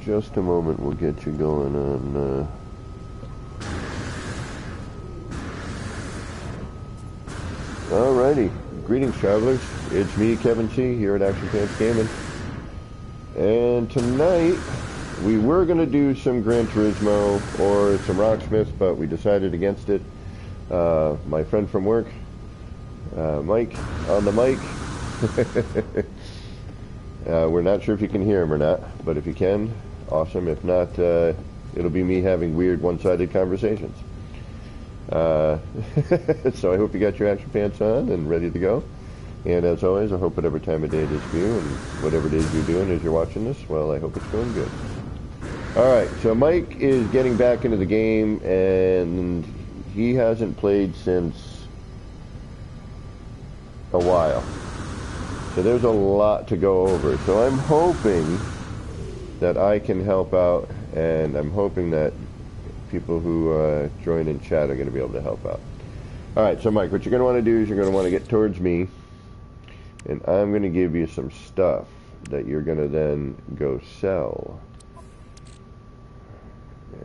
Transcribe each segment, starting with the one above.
just a moment, we'll get you going on. Alrighty, greetings travelers, it's me, Kevin C, here at Action Pants Gaming. And tonight, we were going to do some Gran Turismo or some Rocksmith, but we decided against it. My friend from work, Mike, on the mic. We're not sure if you can hear him or not, but if you can, awesome. If not, it'll be me having weird one-sided conversations. So I hope you got your action pants on and ready to go. And as always, I hope whatever time of day it is for you and whatever it is you're doing as you're watching this, well, I hope it's going good. Alright, so Mike is getting back into the game, and he hasn't played since a while. So there's a lot to go over. So I'm hoping that I can help out, and I'm hoping that people who join in chat are going to be able to help out. Alright, so Mike, what you're going to want to do is you're going to want to get towards me, and I'm going to give you some stuff that you're going to then go sell.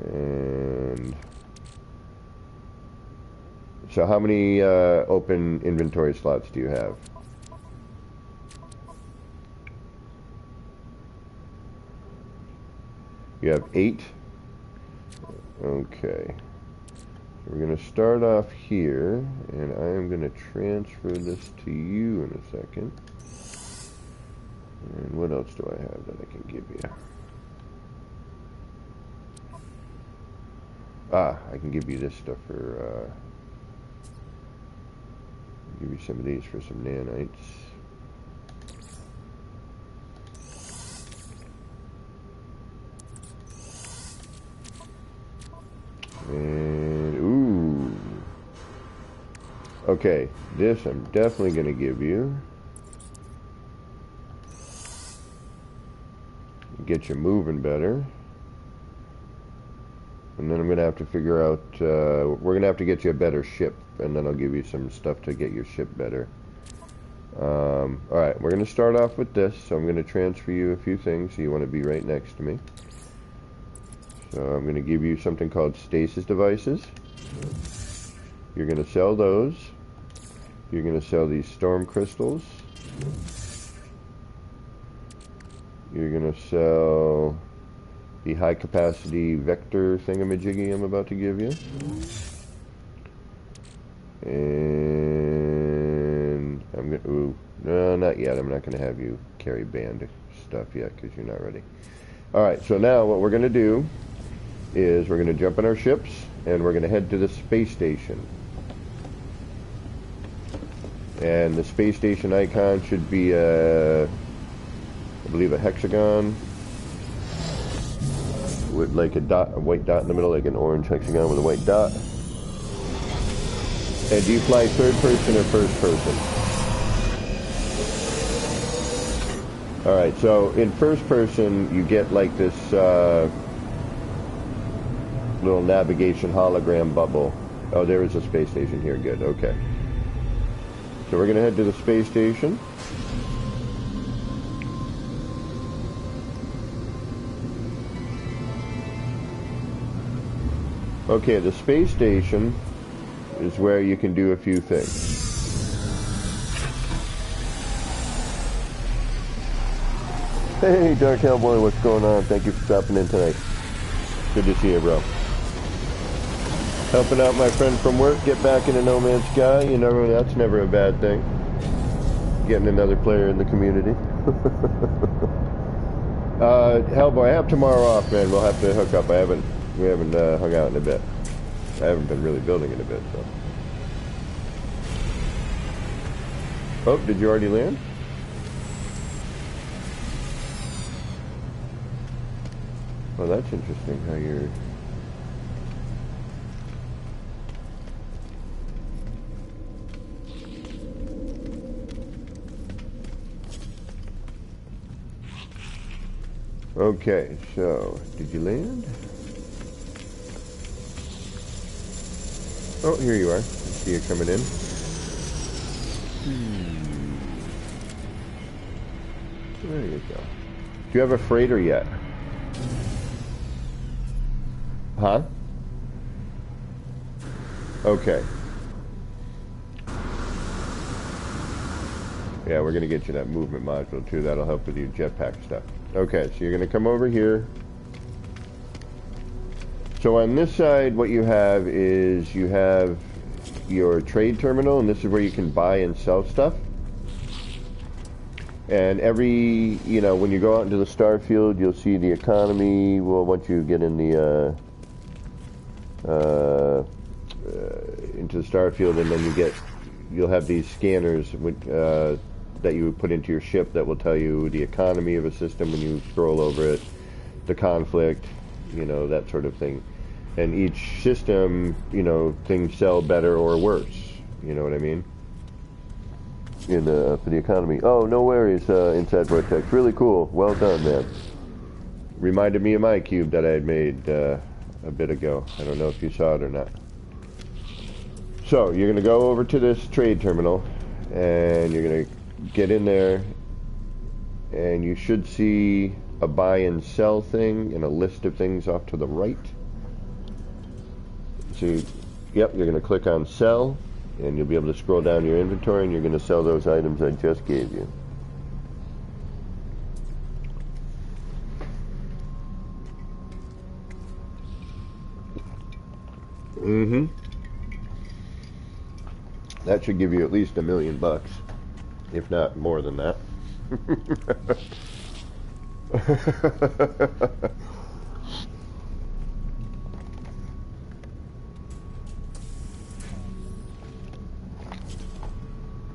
And so how many open inventory slots do you have? You have 8? Okay. So we're going to start off here, and I am going to transfer this to you in a second. And what else do I have that I can give you? I can give you this stuff for, give you some of these for some nanites. And, ooh. Okay, this I'm definitely going to give you. Get you moving better. And then I'm going to have to figure out, we're going to have to get you a better ship, and then I'll give you some stuff to get your ship better. Alright, we're going to start off with this, so I'm going to transfer you a few things, so you want to be right next to me. So I'm going to give you something called stasis devices. You're going to sell those. You're going to sell these storm crystals. You're going to sell the high capacity vector thingamajiggy I'm about to give you. And I'm going to, ooh, no, not yet. I'm not going to have you carry band stuff yet because you're not ready. Alright, so now what we're going to do is we're going to jump in our ships and we're going to head to the space station. And the space station icon should be I believe a hexagon with like a dot, a white dot in the middle, like an orange hexagon with a white dot. And do you fly third person or first person? Alright, so in first person you get like this little navigation hologram bubble. Oh, there is a space station here. Good, okay. So we're going to head to the space station. Okay, the space station is where you can do a few things. Hey, Dark Hellboy, what's going on? Thank you for stopping in tonight. Good to see you, bro. Helping out my friend from work, get back into No Man's Sky. You know, that's never a bad thing. Getting another player in the community. Hellboy, I have tomorrow off, man. We'll have to hook up. We haven't hung out in a bit. I haven't been really building in a bit, so. Oh, did you already land? Well, that's interesting how you're... Okay, so, did you land? Oh, here you are. I see you coming in. There you go. Do you have a freighter yet? Huh? Okay. Yeah, we're going to get you that movement module too. That'll help with your jetpack stuff. Okay, so you're going to come over here. So on this side, what you have is you have your trade terminal, and this is where you can buy and sell stuff. And every, you know, when you go out into the star field, you'll see the economy. Well, once you get in the into the star field, and then you'll have these scanners that you would put into your ship that will tell you the economy of a system when you scroll over it, the conflict, you know, that sort of thing. And each system, you know, things sell better or worse. You know what I mean? For the economy. Oh, no worries, Inside Vortex. Really cool. Well done, man. Reminded me of my cube that I had made a bit ago. I don't know if you saw it or not. So, you're going to go over to this trade terminal, and you're going to get in there, and you should see a buy and sell thing and a list of things off to the right. So, yep, you're going to click on sell, and you'll be able to scroll down your inventory, and you're going to sell those items I just gave you. Mm-hmm. That should give you at least $1 million, if not more than that.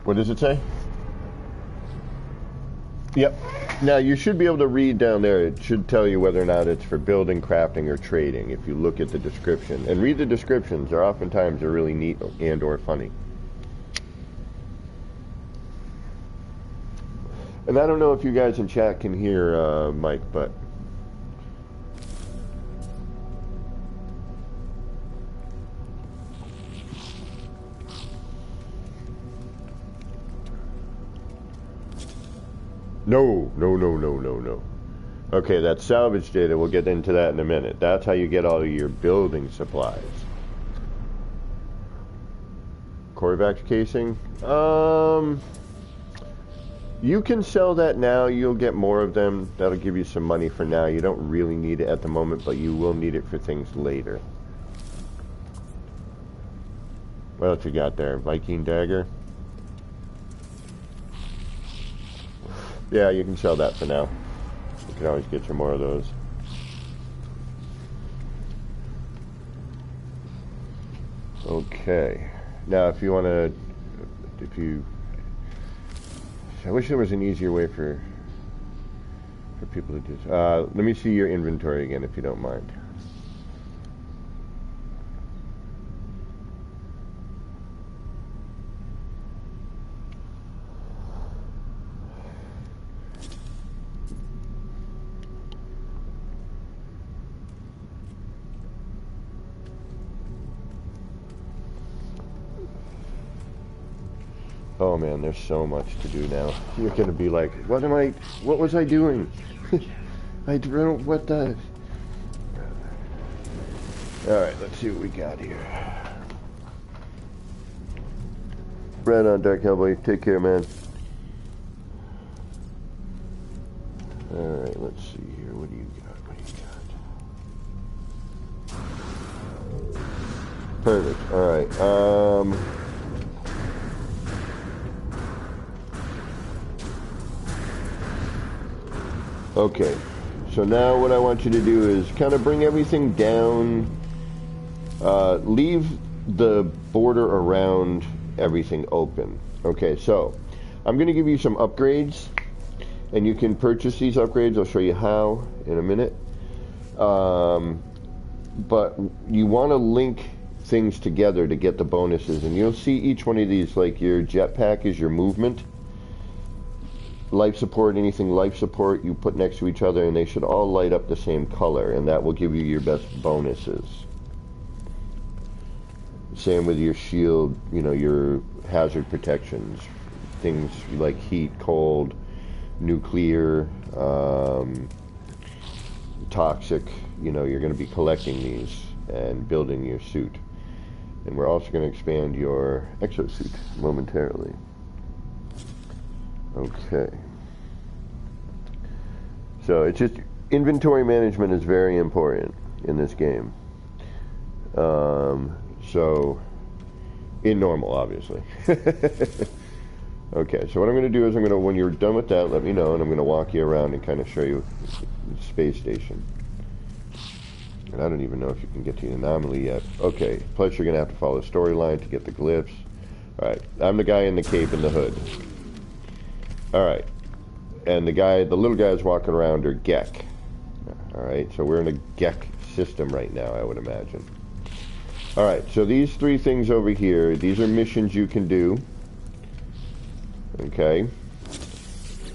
What does it say? Yep. Now you should be able to read down there. It should tell you whether or not it's for building, crafting, or trading if you look at the description. And read the descriptions. They're oftentimes really neat and or funny. And I don't know if you guys in chat can hear Mike, but no. Okay, that's salvage data. We'll get into that in a minute. That's how you get all of your building supplies. Corvax casing. You can sell that now. You'll get more of them. That'll give you some money for now. You don't really need it at the moment, but you will need it for things later. What else you got there? Viking dagger? Yeah, you can sell that for now. You can always get some more of those. Okay. Now, if you want to... I wish there was an easier way for people to do this. Let me see your inventory again, if you don't mind. Oh man, there's so much to do now. You're gonna be like, what was I doing? I don't, what the? Alright, let's see what we got here. Right on, Dark Hellboy. Take care, man. Alright, let's see here. What do you got? Perfect. Alright, okay, so now what I want you to do is kind of bring everything down, leave the border around everything open. Okay, so I'm going to give you some upgrades, and you can purchase these upgrades. I'll show you how in a minute. But you want to link things together to get the bonuses, and you'll see each one of these, like your jetpack is your movement. Life support, anything life support, you put next to each other, and they should all light up the same color, and that will give you your best bonuses. Same with your shield, you know, your hazard protections, things like heat, cold, nuclear, toxic, you know, you're going to be collecting these. and building your suit. And we're also going to expand your exosuit momentarily. Okay. So it's just, inventory management is very important in this game. So, in normal, obviously. Okay, so what I'm going to do is when you're done with that, let me know, and I'm going to walk you around and kind of show you the space station. And I don't even know if you can get to the anomaly yet. Okay, plus you're going to have to follow the storyline to get the glyphs. Alright, I'm the guy in the cape and the hood. Alright, and the little guys walking around are Gek. Alright, so we're in a Gek system right now, I would imagine. Alright, so these three things over here, these are missions you can do. Okay,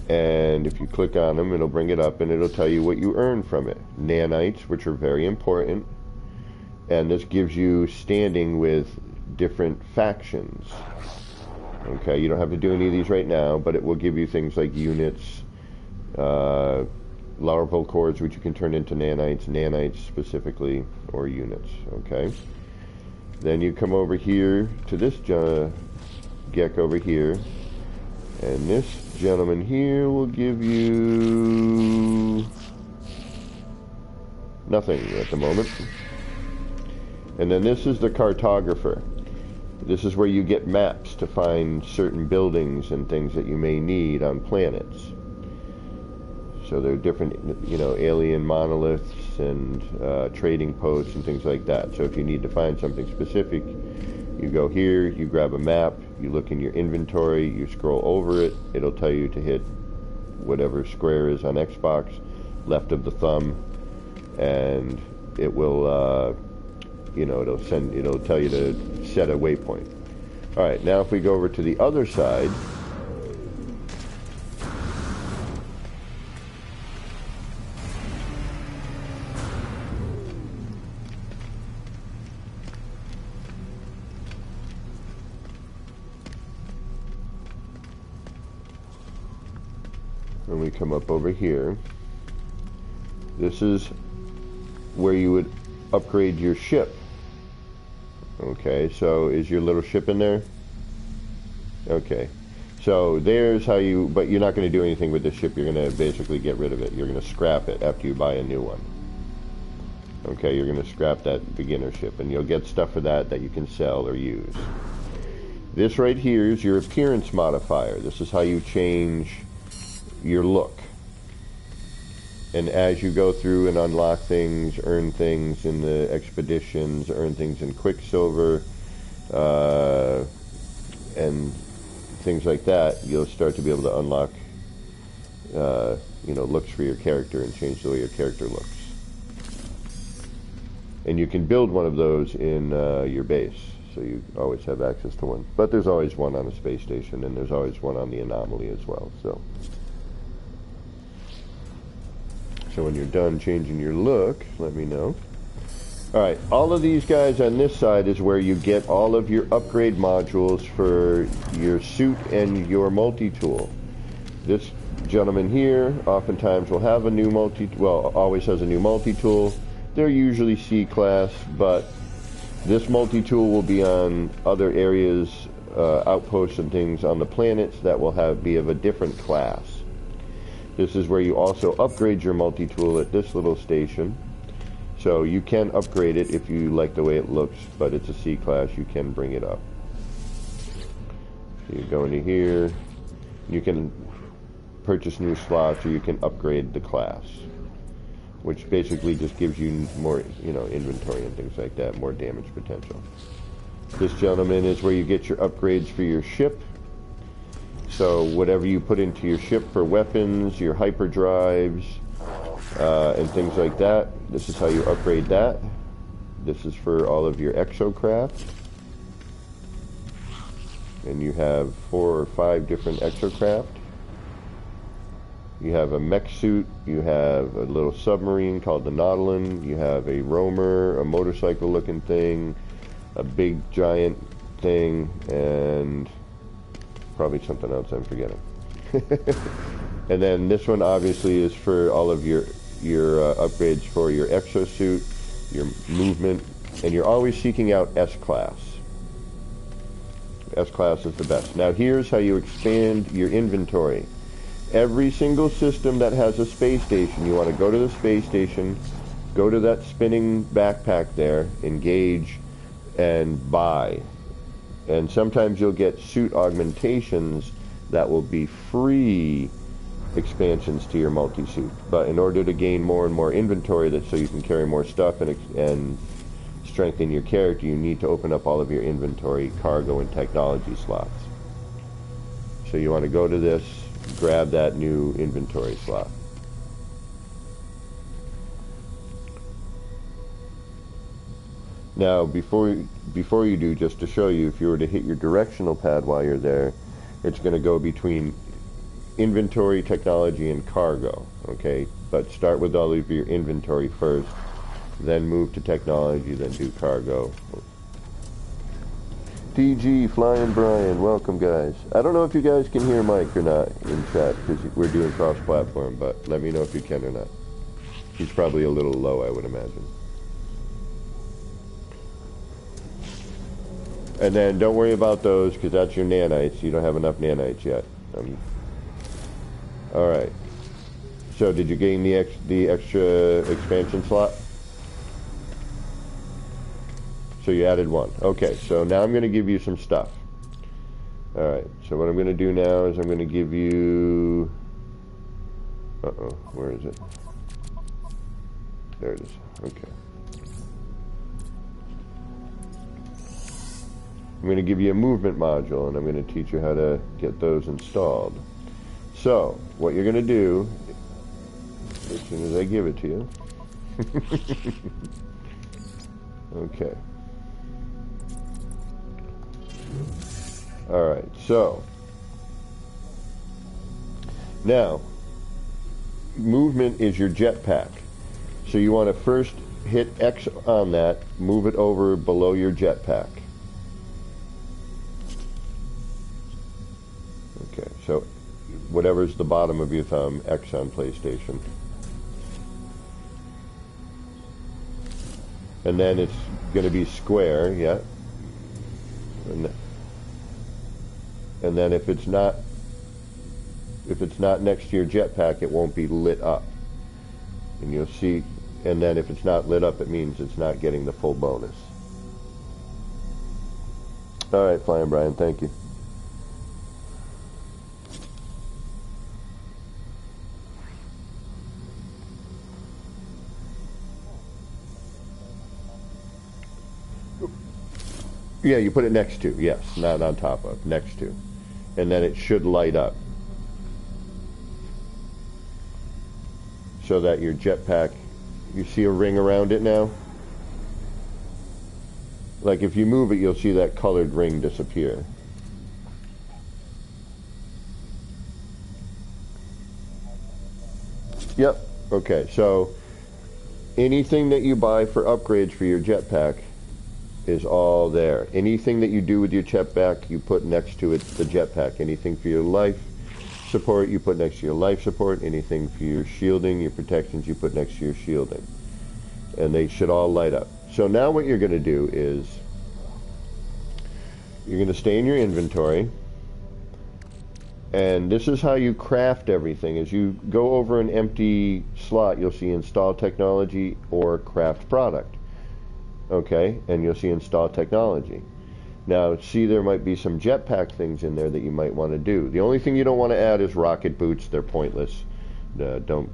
and if you click on them, it'll bring it up and it'll tell you what you earn from it. Nanites, which are very important, and this gives you standing with different factions. Okay, you don't have to do any of these right now, but it will give you things like units, larval cores, which you can turn into nanites specifically, or units. Okay, then you come over here to this Gek over here. And this gentleman here will give you nothing at the moment. And then this is the cartographer. This is where you get maps to find certain buildings and things that you may need on planets. So there are different, alien monoliths and trading posts and things like that. So if you need to find something specific, you go here, you grab a map, you look in your inventory, you scroll over it, it'll tell you to hit whatever square is on Xbox, left of the thumb, and it will, it'll tell you to set a waypoint. Alright, now if we go over to the other side, when we come up over here, this is where you would upgrade your ship. Okay, so is your little ship in there? Okay, so there's how you, but you're not going to do anything with the ship. You're going to basically get rid of it. You're going to scrap it after you buy a new one. Okay, you're going to scrap that beginner ship, and you'll get stuff for that you can sell or use. This right here is your appearance modifier. This is how you change your look. And as you go through and unlock things, earn things in the expeditions, earn things in Quicksilver, and things like that, you'll start to be able to unlock looks for your character and change the way your character looks. And you can build one of those in your base, so you always have access to one. But there's always one on the space station, and there's always one on the anomaly as well. So when you're done changing your look, let me know. Alright, all of these guys on this side is where you get all of your upgrade modules for your suit and your multi-tool. This gentleman here oftentimes will have a new always has a new multi-tool. They're usually C-class, but this multi-tool will be on other areas, outposts and things on the planets that will be of a different class. This is where you also upgrade your multi-tool at this little station. So you can upgrade it if you like the way it looks, but it's a C-class, you can bring it up. So you go into here, you can purchase new slots, or you can upgrade the class, which basically just gives you more, inventory and things like that, more damage potential. This gentleman is where you get your upgrades for your ship. So whatever you put into your ship for weapons, your hyperdrives, and things like that, this is how you upgrade that. This is for all of your exocraft. And you have 4 or 5 different exocraft. You have a mech suit, you have a little submarine called the Nautilin, you have a roamer, a motorcycle looking thing, a big giant thing, and probably something else I'm forgetting. And then this one obviously is for all of your upgrades for your exosuit, your movement, And you're always seeking out S-Class. S-Class is the best. Now here's how you expand your inventory. Every single system that has a space station, you want to go to the space station, go to that spinning backpack there, engage, and buy. And sometimes you'll get suit augmentations that will be free expansions to your multi-suit. But in order to gain more and more inventory, so you can carry more stuff and strengthen your character, you need to open up all of your inventory, cargo, and technology slots. So you want to go to this, grab that new inventory slot. Now, before you do, just to show you, if you were to hit your directional pad while you're there, it's going to go between inventory, technology, and cargo. Okay, but start with all of your inventory first, then move to technology, then do cargo. DG, Flying Brian, welcome guys. I don't know if you guys can hear Mike or not in chat, because we're doing cross-platform, but let me know if you can or not. He's probably a little low, I would imagine. And then don't worry about those, because that's your nanites. You don't have enough nanites yet. Alright. So did you gain the extra expansion slot? So you added one. Okay, so now I'm going to give you some stuff. Alright, so what I'm going to do now is I'm going to give you... Uh-oh, where is it? There it is. Okay. I'm going to give you a movement module, and I'm going to teach you how to get those installed. So, what you're going to do, as soon as I give it to you... Okay. Alright, so... Now, movement is your jetpack. So you want to first hit X on that, move it over below your jetpack. Okay, so whatever's the bottom of your thumb, X on PlayStation. And then it's going to be square, yeah. And then if it's not next to your jetpack, it won't be lit up. And you'll see, and then if it's not lit up, it means it's not getting the full bonus. Alright, Flying Brian, thank you. Yeah, you put it next to, yes, not on top of, next to. And then it should light up. So that your jetpack, you see a ring around it now? Like if you move it, you'll see that colored ring disappear. Yep, okay, so anything that you buy for upgrades for your jetpack is all there. Anything that you do with your jetpack, you put next to it the jetpack. Anything for your life support, you put next to your life support. Anything for your shielding, your protections, you put next to your shielding. And they should all light up. So now what you're going to do is you're going to stay in your inventory, and this is how you craft everything. As you go over an empty slot, you'll see install technology or craft product. Okay, and you'll see install technology. Now, see, there might be some jetpack things in there that you might want to do. The only thing you don't want to add is rocket boots. They're pointless. Don't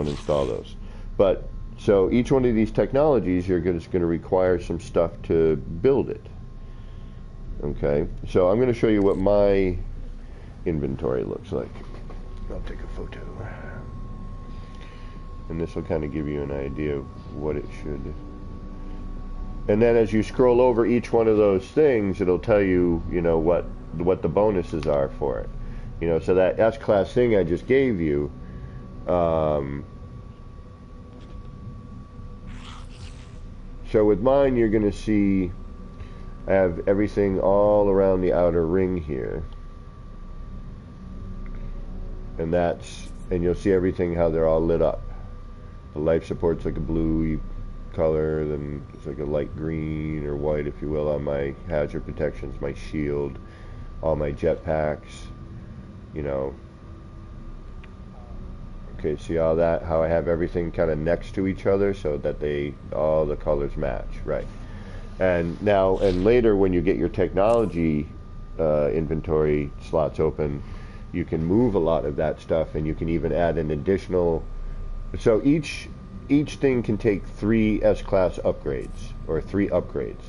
install those. But so each one of these technologies, you're just going to require some stuff to build it. Okay, so I'm going to show you what my inventory looks like. I'll take a photo, and this will kind of give you an idea of what it should. And then as you scroll over each one of those things, it'll tell you, you know, what the bonuses are for it. You know, so that S-Class thing I just gave you, so with mine, you're going to see I have everything all around the outer ring here. And you'll see everything, how they're all lit up. The life support's like a blue color, then it's like a light green or white, if you will, on my hazard protections, my shield, all my jetpacks, you know. Okay, see all that, how I have everything kind of next to each other so that all the colors match, right? And now, and later when you get your technology inventory slots open, you can move a lot of that stuff, and you can even add an additional, so each thing can take 3 S-class upgrades, or 3 upgrades.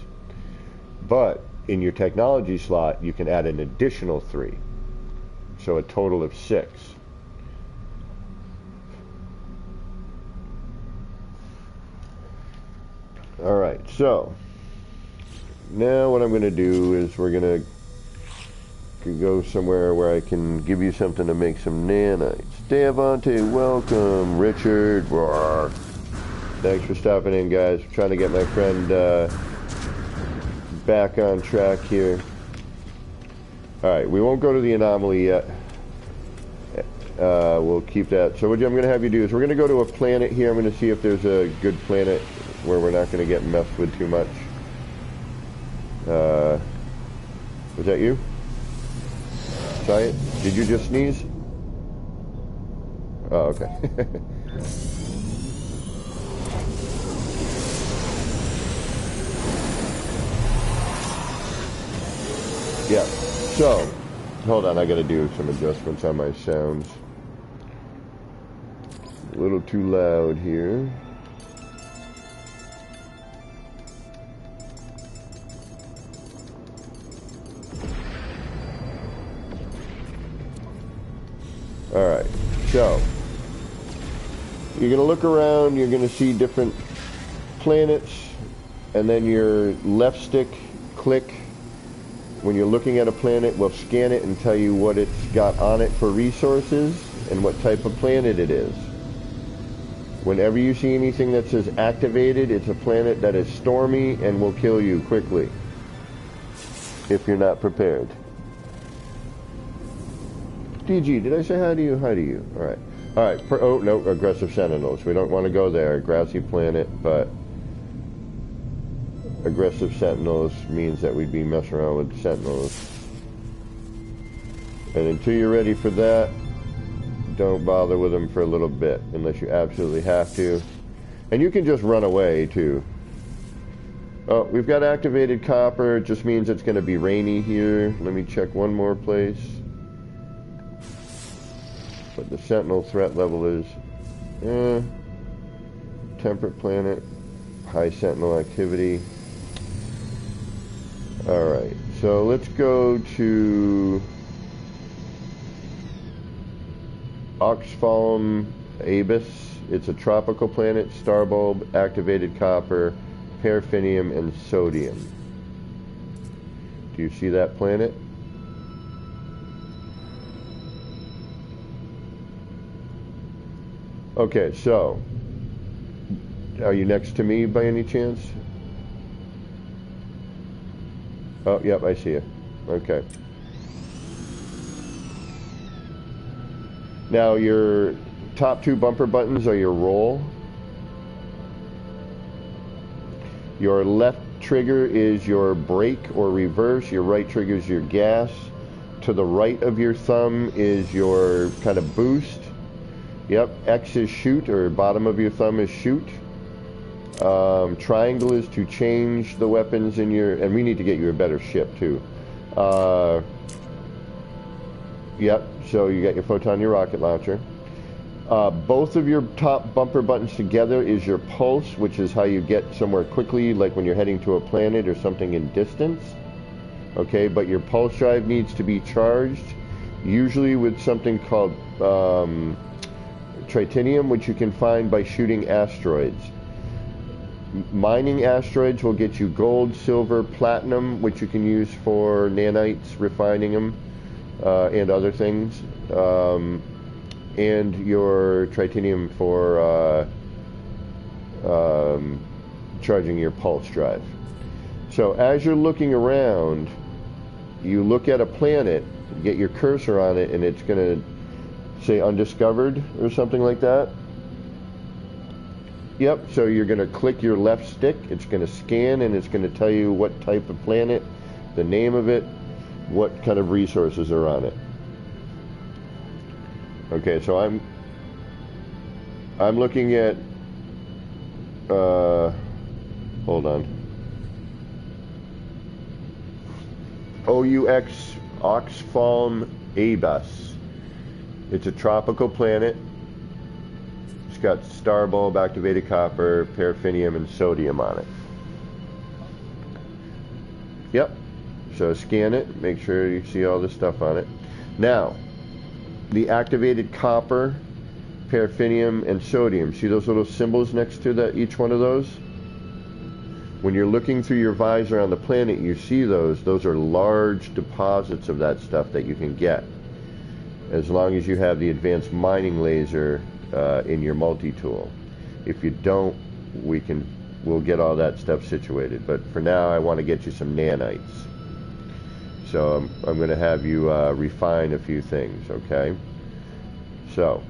But in your technology slot, you can add an additional 3. So a total of 6. Alright, so now what I'm going to do is we're going to go somewhere where I can give you something to make some nanites. Devontae, welcome. Richard, roar. Thanks for stopping in, guys. I'm trying to get my friend back on track here. Alright, we won't go to the anomaly yet. We'll keep that. So what I'm going to have you do is we're going to go to a planet here. I'm going to see if there's a good planet where we're not going to get messed with too much. Was that you? Giant? Did you just sneeze? Oh, okay. Yeah, so, hold on, I gotta do some adjustments on my sounds. A little too loud here. Alright, so you're going to look around, you're going to see different planets, and then your left stick click when you're looking at a planet will scan it and tell you what it's got on it for resources and what type of planet it is. Whenever you see anything that says activated, it's a planet that is stormy and will kill you quickly if you're not prepared. DG, did I say hi to you? Hi to you. Alright. Alright. Oh, no. Aggressive Sentinels. We don't want to go there. Grassy planet, but aggressive Sentinels means that we'd be messing around with Sentinels. And until you're ready for that, don't bother with them for a little bit, unless you absolutely have to. And you can just run away, too. Oh, we've got activated copper. It just means it's going to be rainy here. Let me check one more place. What the Sentinel threat level is. Temperate planet. High Sentinel activity. Alright, so let's go to Oxfalm Abus. It's a tropical planet, starbulb, activated copper, paraffinium, and sodium. Do you see that planet? Okay, so are you next to me by any chance? Oh, yep, I see you. Okay. Now, your top 2 bumper buttons are your roll. Your left trigger is your brake or reverse. Your right trigger is your gas. To the right of your thumb is your kind of boost. Yep, X is shoot, or bottom of your thumb is shoot. Triangle is to change the weapons in your, and we need to get you a better ship too. Yep, so you got your photon, your rocket launcher. Both of your top bumper buttons together is your pulse, which is how you get somewhere quickly, like when you're heading to a planet or something in distance. Okay, but your pulse drive needs to be charged, usually with something called tritinium, which you can find by shooting asteroids. Mining asteroids will get you gold, silver, platinum, which you can use for nanites, refining them, and other things. And your tritinium for charging your pulse drive. So as you're looking around, you look at a planet, get your cursor on it, and it's going to say undiscovered or something like that. Yep, so you're going to click your left stick, it's going to scan, and it's going to tell you what type of planet, the name of it, what kind of resources are on it. Okay, so I'm looking at, hold on. OUX Oxfalm Abus. It's a tropical planet. It's got star bulb, activated copper, paraffinium, and sodium on it. Yep. So scan it, make sure you see all this stuff on it. Now, the activated copper, paraffinium, and sodium. See those little symbols next to each one of those? When you're looking through your visor on the planet, you see those. Those are large deposits of that stuff that you can get, as long as you have the advanced mining laser in your multi-tool. If you don't, we'll get all that stuff situated. But for now, I want to get you some nanites. So I'm going to have you refine a few things, okay? So,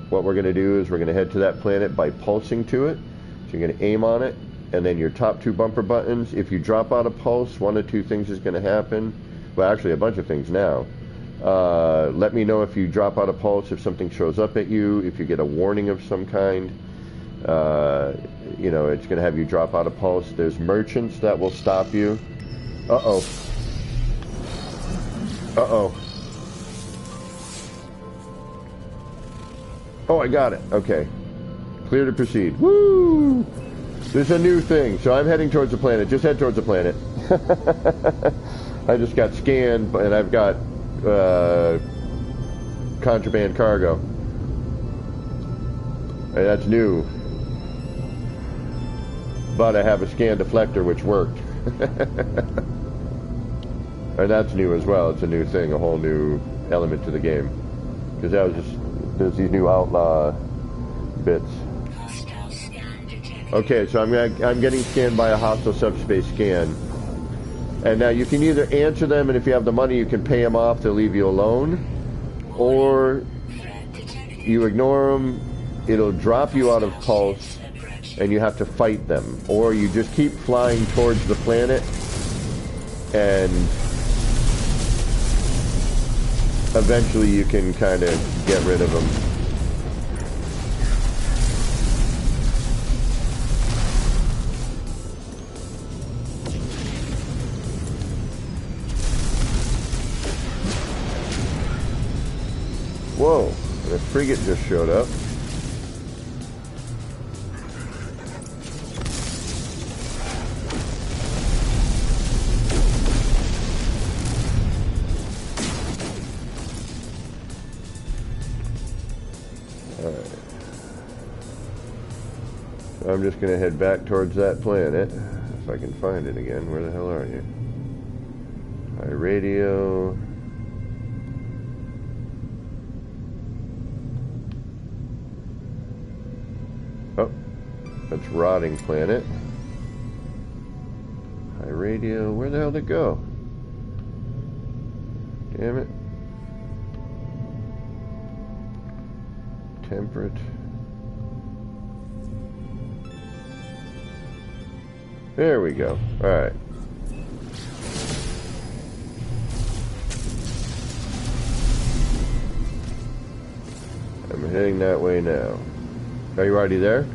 what we're going to do is we're going to head to that planet by pulsing to it. So you're going to aim on it, and then your top two bumper buttons, if you drop out a pulse, one of two things is going to happen. Well, actually a bunch of things now. Let me know if you drop out a pulse, if something shows up at you, if you get a warning of some kind. You know, it's going to have you drop out a pulse. There's merchants that will stop you. Uh-oh. Uh-oh. Oh, I got it. Okay. Clear to proceed. Woo! There's a new thing. So I'm heading towards the planet. Just head towards the planet. I just got scanned, and I've got contraband cargo. And that's new. But I have a scan deflector, which worked. And that's new as well. It's a new thing, a whole new element to the game. Because that was just... There's these new outlaw bits. Okay, so I'm getting scanned by a hostile subspace scan. And now you can either answer them, and if you have the money, you can pay them off, they'll leave you alone. Or you ignore them, it'll drop you out of pulse, and you have to fight them. Or you just keep flying towards the planet, and eventually you can kind of get rid of them. Whoa, the frigate just showed up. I'm just going to head back towards that planet, if I can find it again. Where the hell are you? High radio. Oh, that's rotting planet. High radio. Where the hell did it go? Damn it. Temperate. There we go. Alright. I'm heading that way now. Are you already there?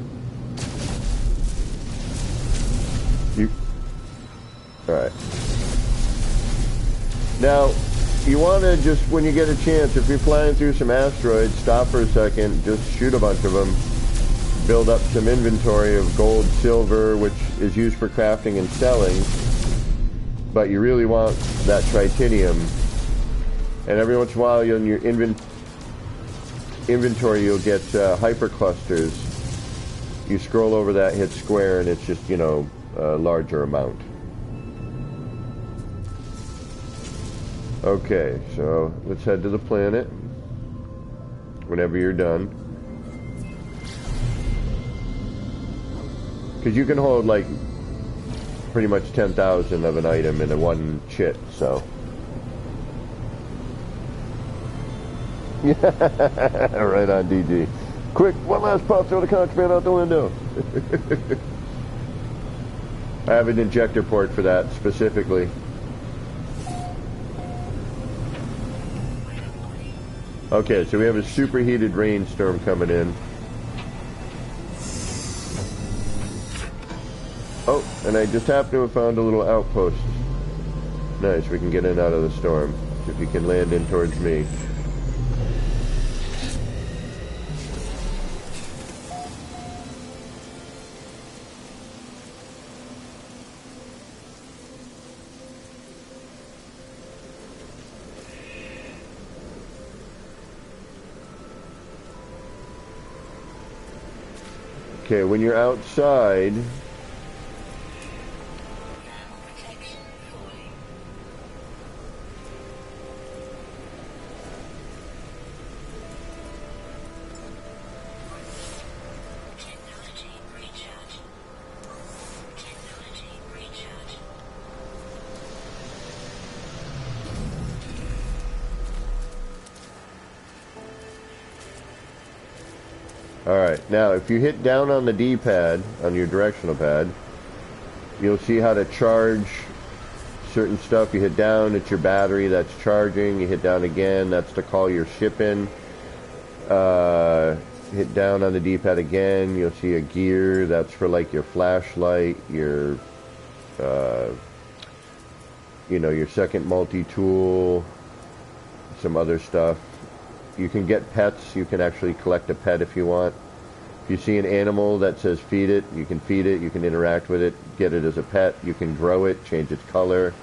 Alright. Now, you want to just, when you get a chance, if you're flying through some asteroids, stop for a second, just shoot a bunch of them. Build up some inventory of gold, silver, which is used for crafting and selling, but you really want that tritinium. And every once in a while, in your inventory, you'll get hyperclusters. You scroll over that, hit square, and it's just, you know, a larger amount. Okay, so let's head to the planet whenever you're done. Because you can hold, like, pretty much 10,000 of an item in a one chit, so. Right on, DG. Quick, one last pop, throw the contraband out the window. I have an injector port for that specifically. Okay, so we have a superheated rainstorm coming in. Oh, and I just happened to have found a little outpost. Nice, we can get in out of the storm. If you can land in towards me. Okay, when you're outside, alright, now if you hit down on the D-pad, on your directional pad, you'll see how to charge certain stuff. You hit down, it's your battery that's charging. You hit down again, that's to call your ship in. Hit down on the D-pad again, you'll see a gear, that's for like your flashlight, your, you know, your second multi-tool, some other stuff. You can get pets. You can actually collect a pet if you want. If you see an animal that says feed it, you can feed it. You can interact with it, get it as a pet. You can grow it, change its color,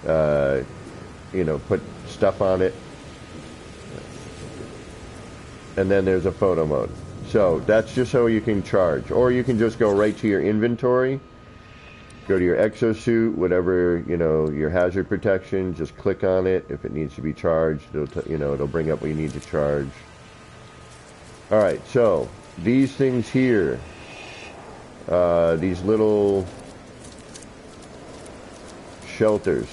you know, put stuff on it. And then there's a photo mode. So that's just how you can charge. Or you can just go right to your inventory, go to your exosuit, whatever, you know, your hazard protection, just click on it. If it needs to be charged, it'll, you know, it'll bring up what you need to charge. Alright, so these things here, these little shelters.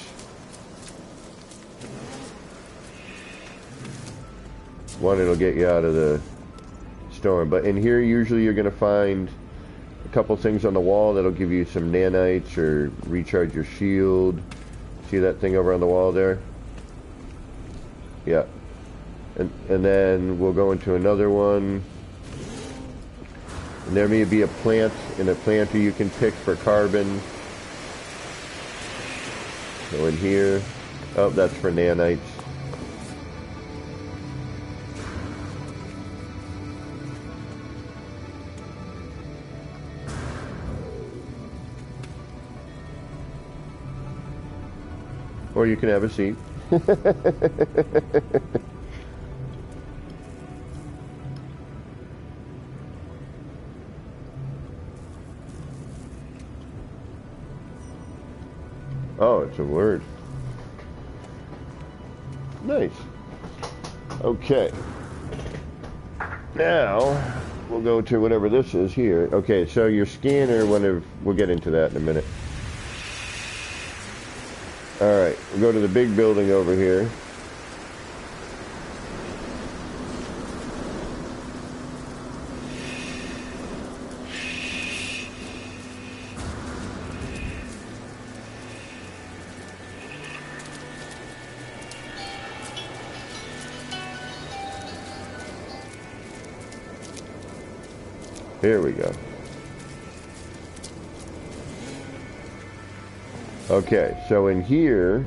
One, it'll get you out of the storm, but in here usually you're going to find a couple things on the wall that'll give you some nanites or recharge your shield. See that thing over on the wall there? Yeah. And then we'll go into another one. And there may be a plant and a planter you can pick for carbon. Go in here. Oh, that's for nanites. Or you can have a seat. Oh, it's a word. Nice. Okay. Now, we'll go to whatever this is here. Okay, so your scanner, we'll get into that in a minute. Alright, we'll go to the big building over here. Here we go. Okay, so in here,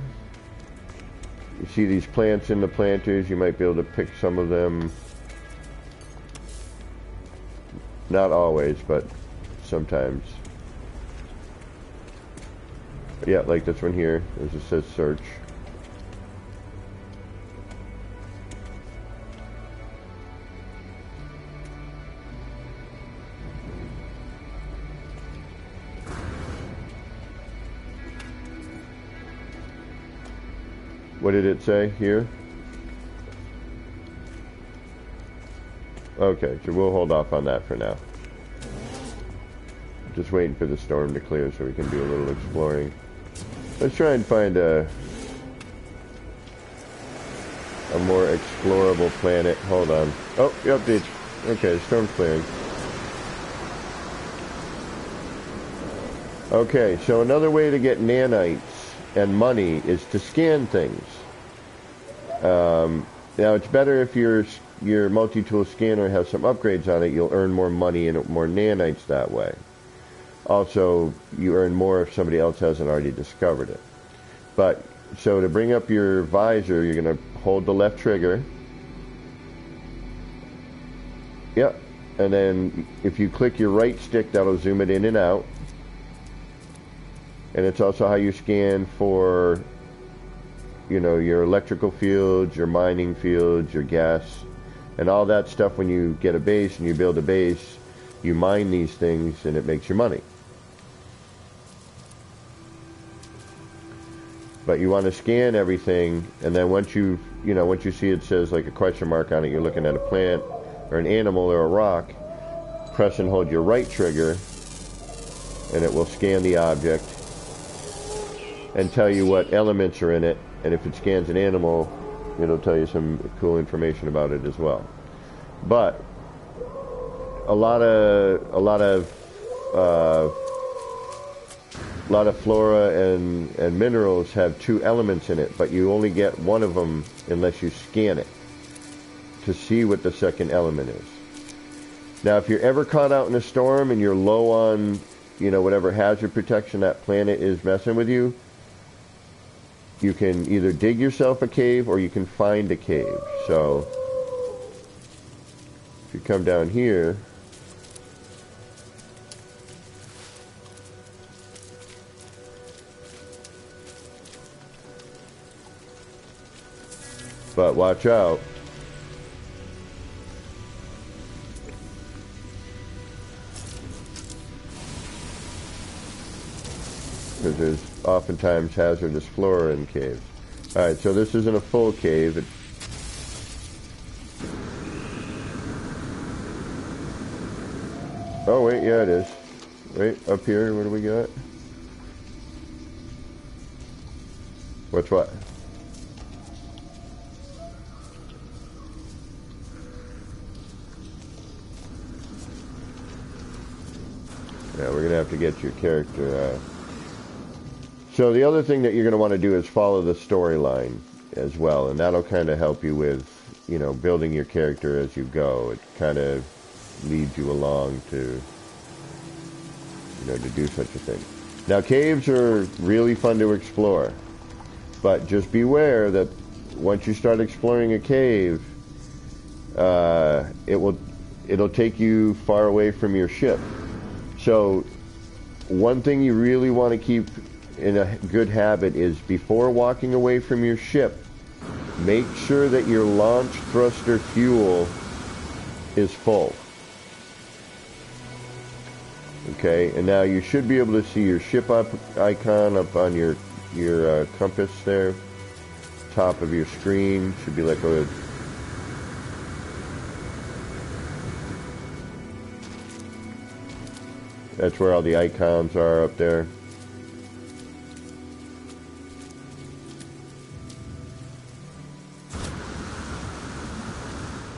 you see these plants in the planters. You might be able to pick some of them. Not always, but sometimes. Yeah, like this one here. It just says search. What did it say here? Okay, so we'll hold off on that for now. Just waiting for the storm to clear so we can do a little exploring. Let's try and find a more explorable planet. Hold on. Oh, yep, Okay, storm's clearing. Okay, so another way to get nanites and money is to scan things. Now it's better if your multi-tool scanner has some upgrades on it. You'll earn more money and more nanites that way. Also, you earn more if somebody else hasn't already discovered it. But so to bring up your visor, you're going to hold the left trigger. Yep. And then if you click your right stick, that'll zoom it in and out. And it's also how you scan for, you know, your electrical fields, your mining fields, your gas, and all that stuff. When you get a base and you build a base, you mine these things and it makes you money. But you want to scan everything, and then once you see it says like a question mark on it, you're looking at a plant or an animal or a rock, press and hold your right trigger and it will scan the object and tell you what elements are in it, and if it scans an animal, it'll tell you some cool information about it as well. But a lot of flora and minerals have two elements in it, but you only get one of them unless you scan it to see what the second element is. Now, if you're ever caught out in a storm and you're low on, you know, whatever hazard protection that planet is messing with you, you can either dig yourself a cave or you can find a cave. So if you come down here, but watch out. Because there's oftentimes hazardous flora in caves. Alright, so this isn't a full cave. Oh wait, yeah it is. Wait, up here, what do we got? What's what? Yeah, we're going to have to get your character. So the other thing that you're going to want to do is follow the storyline as well, and that'll kind of help you with, you know, building your character as you go. It kind of leads you along to, you know, to do such a thing. Now, caves are really fun to explore, but just beware that once you start exploring a cave, it'll take you far away from your ship. So one thing you really want to keep in a good habit is before walking away from your ship, make sure that your launch thruster fuel is full. Okay, and now you should be able to see your ship icon up on your compass there. Top of your screen should be like a that's where all the icons are up there.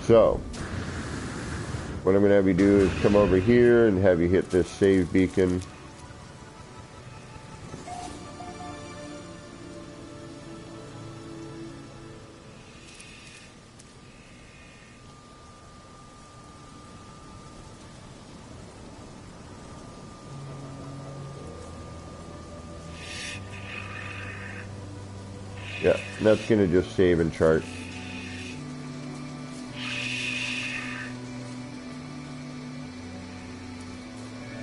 So, what I'm going to have you do is come over here and have you hit this save beacon. Yeah, that's going to just save and chart.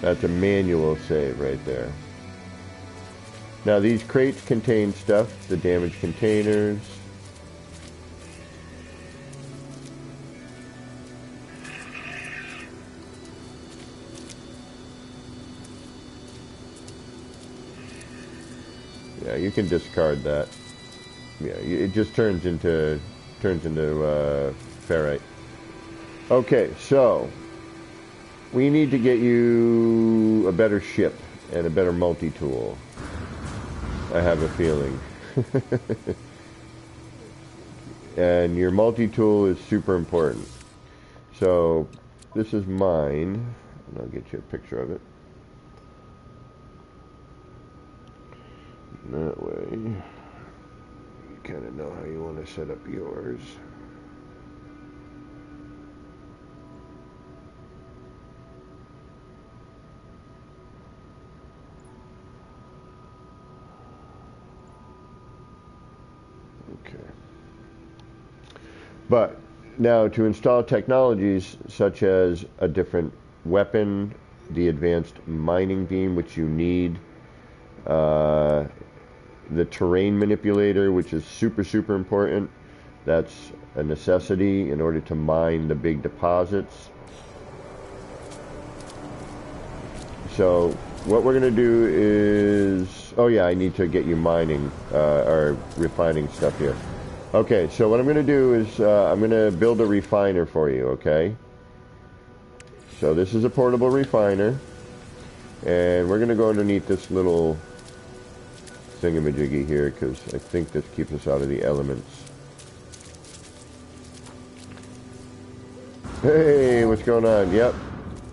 That's a manual save right there. Now these crates contain stuff, the damaged containers. Yeah, you can discard that. Yeah, it just turns into ferrite. Okay, so we need to get you a better ship and a better multi-tool. I have a feeling. And your multi-tool is super important. So this is mine, and I'll get you a picture of it. That way, you kind of know how you want to set up yours. Okay. But now to install technologies such as a different weapon, the advanced mining beam, which you need, the terrain manipulator, which is super important. That's a necessity in order to mine the big deposits. So what we're going to do is, oh yeah, I need to get you mining or refining stuff here. Okay, so what I'm going to do is I'm going to build a refiner for you, okay? So this is a portable refiner, and we're going to go underneath this little thingamajiggy here because I think this keeps us out of the elements. Hey, what's going on? Yep,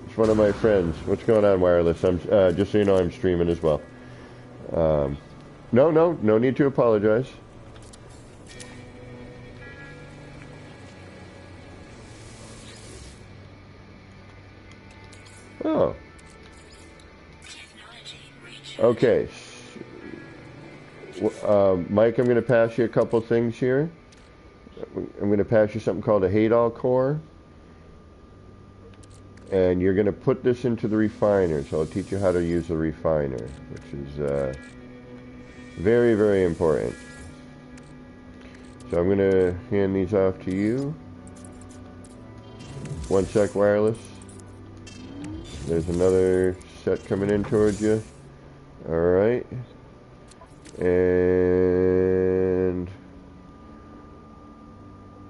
it's one of my friends. What's going on, Wireless? I'm just so you know, I'm streaming as well. No need to apologize. Oh. Okay. Mike, I'm going to pass you a couple things here. I'm going to pass you something called a Hadal core. And you're going to put this into the refiner. So I'll teach you how to use the refiner, which is very important. So I'm going to hand these off to you. One sec, Wireless. There's another set coming in towards you. Alright. And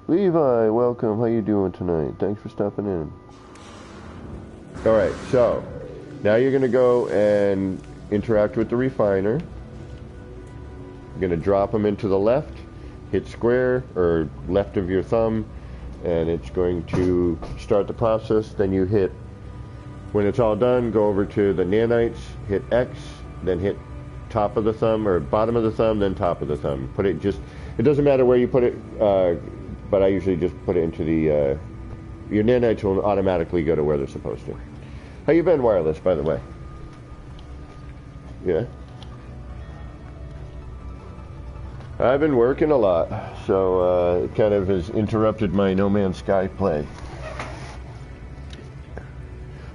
Levi, welcome. How you doing tonight? Thanks for stopping in. Alright, so now you're going to go and interact with the refiner. You're going to drop them into the left, hit square or left of your thumb, and it's going to start the process. Then you hit, when it's all done, go over to the nanites, hit X, then hit top of the thumb or bottom of the thumb, then top of the thumb. Put it just, it doesn't matter where you put it, but I usually just put it into the, your nanites will automatically go to where they're supposed to. How you been, Wireless, by the way? Yeah? I've been working a lot, so it kind of has interrupted my No Man's Sky play.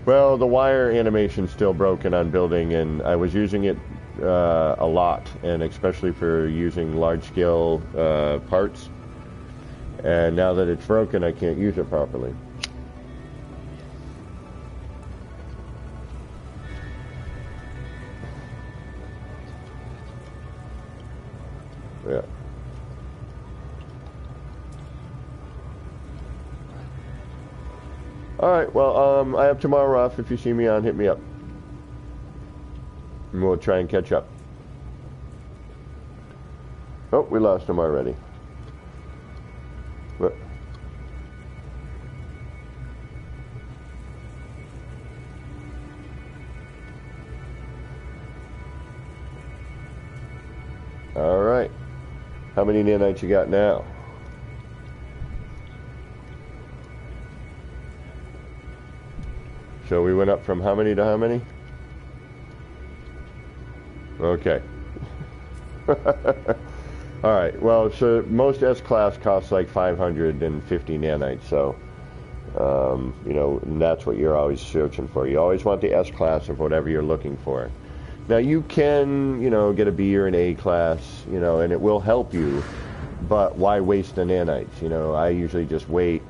Well, the wire animation's still broken on building, and I was using it a lot, and especially for using large-scale parts. And now that it's broken, I can't use it properly. Yeah. Alright, well, I have tomorrow off. If you see me on, hit me up. And we'll try and catch up. Oh, we lost him already. What? Alright. How many nanites you got now? So we went up from how many to how many? Okay. Alright, well, so most S-Class costs like 550 nanites, so, you know, and that's what you're always searching for. You always want the S-Class of whatever you're looking for. Now, you can, you know, get a B or an A-Class, you know, and it will help you, but why waste the nanites? You know, I usually just wait,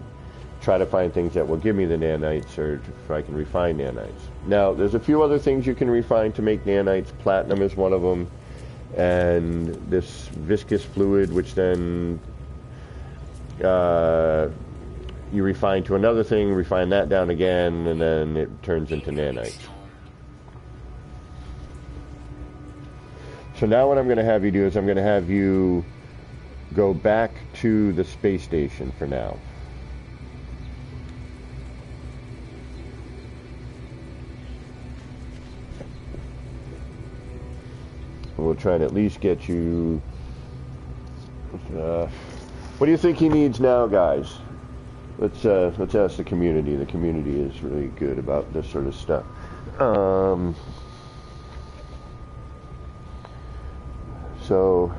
try to find things that will give me the nanites, or if I can refine nanites. Now, there's a few other things you can refine to make nanites. Platinum is one of them, and this viscous fluid, which then you refine to another thing, refine that down again, and then it turns into nanites. So now what I'm going to have you do is I'm going to have you go back to the space station for now. we'll try and at least get you... what do you think he needs now, guys? Let's ask the community. The community is really good about this sort of stuff. So,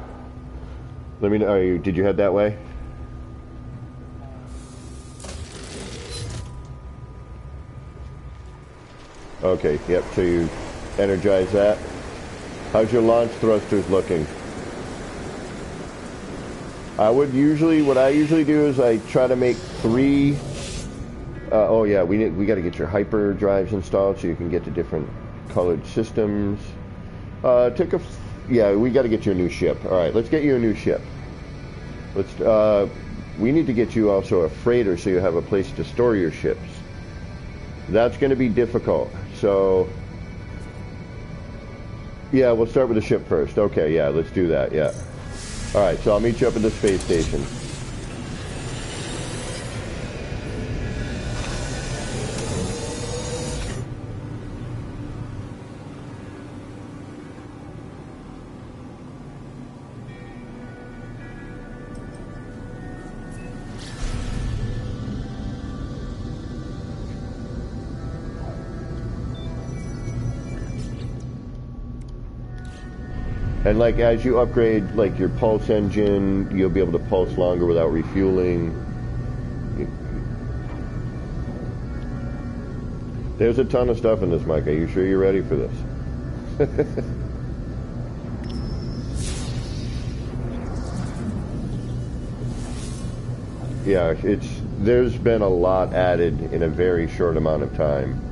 let me know. Did you head that way? Okay, yep, so you energize that. How's your launch thrusters looking? What I usually do is I try to make 3, oh yeah, we got to get your hyper drives installed so you can get to different colored systems. Yeah, we got to get you a new ship. Alright, let's get you a new ship. We need to get you also a freighter so you have a place to store your ships. That's going to be difficult. So, yeah, we'll start with the ship first. Okay, yeah, let's do that, yeah. Alright, so I'll meet you up at the space station. And like as you upgrade like your pulse engine, you'll be able to pulse longer without refueling. There's a ton of stuff in this, Mike. Are you sure you're ready for this? Yeah, there's been a lot added in a very short amount of time.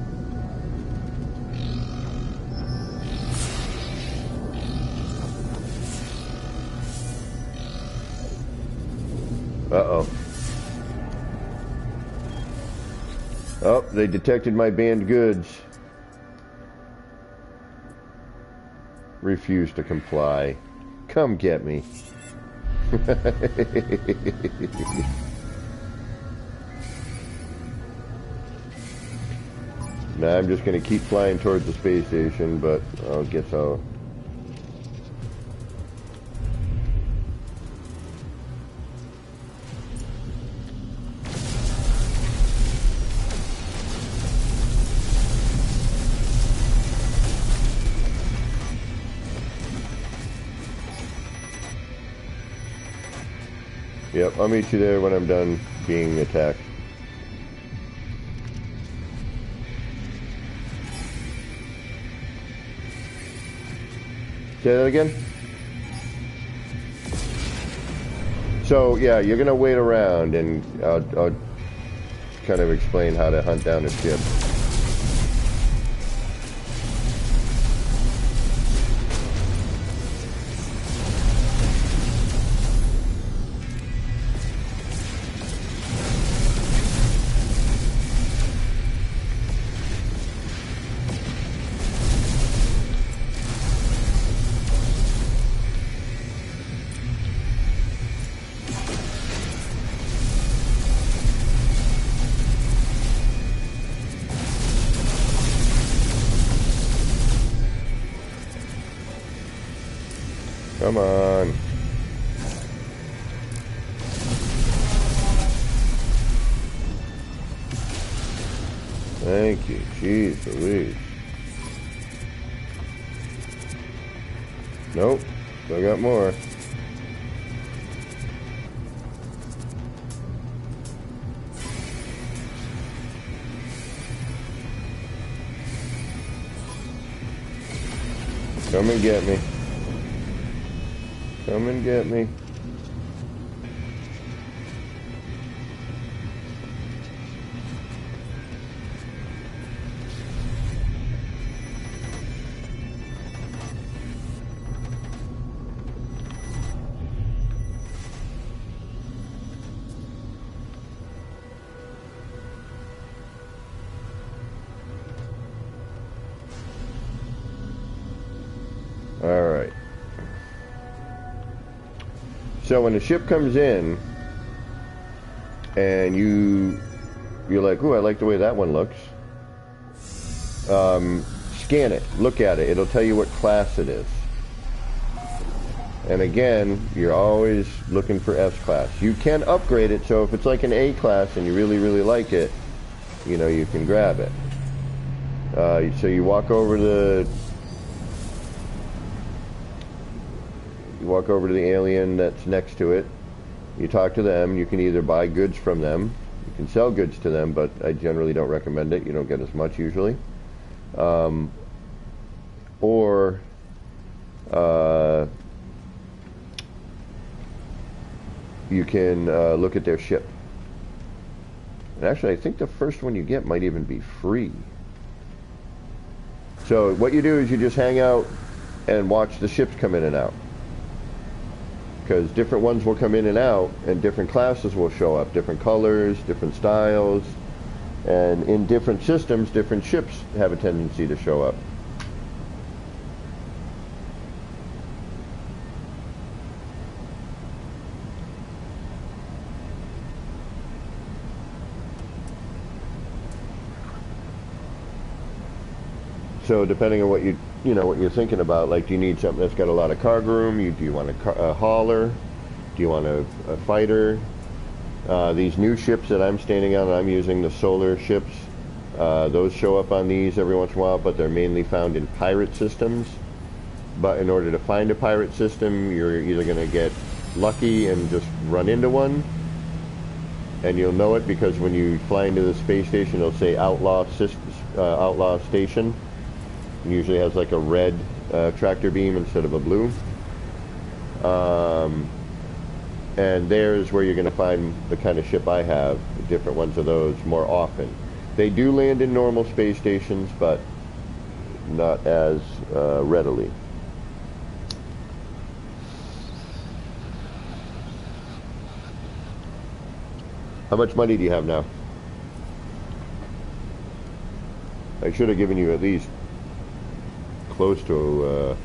Uh-oh. Oh, they detected my banned goods. Refuse to comply. Come get me. Now I'm just going to keep flying towards the space station, but I guess I'll... Yep, I'll meet you there when I'm done being attacked. Say that again? So, yeah, you're going to wait around and I'll kind of explain how to hunt down a ship. Come on. Thank you. Jeez Louise. Nope. Still got more. Come and get me. Come and get me. All right. So when the ship comes in, and you're like, ooh, I like the way that one looks. Scan it, look at it. It'll tell you what class it is. And again, you're always looking for S-Class. You can upgrade it, so if it's like an A-Class and you really, really like it, you know, you can grab it. So you walk over to the alien that's next to it. You talk to them. You can either buy goods from them. You can sell goods to them, but I generally don't recommend it. You don't get as much usually. Or you can look at their ship. And actually, I think the first one you get might even be free. So what you do is you just hang out and watch the ships come in and out. Because different ones will come in and out, and different classes will show up. Different colors, different styles. And in different systems, different ships have a tendency to show up. So depending on what you know what you're thinking about, like, do you need something that's got a lot of cargo room? Do you want a hauler? Do you want a fighter? These new ships that I'm standing on, I'm using the solar ships. Those show up on these every once in a while, but they're mainly found in pirate systems. But in order to find a pirate system, you're either going to get lucky and just run into one, and you'll know it because when you fly into the space station, it'll say Outlaw Station. It usually has like a red tractor beam instead of a blue. And there's where you're going to find the kind of ship I have, different ones of those, more often. They do land in normal space stations, but not as readily. How much money do you have now? I should have given you at least close to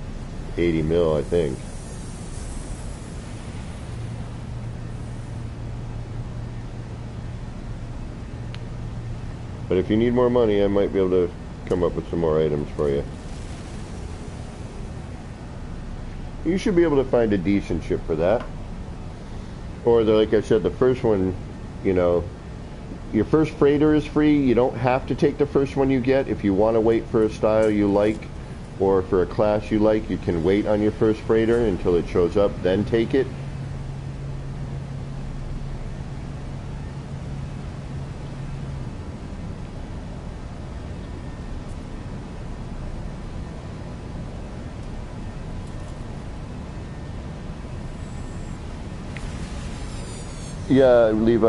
80 mil, I think. But if you need more money, I might be able to come up with some more items for you. You should be able to find a decent ship for that. Or like I said, the first one, you know, your first freighter is free. You don't have to take the first one you get. If you want to wait for a style you like or for a class you like, you can wait on your first freighter until it shows up, then take it. Yeah, Levi,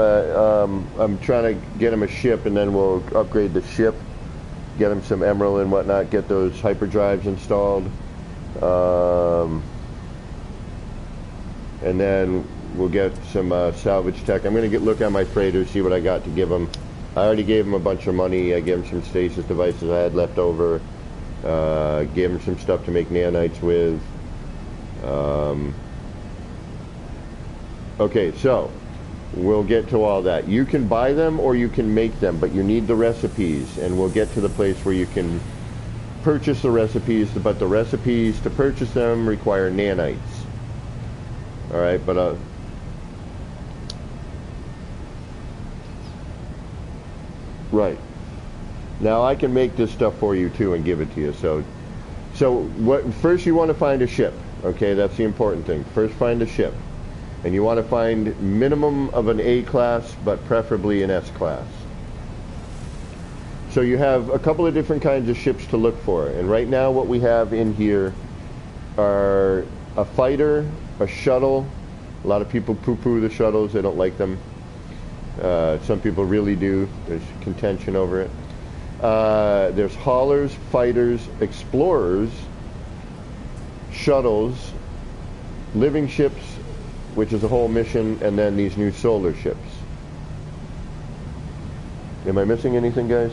I'm trying to get him a ship, and then we'll upgrade the ship, get him some emerald and whatnot, get those hyperdrives installed, and then we'll get some salvage tech. I'm going to look at my freighters, see what I got to give him. I already gave him a bunch of money. I gave him some stasis devices I had left over, gave him some stuff to make nanites with. Okay, so we'll get to all that. You can buy them or you can make them, but you need the recipes, and we'll get to the place where you can purchase the recipes, but the recipes to purchase them require nanites. Alright, but right. Now I can make this stuff for you too and give it to you. So what first you want to find a ship. Okay, that's the important thing. First find a ship. And you want to find minimum of an A class, but preferably an S class. So you have a couple of different kinds of ships to look for. And right now what we have in here are a fighter, a shuttle. A lot of people poo-poo the shuttles. They don't like them. Some people really do. There's contention over it. There's haulers, fighters, explorers, shuttles, living ships, which is a whole mission, and then these new solar ships. Am I missing anything, guys?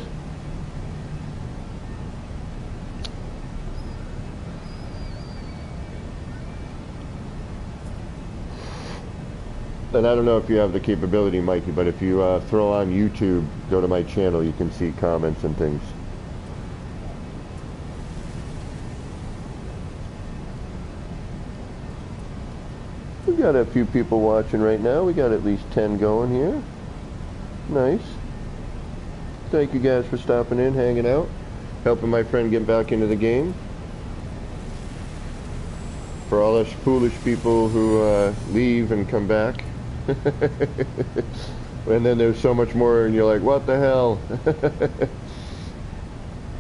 And I don't know if you have the capability, Mikey, but if you throw on YouTube, go to my channel, you can see comments and things. got a few people watching right now. We got at least 10 going here. Nice. Thank you guys for stopping in, hanging out, helping my friend get back into the game. For all us foolish people who leave and come back. And then there's so much more and you're like, what the hell?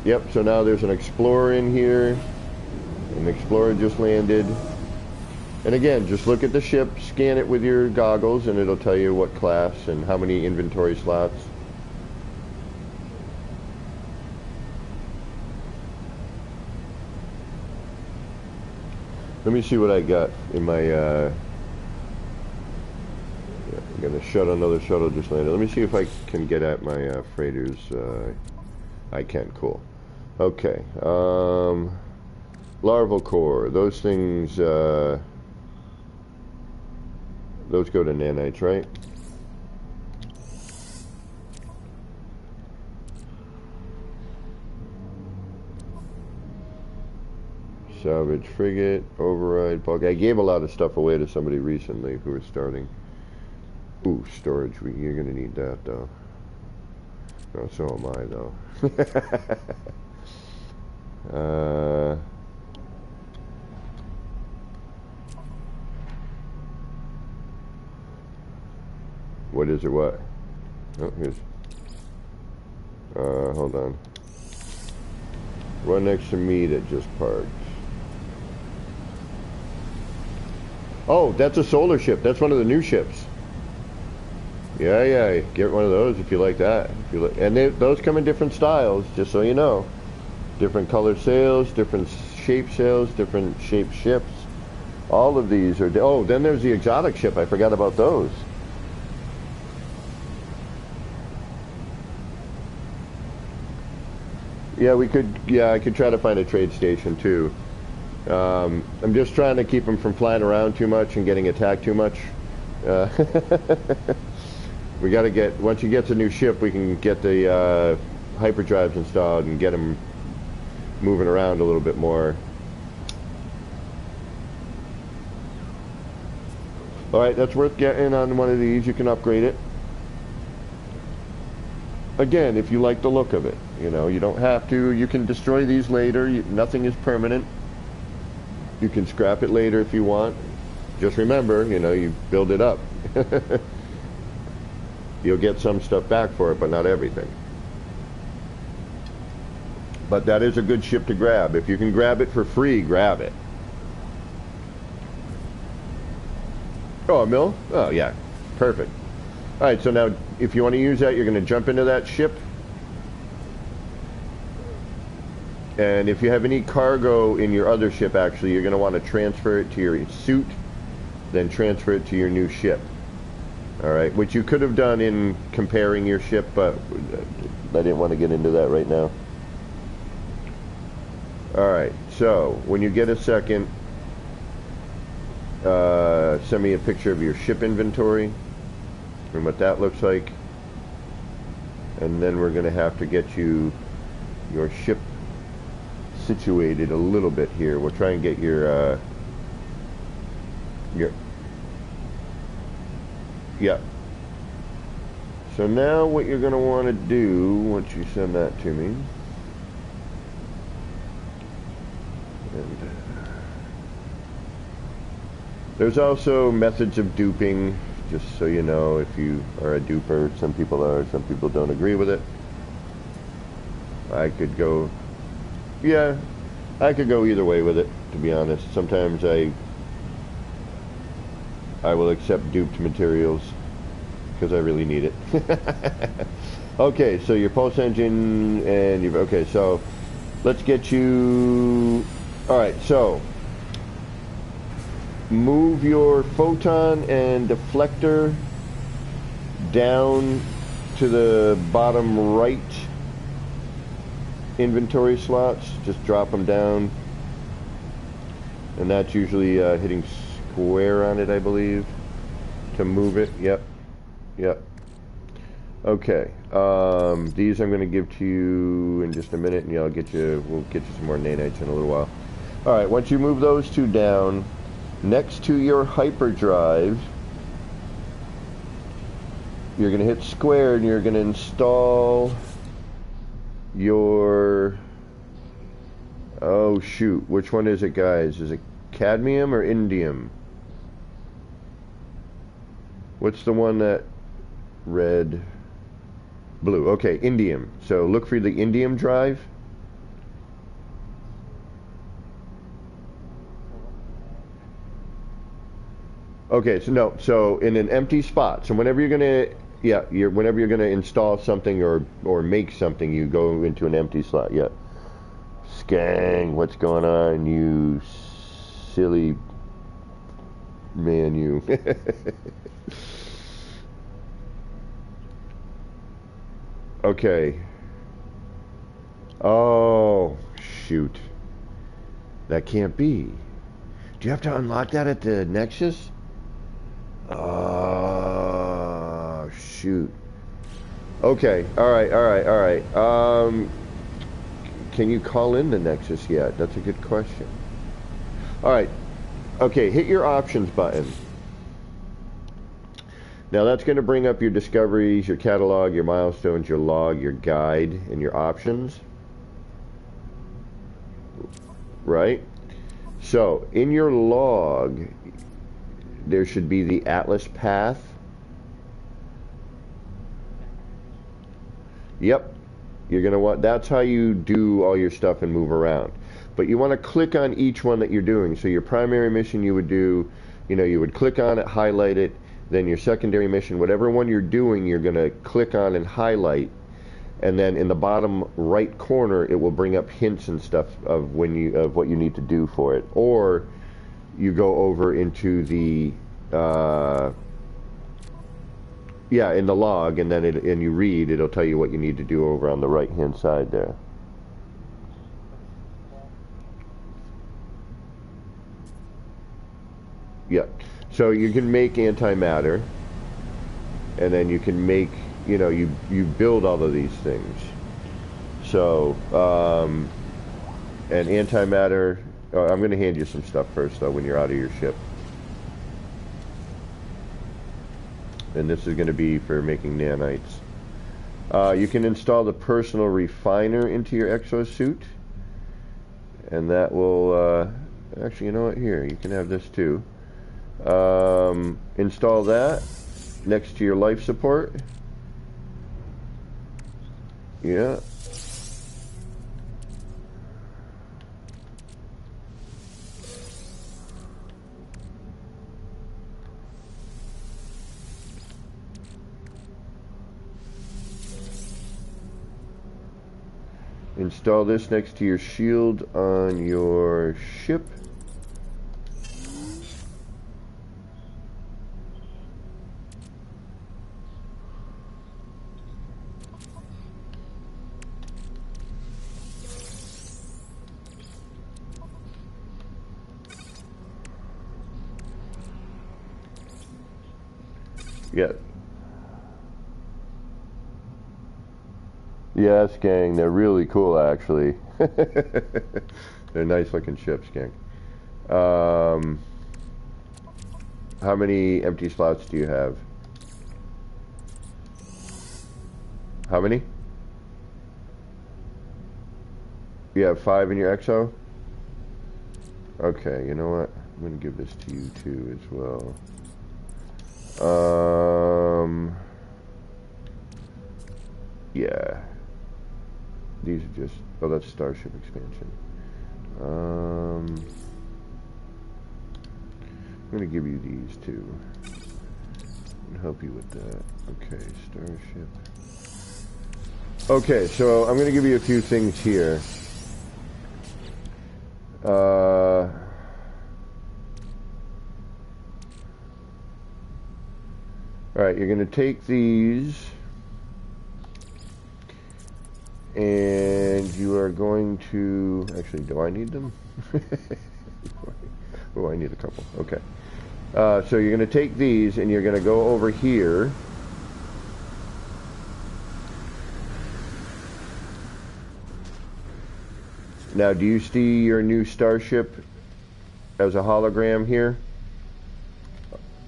Yep, so now there's an explorer in here. An explorer just landed. And again, just look at the ship, scan it with your goggles, and it'll tell you what class and how many inventory slots. Let me see what I got in my, yeah, I'm gonna shut another shuttle just landed. Let me see if I can get at my freighters. I can, cool. Okay, larval core, those things, those go to nanites, right? Salvage frigate, override, bulk. I gave a lot of stuff away to somebody recently who was starting. Ooh, storage, you're gonna need that though. Oh, so am I though. What is it, what? Oh, here's, hold on. One next to me that just parked. Oh, that's a solar ship. That's one of the new ships. Yeah, yeah, get one of those if you like that. If you like, and those come in different styles, just so you know. Different color sails, different shape sails, different shaped ships. All of these are... Oh, then there's the exotic ship. I forgot about those. Yeah, we could... Yeah, I could try to find a trade station, too. I'm just trying to keep them from flying around too much and getting attacked too much. We got to get... Once you get a new ship, we can get the hyperdrives installed and get them moving around a little bit more. Alright, that's worth getting on one of these. You can upgrade it. Again, if you like the look of it. You know, you don't have to. You can destroy these later. Nothing is permanent. You can scrap it later if you want. Just remember, you know, you build it up. You'll get some stuff back for it, but not everything. But that is a good ship to grab. If you can grab it for free, grab it. Oh, a mill? Oh, yeah. Perfect. Alright, so now, if you want to use that, you're going to jump into that ship. And if you have any cargo in your other ship, actually, you're going to want to transfer it to your suit, then transfer it to your new ship. Alright, which you could have done in comparing your ship, but I didn't want to get into that right now. Alright, so when you get a second, send me a picture of your ship inventory and what that looks like. And then we're going to have to get you your ship situated a little bit here. We'll try and get your yeah. So now what you're going to want to do once you send that to me, and there's also methods of duping, just so you know, if you are a duper. Some people are, some people don't agree with it. I could go, yeah, I could go either way with it, to be honest. Sometimes I will accept duped materials because I really need it. Okay, so your pulse engine and you've, okay, so let's get you. Alright, so move your photon and deflector down to the bottom right inventory slots. Just drop them down, and that's usually hitting square on it, I believe, to move it. Yep, yep. Okay, these I'm going to give to you in just a minute, and we'll get you some more nanites in a little while. Alright, once you move those two down, next to your hyperdrive, you're going to hit square and you're going to install your, oh shoot, which one is it, guys? Is it cadmium or indium? What's the one that red, blue? Okay, indium. So look for the indium drive. Okay, so no, so in an empty spot. So whenever you're gonna, yeah, whenever you're gonna install something or make something, you go into an empty slot. Yeah. Skang, what's going on, you silly man, you. Okay. Oh, shoot. That can't be. Do you have to unlock that at the Nexus? Oh, shoot. Okay. All right. Can you call in the Nexus yet? That's a good question. All right. Okay, hit your options button. Now that's going to bring up your discoveries, your catalog, your milestones, your log, your guide, and your options. Right? So, in your log, there should be the Atlas path. Yep. You're going to want, that's how you do all your stuff and move around. But you want to click on each one that you're doing. So your primary mission you would do, you would click on it, highlight it. Then your secondary mission, whatever one you're doing, you're going to click on and highlight. And then in the bottom right corner, it will bring up hints and stuff of what you need to do for it. Or you go over into the in the log, and then and you read. It'll tell you what you need to do over on the right hand side there. Yeah. So you can make antimatter, and then you can make, you build all of these things. So, and antimatter, I'm going to hand you some stuff first, though, when you're out of your ship. And this is going to be for making nanites. You can install the personal refiner into your exosuit, and that will, actually, you know what, here, you can have this too. Install that next to your life support. Yeah. Install this next to your shield on your ship. Yeah. Yes, gang, they're really cool, actually. They're nice looking ships, gang. How many empty slots do you have? How many? You have 5 in your exo? Okay, you know what? I'm going to give this to you too as well. Yeah. These are just, oh, that's Starship expansion. I'm going to give you these too. And help you with that. Okay, Starship. Okay, so I'm going to give you a few things here. Alright, you're going to take these, and you are going to, actually, do I need them? Oh, I need a couple. Okay. So you're going to take these, and you're going to go over here. Now, do you see your new starship as a hologram here?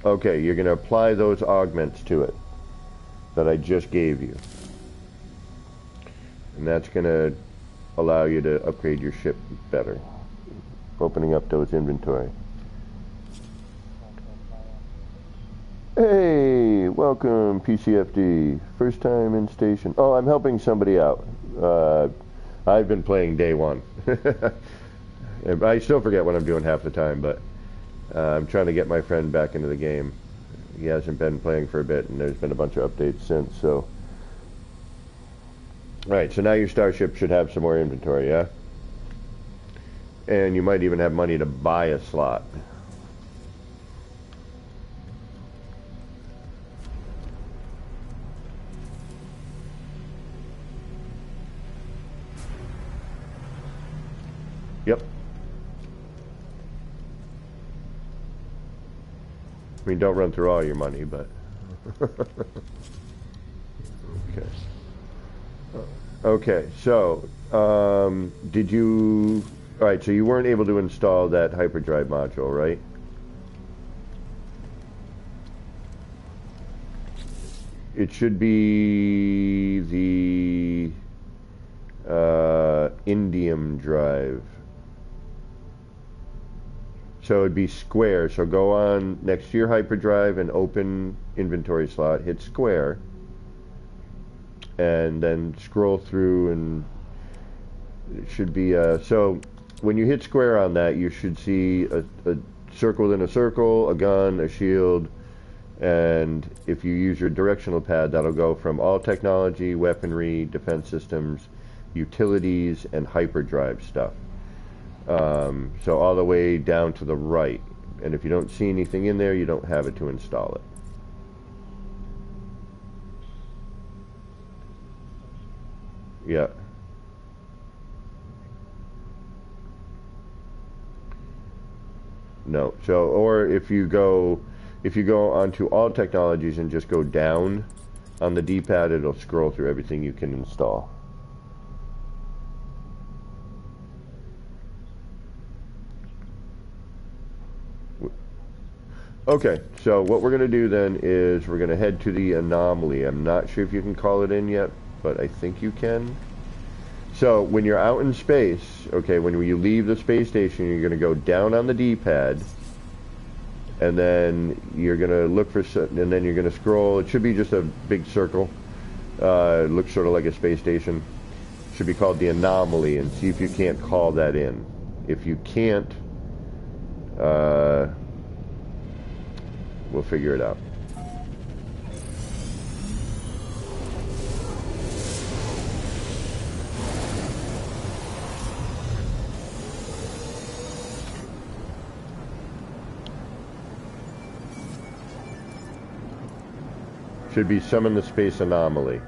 Okay, you're going to apply those augments to it that I just gave you. And that's going to allow you to upgrade your ship better. Opening up those inventory. Hey, welcome PCFD. First time in station. Oh, I'm helping somebody out. I've been playing day one. I still forget what I'm doing half the time, but I'm trying to get my friend back into the game. He hasn't been playing for a bit, and there's been a bunch of updates since, so. Alright, so now your starship should have some more inventory, yeah? And you might even have money to buy a slot. Yep. I mean, don't run through all your money, but... Okay. Okay, so, did you... Alright, so you weren't able to install that hyperdrive module, right? It should be the indium drive. So it'd be square. So go on next to your hyperdrive and open inventory slot, hit square, and then scroll through, and it should be so when you hit square on that, you should see a circle in a circle, a gun, a shield, and if you use your directional pad, that'll go from all technology, weaponry, defense systems, utilities, and hyperdrive stuff. So all the way down to the right. And if you don't see anything in there, you don't have it to install it. Yeah. No. So, or if you go onto all technologies and just go down on the D-pad, it'll scroll through everything you can install. Okay, so what we're going to do then is we're going to head to the anomaly. I'm not sure if you can call it in yet, but I think you can. So when you're out in space, okay, when you leave the space station, you're going to go down on the D-pad, and then you're going to look for, and then you're going to scroll. It should be just a big circle. It looks sort of like a space station. It should be called the anomaly, and see if you can't call that in. If you can't, we'll figure it out. Should be summon the space anomaly.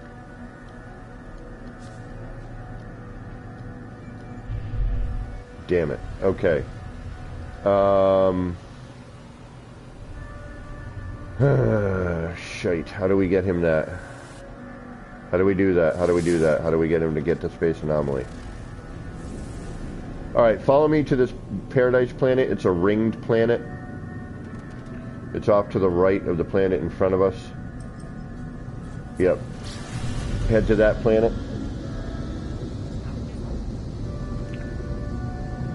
Damn it. Okay. Shite. How do we get him that? How do we do that? How do we do that? How do we get him to get to space anomaly? Alright, follow me to this paradise planet. It's a ringed planet. It's off to the right of the planet in front of us. Yep. Head to that planet.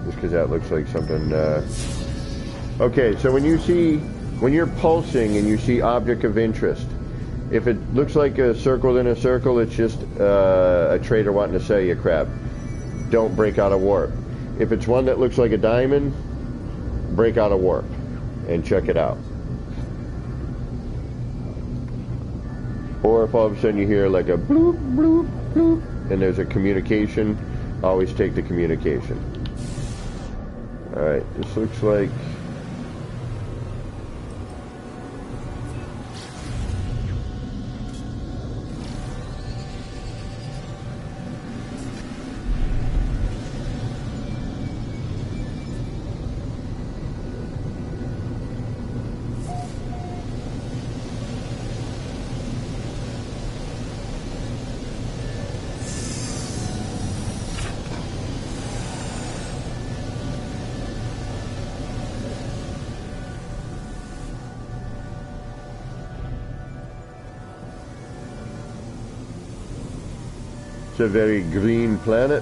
Just because that looks like something... Okay, so when you're pulsing and you see object of interest, if it looks like a circle in a circle, it's just a trader wanting to sell you crap. Don't break out of warp. If it's one that looks like a diamond, break out of warp and check it out. Or if all of a sudden you hear like a bloop, bloop, bloop, and there's a communication, always take the communication. Alright, this looks like... a very green planet.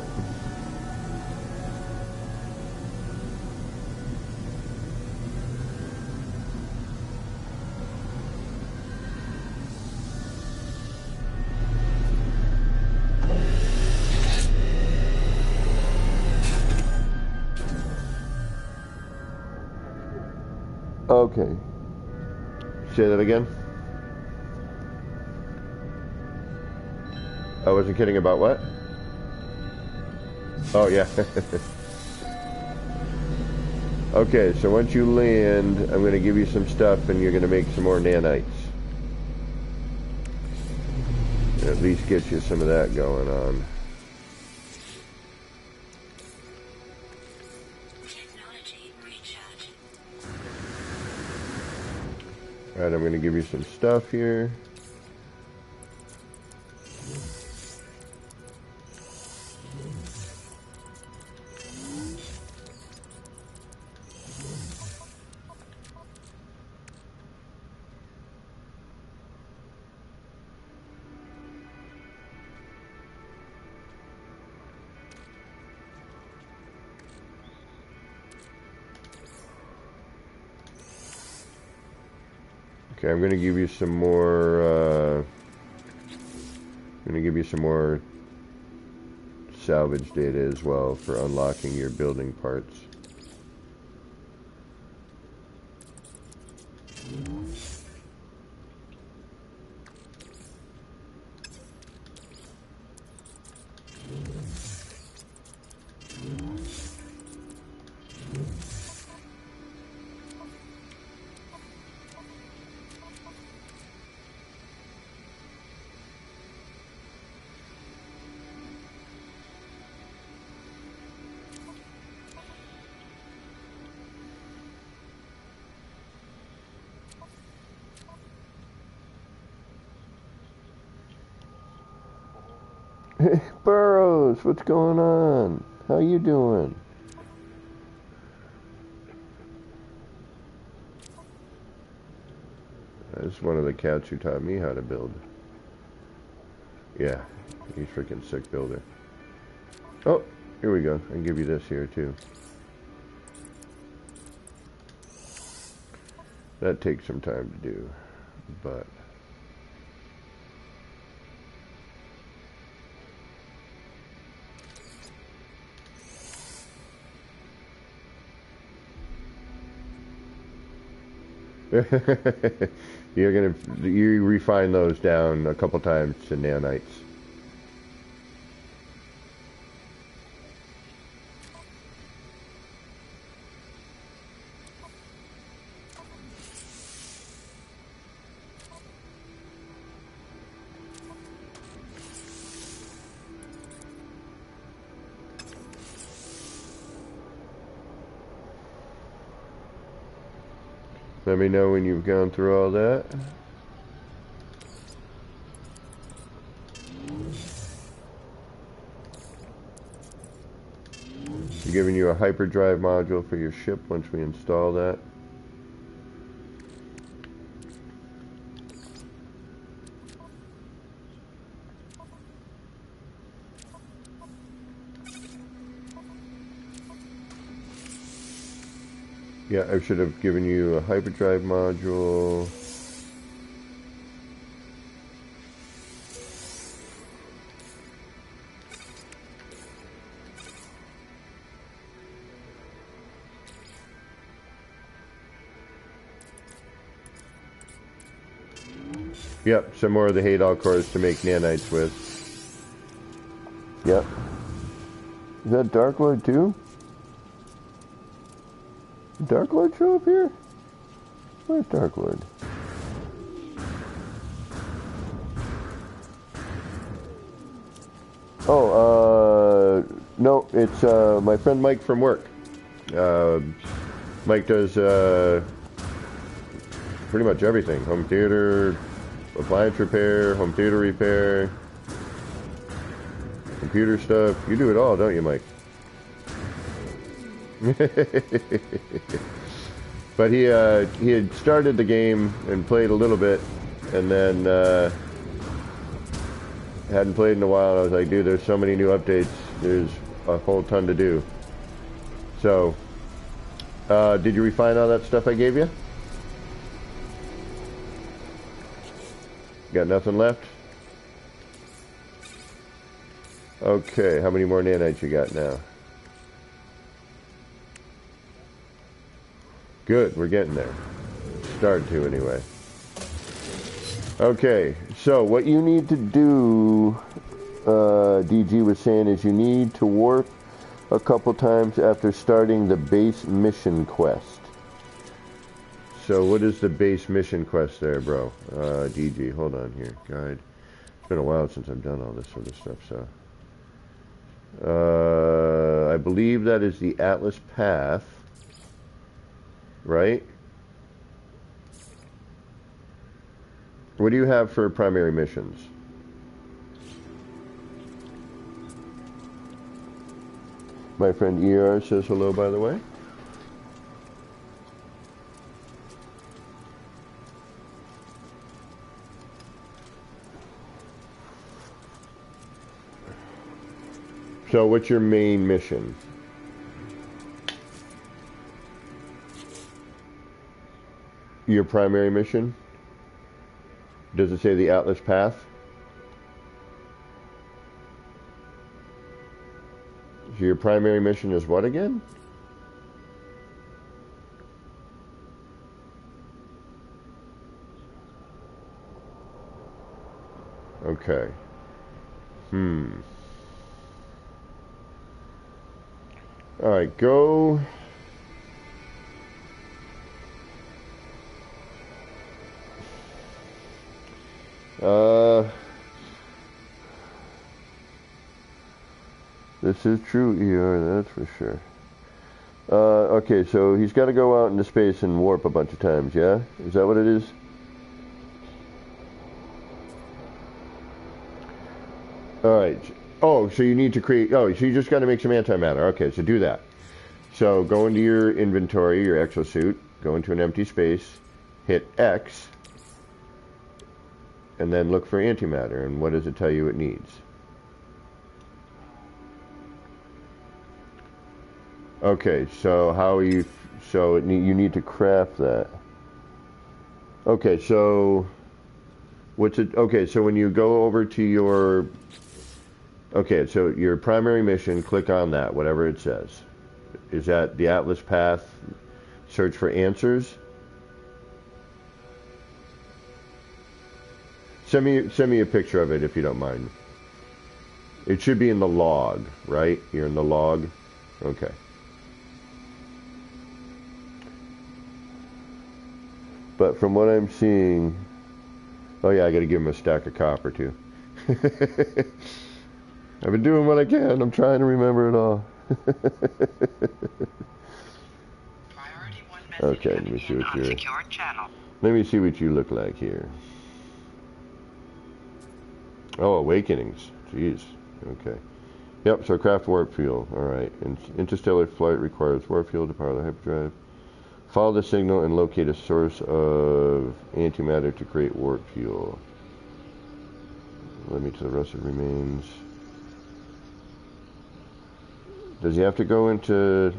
Okay. Say that again. I wasn't kidding about what? Oh, yeah. Okay, so once you land, I'm going to give you some stuff and you're going to make some more nanites. At least get you some of that going on. Alright, I'm going to give you some stuff here. Okay, I'm going to give you some more, salvage data as well for unlocking your building parts. Hey, Burrows, what's going on? How you doing? That's one of the cats who taught me how to build. Yeah, he's freaking sick builder. Oh, here we go. I can give you this here too. That takes some time to do, but... you refine those down a couple times to nanites. Let me know when you've gone through all that. I'm giving you a hyperdrive module for your ship once we install that. Yeah, I should have given you a hyperdrive module. Yep, some more of the Hadal cores to make nanites with. Yep. Is that Dark Lord too? Did Dark Lord show up here? Where's Dark Lord? Oh, no, it's my friend Mike from work. Mike does pretty much everything. Home theater, appliance repair, home theater repair, computer stuff. You do it all, don't you, Mike? But he had started the game and played a little bit, and then Hadn't played in a while, and I was like, dude, there's so many new updates. There's a whole ton to do. So, did you refine all that stuff I gave you? Got nothing left? Okay, how many more nanites you got now? Good, we're getting there. Starting to, anyway. Okay, so what you need to do, DG was saying, is you need to warp a couple times after starting the base mission quest. So what is the base mission quest there, bro? DG, hold on here. Guide. It's been a while since I've done all this sort of stuff, so. I believe that is the Atlas Path, right? What do you have for primary missions? My friend ER says hello, by the way. So what's your main mission? Your primary mission? Does it say the Atlas Path? So your primary mission is what again? Okay. Alright, go. This is true, ER, that's for sure. Okay, so he's got to go out into space and warp a bunch of times, yeah? Is that what it is? Alright. Oh, so you need to create... Oh, so you just got to make some antimatter. Okay, so do that. So go into your inventory, your exosuit, go into an empty space, hit X, and then look for antimatter. And what does it tell you it needs? Okay, so how are you... So you need to craft that. Okay, so... What's it... Okay, so when you go over to your... Okay, so your primary mission, click on that, whatever it says. Is that the Atlas Path? Search for answers? Send me a picture of it if you don't mind. It should be in the log, right? You're in the log? Okay. But from what I'm seeing... Oh yeah, I gotta give him a stack of copper too. I've been doing what I can. I'm trying to remember it all. Okay, let me see what you're... Let me see what you look like here. Oh, awakenings. Jeez. Okay. Yep, so craft warp fuel. Alright. Interstellar flight requires warp fuel to power the hyperdrive. Follow the signal and locate a source of antimatter to create warp fuel. Let me to the rusted remains. Does he have to go into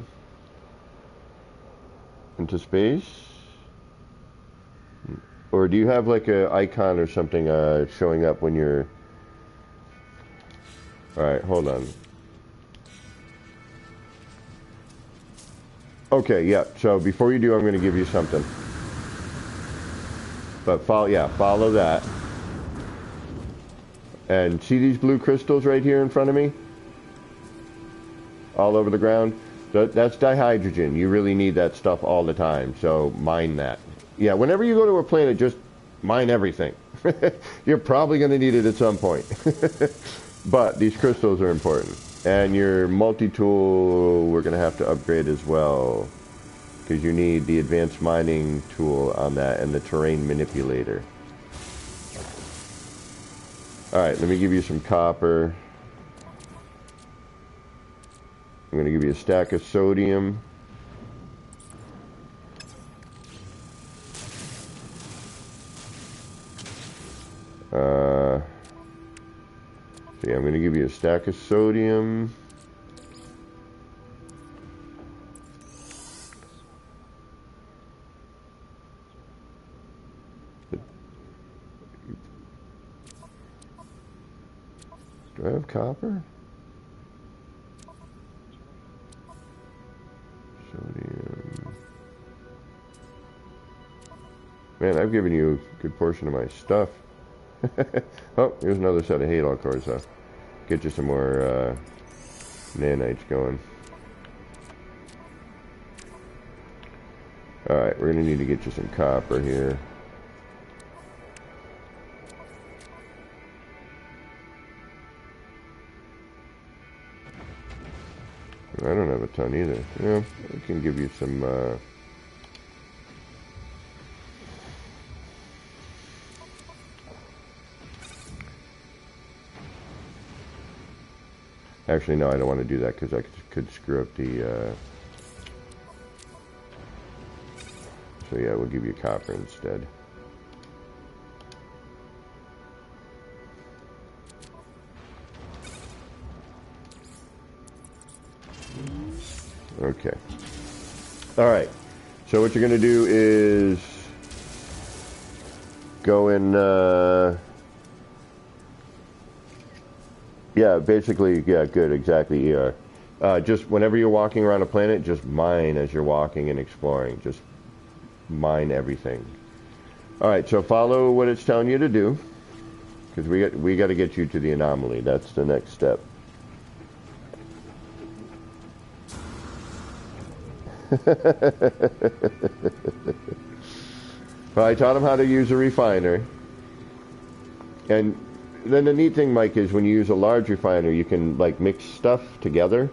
space? Or do you have like a icon or something showing up when you're... Alright, hold on. Okay, yeah, so before you do, I'm going to give you something. But follow that. And see these blue crystals right here in front of me? All over the ground? That's dihydrogen. You really need that stuff all the time, so mine that. Yeah, whenever you go to a planet, just mine everything. You're probably going to need it at some point. But these crystals are important. And your multi-tool, we're going to have to upgrade as well. Because you need the advanced mining tool on that and the terrain manipulator. Alright, let me give you some copper. I'm going to give you a stack of sodium. So yeah, I'm going to give you a stack of sodium. Do I have copper? Sodium. Man, I've given you a good portion of my stuff. Oh, here's another set of Hadol cores. Get you some more nanites going. Alright, we're going to need to get you some copper here. I don't have a ton either. Yeah, I can give you some... Actually, no, I don't want to do that because I could screw up the... So yeah, we'll give you copper instead. Okay. Alright. So what you're going to do is go in... yeah, basically, yeah, good, exactly, ER. Just whenever you're walking around a planet, just mine as you're walking and exploring. Just mine everything. Alright, so follow what it's telling you to do. Because we got to get you to the anomaly. That's the next step. Well, I taught him how to use a refiner. And then the neat thing, Mike, is when you use a large refiner, you can like mix stuff together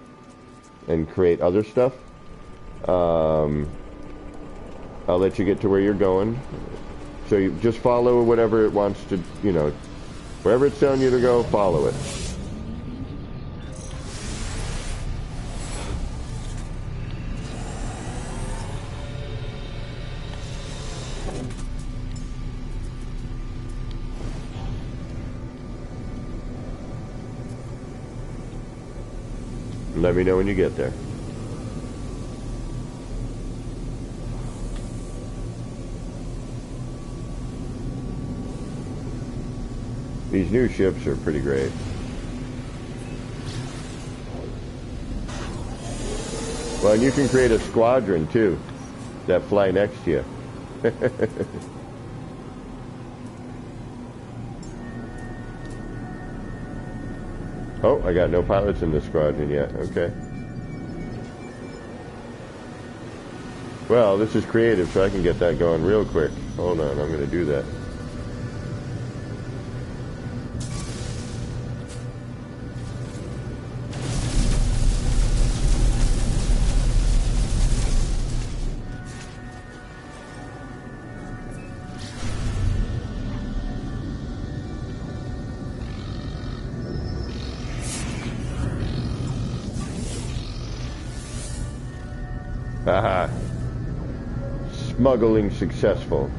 and create other stuff. I'll let you get to where you're going. So you just follow whatever it wants to, you know, wherever it's telling you to go, follow it. Let me know when you get there. These new ships are pretty great. Well, and you can create a squadron too that fly next to you. Oh, I got no pilots in this squadron yet. Okay. Well, this is creative, so I can get that going real quick. Hold on, I'm going to do that. Haha. Smuggling successful.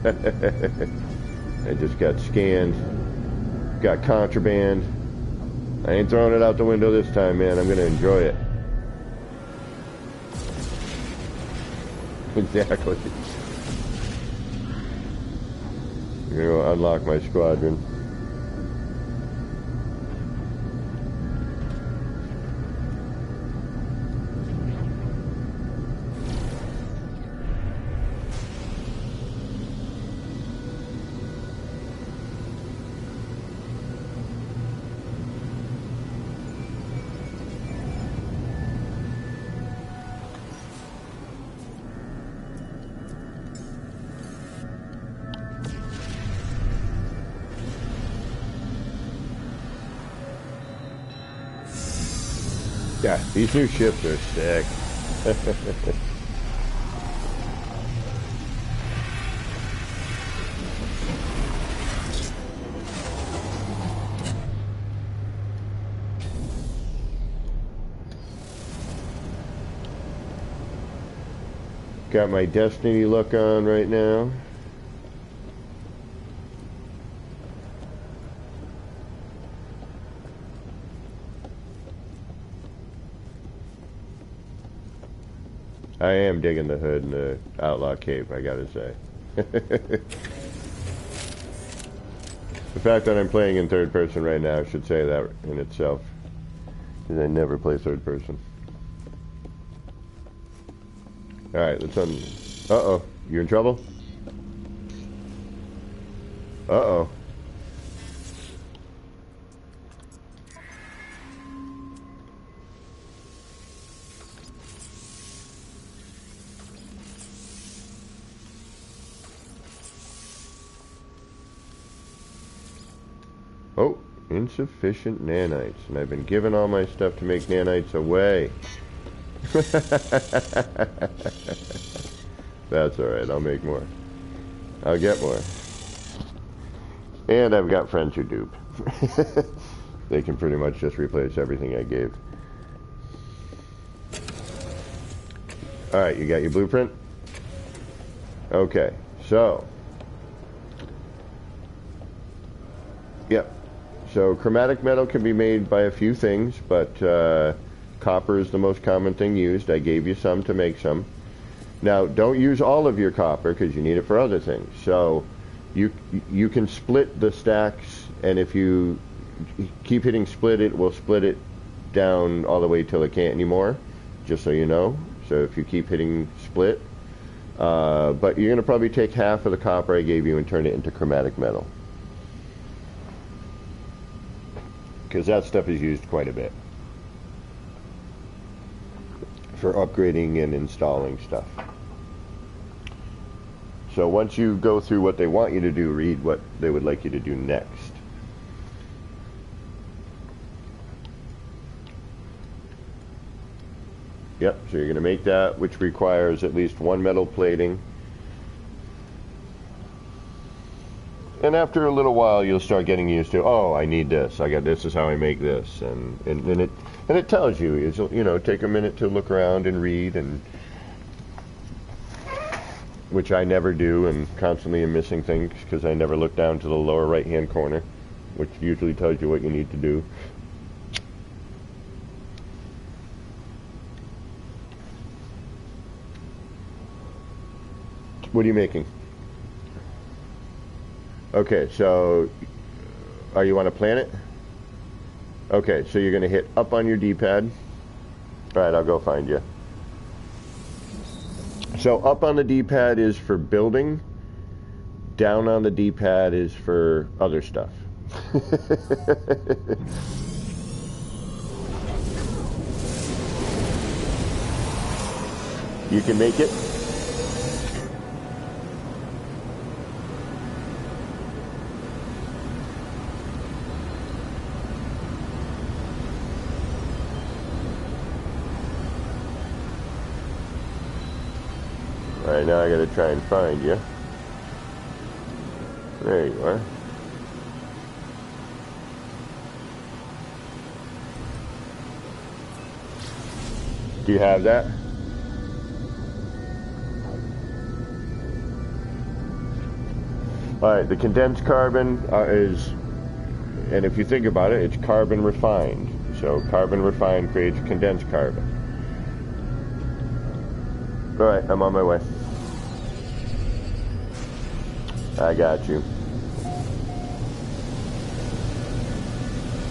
I just got scanned. Got contraband. I ain't throwing it out the window this time, man. I'm gonna enjoy it. Exactly. I'm gonna go unlock my squadron. Yeah, these new ships are sick. Got my Destiny look on right now. I am digging the hood in the Outlaw Cape, I gotta say. The fact that I'm playing in third person right now should say that in itself. Because I never play third person. Alright, let's Uh-oh. You in trouble? Uh-oh. Oh, insufficient nanites. And I've been giving all my stuff to make nanites away. That's alright, I'll make more. I'll get more. And I've got friends who dupe. They can pretty much just replace everything I gave. Alright, you got your blueprint? Okay, so. Yep. So chromatic metal can be made by a few things, but copper is the most common thing used. I gave you some to make some. Now, don't use all of your copper because you need it for other things. So you can split the stacks, and if you keep hitting split, it will split it down all the way till it can't anymore, just so you know. So if you keep hitting split, but you're going to probably take half of the copper I gave you and turn it into chromatic metal. Because that stuff is used quite a bit for upgrading and installing stuff. So once you go through what they want you to do, read what they would like you to do next. Yep, so you're going to make that, which requires at least one metal plating. And after a little while, you'll start getting used to, oh, I need this. This is how I make this, and it tells you. You know, take a minute to look around and read, and which I never do, and constantly am missing things because I never look down to the lower right-hand corner, which usually tells you what you need to do. What are you making? Okay, so are you on a planet? Okay, so you're going to hit up on your D-pad. All right, I'll go find you. So up on the D-pad is for building. Down on the D-pad is for other stuff. You can make it. Alright, now I gotta try and find you. There you are. Do you have that? Alright, the condensed carbon is, and if you think about it, it's carbon refined. So carbon refined creates condensed carbon. Alright, I'm on my way. I got you.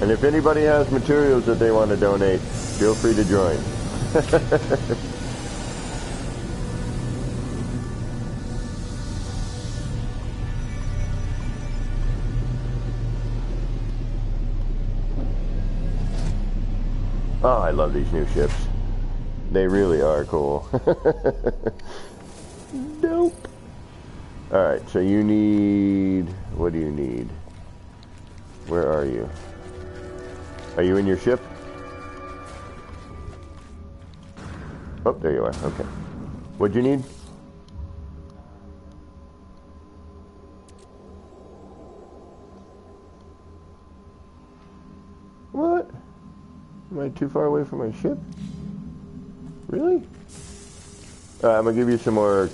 And if anybody has materials that they want to donate, feel free to join. Oh, I love these new ships. They really are cool. Dope. Alright, so you need... What do you need? Where are you? Are you in your ship? Oh, there you are. Okay. What'd you need? What? Am I too far away from my ship? Really? I'm gonna give you some more...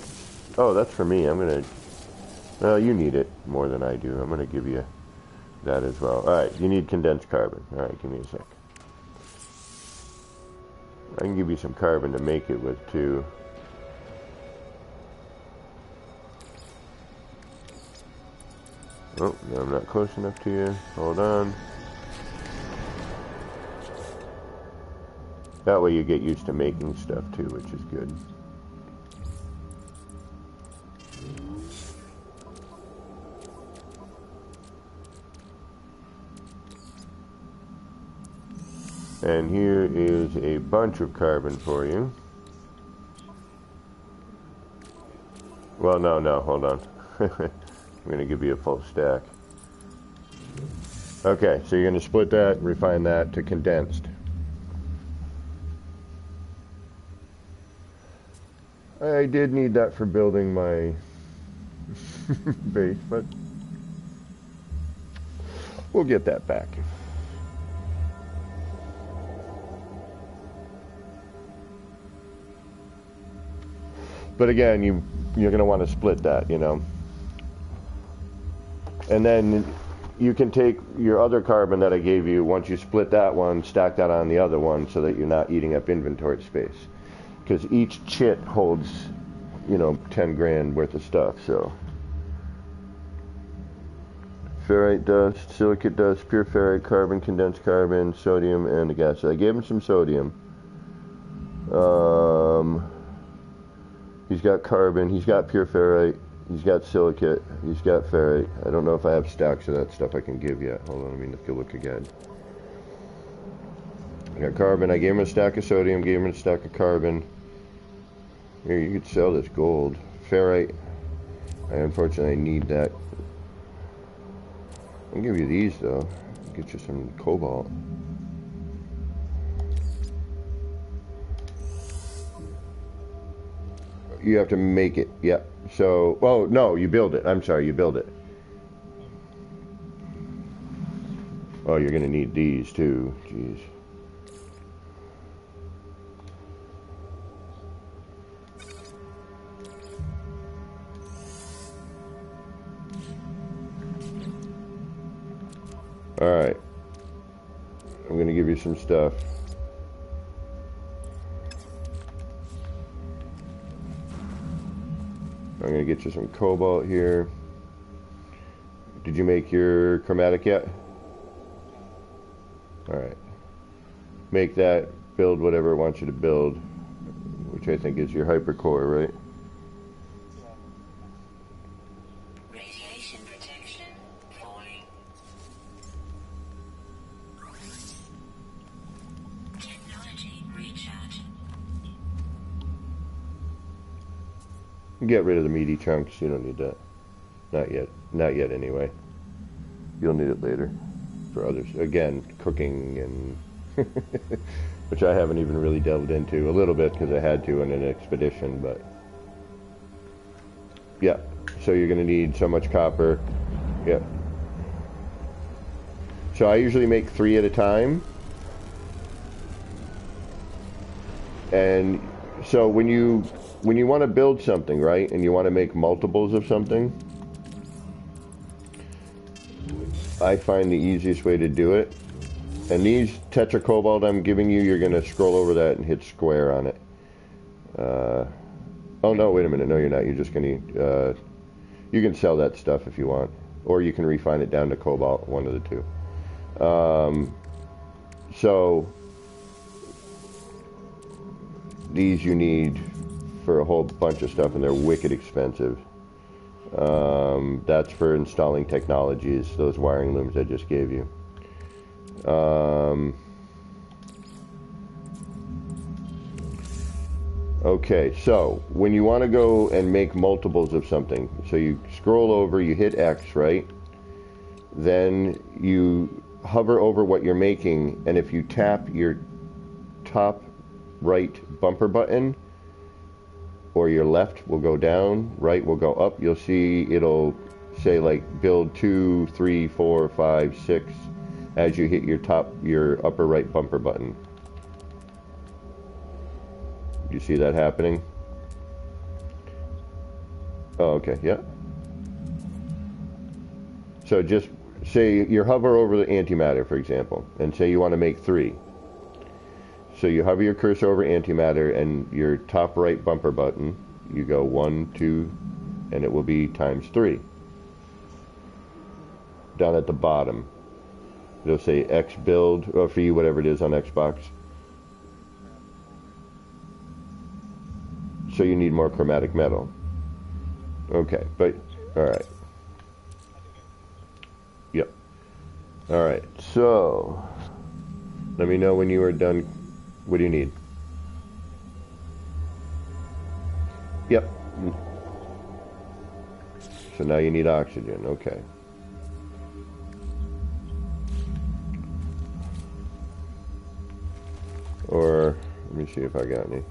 Oh, that's for me. I'm gonna... Well, you need it more than I do. I'm gonna give you that as well. Alright, you need condensed carbon. Alright, give me a sec. I can give you some carbon to make it with, too. Oh, no, I'm not close enough to you. Hold on. That way you get used to making stuff too, which is good. And here is a bunch of carbon for you. Well, no, hold on. I'm going to give you a full stack. Okay, so you're going to split that, refine that to condensed. I did need that for building my base, but we'll get that back. But again, you're going to want to split that, you know. And then you can take your other carbon that I gave you, once you split that one, stack that on the other one so that you're not eating up inventory space. Because each chit holds, you know, 10 grand worth of stuff, so. Ferrite dust, silicate dust, pure ferrite, carbon, condensed carbon, sodium, and the gas. So I gave him some sodium. He's got carbon, he's got pure ferrite, he's got silicate, he's got ferrite. I don't know if I have stacks of that stuff I can give yet. Hold on, let me look again. I got carbon, I gave him a stack of sodium, gave him a stack of carbon. Here, you could sell this gold. Ferrite, I unfortunately need that. I'll give you these though, get you some cobalt. You have to make it, yeah. So, oh, no, you build it. I'm sorry, you build it. Oh, you're going to need these too. Jeez. All right. I'm going to give you some stuff. I'm going to get you some cobalt here. Did you make your chromatic yet? Alright. Make that, build whatever it wants you to build, which I think is your hypercore, right? Radiation protection falling. Technology recharge. Get rid of the meaty chunks, you don't need that. Not yet. Not yet anyway. You'll need it later for others. Again, cooking and which I haven't even really delved into. A little bit because I had to in an expedition, but yeah. So you're going to need so much copper. Yeah. So I usually make 3 at a time. And so when you want to build something, right, and you want to make multiples of something, I find the easiest way to do it. And these tetracobalt I'm giving you, you're going to scroll over that and hit square on it. Oh no, wait a minute. No, you're not. You're just going to, you can sell that stuff if you want. Or you can refine it down to cobalt, one of the two. So, these you need for a whole bunch of stuff, and they're wicked expensive. That's for installing technologies, those wiring looms I just gave you. Okay, so when you want to go and make multiples of something, so you scroll over, you hit X, right? Then you hover over what you're making, and if you tap your top right bumper button, or your left will go down, right will go up, you'll see it'll say like build 2, 3, 4, 5, 6 as you hit your upper right bumper button. You see that happening? Oh, okay, yeah. So just say you hover over the antimatter, for example, and say you want to make 3. So you hover your cursor over antimatter and your top right bumper button, you go 1, 2, and it will be times 3. down at the bottom. It'll say X build, or for you, whatever it is on Xbox. So you need more chromatic metal. Okay, but, alright. Yep. Alright, so, let me know when you are done. What do you need? Yep. So now you need oxygen, okay. Or, let me see if I got any.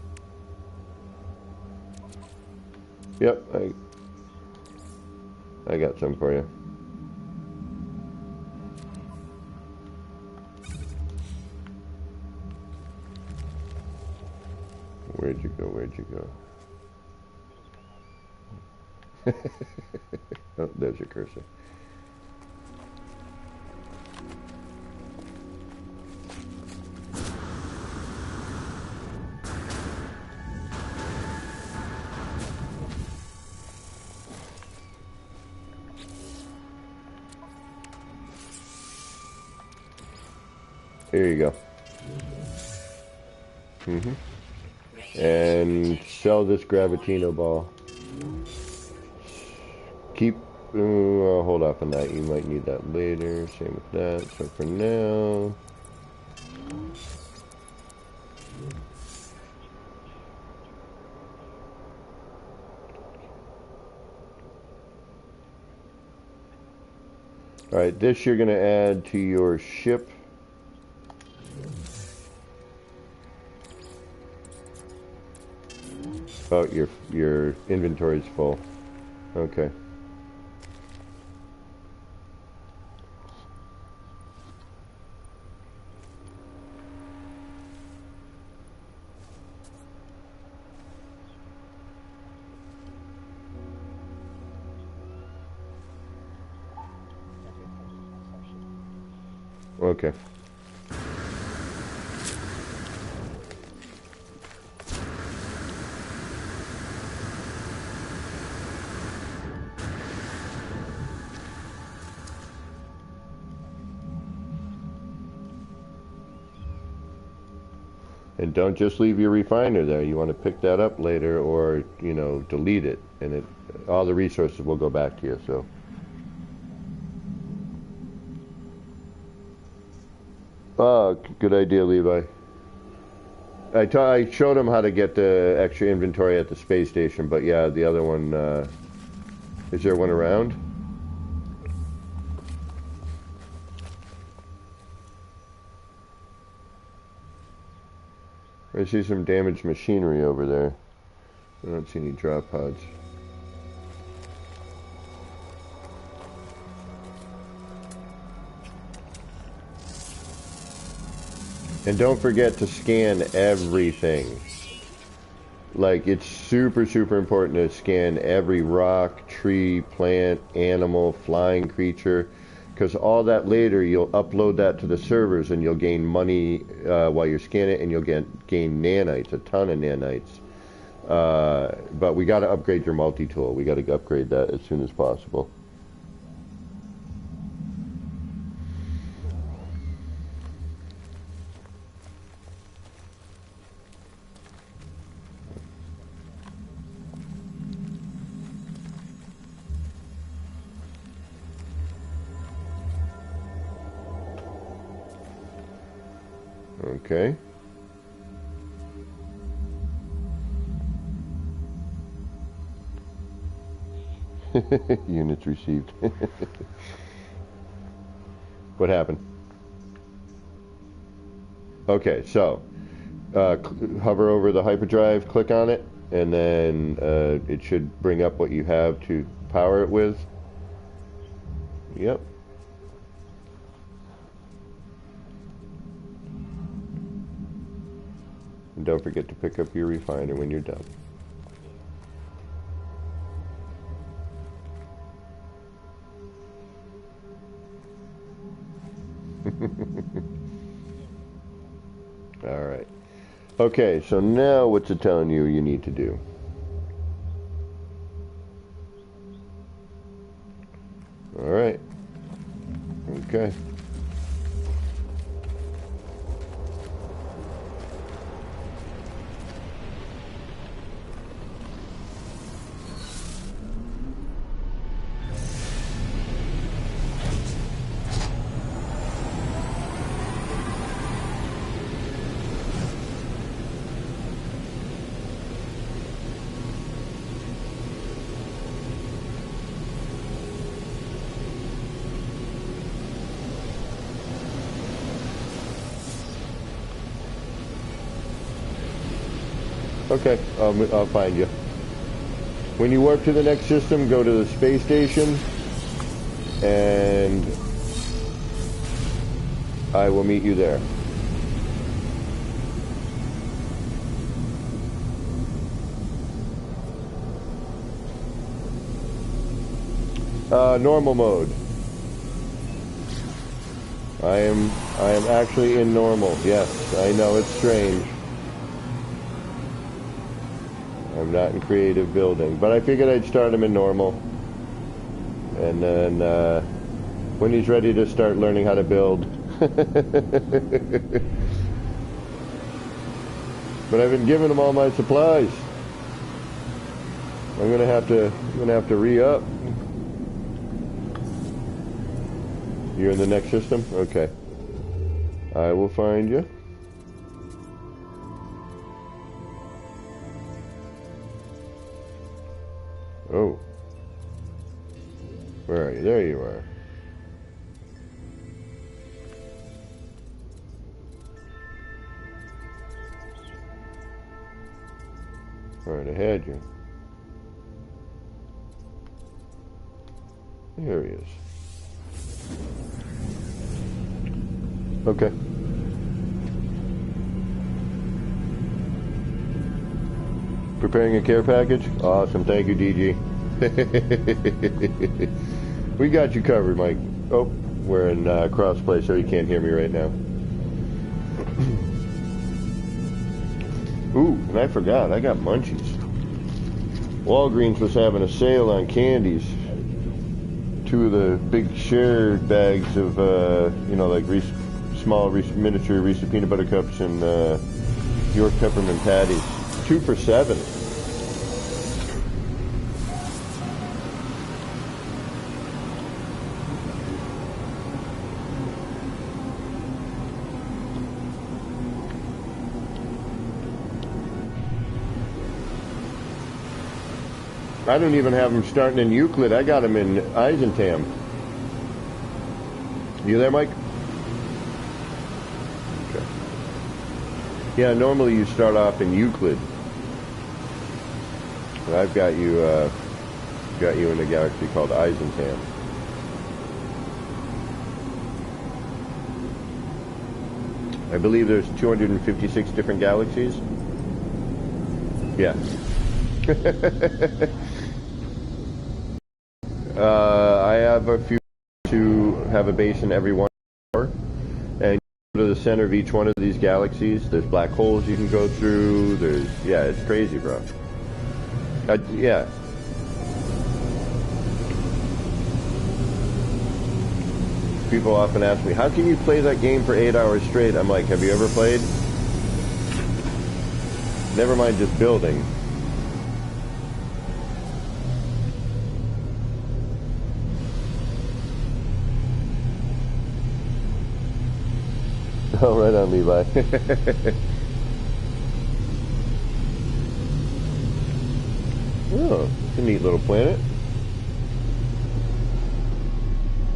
Yep, I got some for you. Where'd you go? Where'd you go? Oh, there's your cursor. Here you go. And sell this Gravitino ball. Keep, I'll hold off on that. You might need that later. Same with that. So for now, all right, this you're going to add to your ship. Oh, your inventory's full. Okay. Okay. And don't just leave your refiner there. You want to pick that up later, or, you know, delete it, and all the resources will go back to you. So, good idea, Levi. I showed him how to get the extra inventory at the space station, but yeah, the other one, is there one around? I see some damaged machinery over there. I don't see any drop pods. And don't forget to scan everything. Like, it's super, super important to scan every rock, tree, plant, animal, flying creature. Because all that later, you'll upload that to the servers and you'll gain money while you're scanning it, and you'll gain nanites, a ton of nanites. But we got to upgrade your multi-tool. We got to upgrade that as soon as possible. Okay. Units received. What happened? Okay, so hover over the hyperdrive, click on it, and then it should bring up what you have to power it with. Yep. And don't forget to pick up your refiner when you're done. All right. Okay, so now what's it telling you you need to do? All right. Okay. Okay, I'll find you. When you warp to the next system, go to the space station, and I will meet you there. Normal mode. I am actually in normal. Yes, I know it's strange. I'm not in creative building, but I figured I'd start him in normal, and then when he's ready to start learning how to build. But I've been giving him all my supplies. I'm gonna have to re-up. You're in the next system? Okay. I will find you. Oh. Where are you? There you are. Right ahead you. There he is. Okay. Preparing a care package? Awesome. Thank you, DG. We got you covered, Mike. Oh, we're in crossplay, so you can't hear me right now. Ooh, and I forgot. I got munchies. Walgreens was having a sale on candies. 2 of the big shared bags of, like small miniature Reese's peanut butter cups and York peppermint patties. 2 for $7. I don't even have them starting in Euclid. I got them in Eisentam. You there, Mike? Okay. Yeah, normally you start off in Euclid. But I've got you in a galaxy called Eisentam. I believe there's 256 different galaxies. Yeah. I have a few to have a base in every one hour, and you go to the center of each one of these galaxies. There's black holes you can go through. Yeah, it's crazy, bro. Yeah. People often ask me, how can you play that game for 8 hours straight? I'm like, have you ever played? Never mind just building. Oh, right on, Levi. Oh, it's a neat little planet.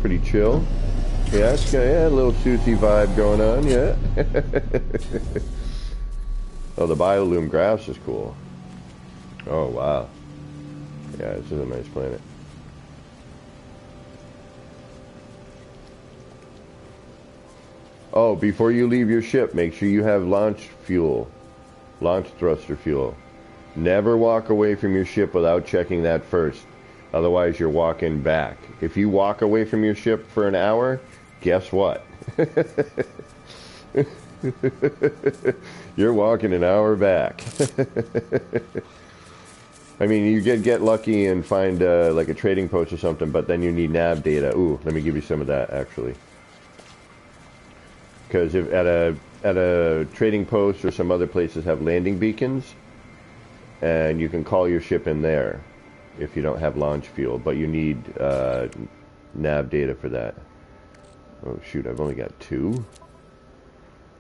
Pretty chill. Yeah, it's got a little Susie vibe going on, yeah. Oh, the biolume graphs is cool. Oh, wow. Yeah, this is a nice planet. Oh, before you leave your ship, make sure you have launch fuel. Launch thruster fuel. Never walk away from your ship without checking that first. Otherwise, you're walking back. If you walk away from your ship for an hour, guess what? You're walking an hour back. I mean, you get lucky and find like a trading post or something, but then you need nav data. Ooh, let me give you some of that, actually. Because if at a trading post or some other places have landing beacons, and you can call your ship in there if you don't have launch fuel, but you need nav data for that. Oh shoot, I've only got 2.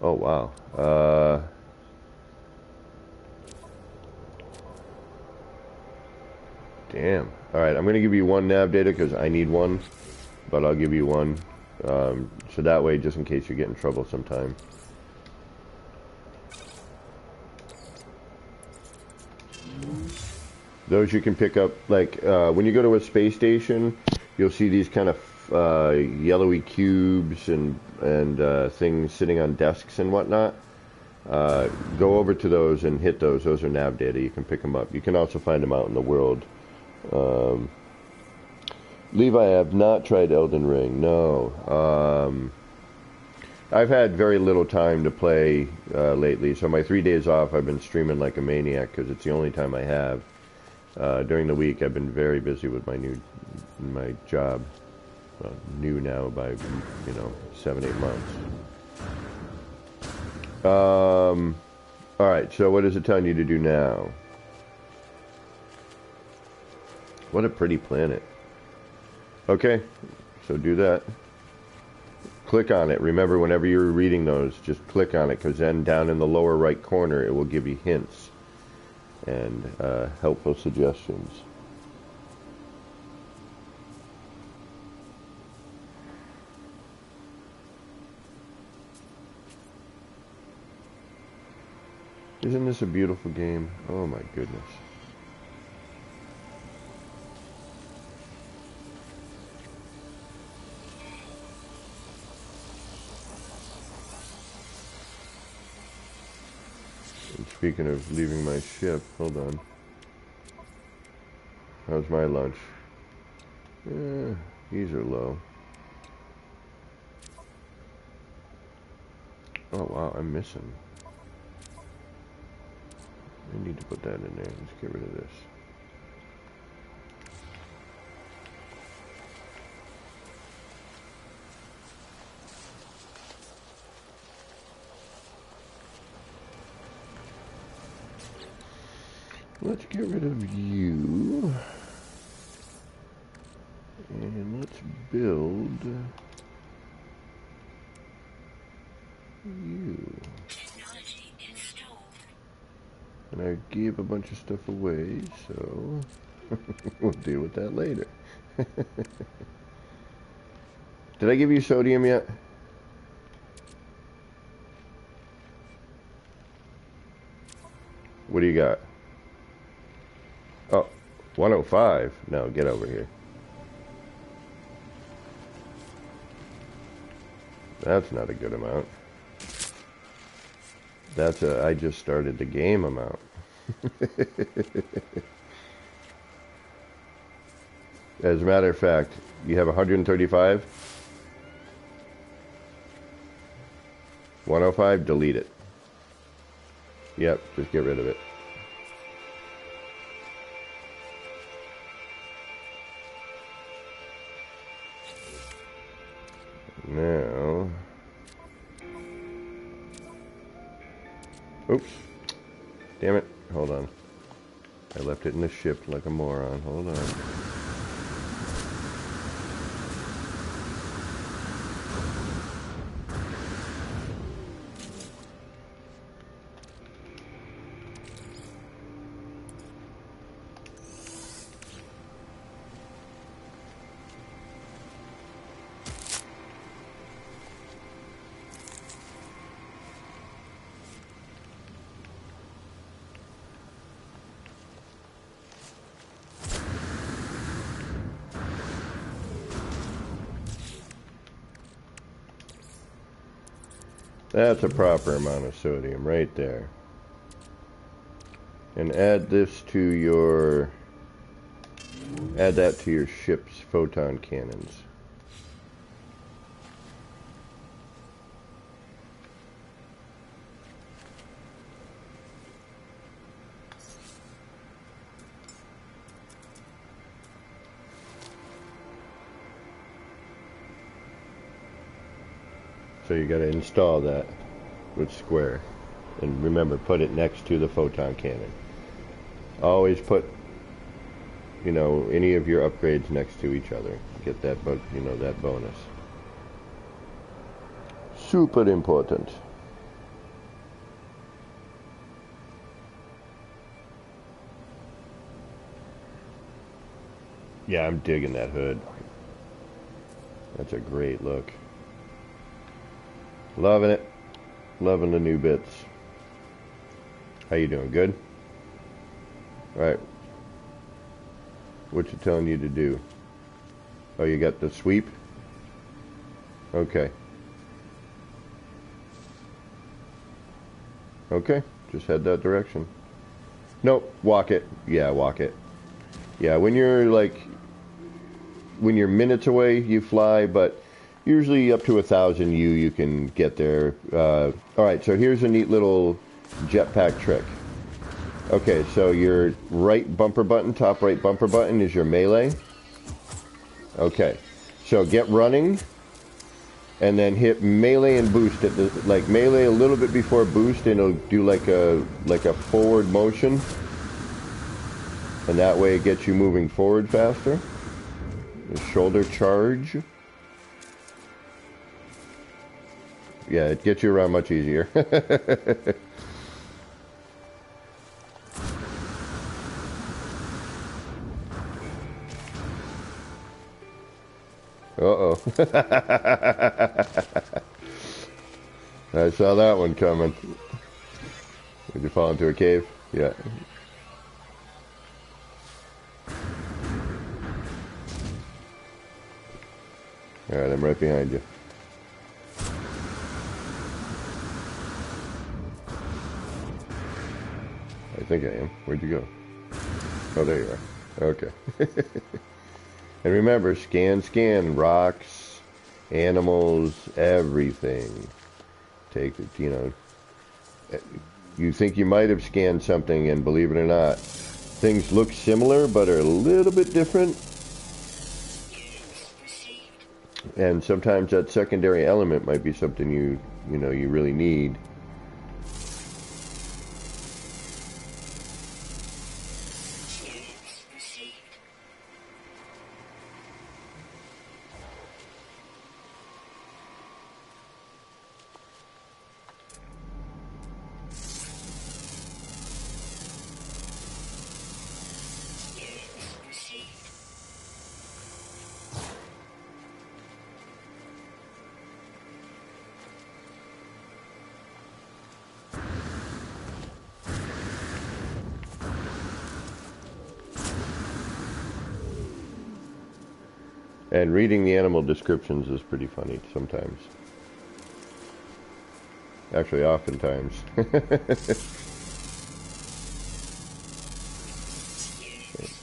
Oh wow. Damn. All right, I'm gonna give you 1 nav data because I need 1, but I'll give you 1, so that way, just in case you get in trouble sometime. Those you can pick up, like, when you go to a space station, you'll see these kind of yellowy cubes and things sitting on desks and whatnot. Go over to those and hit those. Those are nav data. You can pick them up. You can also find them out in the world. Levi, I have not tried Elden Ring. No. I've had very little time to play lately, so my 3 days off I've been streaming like a maniac because it's the only time I have. During the week I've been very busy with my job. Well, new now by 7-8 months. Alright, so what is it telling you to do now? What a pretty planet. Okay, so do that. Click on it. Remember, whenever you're reading those, just click on it, because then down in the lower right corner it will give you hints and helpful suggestions. Isn't this a beautiful game? Oh my goodness. And speaking of leaving my ship, hold on. How's my lunch? These are low. Oh wow, I'm missing. I need to put that in there. Let's get rid of this. Let's get rid of you. And let's build you. Technology installed. And I gave a bunch of stuff away, so we'll deal with that later. Did I give you sodium yet? What do you got? Oh, 105. No, get over here. That's not a good amount. That's a I just started the game amount. As a matter of fact, you have 135. 105, delete it. Yep, just get rid of it. Now, oops, damn it, hold on. I left it in the ship like a moron, hold on. That's a proper amount of sodium right there. And add this to your, add that to your ship's photon cannons. So you got to install that with square. And remember, put it next to the photon cannon. Always put, you know, any of your upgrades next to each other. Get that, you know, that bonus. Super important. Yeah, I'm digging that hood. That's a great look. Loving it. Loving the new bits. How you doing? Good? Alright. What you telling you to do? Oh, you got the sweep? Okay. Okay, just head that direction. Nope, walk it. Yeah, walk it. Yeah, when you're minutes away, you fly, but usually up to 1,000 you can get there. Alright, so here's a neat little jetpack trick. Okay, so your right bumper button, top right bumper button is your melee. Okay, so get running, and then hit melee and boost at the, like melee a little bit before boost, and it'll do like a forward motion, and that way it gets you moving forward faster. The shoulder charge. Yeah, it gets you around much easier. Uh-oh. I saw that one coming. Did you fall into a cave? Yeah. Alright, I'm right behind you. I think I am. Where'd you go? Oh, there you are. Okay. And remember, scan, rocks, animals, everything. Take it, you know. You think you might have scanned something, and believe it or not, things look similar but are a little bit different. And sometimes that secondary element might be something you really need. And reading the animal descriptions is pretty funny sometimes. Actually, oftentimes.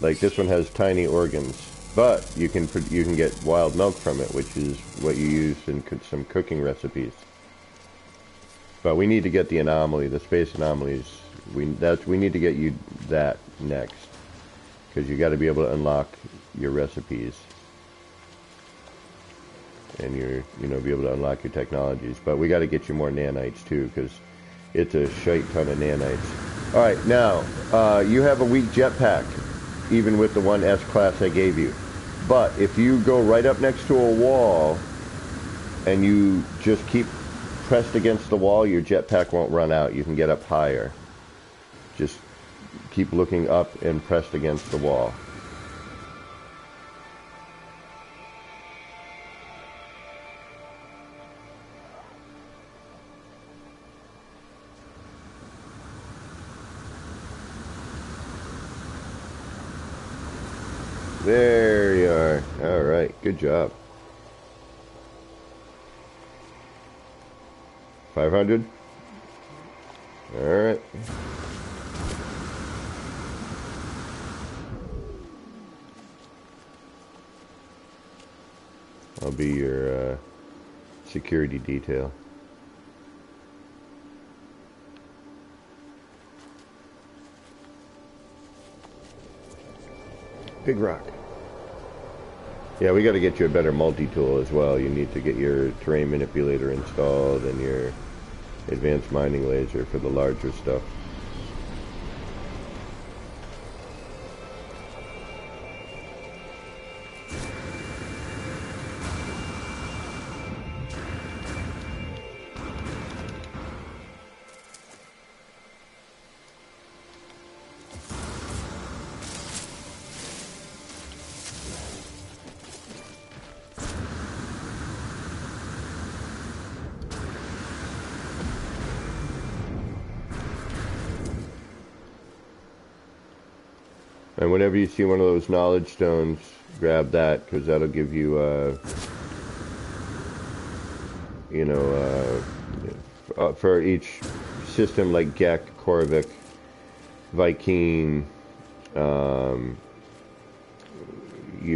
Like this one has tiny organs, but you can get wild milk from it, which is what you use in some cooking recipes. But we need to get the anomaly, the space anomalies. We need to get you that next, because you got to be able to unlock your recipes. And be able to unlock your technologies. But we got to get you more nanites too, because it's a shite ton of nanites. All right, now you have a weak jetpack, even with the one S class I gave you. But if you go right up next to a wall and you just keep pressed against the wall, your jetpack won't run out. You can get up higher. Just keep looking up and pressed against the wall. There you are. All right, good job. 500? All right. I'll be your security detail. Big rock. Yeah, we got to get you a better multi-tool as well. You need to get your terrain manipulator installed and your advanced mining laser for the larger stuff. And whenever you see one of those knowledge stones, grab that, because that'll give you, for each system like Gek, Korvik, Viking, you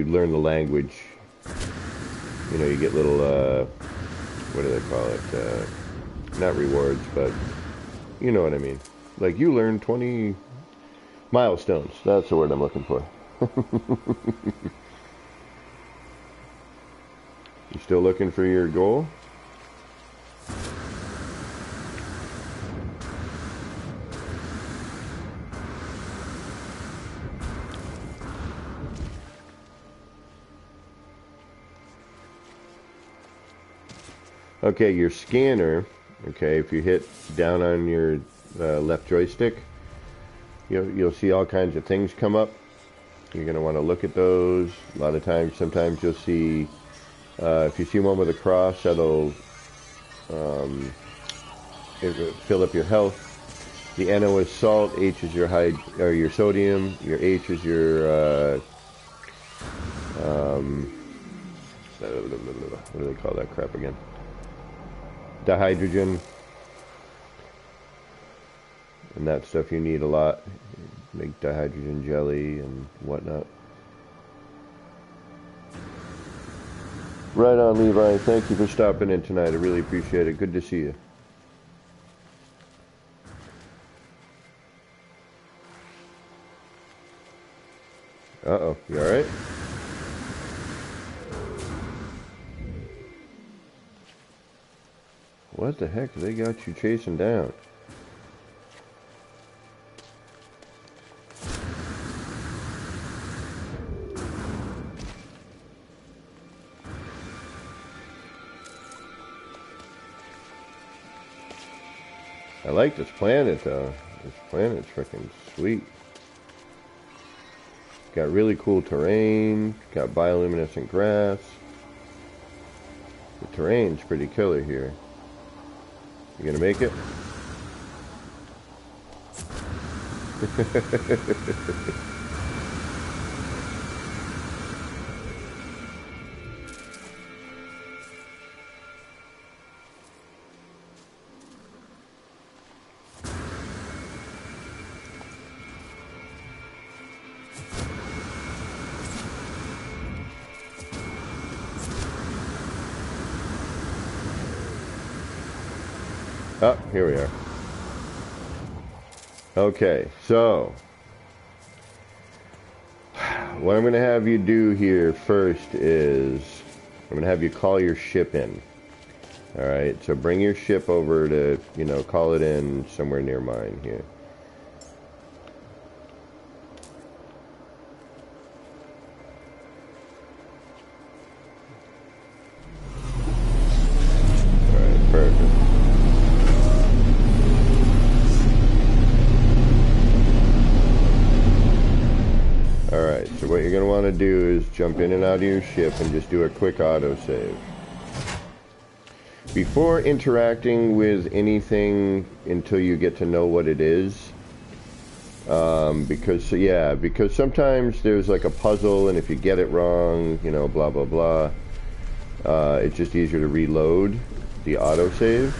learn the language. You know, you get little, what do they call it? Not rewards, but you know what I mean. Like, you learn 20... milestones, that's the word I'm looking for. You still looking for your goal? Okay, your scanner, okay, if you hit down on your left joystick, you'll see all kinds of things come up. You're going to want to look at those. A lot of times, sometimes you'll see, if you see one with a cross, that'll fill up your health. The NO is salt, H is your your sodium, your H is your, what do they call that crap again? Dihydrogen. And that stuff you need a lot. Make dihydrogen jelly and whatnot. Right on, Levi. Thank you for stopping in tonight. I really appreciate it. Good to see you. Uh-oh. You alright? What the heck? They got you chasing down. I like this planet, though. This planet's freaking sweet. Got really cool terrain. Got bioluminescent grass. The terrain's pretty killer here. You gonna make it? Oh, here we are. Okay, so what I'm going to have you do here first is I'm going to have you call your ship in. All right, so bring your ship over to, call it in somewhere near mine here. All right, perfect. Alright, so what you're going to want to do is jump in and out of your ship and just do a quick autosave. Before interacting with anything until you get to know what it is, because sometimes there's like a puzzle and if you get it wrong, blah blah blah, it's just easier to reload the autosave.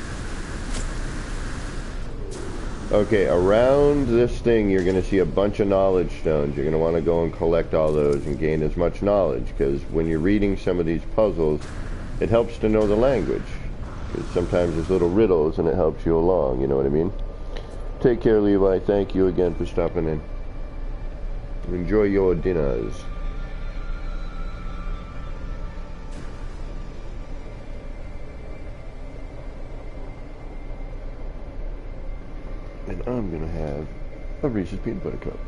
Okay, around this thing you're going to see a bunch of knowledge stones. You're going to want to go and collect all those and gain as much knowledge, because when you're reading some of these puzzles, it helps to know the language. Because sometimes there's little riddles and it helps you along, you know what I mean? Take care, Levi. Thank you again for stopping in. Enjoy your dinners. I'm going to have a Reese's Peanut Butter Cup.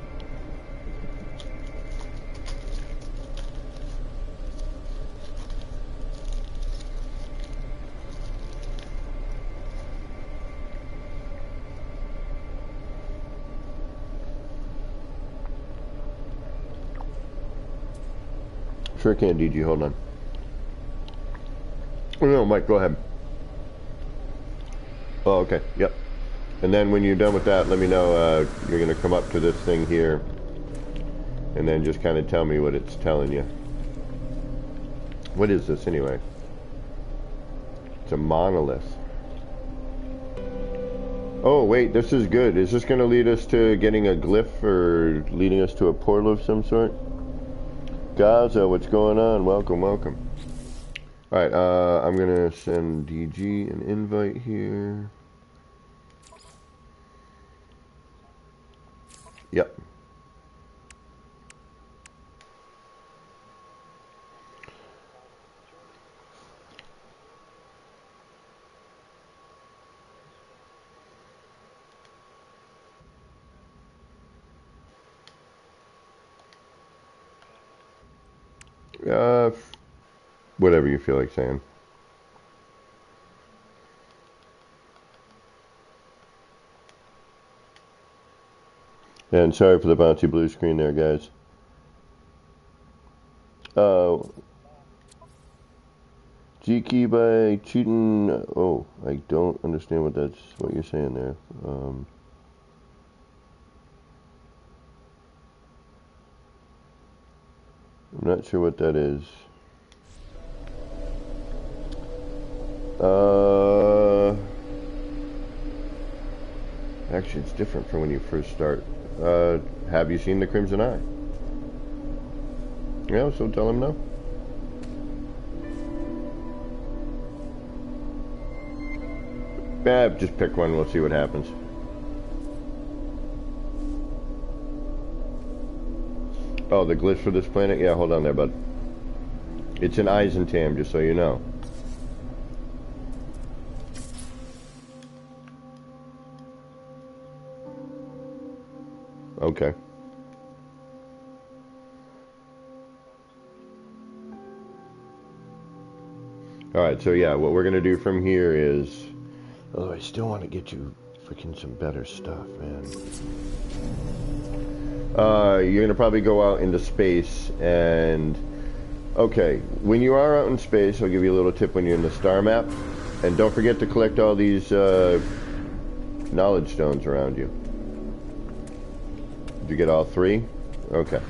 Sure can, DG. Hold on. Oh, no, Mike, go ahead. Oh, okay. Yep. And then when you're done with that, let me know. You're going to come up to this thing here and then just kind of tell me what it's telling you. What is this anyway? It's a monolith. Oh, wait, this is good. Is this going to lead us to getting a glyph or leading us to a portal of some sort? Gaza, what's going on? Welcome, welcome. Alright, I'm going to send DG an invite here. Yep. Whatever you feel like saying. And sorry for the bouncy blue screen there, guys. G-key by cheating. Oh, I don't understand what you're saying there. I'm not sure what that is. Actually, it's different from when you first start. Have you seen the Crimson Eye? Yeah, so tell him no. Just pick one, we'll see what happens. Oh, the glitch for this planet? Yeah, hold on there, bud. It's an Eisentam, just so you know. Okay. Alright, so yeah, what we're gonna do from here is... Oh, I still want to get you freaking some better stuff, man. You're gonna probably go out into space and... Okay, when you are out in space, I'll give you a little tip when you're in the star map. And don't forget to collect all these knowledge stones around you. Did you get all 3? Okay.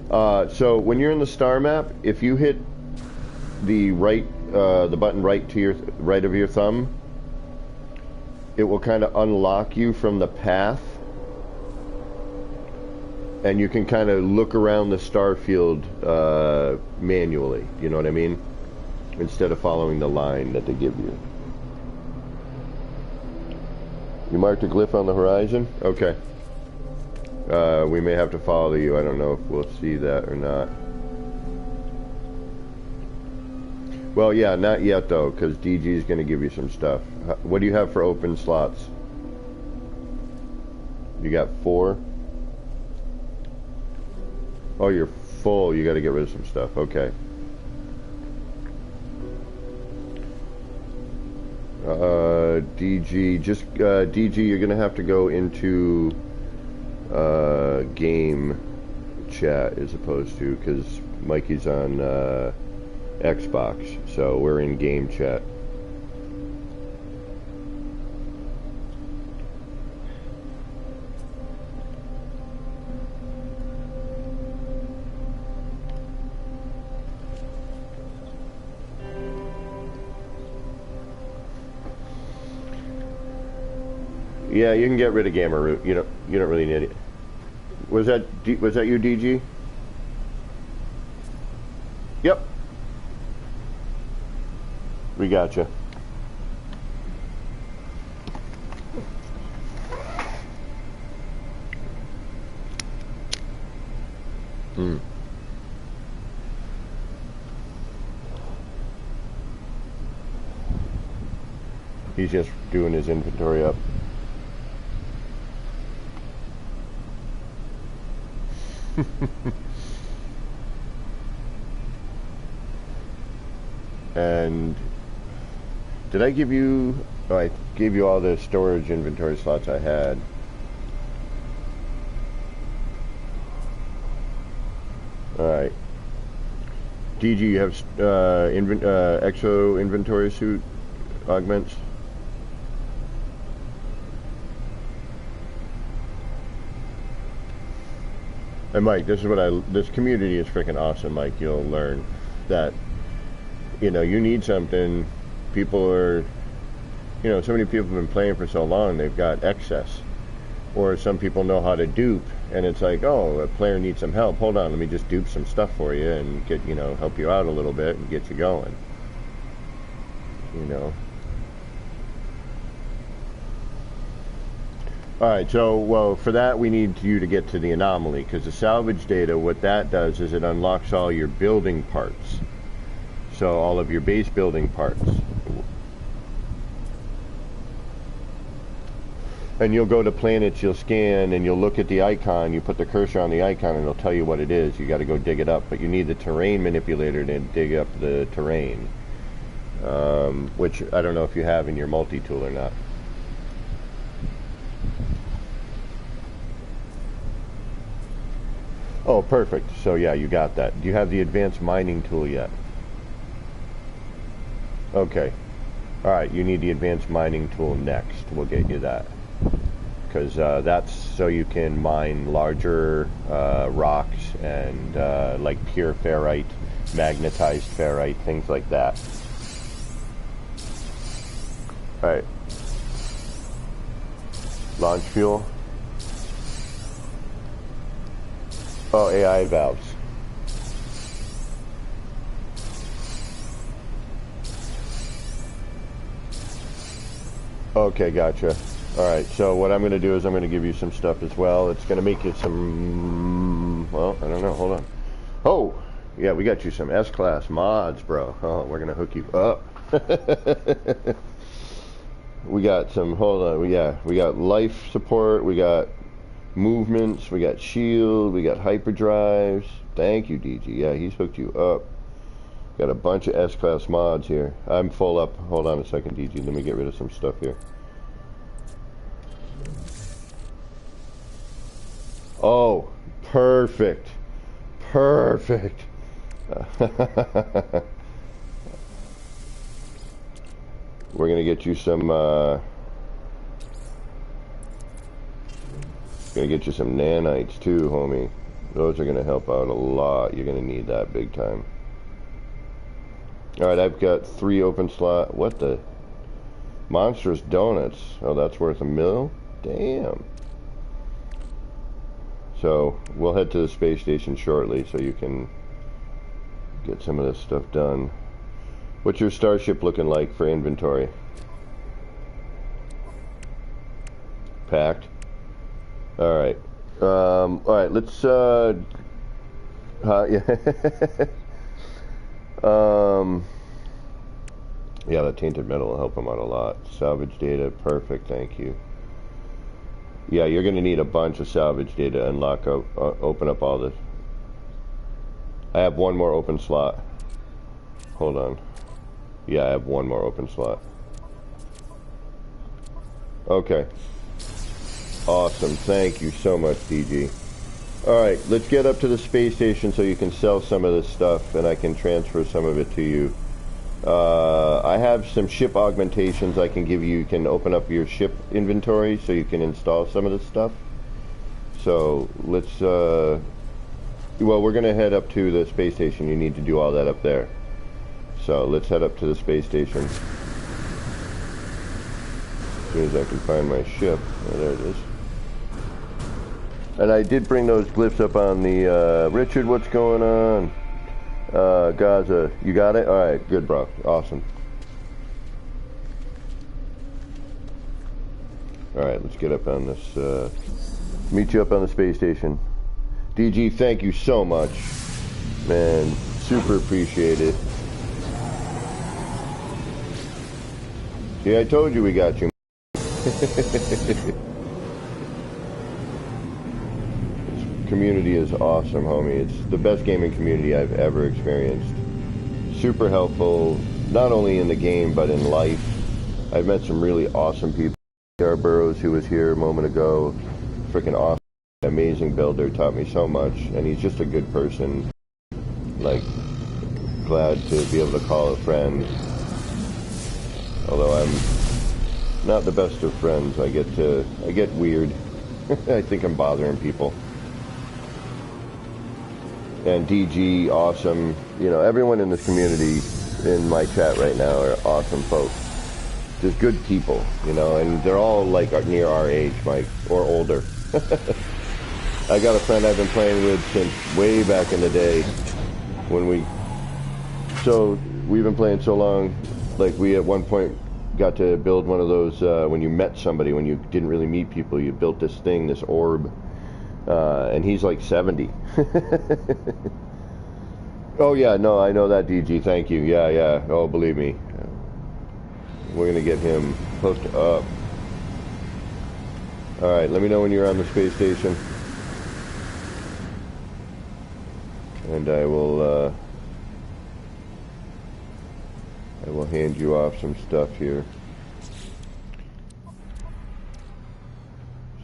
So when you're in the star map, if you hit the button right of your thumb, it will kind of unlock you from the path, and you can kind of look around the star field manually. You know what I mean? Instead of following the line that they give you. You marked a glyph on the horizon? Okay. We may have to follow you. I don't know if we'll see that or not. Well, yeah, not yet though, because DG is going to give you some stuff. What do you have for open slots? You got 4? Oh, you're full. You got to get rid of some stuff. Okay. DG, DG, you're going to have to go into game chat as opposed to, because Mikey's on Xbox, so we're in game chat. Yeah, you can get rid of gamer root. You don't really need it. Was that you, DG? Yep. We gotcha. He's just doing his inventory up. And did I give you... Oh, I gave you all the storage inventory slots I had. Alright. DG, you have exo inventory suit augments? And Mike, this community is freaking awesome, Mike. You'll learn that, you need something. People are, so many people have been playing for so long, they've got excess. Or some people know how to dupe, and it's like, oh, a player needs some help. Hold on, let me just dupe some stuff for you and get, help you out a little bit and get you going. Alright, so, well, for that we need you to get to the anomaly, because the salvage data, what that does is it unlocks all your building parts. So, all of your base building parts. And you'll go to planets, you'll scan, and you'll look at the icon, you put the cursor on the icon, and it'll tell you what it is. You gotta go dig it up, but you need the terrain manipulator to dig up the terrain. Which, I don't know if you have in your multi-tool or not. Oh, perfect. So yeah, you got that. Do you have the advanced mining tool yet? Okay. Alright, you need the advanced mining tool next. We'll get you that. Because that's so you can mine larger rocks and like pure ferrite, magnetized ferrite, things like that. Alright. Launch fuel. Oh, AI valves. Okay, gotcha. Alright, so what I'm going to do is I'm going to give you some stuff as well. It's going to make you some... Well, I don't know. Hold on. Oh! Yeah, we got you some S-Class mods, bro. Oh, we're going to hook you up. We got some... Hold on. Yeah, we got life support. We got... movements, we got shield, we got hyperdrives. Thank you, DG. Yeah, he's hooked you up. Got a bunch of S-Class mods here. I'm full up. Hold on a second, DG. Let me get rid of some stuff here. Oh, perfect. Perfect. We're going to get you some... Gonna get you some nanites too, homie. Those are gonna help out a lot. You're gonna need that big time. Alright, I've got 3 open slot. What the? Monstrous donuts. Oh, that's worth $1 million? Damn. So, we'll head to the space station shortly so you can get some of this stuff done. What's your starship looking like for inventory? Packed? Alright. Alright, let's, yeah. Yeah, that tainted metal will help him out a lot. Salvage data, perfect, thank you. Yeah, you're gonna need a bunch of salvage data to unlock up, open up all this. I have one more open slot. Hold on. Yeah, I have one more open slot. Okay. Awesome. Thank you so much, DG. Alright, let's get up to the space station so you can sell some of this stuff and I can transfer some of it to you. I have some ship augmentations I can give you. You can open up your ship inventory so you can install some of this stuff. So, let's, well, we're going to head up to the space station. You need to do all that up there. So, let's head up to the space station. As soon as I can find my ship. Oh, there it is. And I did bring those glyphs up on the, Richard, what's going on? Gaza, you got it? Alright, good, bro. Awesome. Alright, let's get up on this, meet you up on the space station. DG, thank you so much. Man, super appreciate it. See, I told you we got you. It's community is awesome, homie. It's the best gaming community I've ever experienced. Super helpful, not only in the game, but in life. I've met some really awesome people. Sarah Burrows, who was here a moment ago, freaking awesome, amazing builder, taught me so much, and he's just a good person. Like, glad to be able to call a friend. Although I'm not the best of friends, I get weird. I think I'm bothering people. And DG, awesome. You know, everyone in this community in my chat right now are awesome folks. Just good people, you know, and they're all like near our age, Mike, or older. I got a friend I've been playing with since way back in the day when we've been playing so long, like we at one point got to build one of those, when you met somebody, when you didn't really meet people, you built this thing, this orb, and he's like 70. Oh yeah, no, I know that, DG, thank you, yeah, oh, believe me. We're going to get him hooked up. Alright, let me know when you're on the space station. And I will hand you off some stuff here.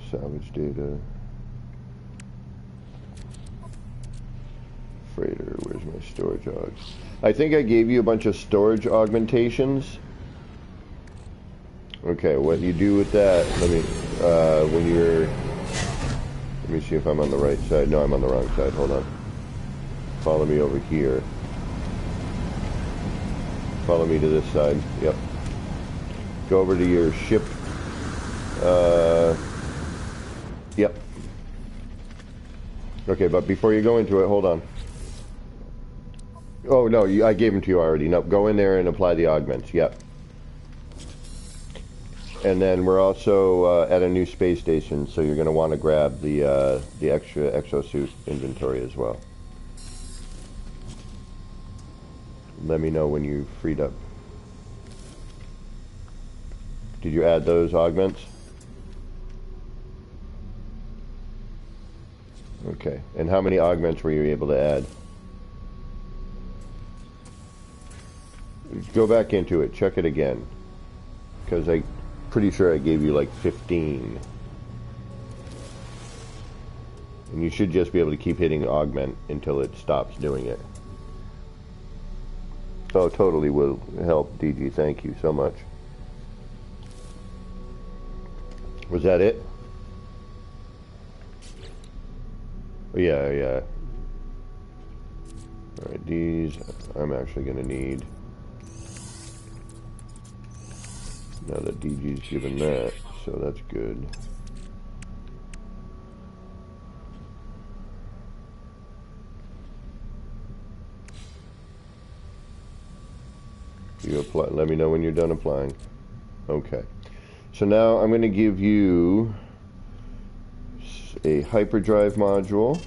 Salvage data. Freighter, where's my storage augs? I think I gave you a bunch of storage augmentations. Okay, what you do with that, let me see if I'm on the right side. No, I'm on the wrong side, hold on. Follow me over here. Follow me to this side, yep. Go over to your ship, yep. Okay, but before you go into it, hold on. Oh, no, I gave them to you already. No, go in there and apply the augments, yep. And then we're also at a new space station, so you're going to want to grab the extra exosuit inventory as well. Let me know when you've freed up. Did you add those augments? Okay. And how many augments were you able to add? Go back into it. Check it again. Because I'm pretty sure I gave you like 15. And you should just be able to keep hitting augment until it stops doing it. Oh, totally will help, DG. Thank you so much. Was that it? Yeah. Alright, these I'm actually going to need. Now that DG's given that, so that's good. You apply. Let me know when you're done applying. Okay. So now I'm going to give you a hyperdrive module,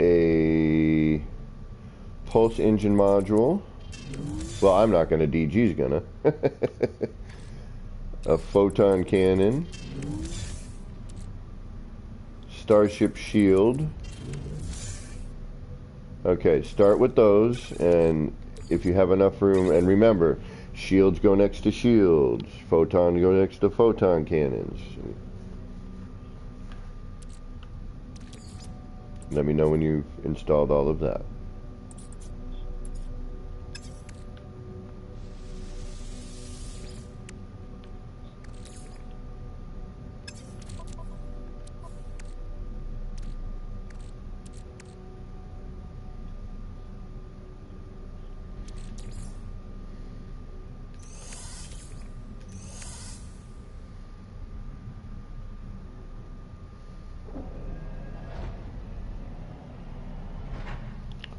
a pulse engine module. Well, I'm not going to. DG's gonna. A photon cannon, starship shield. Okay, start with those, and if you have enough room, and remember, shields go next to shields, photon go next to photon cannons. Let me know when you've installed all of that.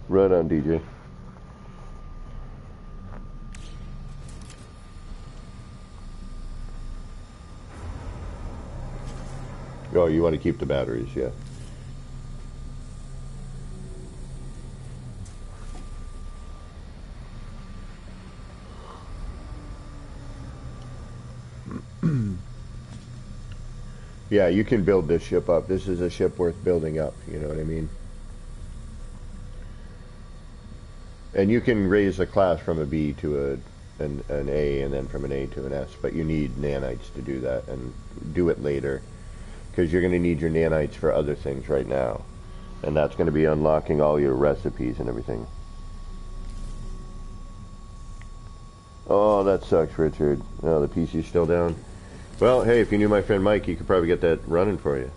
Right on, DJ. Oh, you want to keep the batteries, yeah. Yeah, you can build this ship up. This is a ship worth building up, you know what I mean? And you can raise a class from a B to an A, and then from an A to an S, but you need nanites to do that, and do it later, because you're going to need your nanites for other things right now. And that's going to be unlocking all your recipes and everything. Oh, that sucks, Richard. Oh, the PC's still down. Well, hey, if you knew my friend Mike, you could probably get that running for you.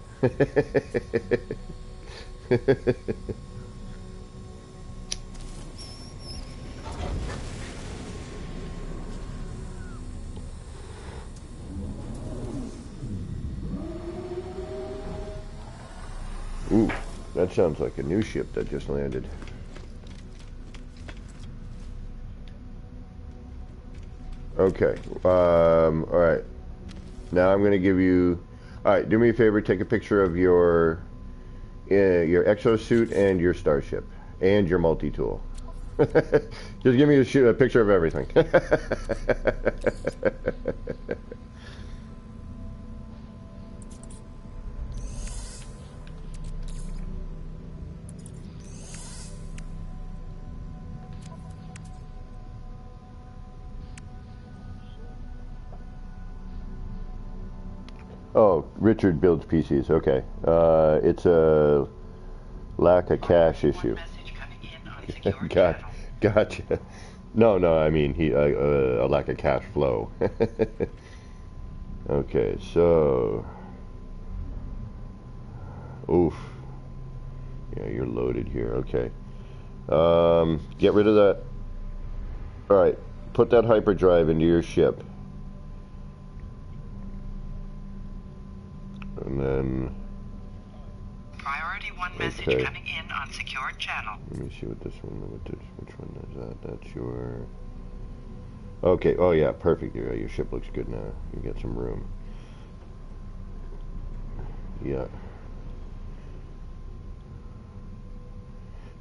Ooh, that sounds like a new ship that just landed. Okay, alright. Now I'm going to give you... Alright, do me a favor, take a picture of your exosuit and your starship. And your multi-tool. Just give me a picture of everything. Oh, Richard builds PCs. Okay. It's a lack of cash issue. Gotcha. No, I mean a lack of cash flow. Okay, so... Oof. Yeah, you're loaded here. Okay. Get rid of that. Alright, put that hyperdrive into your ship. And then... Priority 1 message coming in on secured channel. Let me see what this one, which one is that? That's your... Okay, oh yeah, perfect. Your ship looks good now. You get some room. Yeah.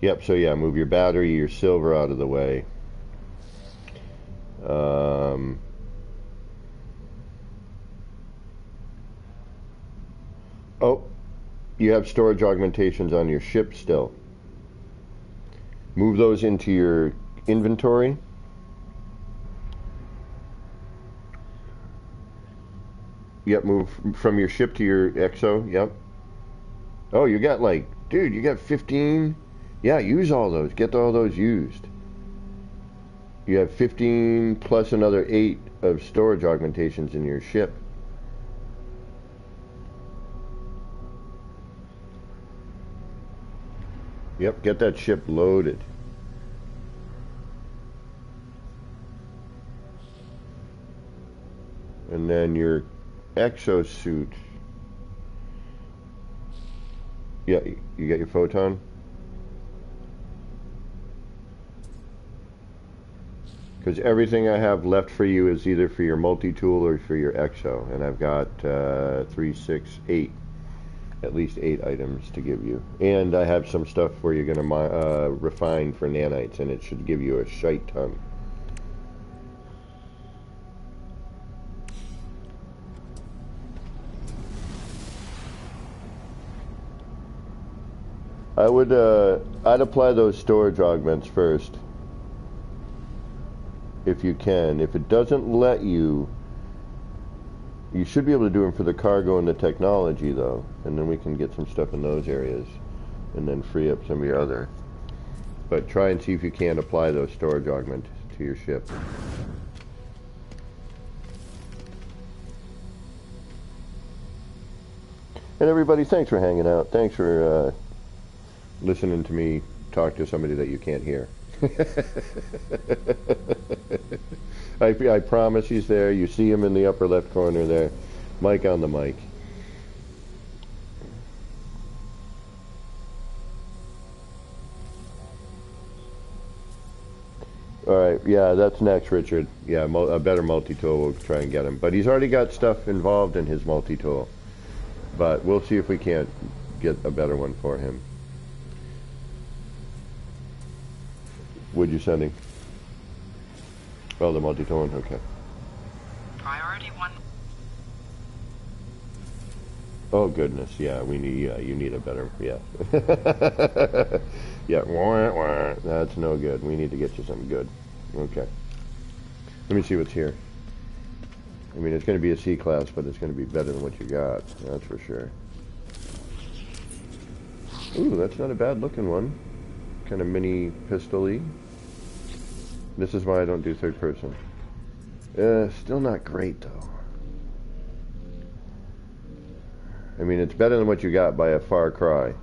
Yep, so yeah, move your battery, your silver out of the way. Oh, you have storage augmentations on your ship still. Move those into your inventory. Yep, move from your ship to your exo. Yep. Oh, you got like, dude, you got 15. Yeah, use all those. Get all those used. You have 15 plus another 8 of storage augmentations in your ship. Yep, get that ship loaded. And then your exosuit. Yeah, you got your photon? Because everything I have left for you is either for your multi-tool or for your exo. And I've got 3, 6, 8. At least 8 items to give you. And I have some stuff where you're going to refine for nanites, and it should give you a shite ton. I'd apply those storage augments first. If you can. If it doesn't let you, you should be able to do them for the cargo and the technology, though. And then we can get some stuff in those areas. And then free up some of your other. But try and see if you can apply those storage augments to your ship. And everybody, thanks for hanging out. Thanks for listening to me talk to somebody that you can't hear. I promise he's there. You see him in the upper left corner there. Mike on the mic. Alright, yeah, that's next, Richard. Yeah, a better multi-tool, we'll try and get him. But he's already got stuff involved in his multi-tool. But we'll see if we can't get a better one for him. What'd you send him? Oh, the multi-tool one? Okay. Priority 1. Oh goodness, yeah, we need, yeah, you need a better, yeah. Yeah, wah, wah. That's no good. We need to get you something good. Okay. Let me see what's here. I mean, it's going to be a C class, but it's going to be better than what you got. That's for sure. Ooh, that's not a bad looking one. Kind of mini pistol-y. This is why I don't do third person. Still not great, though. I mean, it's better than what you got by a far cry.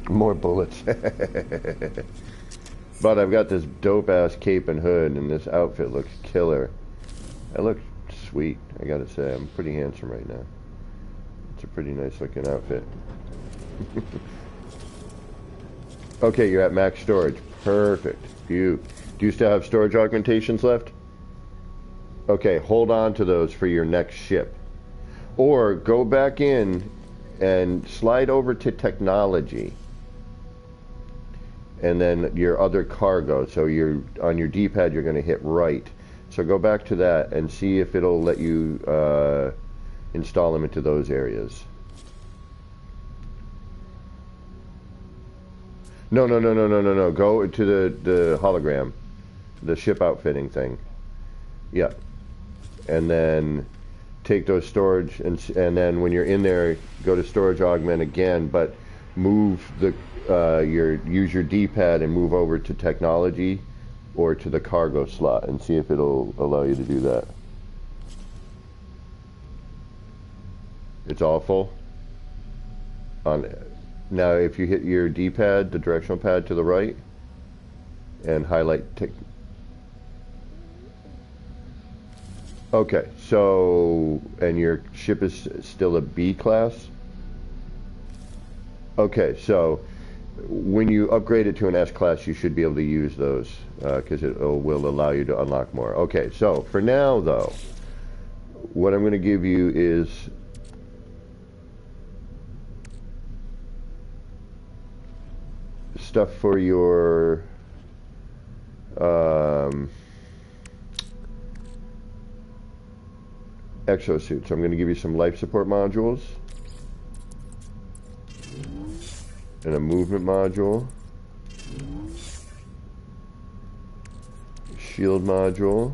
More bullets. But I've got this dope-ass cape and hood, and this outfit looks killer. I look sweet, I gotta say. I'm pretty handsome right now. It's a pretty nice-looking outfit. Okay, you're at max storage. Perfect. Do you still have storage augmentations left? Okay, hold on to those for your next ship. Or go back in and slide over to technology. And then your other cargo. So you're on your D-pad, you're going to hit right. So go back to that and see if it'll let you install them into those areas. No. Go to the hologram, the ship outfitting thing. Yeah. And then take those storage, and then when you're in there, go to storage augment again, but move the use your D-pad and move over to technology or to the cargo slot and see if it'll allow you to do that. It's all full. Now if you hit your D-pad, the directional pad to the right, and highlight okay, so, and your ship is still a B class? Okay, so when you upgrade it to an S class, you should be able to use those because it will allow you to unlock more. Okay, so for now, though, what I'm going to give you is stuff for your exosuit. So I'm going to give you some life support modules and a movement module, shield module,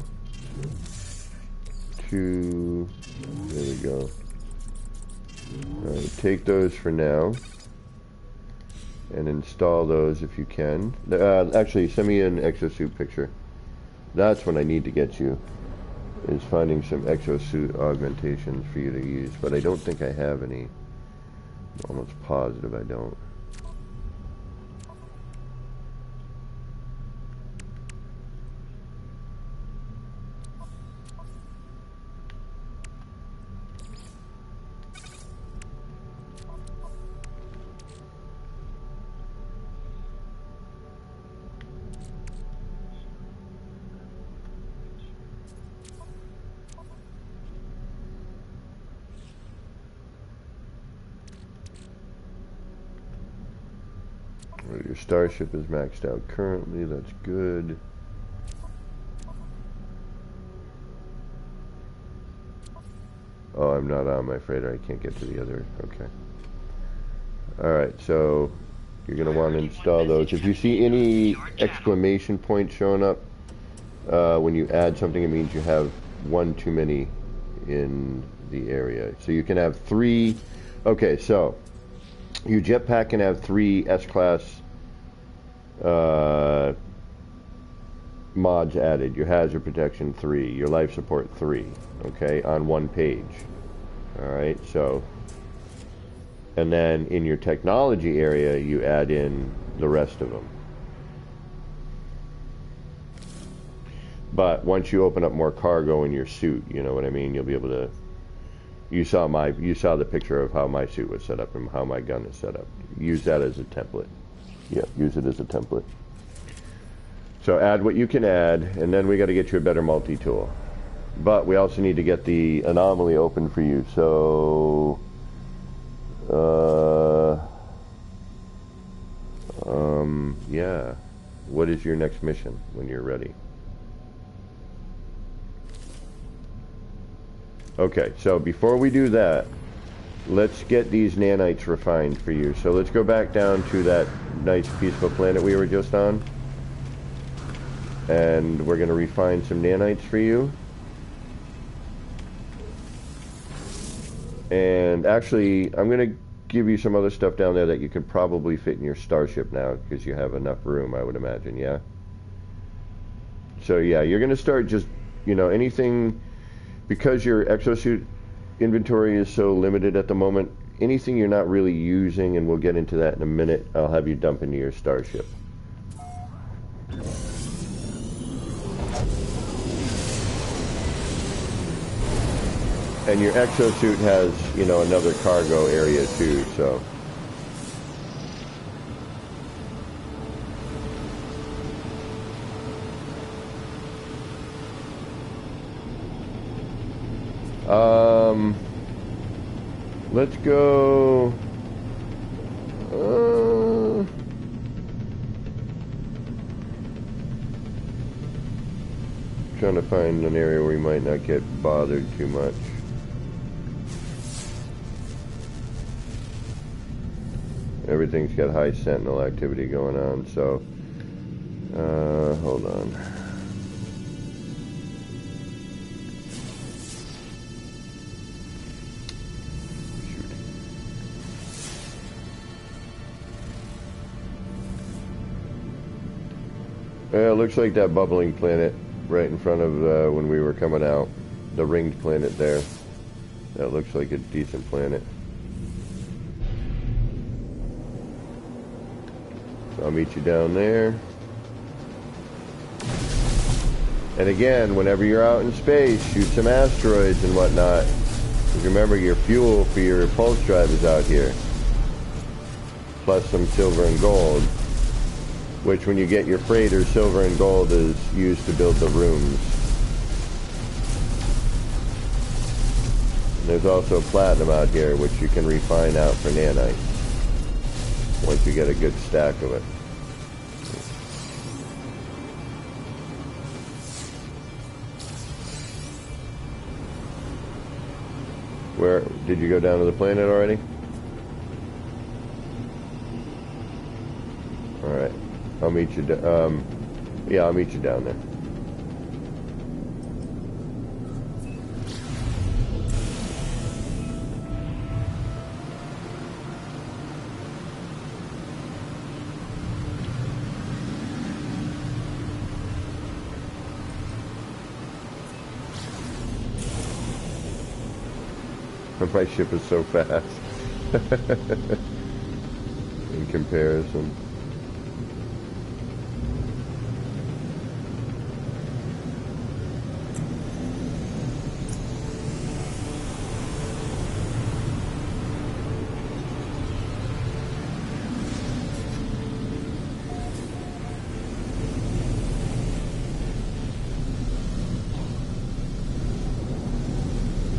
there we go. Alright, take those for now and install those if you can. Actually, send me an exosuit picture. That's what I need to get you, is finding some exosuit augmentations for you to use, but I don't think I have any. I'm almost positive I don't. Your starship is maxed out currently, that's good. Oh, I'm not on my freighter, I can't get to the other, okay. Alright, so you're going to want to install those. If you see any exclamation points showing up when you add something, it means you have one too many in the area. So you can have 3, okay, so your jetpack can have 3 S-class mods added. Your hazard protection 3, your life support 3, okay, on one page. Alright, so, and then in your technology area you add in the rest of them. But once you open up more cargo in your suit, you know what I mean, you'll be able to, you saw the picture of how my suit was set up and how my gun is set up. Use that as a template. Yeah, use it as a template. So add what you can add, and then we got to get you a better multi-tool. But we also need to get the anomaly open for you. So, yeah, what is your next mission when you're ready? Okay, so before we do that, let's get these nanites refined for you. So let's go back down to that nice peaceful planet we were just on. And we're going to refine some nanites for you. And actually, I'm going to give you some other stuff down there that you could probably fit in your starship now, because you have enough room, I would imagine, yeah? So yeah, you're going to start just, you know, anything, because your exosuit inventory is so limited at the moment, anything you're not really using, and we'll get into that in a minute, I'll have you dump into your starship. And your exosuit has, you know, another cargo area too, so. Let's go. Trying to find an area where we might not get bothered too much. Everything's got high sentinel activity going on, so hold on. Shoot. It looks like that bubbling planet right in front of when we were coming out, the ringed planet there. That looks like a decent planet. I'll meet you down there. And again, whenever you're out in space, shoot some asteroids and whatnot. Because remember, your fuel for your pulse drive is out here. Plus some silver and gold. Which, when you get your freighter, silver and gold is used to build the rooms. And there's also platinum out here, which you can refine out for nanites. Once you get a good stack of it. Where did you go down to the planet already? All right, I'll meet you. Yeah, I'll meet you down there. My ship is so fast in comparison.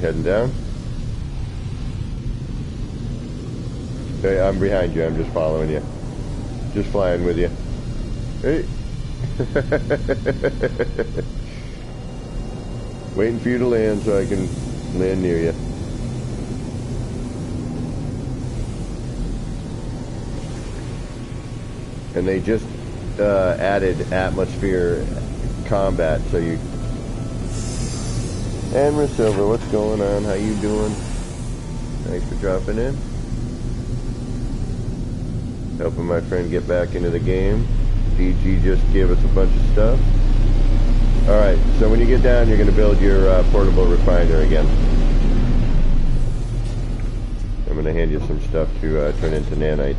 Heading down? Okay, I'm behind you. I'm just following you. Just flying with you. Hey. Waiting for you to land so I can land near you. And they just added atmosphere combat, so you... And Miss Silver, what's going on? How you doing? Thanks for dropping in. Helping my friend get back into the game. DG just gave us a bunch of stuff. Alright, so when you get down, you're going to build your portable refiner again. I'm going to hand you some stuff to turn into nanites.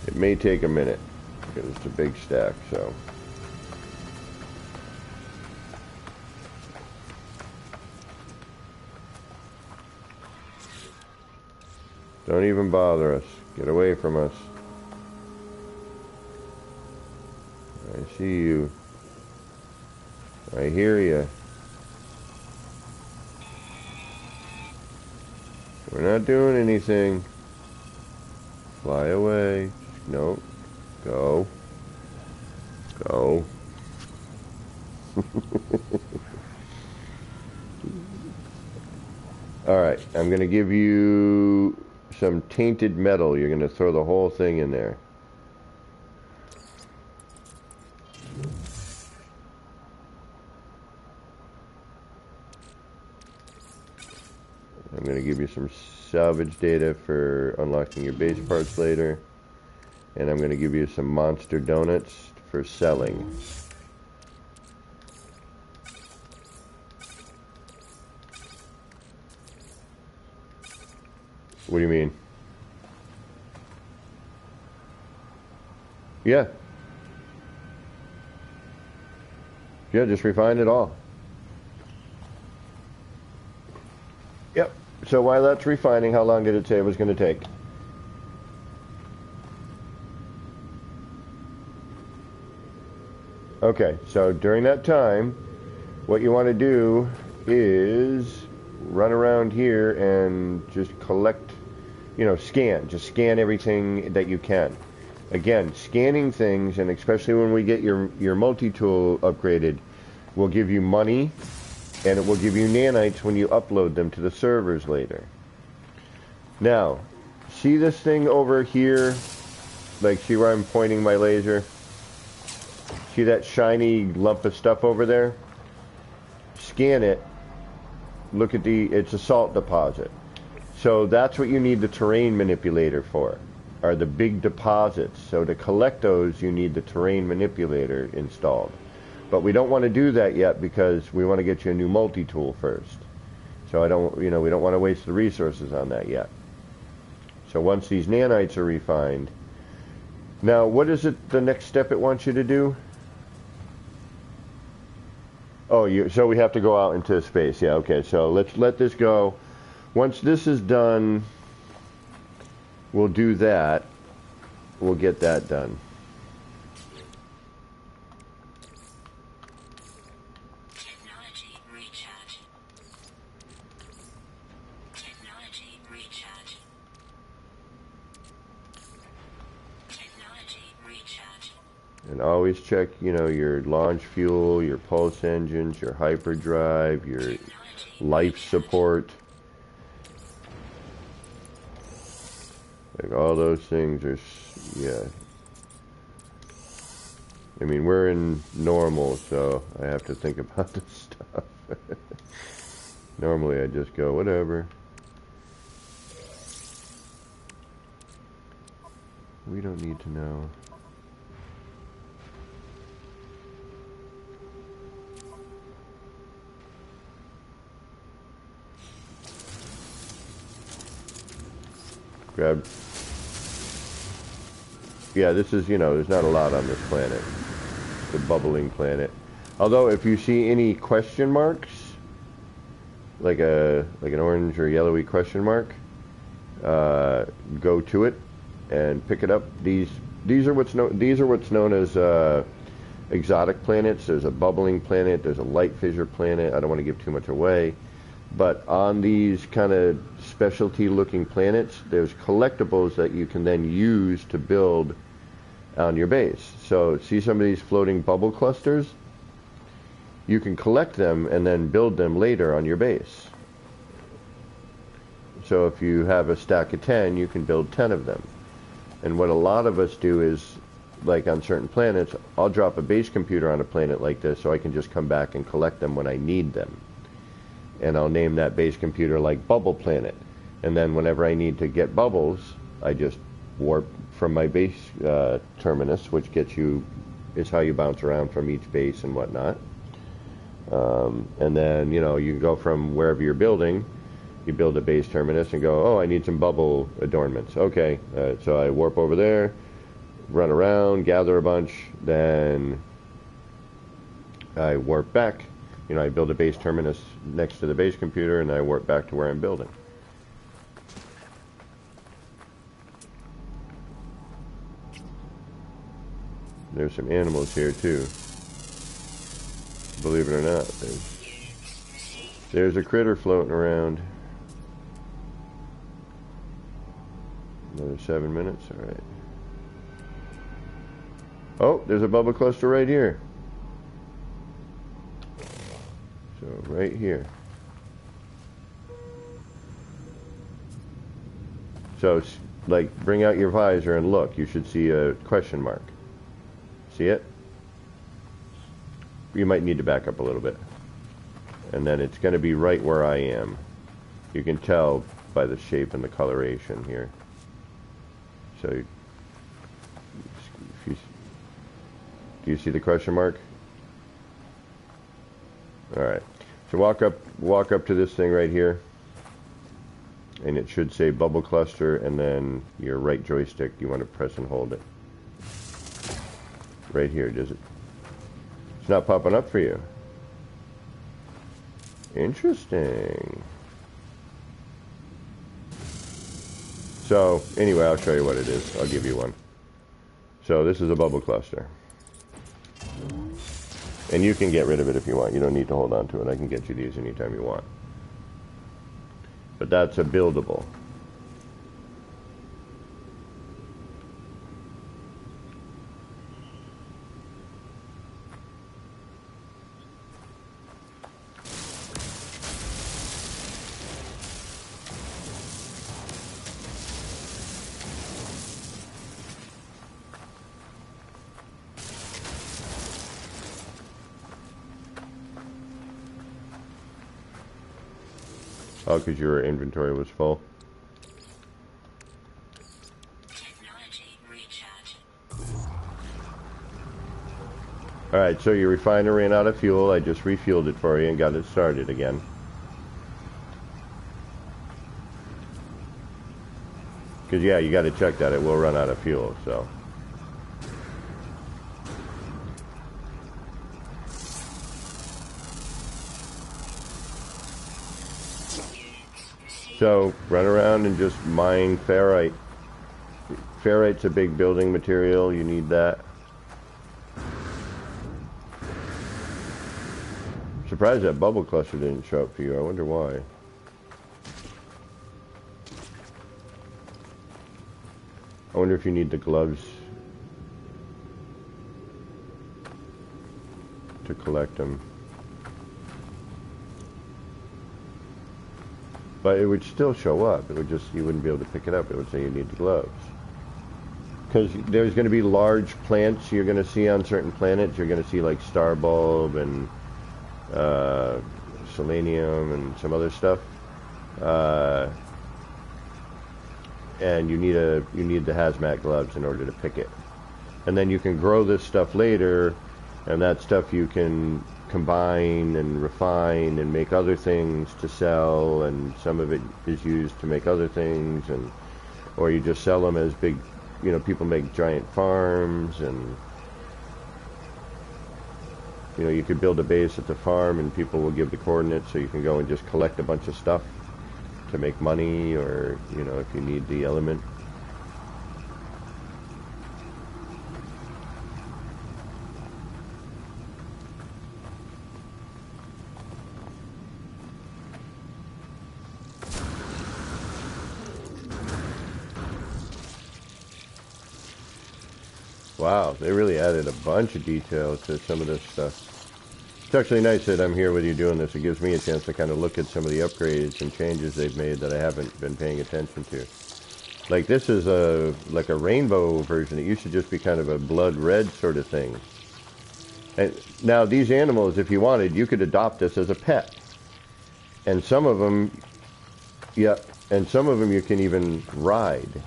It may take a minute, because it's a big stack, so... Don't even bother us. Get away from us. I see you. I hear you. We're not doing anything. Fly away. No. Go. Go. Alright, I'm going to give you some tainted metal. You're going to throw the whole thing in there. I'm going to give you some salvage data for unlocking your base parts later. And I'm going to give you some monster donuts for selling. What do you mean? Yeah. Yeah, just refine it all. Yep. So while that's refining, how long did it say it was going to take? Okay, so during that time, what you want to do is run around here and just collect, scan. Just scan everything that you can. Again, scanning things, and especially when we get your multi-tool upgraded, will give you money, and it will give you nanites when you upload them to the servers later. Now, see this thing over here? Like, see where I'm pointing my laser? See that shiny lump of stuff over there? Scan it. Look at it's a salt deposit. So that's what you need the terrain manipulator for, are the big deposits. So to collect those, you need the terrain manipulator installed. But we don't want to do that yet because we want to get you a new multi-tool first. So we don't want to waste the resources on that yet. So once these nanites are refined, now what is it, the next step it wants you to do? Oh, so we have to go out into space. Yeah, okay, so let's let this go. Once this is done, we'll do that. We'll get that done. Technology recharge. Technology recharge. Technology recharge. And always check, your launch fuel, your pulse engines, your hyperdrive, your life support. Like all those things are, yeah. I mean, we're in normal, so I have to think about this stuff. Normally I just go, whatever. We don't need to know. Grab. Yeah, this is, there's not a lot on this planet. It's a bubbling planet. Although, if you see any question marks, like an orange or yellowy question mark, go to it and pick it up. These are what's known as exotic planets. There's a bubbling planet. There's a light fissure planet. I don't want to give too much away. But on these kind of specialty-looking planets, there's collectibles that you can then use to build on your base. So see some of these floating bubble clusters? You can collect them and then build them later on your base. So if you have a stack of 10, you can build 10 of them. And what a lot of us do is, like on certain planets, I'll drop a base computer on a planet like this so I can just come back and collect them when I need them. And I'll name that base computer like Bubble Planet. And then whenever I need to get bubbles, I just warp from my base terminus, which is how you bounce around from each base and whatnot. And then, you can go from wherever you're building, you build a base terminus and go, oh, I need some bubble adornments. Okay, so I warp over there, run around, gather a bunch, then I warp back. I build a base terminus next to the base computer, and I warp back to where I'm building. There's some animals here, too. Believe it or not, there's a critter floating around. Another 7 minutes. All right. Oh, there's a bubble cluster right here. So right here. So it's like, bring out your visor and look. You should see a question mark. See it? You might need to back up a little bit. And then it's going to be right where I am. You can tell by the shape and the coloration here. So, do you see the question mark? All right. So walk up to this thing right here, and it should say bubble cluster, and then your right joystick, you want to press and hold it. Right here, does it? It's not popping up for you. Interesting. So, anyway, I'll show you what it is. I'll give you one. So, this is a bubble cluster. And you can get rid of it if you want. You don't need to hold on to it. I can get you these anytime you want. But that's a buildable. Oh, because your inventory was full. Technology recharge. Alright, so your refiner ran out of fuel. I just refueled it for you and got it started again. Because, yeah, you got to check that. It will run out of fuel, so. So, run around and just mine ferrite. Ferrite's a big building material. You need that. Surprised that bubble cluster didn't show up for you. I wonder why. I wonder if you need the gloves to collect them. But it would still show up. It would just, you wouldn't be able to pick it up. It would say you need the gloves. Because there's going to be large plants you're going to see on certain planets. You're going to see like star bulb and selenium and some other stuff. And you need the hazmat gloves in order to pick it. And then you can grow this stuff later, and that stuff you can combine and refine and make other things to sell, and some of it is used to make other things, and or you just sell them as big, you know, people make giant farms, and you know, you could build a base at the farm and people will give the coordinates, so you can go and just collect a bunch of stuff to make money, or you know, if you need the element. Wow, they really added a bunch of detail to some of this stuff. It's actually nice that I'm here with you doing this. It gives me a chance to kind of look at some of the upgrades and changes they've made that I haven't been paying attention to. Like this is like a rainbow version. It used to just be kind of a blood red sort of thing. And now these animals, if you wanted, you could adopt this as a pet. And some of them, yeah, and some of them you can even ride.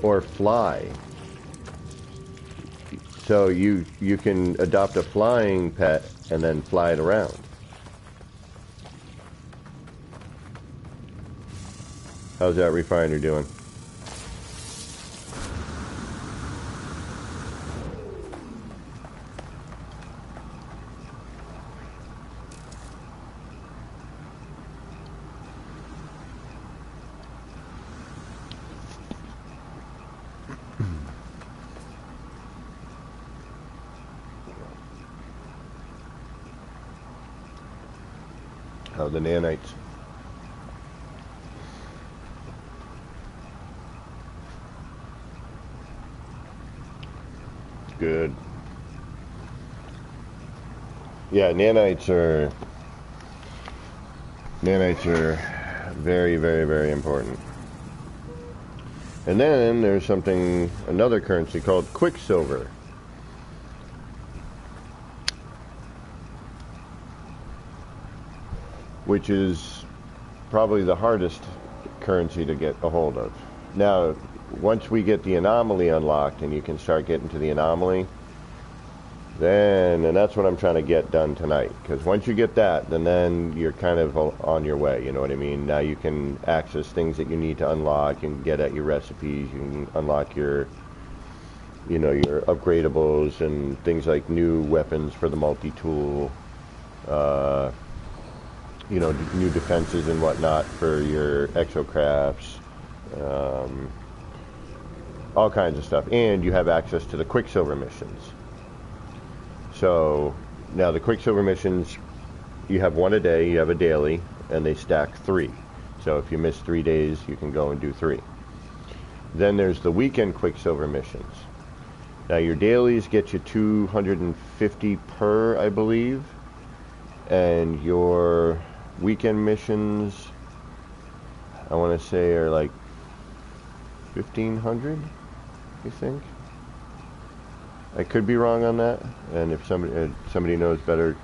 Or fly. So you can adopt a flying pet and then fly it around. How's that refiner doing? How are the nanites? Good. Yeah, nanites are very, very, very important. And then there's another currency called Quicksilver, which is probably the hardest currency to get a hold of. Now, once we get the anomaly unlocked and you can start getting to the anomaly, and that's what I'm trying to get done tonight, because once you get that, then you're kind of on your way, you know what I mean? Now you can access things that you need to unlock and get at your recipes. You can unlock your upgradables and things like new weapons for the multi-tool, new defenses and whatnot for your exocrafts, all kinds of stuff. And you have access to the Quicksilver missions. So now the Quicksilver missions, you have one a day, you have a daily, and they stack 3. So if you miss 3 days, you can go and do 3. Then there's the weekend Quicksilver missions. Now your dailies get you 250 per, I believe, and your weekend missions, I want to say, are like 1,500, I think. I could be wrong on that, and if somebody knows better,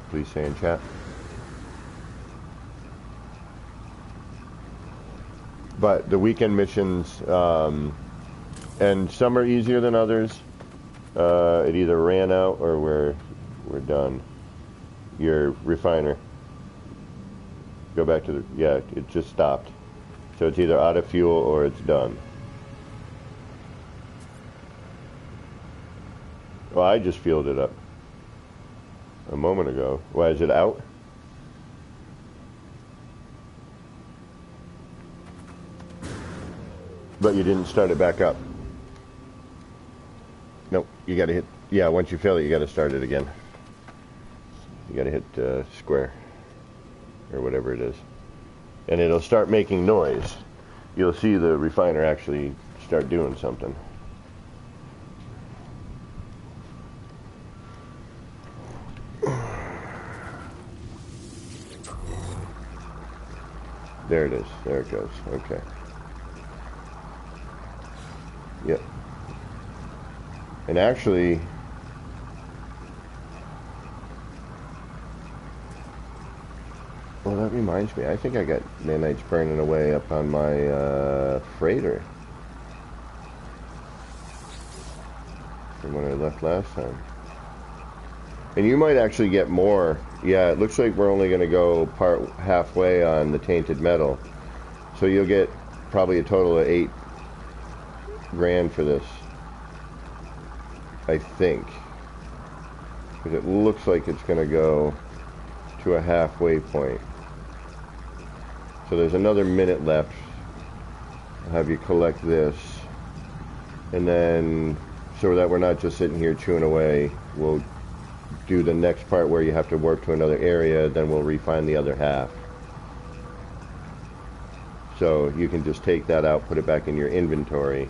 please say in chat. But the weekend missions, and some are easier than others. It either ran out or we're done. Your refiner. Go back to it just stopped. So it's either out of fuel or it's done. Well, I just fueled it up a moment ago. Why, is it out? But you didn't start it back up. Nope, you gotta hit, once you fill it, you gotta start it again. You gotta hit square, or whatever it is. And it'll start making noise. You'll see the refiner actually start doing something. There it is. There it goes. Okay. Yep. And actually, well, that reminds me. I think I got nanites burning away up on my freighter from when I left last time. And you might actually get more. Yeah, it looks like we're only going to go halfway on the tainted metal. So you'll get probably a total of 8 grand for this, I think. Because it looks like it's going to go to a halfway point. So there's another minute left. I'll have you collect this. And then, so that we're not just sitting here chewing away, we'll do the next part where you have to warp to another area, then we'll refine the other half. So you can just take that out, put it back in your inventory,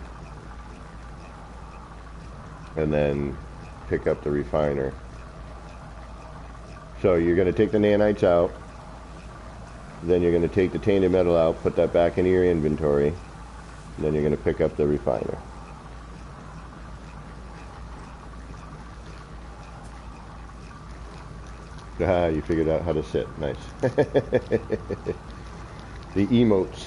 and then pick up the refiner. So you're going to take the nanites out, then you're going to take the tainted metal out, put that back into your inventory, and then you're going to pick up the refiner. Ah, you figured out how to sit. Nice. The emotes.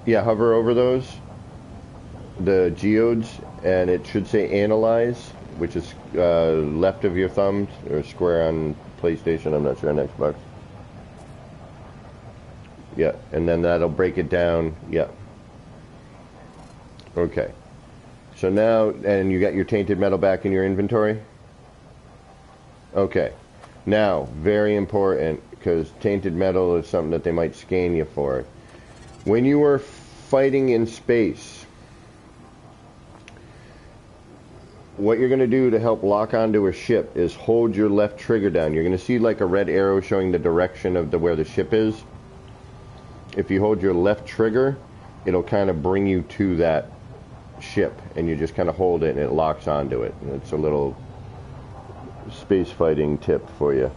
Yeah, hover over those, the geodes, and it should say analyze, which is left of your thumb, or square on PlayStation, I'm not sure on Xbox. Yeah, and then that'll break it down. Yeah. Okay. So now, and you got your tainted metal back in your inventory? Okay. Now, very important, because tainted metal is something that they might scan you for. When you are fighting in space, what you're going to do to help lock onto a ship is hold your left trigger down. You're going to see like a red arrow showing the direction of where the ship is. If you hold your left trigger, it'll kind of bring you to that ship, and you just kind of hold it and it locks onto it. And it's a little space fighting tip for you.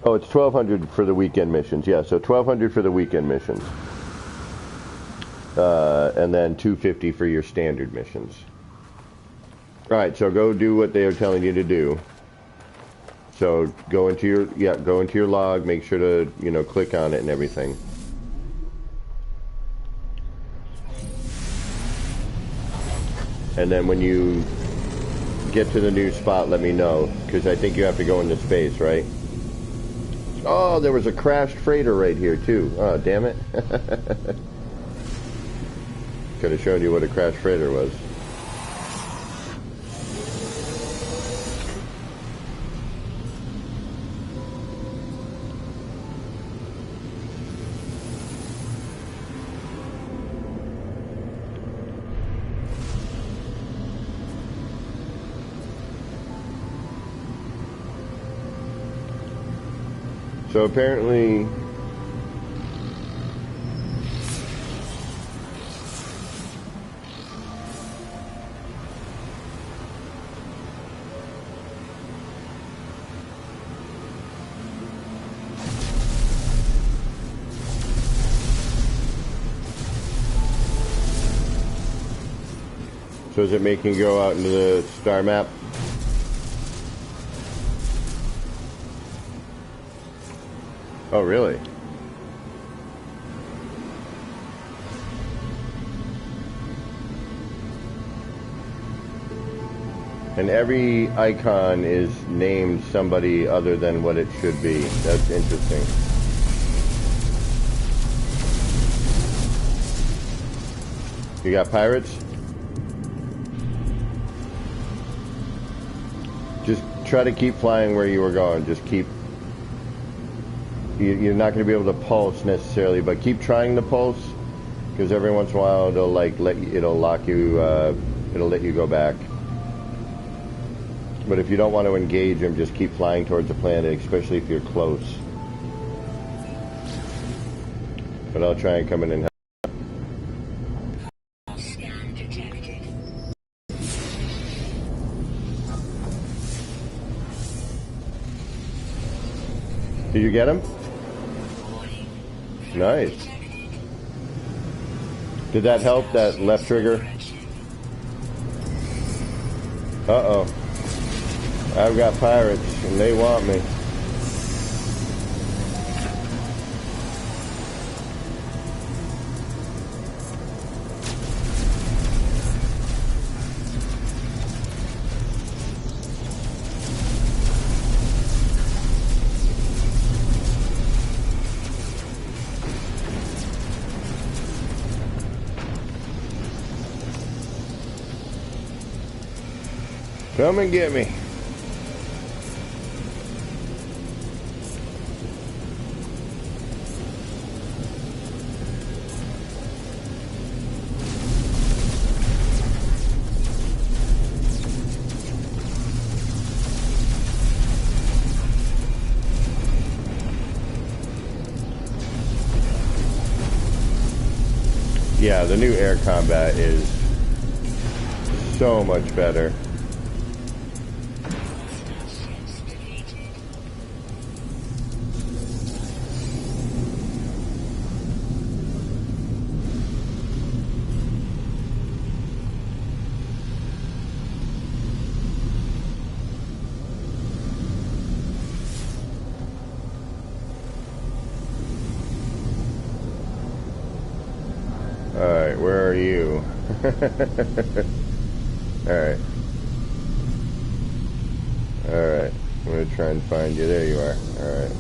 Oh, it's 1,200 for the weekend missions. Yeah, so 1,200 for the weekend missions. And then 250 for your standard missions. All right, so go do what they are telling you to do. So go into your log, make sure to, click on it and everything. And then when you get to the new spot, let me know, because I think you have to go into space, right? Oh, there was a crashed freighter right here too. Oh, damn it. Could have shown you what a crashed freighter was. So apparently, so is it making you go out into the star map? Oh, really? And every icon is named somebody other than what it should be. That's interesting. You got pirates? Just try to keep flying where you were going. Just keep... You're not going to be able to pulse necessarily, but keep trying to pulse, because every once in a while it'll let you go back. But if you don't want to engage them, just keep flying towards the planet, especially if you're close. But I'll try and come in and help. Scan detected. Did you get him? Nice. Did that help, that left trigger? Uh-oh. I've got pirates, and they want me. Come and get me. Yeah, the new air combat is so much better. Alright, where are you? Alright. Alright. I'm gonna try and find you. There you are. Alright.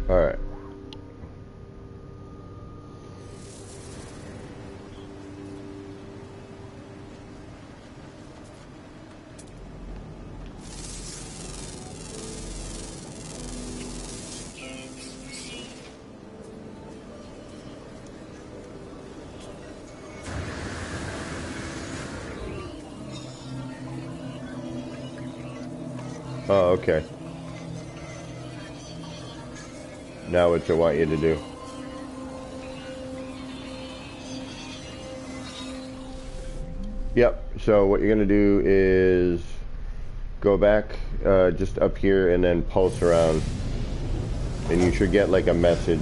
Alright. Oh, okay. Now what I want you to do. Yep, so what you're going to do is go back just up here and then pulse around. And you should get like a message.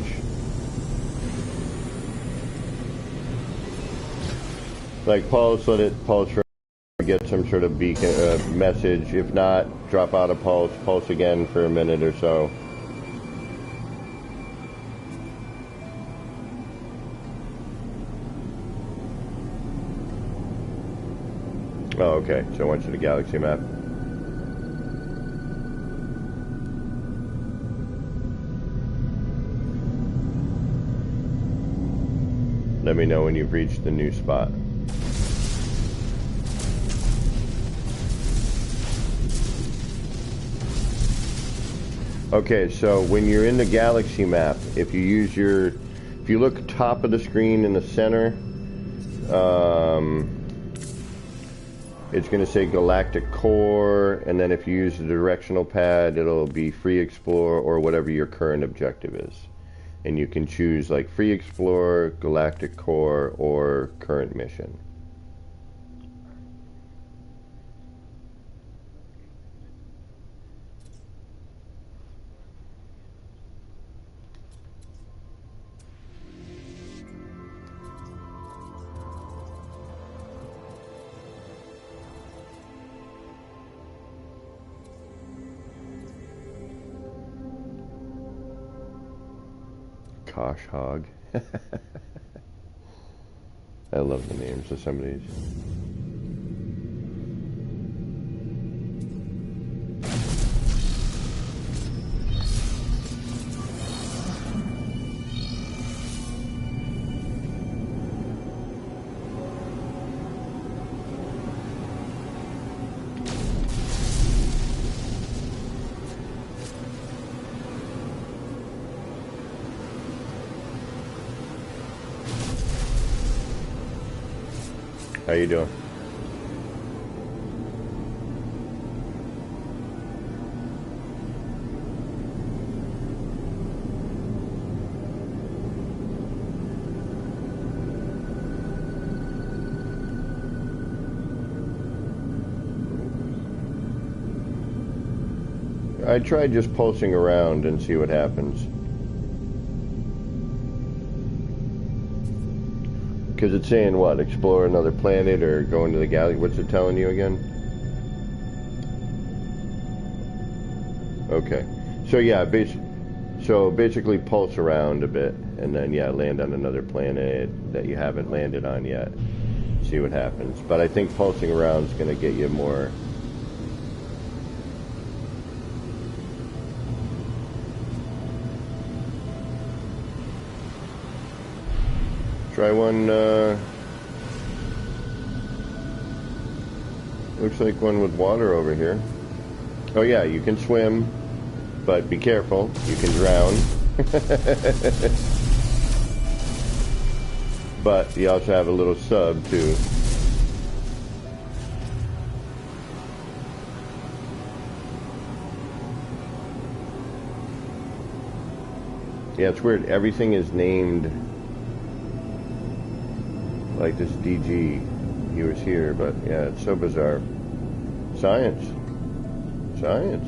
Like pulse, let it pulse, get some sort of beacon message. If not, drop out a pulse, pulse again for a minute or so. Oh, okay. So I went to the galaxy map. Let me know when you've reached the new spot. Okay, so when you're in the galaxy map, if you look top of the screen in the center, it's going to say Galactic Core, and then if you use the directional pad, it'll be Free Explore or whatever your current objective is. And you can choose like Free Explore, Galactic Core, or Current Mission. Kosh Hog. I love the names of some of these. How you doing? I tried just pulsing around and see what happens. Because it's saying what? Explore another planet or go into the galaxy? What's it telling you again? Okay. So yeah, basically pulse around a bit and then yeah, land on another planet that you haven't landed on yet. See what happens. But I think pulsing around is going to get you more. Try one, looks like one with water over here. Oh yeah, you can swim, but be careful, you can drown. But you also have a little sub too. Yeah, it's weird, everything is named like this DG. He was here, but yeah, it's so bizarre. Science. Science.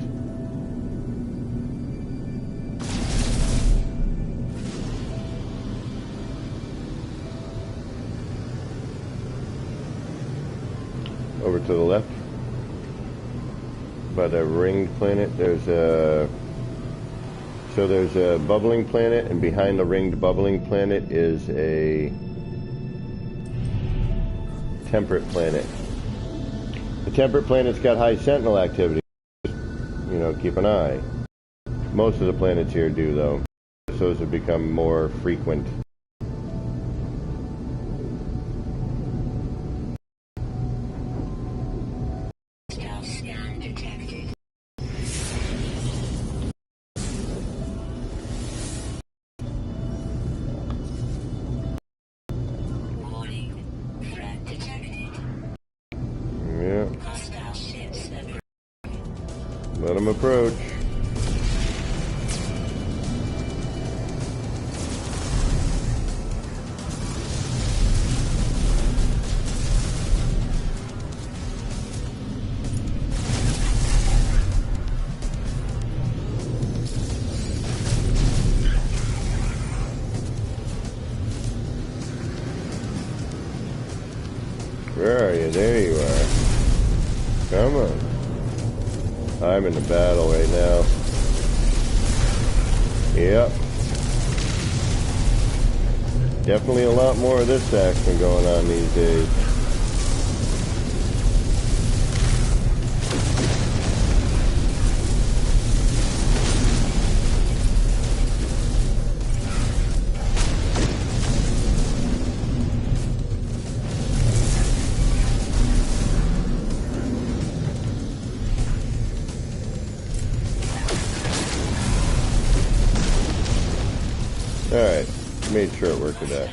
Over to the left. By the ringed planet, there's a bubbling planet, and behind the ringed bubbling planet is a temperate planet. The temperate planet's got high sentinel activity. You know, keep an eye. Most of the planets here do, though. Those have become more frequent. Let them approach. Where are you? There you are. Come on. I'm in the battle right now. Yep. Definitely a lot more of this action going on these days. Alright, made sure it worked with that.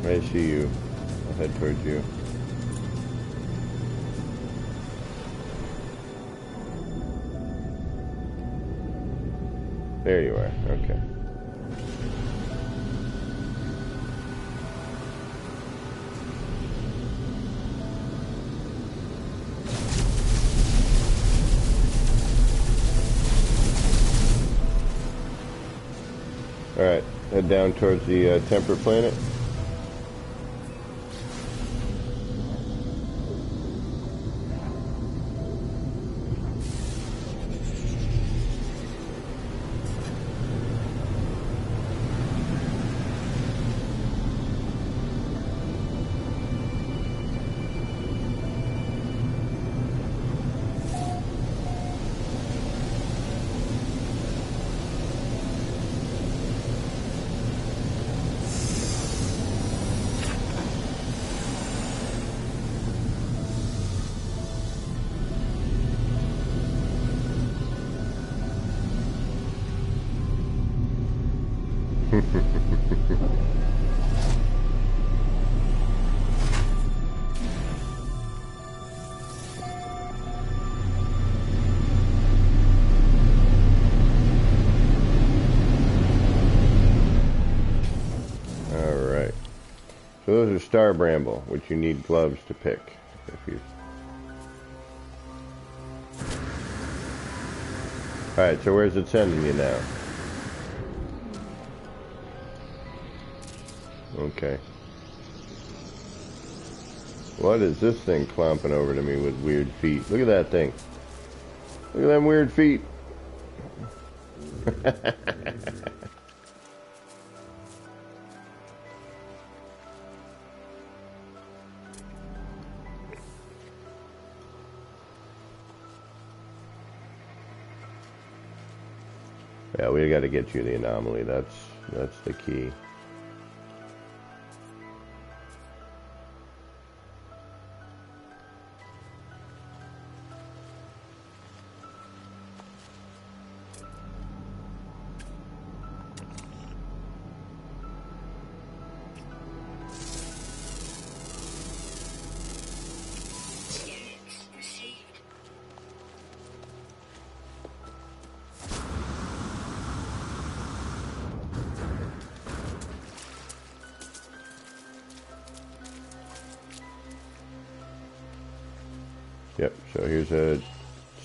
I see you. I'll head towards you. There you are, okay. Alright, head down towards the temperate planet. Alright. So those are star bramble, which you need gloves to pick. If you... Alright, so where's it sending you now? Okay. What is this thing clomping over to me with weird feet? Look at that thing. Look at them weird feet. Yeah, we got to get you the anomaly. That's the key. Yep, so here's a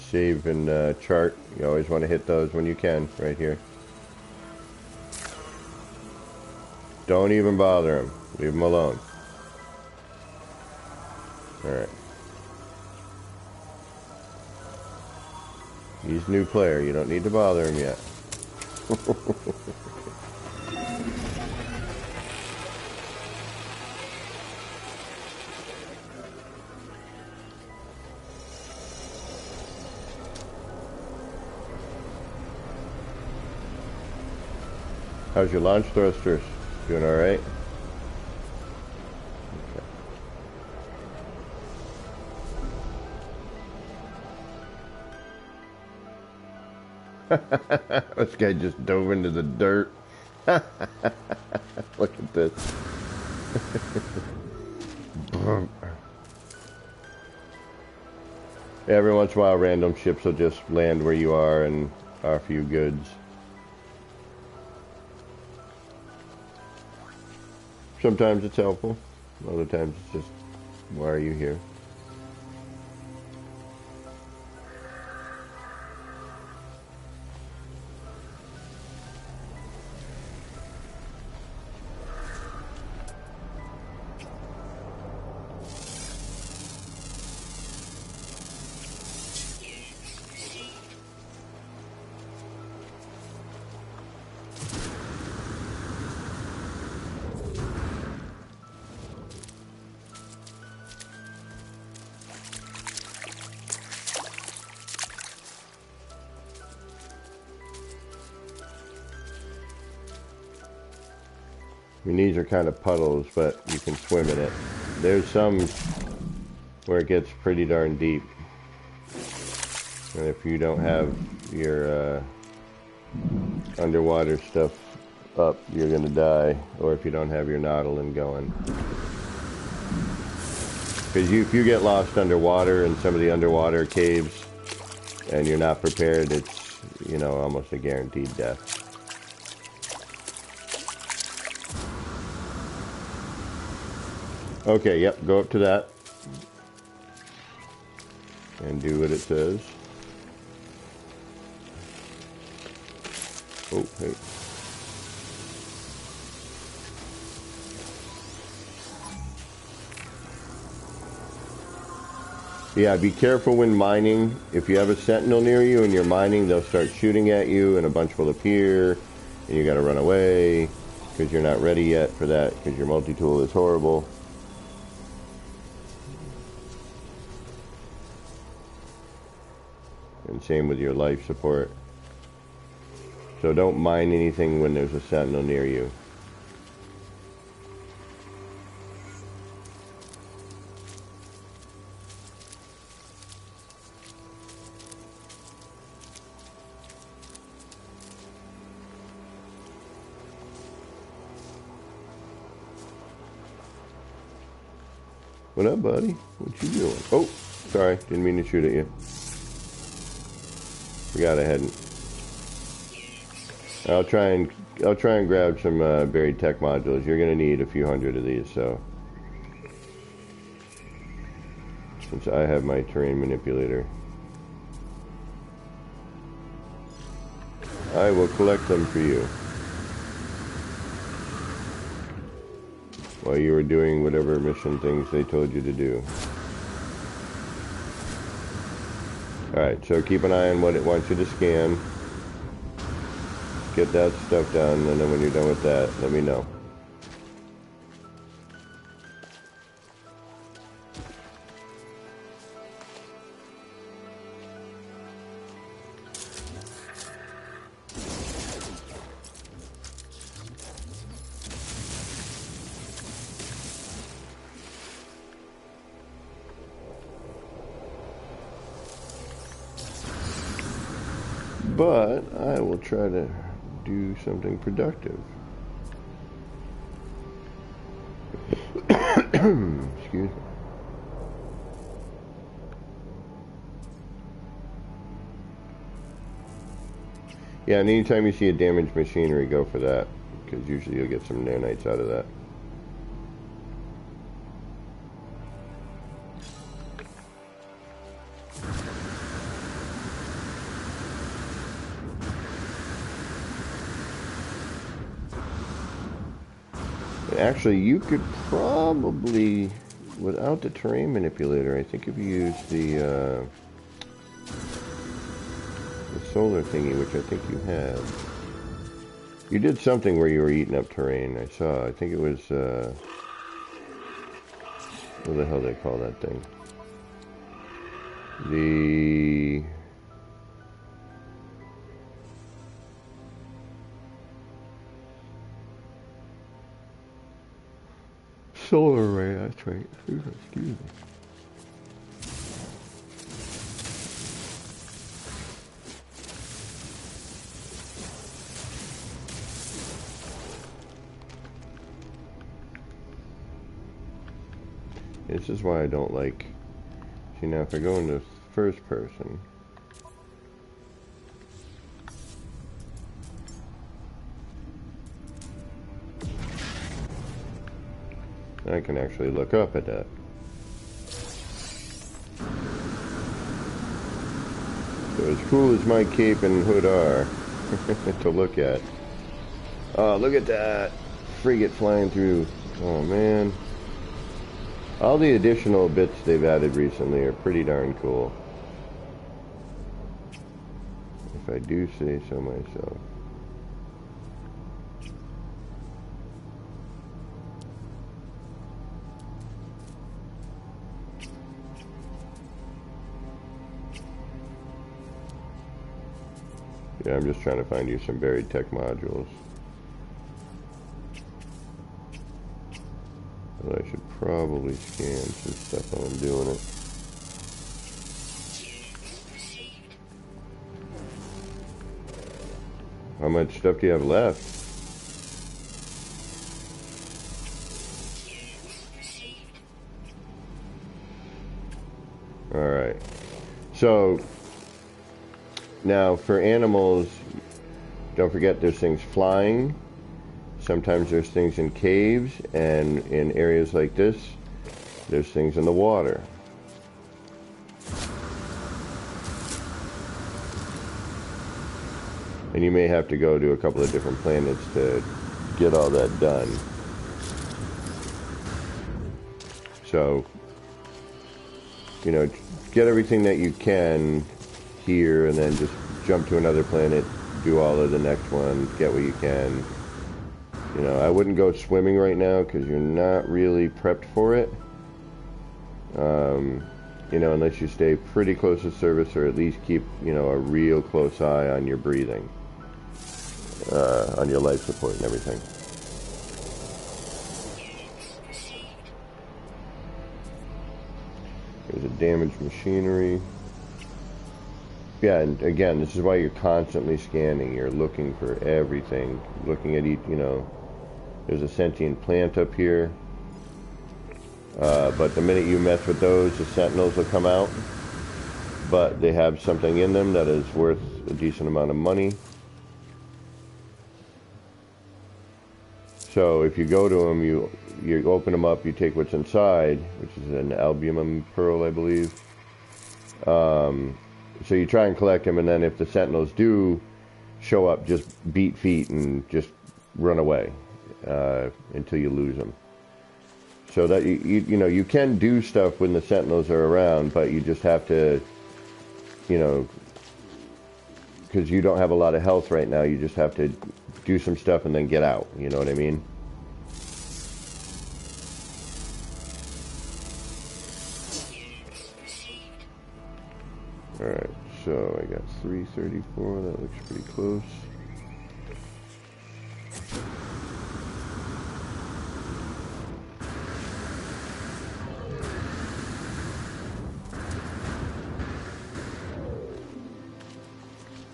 save and chart. You always want to hit those when you can, right here. Don't even bother them. Leave them alone. Alright. He's a new player. You don't need to bother him yet. How's your launch thrusters? Doing alright? Okay. This guy just dove into the dirt. Look at this. Every once in a while, random ships will just land where you are and offer you goods. Sometimes it's helpful. Other times it's just, why are you here? I mean, these are kind of puddles, but you can swim in it. There's some where it gets pretty darn deep. And if you don't have your underwater stuff up, you're going to die. Or if you don't have your nautilin going. Because if you get lost underwater in some of the underwater caves and you're not prepared, it's, you know, almost a guaranteed death. Okay, yep, go up to that and do what it says. Oh, hey. Yeah, be careful when mining. If you have a sentinel near you and you're mining, they'll start shooting at you and a bunch will appear and you gotta run away because you're not ready yet for that because your multi-tool is horrible. And same with your life support. So don't mine anything when there's a sentinel near you. What up, buddy? What you doing? Oh, sorry, didn't mean to shoot at you. Forgot I hadn't. I'll try and grab some buried tech modules. You're gonna need a few hundred of these, so since I have my terrain manipulator, I will collect them for you while you were doing whatever mission things they told you to do. Alright, so keep an eye on what it wants you to scan. Get that stuff done, and then when you're done with that, let me know. But I will try to do something productive. Excuse me. Yeah, and anytime you see a damaged machinery, go for that, because usually you'll get some nanites out of that. Actually, you could probably, without the terrain manipulator, I think if you use the solar thingy, which I think you have. You did something where you were eating up terrain, I saw. I think it was, what the hell do they call that thing? The... solar array, that's right. Excuse me. This is why I don't like... See, now if I go into first person... I can actually look up at that. So as cool as my cape and hood are to look at. Oh, look at that! Frigate flying through. Oh, man. All the additional bits they've added recently are pretty darn cool. If I do say so myself. Yeah, I'm just trying to find you some buried tech modules. But I should probably scan some stuff while I'm doing it. How much stuff do you have left? Alright. So, now for animals, don't forget there's things flying. Sometimes there's things in caves, and in areas like this, there's things in the water. And you may have to go to a couple of different planets to get all that done. So, you know, get everything that you can here, and then just jump to another planet, do all of the next one, get what you can. You know, I wouldn't go swimming right now because you're not really prepped for it. You know, unless you stay pretty close to surface, or at least keep, you know, a real close eye on your breathing, on your life support and everything. There's a damaged machinery. Yeah, and again, this is why you're constantly scanning. You're looking for everything, looking at each, you know. There's a sentient plant up here. But the minute you mess with those, the sentinels will come out. But they have something in them that is worth a decent amount of money. So if you go to them, you open them up, you take what's inside, which is an albumin pearl, I believe. So you try and collect them, and then if the sentinels do show up, just beat feet and just run away. Until you lose them. So that you know, you can do stuff when the sentinels are around, but you just have to, you know, because you don't have a lot of health right now, you just have to do some stuff and then get out, you know what I mean? Alright, so I got 334, that looks pretty close.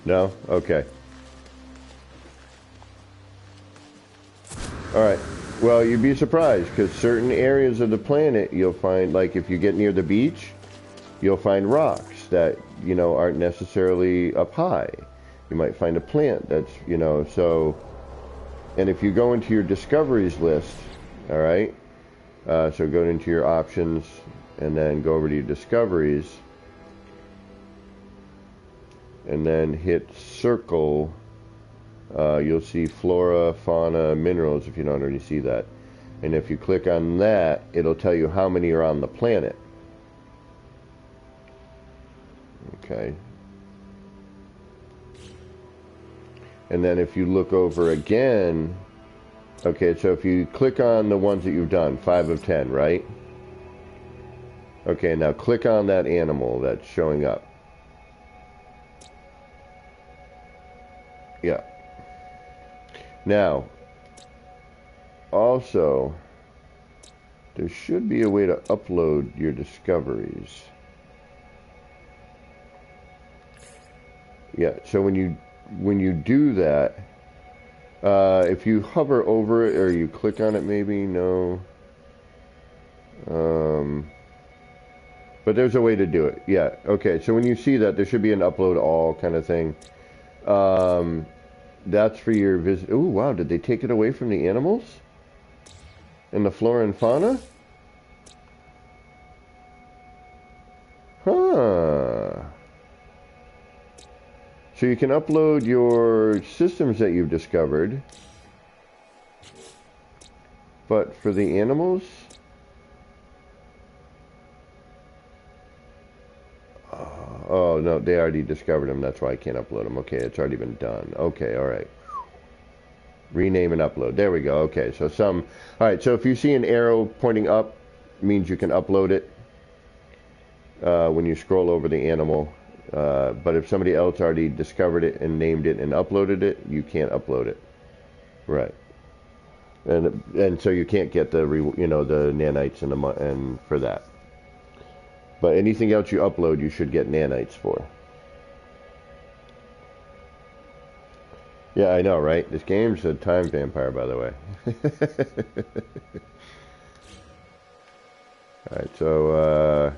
No? Okay. Alright. Well, you'd be surprised, because certain areas of the planet you'll find, like if you get near the beach, you'll find rocks that, you know, aren't necessarily up high. You might find a plant that's, you know, so... And if you go into your discoveries list, alright, so go into your options, and then go over to your discoveries, and then hit circle, you'll see flora, fauna, minerals, if you don't already see that. And if you click on that, it'll tell you how many are on the planet. Okay. And then if you look over again, okay, so if you click on the ones that you've done, 5 of 10, right? Okay, now click on that animal that's showing up. Yeah. Now, also, there should be a way to upload your discoveries. Yeah, so when you do that, if you hover over it or you click on it, maybe, no. But there's a way to do it. Yeah, okay, so when you see that, there should be an upload all kind of thing. That's for your visit. Oh, wow, did they take it away from the animals? And the flora and fauna? Huh. So you can upload your systems that you've discovered, but for the animals? Oh, no, they already discovered them. That's why I can't upload them. Okay, it's already been done. Okay, all right. Rename and upload. There we go. Okay, so all right, so if you see an arrow pointing up, it means you can upload it when you scroll over the animal. But if somebody else already discovered it and named it and uploaded it, you can't upload it. Right. And so you can't get the the nanites and for that. But anything else you upload, you should get nanites for. Yeah, I know, right? This game's a time vampire, by the way. Alright, so,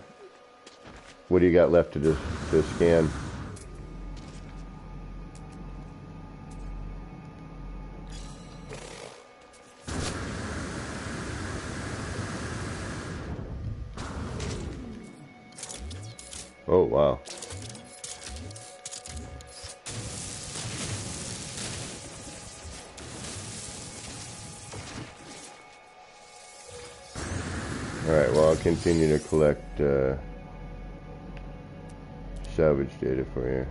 what do you got left to scan? Oh, wow. Alright, well, I'll continue to collect salvage data for you.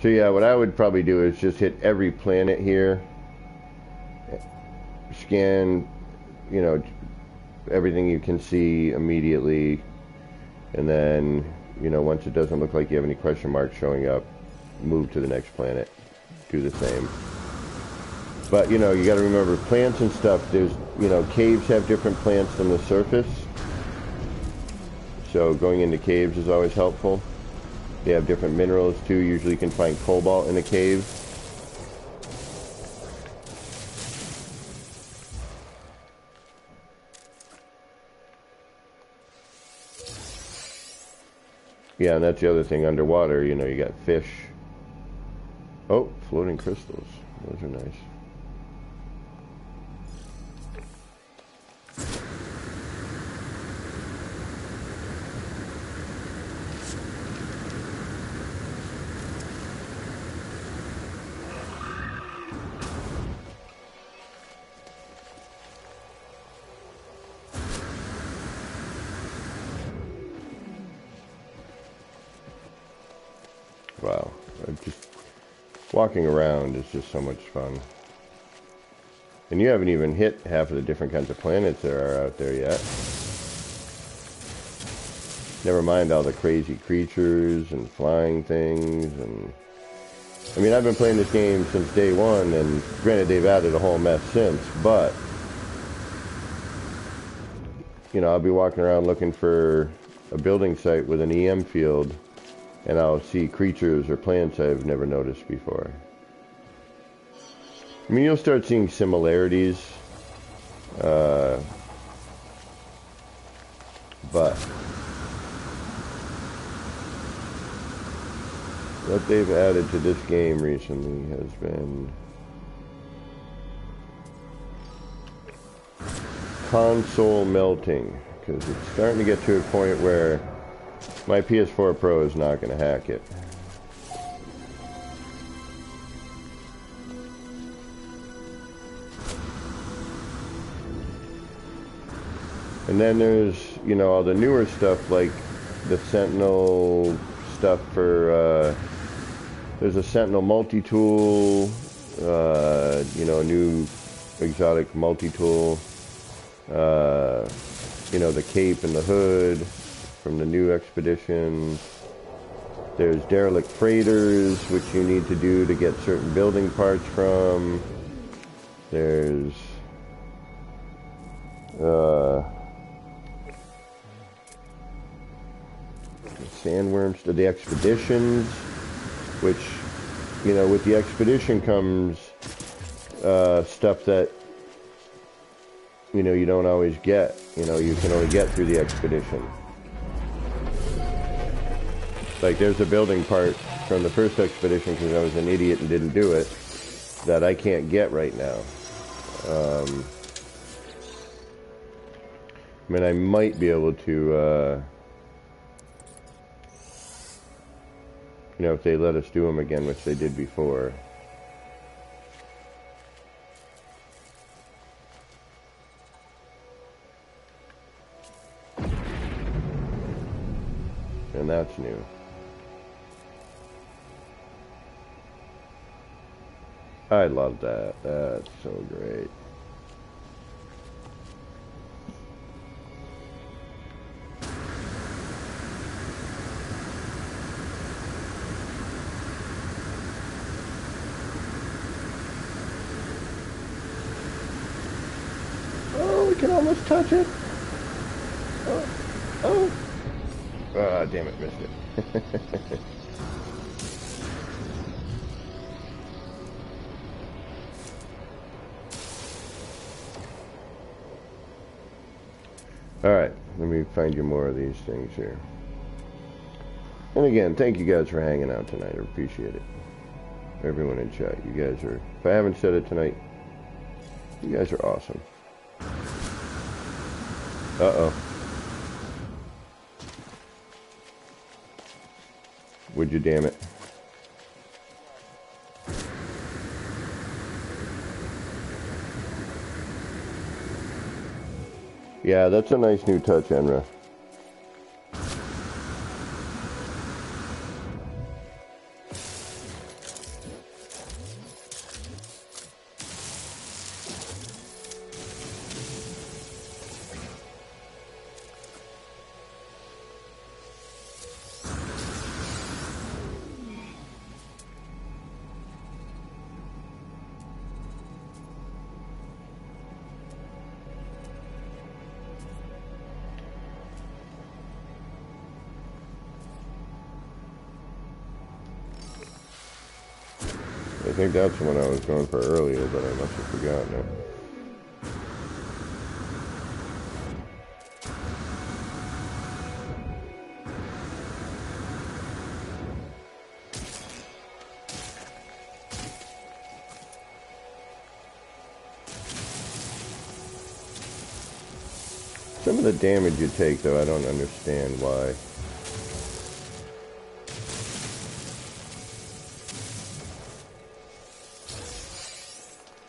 So yeah, what I would probably do is just hit every planet here, scan, everything you can see immediately, and then, once it doesn't look like you have any question marks showing up, move to the next planet, do the same. But, you got to remember, plants and stuff, there's, caves have different plants than the surface. So going into caves is always helpful. They have different minerals, too. Usually you can find cobalt in a cave. Yeah, and that's the other thing underwater, you got fish. Oh, floating crystals. Those are nice. Wow, just walking around is just so much fun. And you haven't even hit half of the different kinds of planets there are out there yet. Never mind all the crazy creatures and flying things. And I mean, I've been playing this game since day one, and granted they've added a whole mess since, but I'll be walking around looking for a building site with an EM field, and I'll see creatures or plants I've never noticed before. I mean, you'll start seeing similarities, but what they've added to this game recently has been console melting, because it's starting to get to a point where my PS4 Pro is not going to hack it. And then there's, you know, all the newer stuff like the Sentinel stuff for, there's a Sentinel multi-tool, you know, a new exotic multi-tool, you know, the cape and the hood from the new expedition. There's derelict freighters, which you need to do to get certain building parts from. There's sandworms to the expeditions, which, you know, with the expedition comes stuff that, you know, you don't always get. You know, you can only get through the expedition. Like, there's a building part from the first expedition, because I was an idiot and didn't do it, that I can't get right now. I mean, I might be able to, you know, if they let us do them again, which they did before. And that's new. I love that. That's so great. Oh, we can almost touch it. Oh, oh. Ah, damn it, missed it. Alright, let me find you more of these things here. And again, thank you guys for hanging out tonight. I appreciate it. Everyone in chat, you guys are, if I haven't said it tonight, you guys are awesome. Uh-oh. Would you damn it? Yeah, that's a nice new touch, Enra. I think that's the one I was going for earlier, but I must have forgotten it. Some of the damage you take, though, I don't understand why.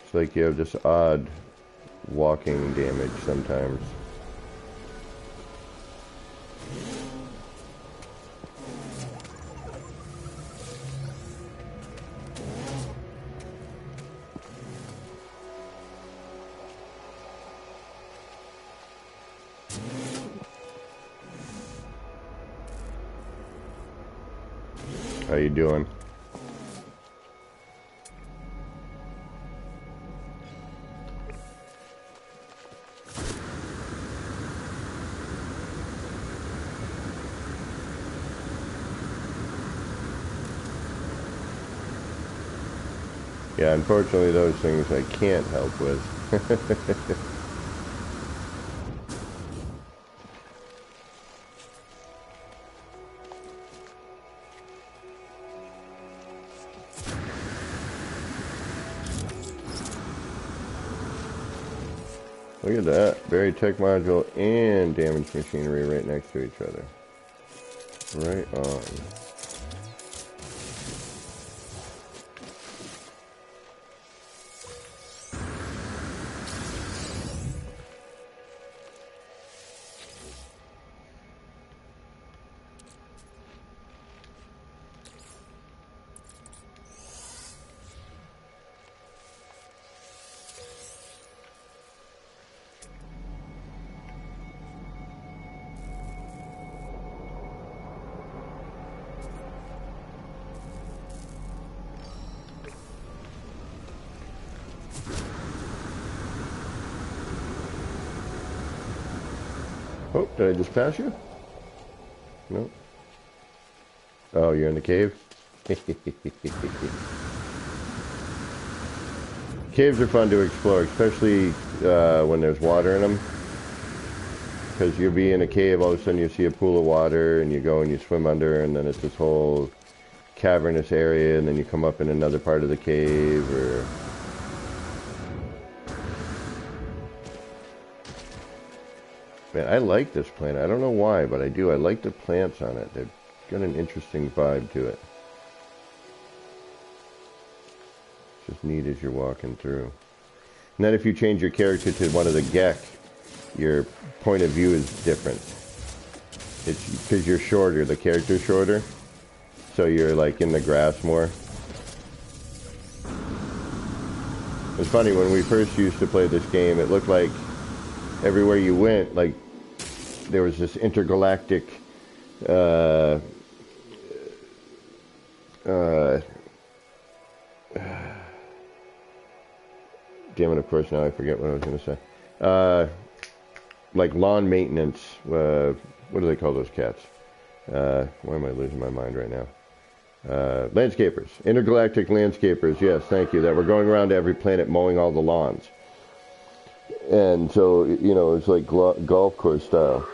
It's like you have this odd walking damage sometimes. How you doing? Yeah, unfortunately those things I can't help with. Look at that. Buried tech module and damaged machinery right next to each other. Right on. Oh, did I just pass you? No. Oh, you're in the cave? Caves are fun to explore, especially when there's water in them. Because you'll be in a cave, all of a sudden you see a pool of water, and you go and you swim under, and then it's this whole cavernous area, and then you come up in another part of the cave, or... Man, I like this plant. I don't know why, but I do. I like the plants on it. They've got an interesting vibe to it. It's just neat as you're walking through. And then if you change your character to one of the Gek, your point of view is different. It's because you're shorter, the character's shorter, so you're like in the grass more. It's funny, when we first used to play this game, it looked like everywhere you went, like there was this intergalactic damn it, of course now I forget what I was going to say. Like lawn maintenance, what do they call those cats? Why am I losing my mind right now? Landscapers. Intergalactic landscapers, yes, thank you. That were going around to every planet mowing all the lawns. And so, you know, it's like golf course style.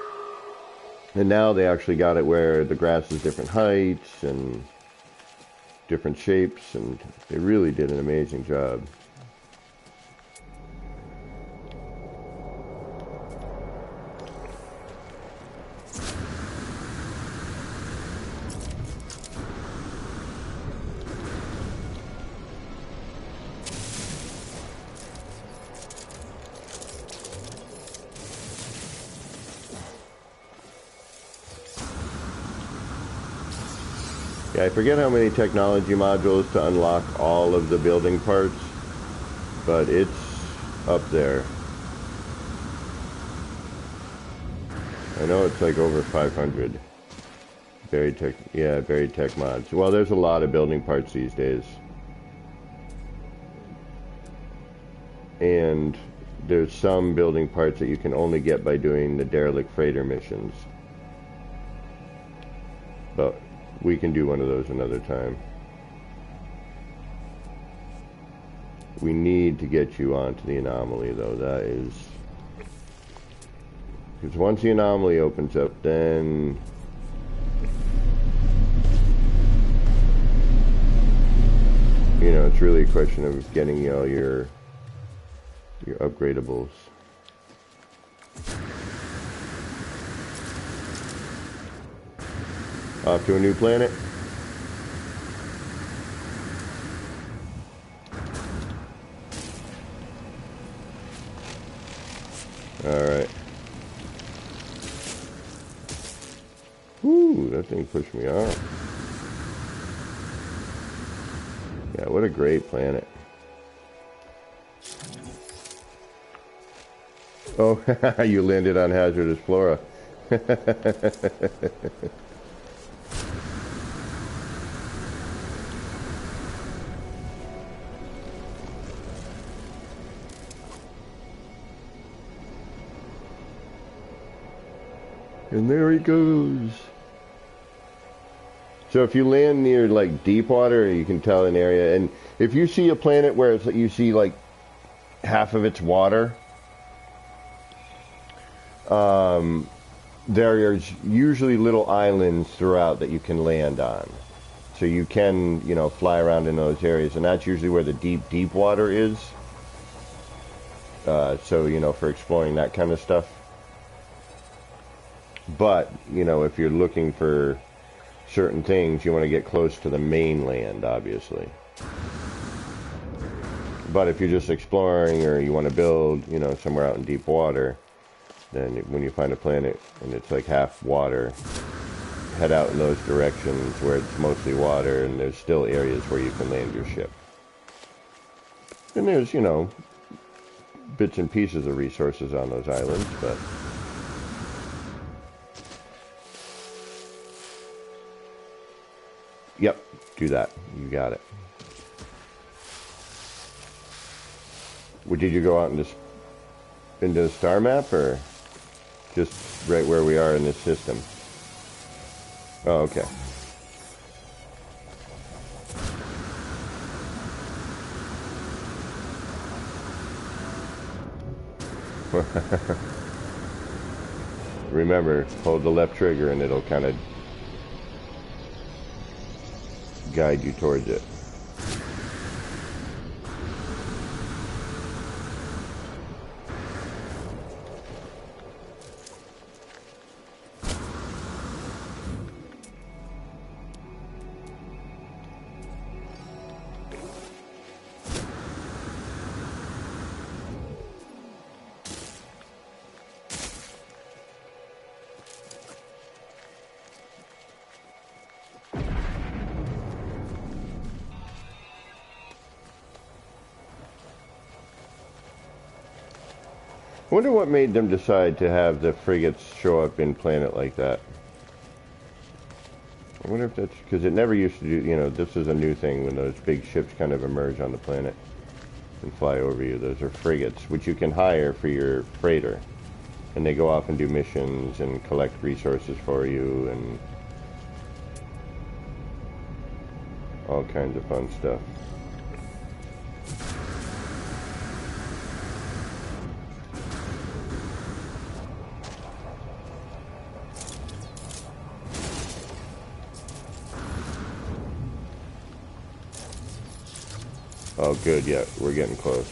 And now they actually got it where the grass is different heights and different shapes, and they really did an amazing job. I forget how many technology modules to unlock all of the building parts, but it's up there. I know it's like over 500. Very tech mods. Well, there's a lot of building parts these days. And there's some building parts that you can only get by doing the derelict freighter missions. But we can do one of those another time. We need to get you onto the anomaly, though. That is... Because once the anomaly opens up, then... You know, it's really a question of getting all your upgradables. Off to a new planet. Alright. Whoo, that thing pushed me off. Yeah, what a great planet. Oh, you landed on hazardous flora. And there he goes. So if you land near like deep water, you can tell an area. And if you see a planet where it's, you see like half of its water, there's usually little islands throughout that you can land on. So you can, you know, fly around in those areas. And that's usually where the deep water is. So, you know, for exploring that kind of stuff. But, you know, if you're looking for certain things, you want to get close to the mainland, obviously. But if you're just exploring or you want to build, you know, somewhere out in deep water, then when you find a planet and it's like half water, head out in those directions where it's mostly water, and there's still areas where you can land your ship. And there's, you know, bits and pieces of resources on those islands, but... Yep, do that. You got it. Well, did you go out into the star map, or? Just right where we are in this system. Oh, okay. Remember, hold the left trigger and it'll kind of guide you towards it. I wonder what made them decide to have the frigates show up in planet like that. I wonder if that's because it never used to do, you know, this is a new thing when those big ships kind of emerge on the planet and fly over you. Those are frigates, which you can hire for your freighter. And they go off and do missions and collect resources for you and all kinds of fun stuff. Oh, good, yeah, we're getting close.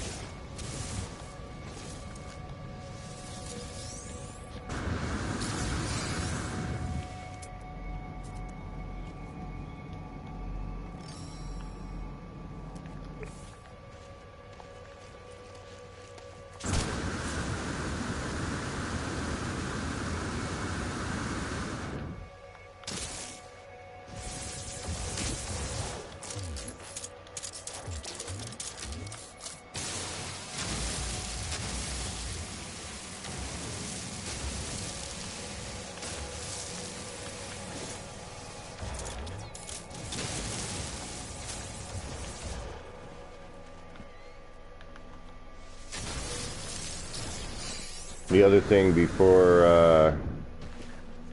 The other thing before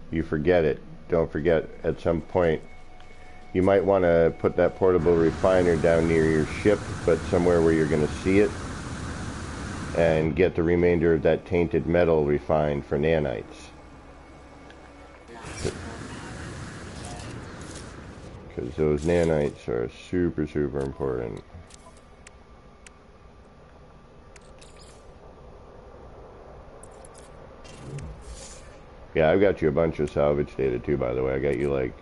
you forget it, don't forget at some point you might want to put that portable refiner down near your ship, but somewhere where you're going to see it, and get the remainder of that tainted metal refined for nanites. Because those nanites are super, super important. Yeah, I've got you a bunch of salvage data too, by the way. I got you like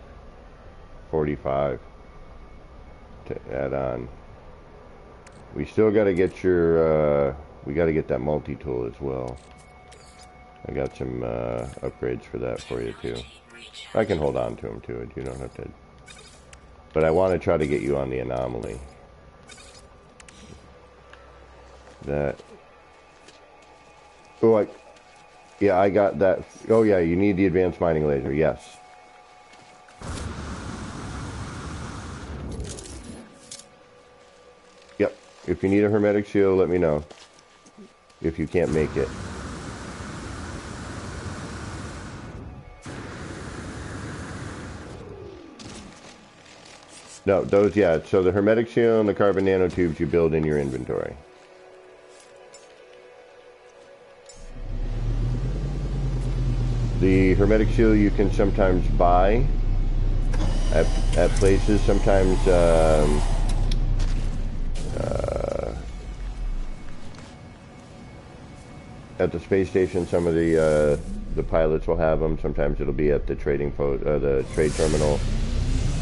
45 to add on. We still got to get your, we got to get that multi-tool as well. I got some upgrades for that for you too. I can hold on to them too. You don't have to. But I want to try to get you on the anomaly. That. Oh, yeah, I got that. Oh, yeah, you need the advanced mining laser, yes. Yep, if you need a hermetic seal, let me know. If you can't make it. No, those, yeah, so the hermetic seal and the carbon nanotubes you build in your inventory. The hermetic seal you can sometimes buy at places. Sometimes at the space station, some of the pilots will have them. Sometimes it'll be at the the trade terminal.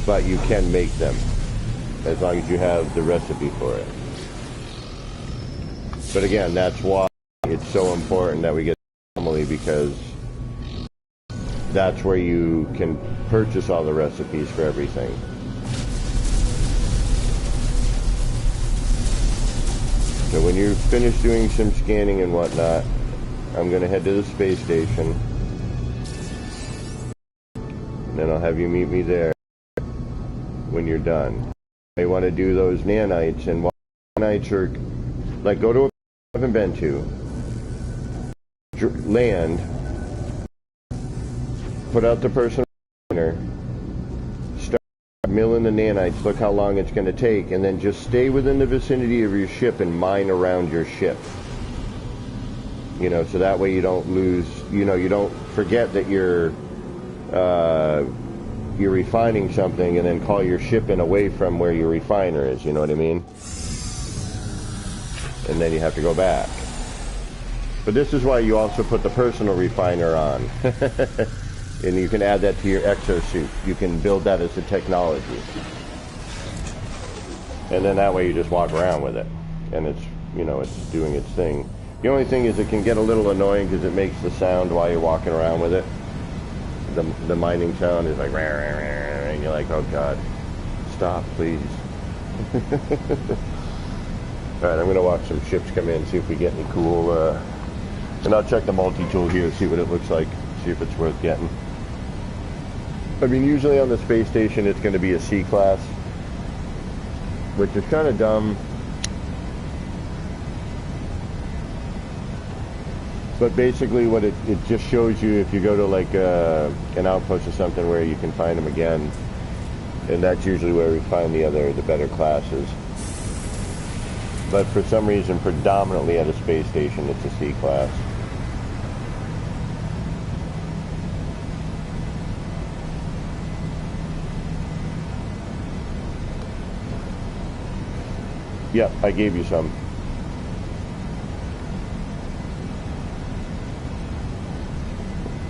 But you can make them as long as you have the recipe for it. But again, that's why it's so important that we get the anomaly, because that's where you can purchase all the recipes for everything. So when you're finished doing some scanning and whatnot, I'm going to head to the space station. And then I'll have you meet me there when you're done. You may want to do those nanites, and while nanites are, like, go to a I haven't been to, land, put out the personal refiner, start milling the nanites, look how long it's going to take, and then just stay within the vicinity of your ship and mine around your ship. You know, so that way you don't lose, you know, you don't forget that you're refining something and then call your ship in away from where your refiner is, you know what I mean? And then you have to go back. But this is why you also put the personal refiner on. And you can add that to your exosuit. You can build that as a technology. And then that way you just walk around with it. And it's, you know, it's doing its thing. The only thing is it can get a little annoying because it makes the sound while you're walking around with it. The mining sound is like, rah, rah, rah, and you're like, oh God, stop, please. Alright, I'm going to watch some ships come in, see if we get any cool, and I'll check the multi-tool here, see what it looks like, see if it's worth getting. I mean, usually on the space station it's going to be a C-class, which is kind of dumb. But basically what it just shows you, if you go to like an outpost or something where you can find them again, and that's usually where we find the better classes. But for some reason, predominantly at a space station, it's a C class. Yep, I gave you some.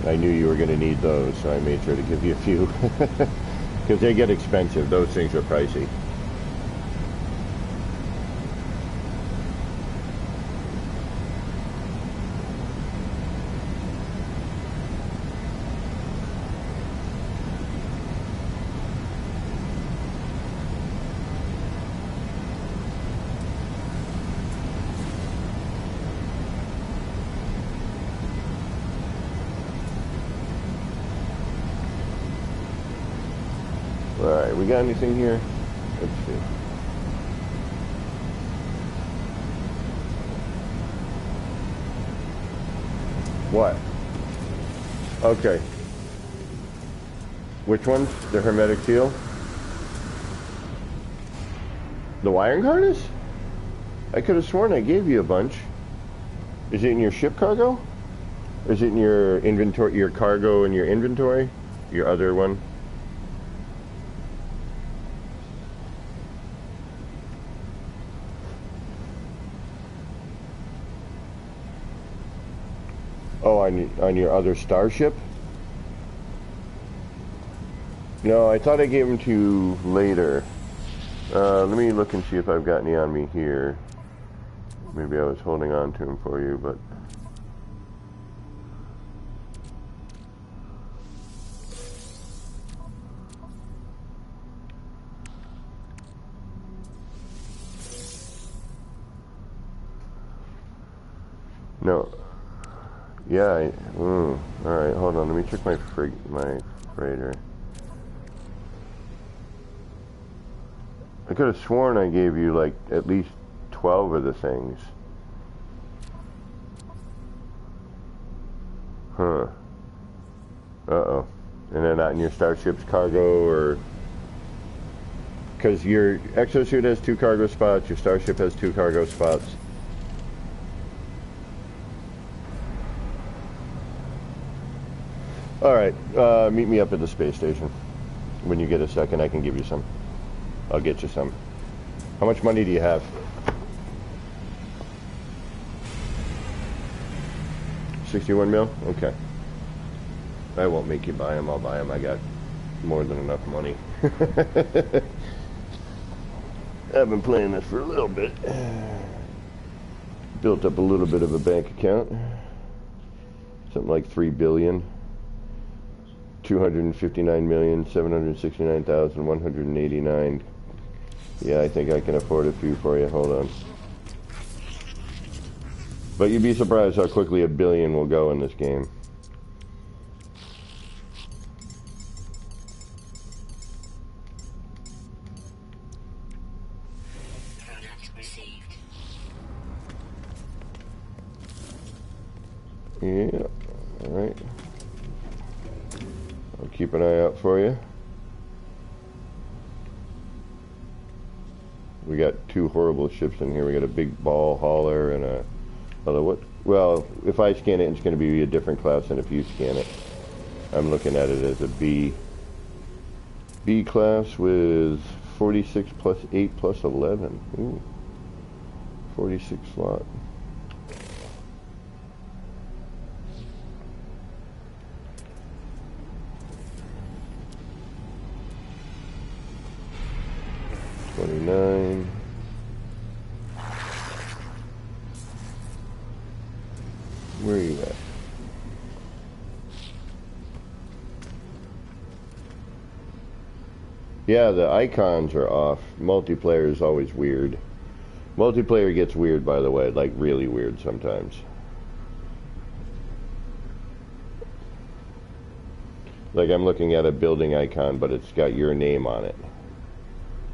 I knew you were going to need those, so I made sure to give you a few. Because they get expensive. Those things are pricey. Alright, we got anything here? Let's see. What? Okay. Which ones? The hermetic seal? The wiring harness? I could have sworn I gave you a bunch. Is it in your ship cargo? Or is it in your inventory, your cargo and your inventory? Your other one? Oh, on your other starship? No, I thought I gave them to you later. Let me look and see if I've got any on me here. Maybe I was holding on to them for you, but... No. Yeah, alright, hold on, let me check my freighter. I could have sworn I gave you like at least 12 of the things. Huh. Uh-oh. And they're not in your starship's cargo, or... Because your exosuit has 2 cargo spots, your starship has 2 cargo spots. Alright, meet me up at the space station. When you get a second, I can give you some. I'll get you some. How much money do you have? 61 mil? Okay. I won't make you buy them, I'll buy them. I got more than enough money. I've been playing this for a little bit. Built up a little bit of a bank account. Something like 3 billion. 259,769,189. Yeah, I think I can afford a few for you. Hold on. But you'd be surprised how quickly 1 billion will go in this game. Product received. Yeah, alright. keep an eye out for you. We got two horrible ships in here. We got a big ball hauler and a what? Well, if I scan it, it's going to be a different class than if you scan it. I'm looking at it as a B class with 46 plus 8 plus 11. Ooh, 46 slot. $29. Where are you at? Yeah, the icons are off. Multiplayer is always weird. Multiplayer gets weird, by the way, like really weird sometimes. Like I'm looking at a building icon, but it's got your name on it.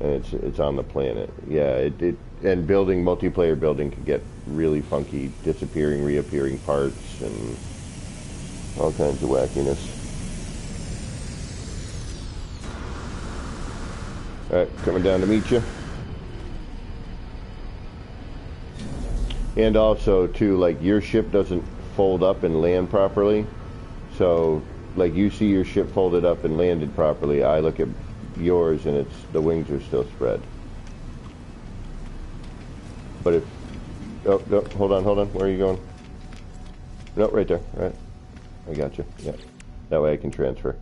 And it's on the planet. Yeah, and multiplayer building can get really funky, disappearing, reappearing parts, and all kinds of wackiness. Alright, coming down to meet you. And also, too, like, your ship doesn't fold up and land properly. So, like, you see your ship folded up and landed properly. I look at yours and the wings are still spread. But if... Oh, no, hold on. Where are you going? No, right there. All right. I got you. Yeah. That way I can transfer.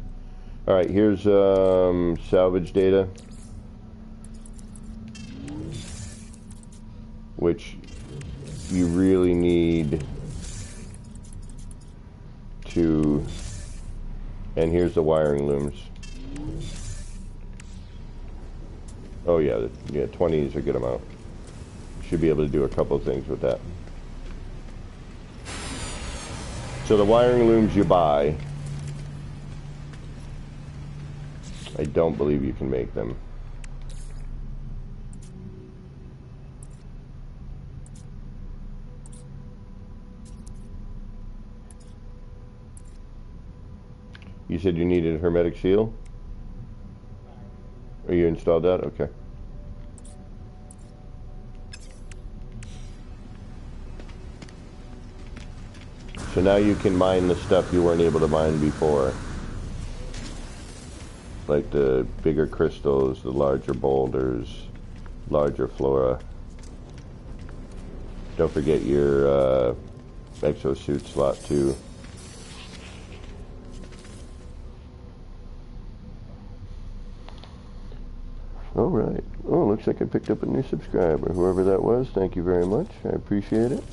Alright, here's salvage data. Which you really need to... And here's the wiring looms. Oh yeah, 20 is a good amount. Should be able to do a couple things with that. So the wiring looms you buy, I don't believe you can make them. You said you needed a hermetic seal? Or you installed that? Okay. So now you can mine the stuff you weren't able to mine before. Like the bigger crystals, the larger boulders, larger flora. Don't forget your exosuit slot too. All right. Oh, looks like I picked up a new subscriber. Whoever that was, thank you very much. I appreciate it.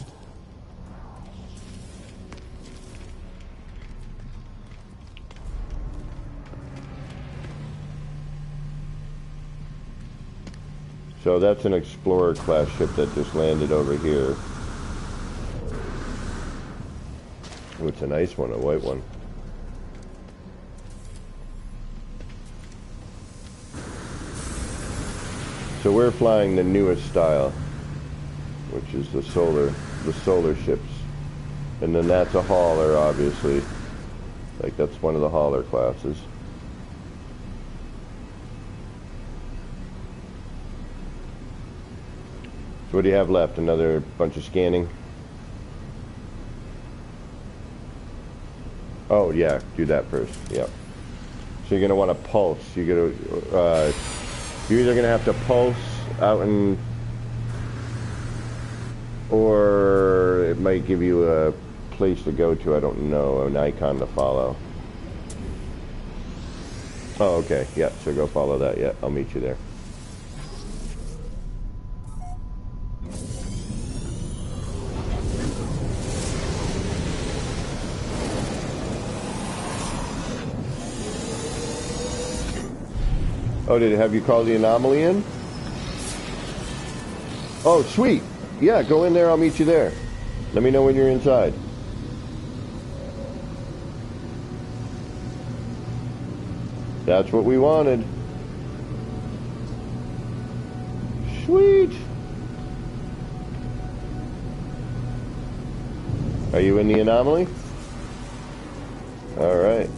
So that's an Explorer class ship that just landed over here. Oh, it's a nice one, a white one. So we're flying the newest style, which is the solar ships. And then that's a hauler, obviously. Like that's one of the hauler classes. So what do you have left? Another bunch of scanning? Oh yeah, do that first. Yep. So you're gonna want to pulse. You're either gonna have to pulse out in, or it might give you a place to go to. I don't know, an icon to follow. Oh, okay. Yeah. So go follow that. Yeah, I'll meet you there. Oh, did it have you call the anomaly in? Oh, sweet. Yeah, go in there. I'll meet you there. Let me know when you're inside. That's what we wanted. Sweet. Are you in the anomaly? All right.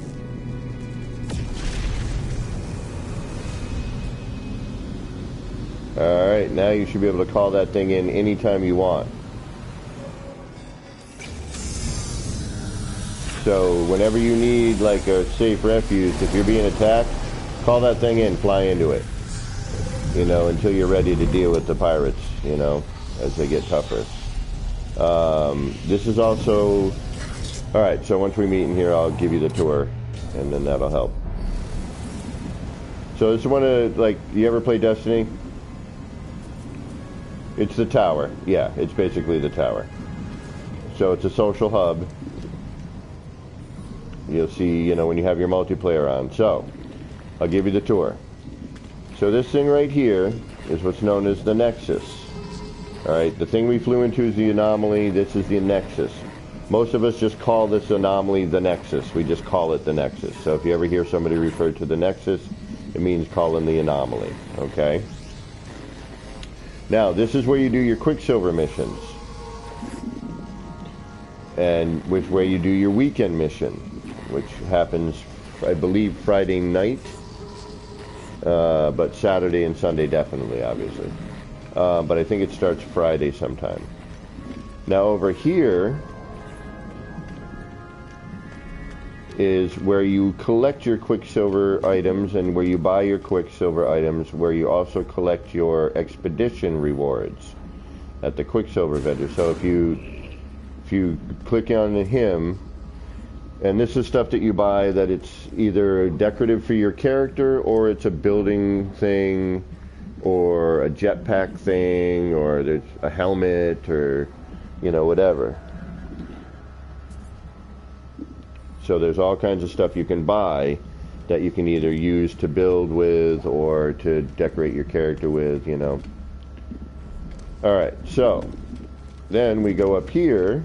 Alright, now you should be able to call that thing in anytime you want. So whenever you need like a safe refuge, if you're being attacked, call that thing in, fly into it. You know, until you're ready to deal with the pirates, you know, as they get tougher. This is also... Alright, so once we meet in here, I'll give you the tour, and then that'll help. So this is one of, like, you ever play Destiny? It's the tower. Yeah, it's basically the tower. So it's a social hub. You'll see, you know, when you have your multiplayer on. So, I'll give you the tour. So this thing right here is what's known as the Nexus. Alright, the thing we flew into is the anomaly. This is the Nexus. Most of us just call this anomaly the Nexus. We just call it the Nexus. So if you ever hear somebody refer to the Nexus, it means calling the anomaly. Okay? Now, this is where you do your Quicksilver missions. And which where you do your weekend mission, which happens, I believe, Friday night. But Saturday and Sunday definitely, obviously. But I think it starts Friday sometime. Now over here is where you collect your Quicksilver items and where you buy your Quicksilver items, where you also collect your expedition rewards at the Quicksilver vendor. So if you click on him, and this is stuff that you buy that it's either decorative for your character, or it's a building thing, or a jetpack thing, or there's a helmet, or, you know, whatever. So there's all kinds of stuff you can buy that you can either use to build with or to decorate your character with, you know. Alright, so then we go up here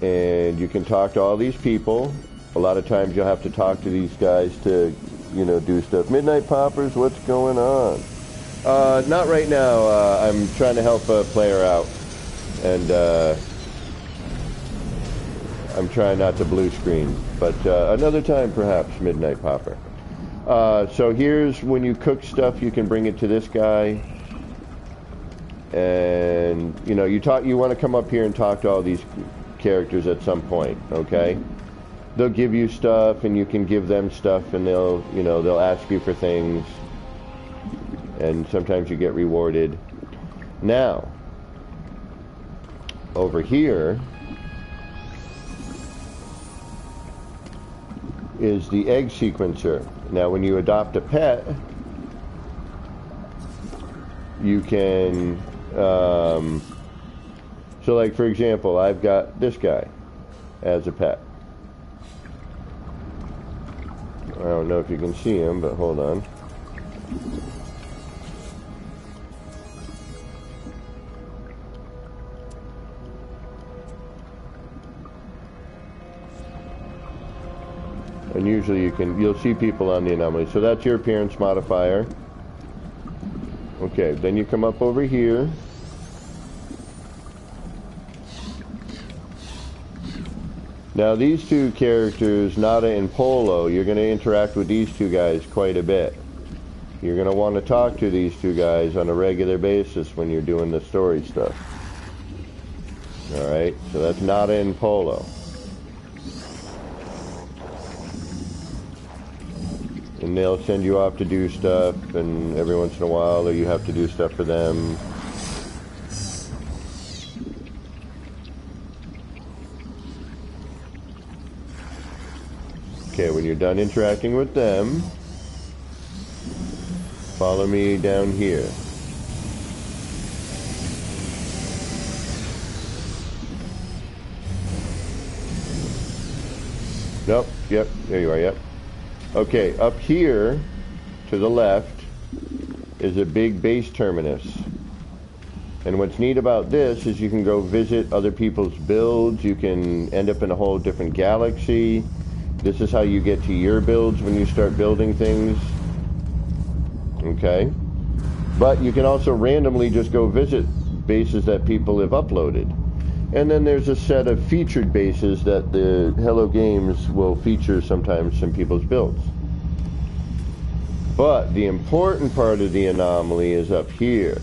and you can talk to all these people. A lot of times you'll have to talk to these guys to, you know, do stuff. Midnight Poppers, what's going on? Not right now. I'm trying to help a player out, and I'm trying not to blue screen, but another time perhaps, Midnight Popper. So here's when you cook stuff, you can bring it to this guy, and you know, you want to come up here and talk to all these characters at some point, okay? They'll give you stuff, and you can give them stuff, and they'll ask you for things, and sometimes you get rewarded. Now, over here is the egg sequencer. Now, when you adopt a pet, you can, so like for example, I've got this guy as a pet. I don't know if you can see him, but hold on. And usually you'll see people on the anomaly. So that's your appearance modifier. Okay, then you come up over here. Now these two characters, Nada and Polo, you're going to interact with these two guys quite a bit. You're going to want to talk to these two guys on a regular basis when you're doing the story stuff. Alright, so that's Nada and Polo. And they'll send you off to do stuff, and every once in a while, or you have to do stuff for them. Okay, when you're done interacting with them, follow me down here. Nope, yep, there you are, yep. Okay, up here to the left is a big base terminus. And what's neat about this is you can go visit other people's builds. You can end up in a whole different galaxy. This is how you get to your builds when you start building things. Okay? But you can also randomly just go visit bases that people have uploaded. And then there's a set of featured bases that the Hello Games will feature sometimes in people's builds. But the important part of the anomaly is up here.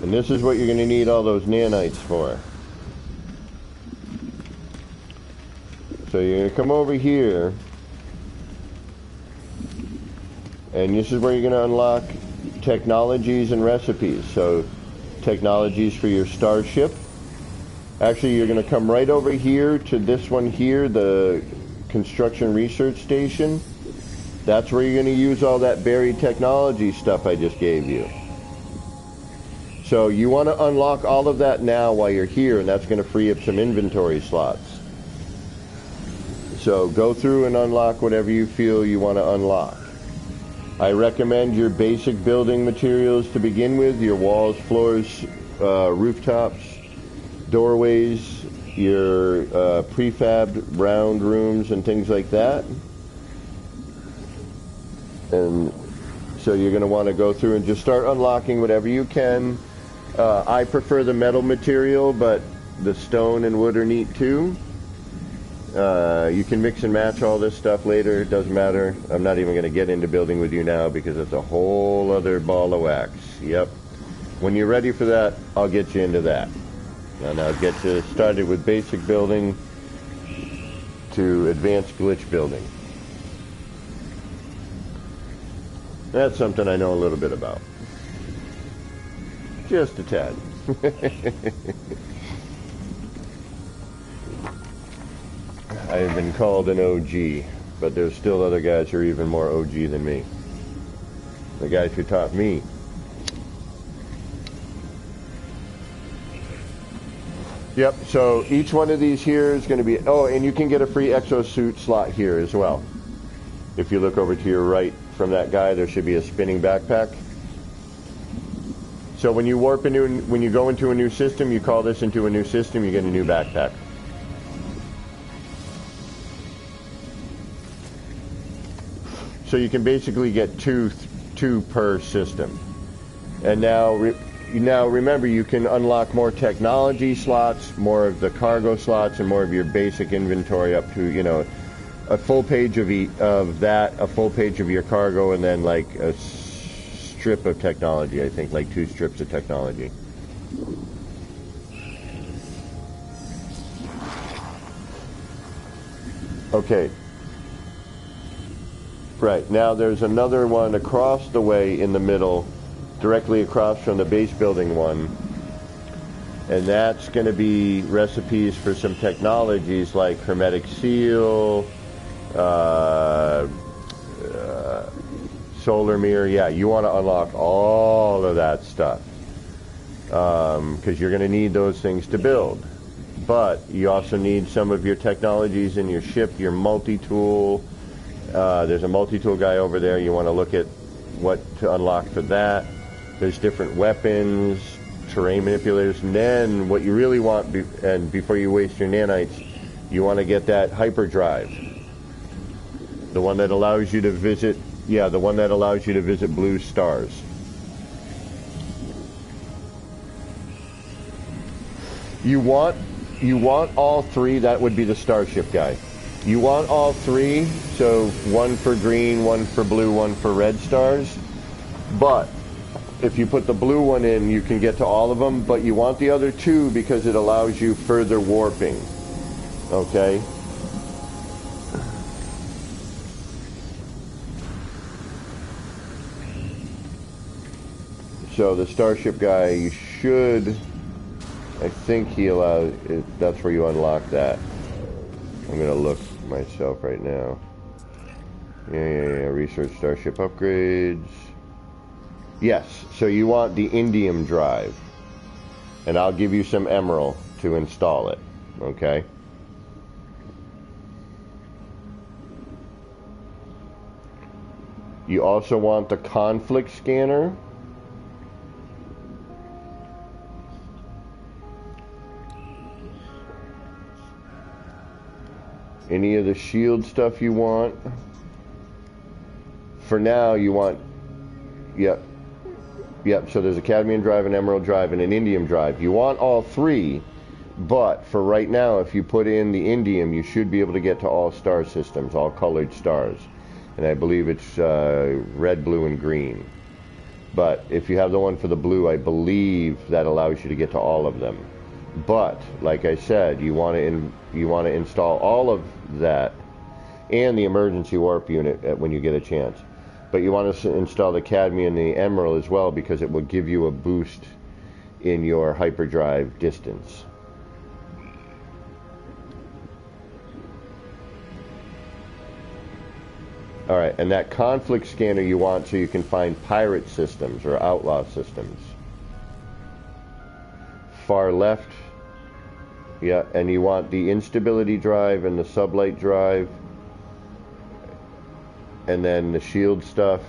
And this is what you're going to need all those nanites for. So you're going to come over here. And this is where you're going to unlock technologies and recipes. So technologies for your starship. Actually, you're going to come right over here to this one here, the construction research station. That's where you're going to use all that buried technology stuff I just gave you. So you want to unlock all of that now while you're here, and that's going to free up some inventory slots. So go through and unlock whatever you feel you want to unlock. I recommend your basic building materials to begin with, your walls, floors, rooftops, doorways, your prefabbed round rooms and things like that. And so you're going to want to go through and just start unlocking whatever you can. I prefer the metal material, but the stone and wood are neat too. You can mix and match all this stuff later. It doesn't matter. I'm not even going to get into building with you now because it's a whole other ball of wax. Yep. When you're ready for that, I'll get you into that. And I'll get you started with basic building to advanced glitch building. That's something I know a little bit about. Just a tad. I've been called an OG, but there's still other guys who are even more OG than me. The guys who taught me. Yep, so each one of these here is going to be... Oh, and you can get a free exosuit slot here as well. If you look over to your right from that guy, there should be a spinning backpack. So when you when you go into a new system, you call this into a new system, you get a new backpack. So you can basically get two per system. And now remember, you can unlock more technology slots, more of the cargo slots, and more of your basic inventory up to, you know, a full page of that, a full page of your cargo, and then like a strip of technology. I think like 2 strips of technology. Okay. Right, now there's another one across the way in the middle, directly across from the base building one. And that's going to be recipes for some technologies like hermetic seal, solar mirror. Yeah, you want to unlock all of that stuff because you're going to need those things to build. But you also need some of your technologies in your ship, your multi-tool. There's a multi-tool guy over there. You want to look at what to unlock for that. There's different weapons, terrain manipulators, and then what you really want, and before you waste your nanites, you want to get that hyperdrive. The one that allows you to visit, the one that allows you to visit blue stars. You want all 3. That would be the starship guy. You want all 3, so 1 for green, 1 for blue, 1 for red stars. But if you put the blue one in, you can get to all of them, but you want the other 2 because it allows you further warping. Okay? So the starship guy, you should, I think he allows, that's where you unlock that. I'm going to look myself right now. Yeah, research starship upgrades. Yes, so you want the indium drive. And I'll give you some emerald to install it. Okay? You also want the conflict scanner. Any of the shield stuff you want. For now, you want... Yep, so there's a cadmium drive, an emerald drive, and an indium drive. You want all 3, But for right now, if you put in the indium, you should be able to get to all star systems, all colored stars. And I believe it's red, blue, and green. But if you have the one for the blue, I believe that allows you to get to all of them. But like I said, you want to install all of that and the emergency warp unit when you get a chance. But you want to install the cadmium and the emerald as well, because it will give you a boost in your hyperdrive distance. All right, and that conflict scanner you want so you can find pirate systems or outlaw systems. Far left, yeah, and you want the instability drive and the sublight drive, and then the shield stuff.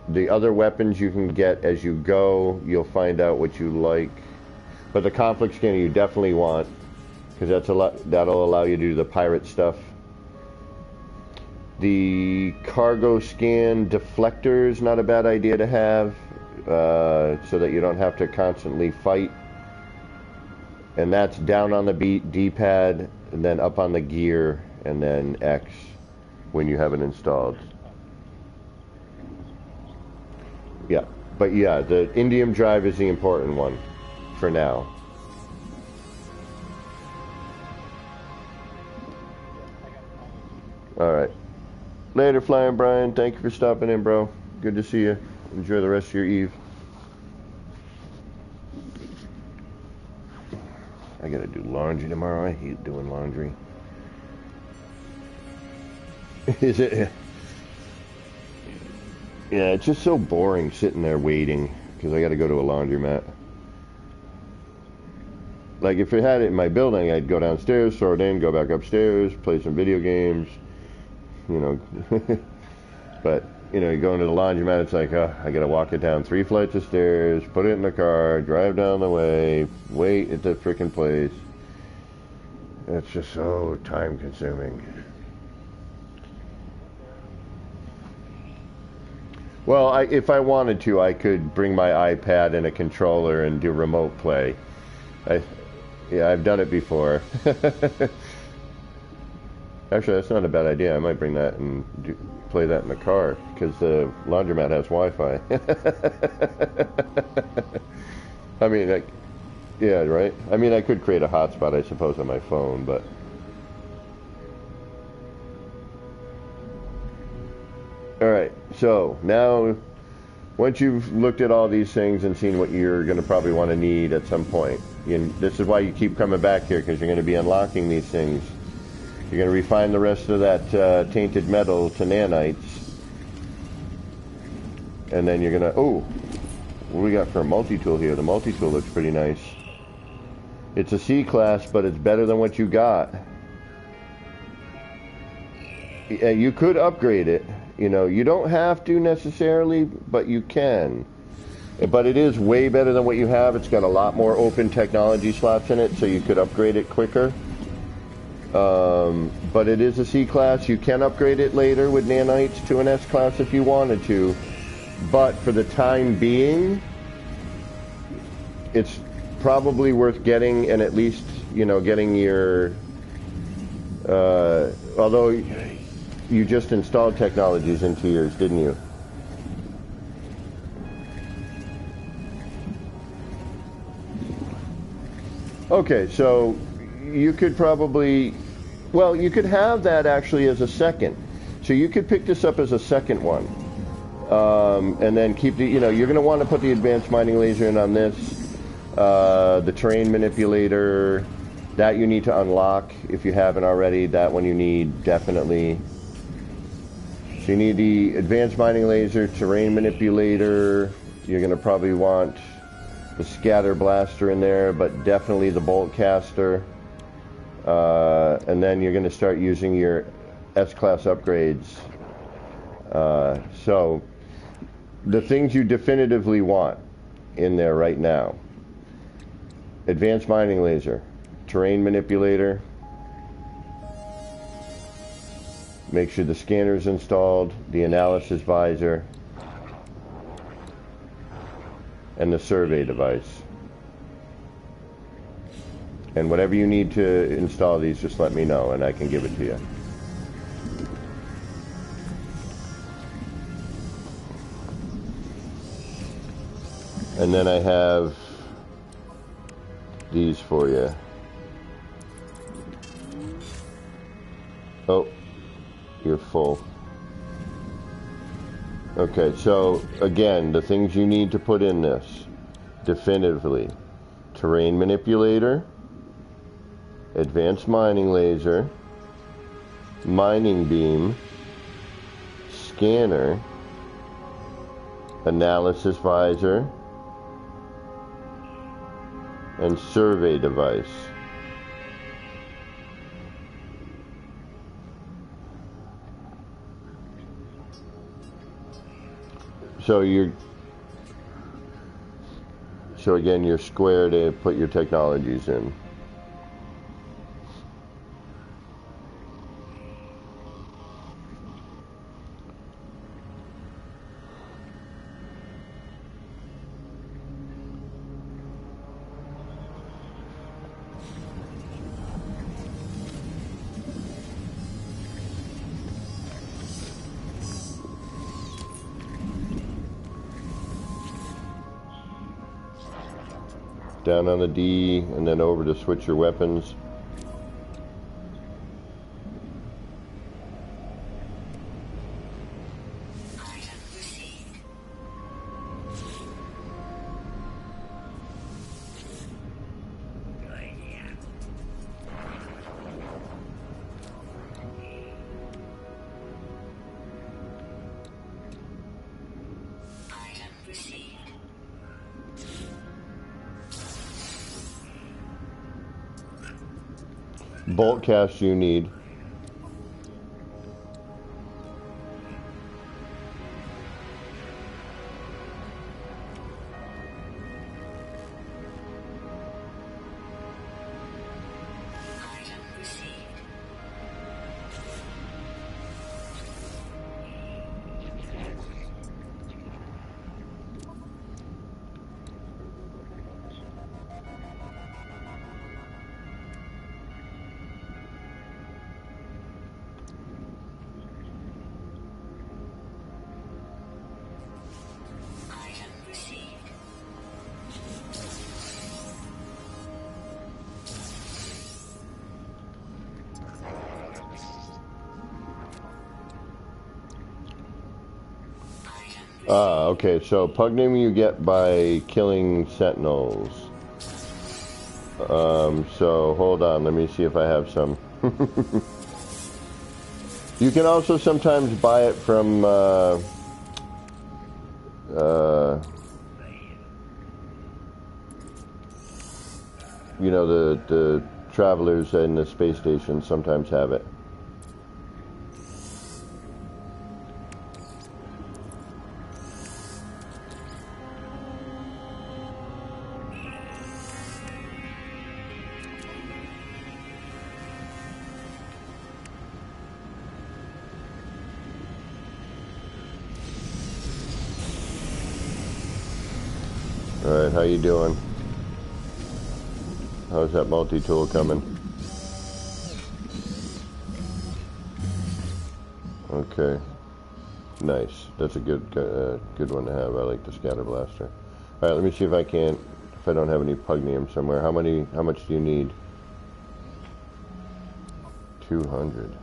The other weapons you can get as you go, you'll find out what you like. But the conflict scanner you definitely want, because that'll allow you to do the pirate stuff. The cargo scan deflector is not a bad idea to have, so that you don't have to constantly fight. And that's down on the D-pad, and then up on the gear, and then X when you have it installed. Yeah, but yeah, the indium drive is the important one for now. All right. Later, Flying Brian. Thank you for stopping in, bro. Good to see you. Enjoy the rest of your eve. I gotta do laundry tomorrow. I hate doing laundry. Is it? Yeah, it's just so boring sitting there waiting because I gotta go to a laundromat. Like if it had it in my building, I'd go downstairs, throw it in, go back upstairs, play some video games. You know, but you know, you go into the laundromat, it's like, I gotta walk it down 3 flights of stairs, put it in the car, drive down the way, wait at the frickin' place. It's just so time consuming. Well, if I wanted to, I could bring my iPad and a controller and do remote play. Yeah, I've done it before. Actually, that's not a bad idea. I might bring that and play that in the car, because the laundromat has Wi-Fi. I mean, yeah, right? I mean, I could create a hotspot, I suppose, on my phone, but... Alright, so now, once you've looked at all these things and seen what you're going to probably want to need at some point, this is why you keep coming back here, because you're going to be unlocking these things. You're going to refine the rest of that tainted metal to nanites. And then you're going to... Oh! What do we got for a multi-tool here? The multi-tool looks pretty nice. It's a C-class, but it's better than what you got. You could upgrade it. You know, you don't have to necessarily, but you can. But it is way better than what you have. It's got a lot more open technology slots in it, so you could upgrade it quicker. But it is a C-class. You can upgrade it later with nanites to an S-class if you wanted to. But for the time being, it's probably worth getting, and at least, you know, getting your... although you just installed technologies into yours, didn't you? Okay, so you could probably... Well, you could have that actually as a second. So you could pick this up as a second one. And then keep the, you know, you're going to want to put the advanced mining laser in on this. The terrain manipulator, that you need to unlock if you haven't already. That one you need, definitely. So you need the advanced mining laser, terrain manipulator. You're going to probably want the scatter blaster in there, but definitely the bolt caster. And then you're going to start using your S-class upgrades. So the things you definitively want in there right now: advanced mining laser, terrain manipulator, make sure the scanner is installed, the analysis visor, and the survey device. And whatever you need to install these, just let me know and I can give it to you. And then I have these for you. Oh, you're full. Okay, so again, the things you need to put in this, definitively: terrain manipulator, advanced mining laser, mining beam, scanner, analysis visor, and survey device. So again, you're square to put your technologies in. Down on the D and then over to switch your weapons. Bolt cast you need. Okay, so pugnium you get by killing sentinels. So hold on, let me see if I have some. You can also sometimes buy it from, you know, the travelers in the space station sometimes have it. Alright, how you doing? How's that multi-tool coming? Okay. Nice. That's a good good one to have. I like the scatter blaster. Alright, let me see if I don't have any pugnium somewhere. How much do you need? 200.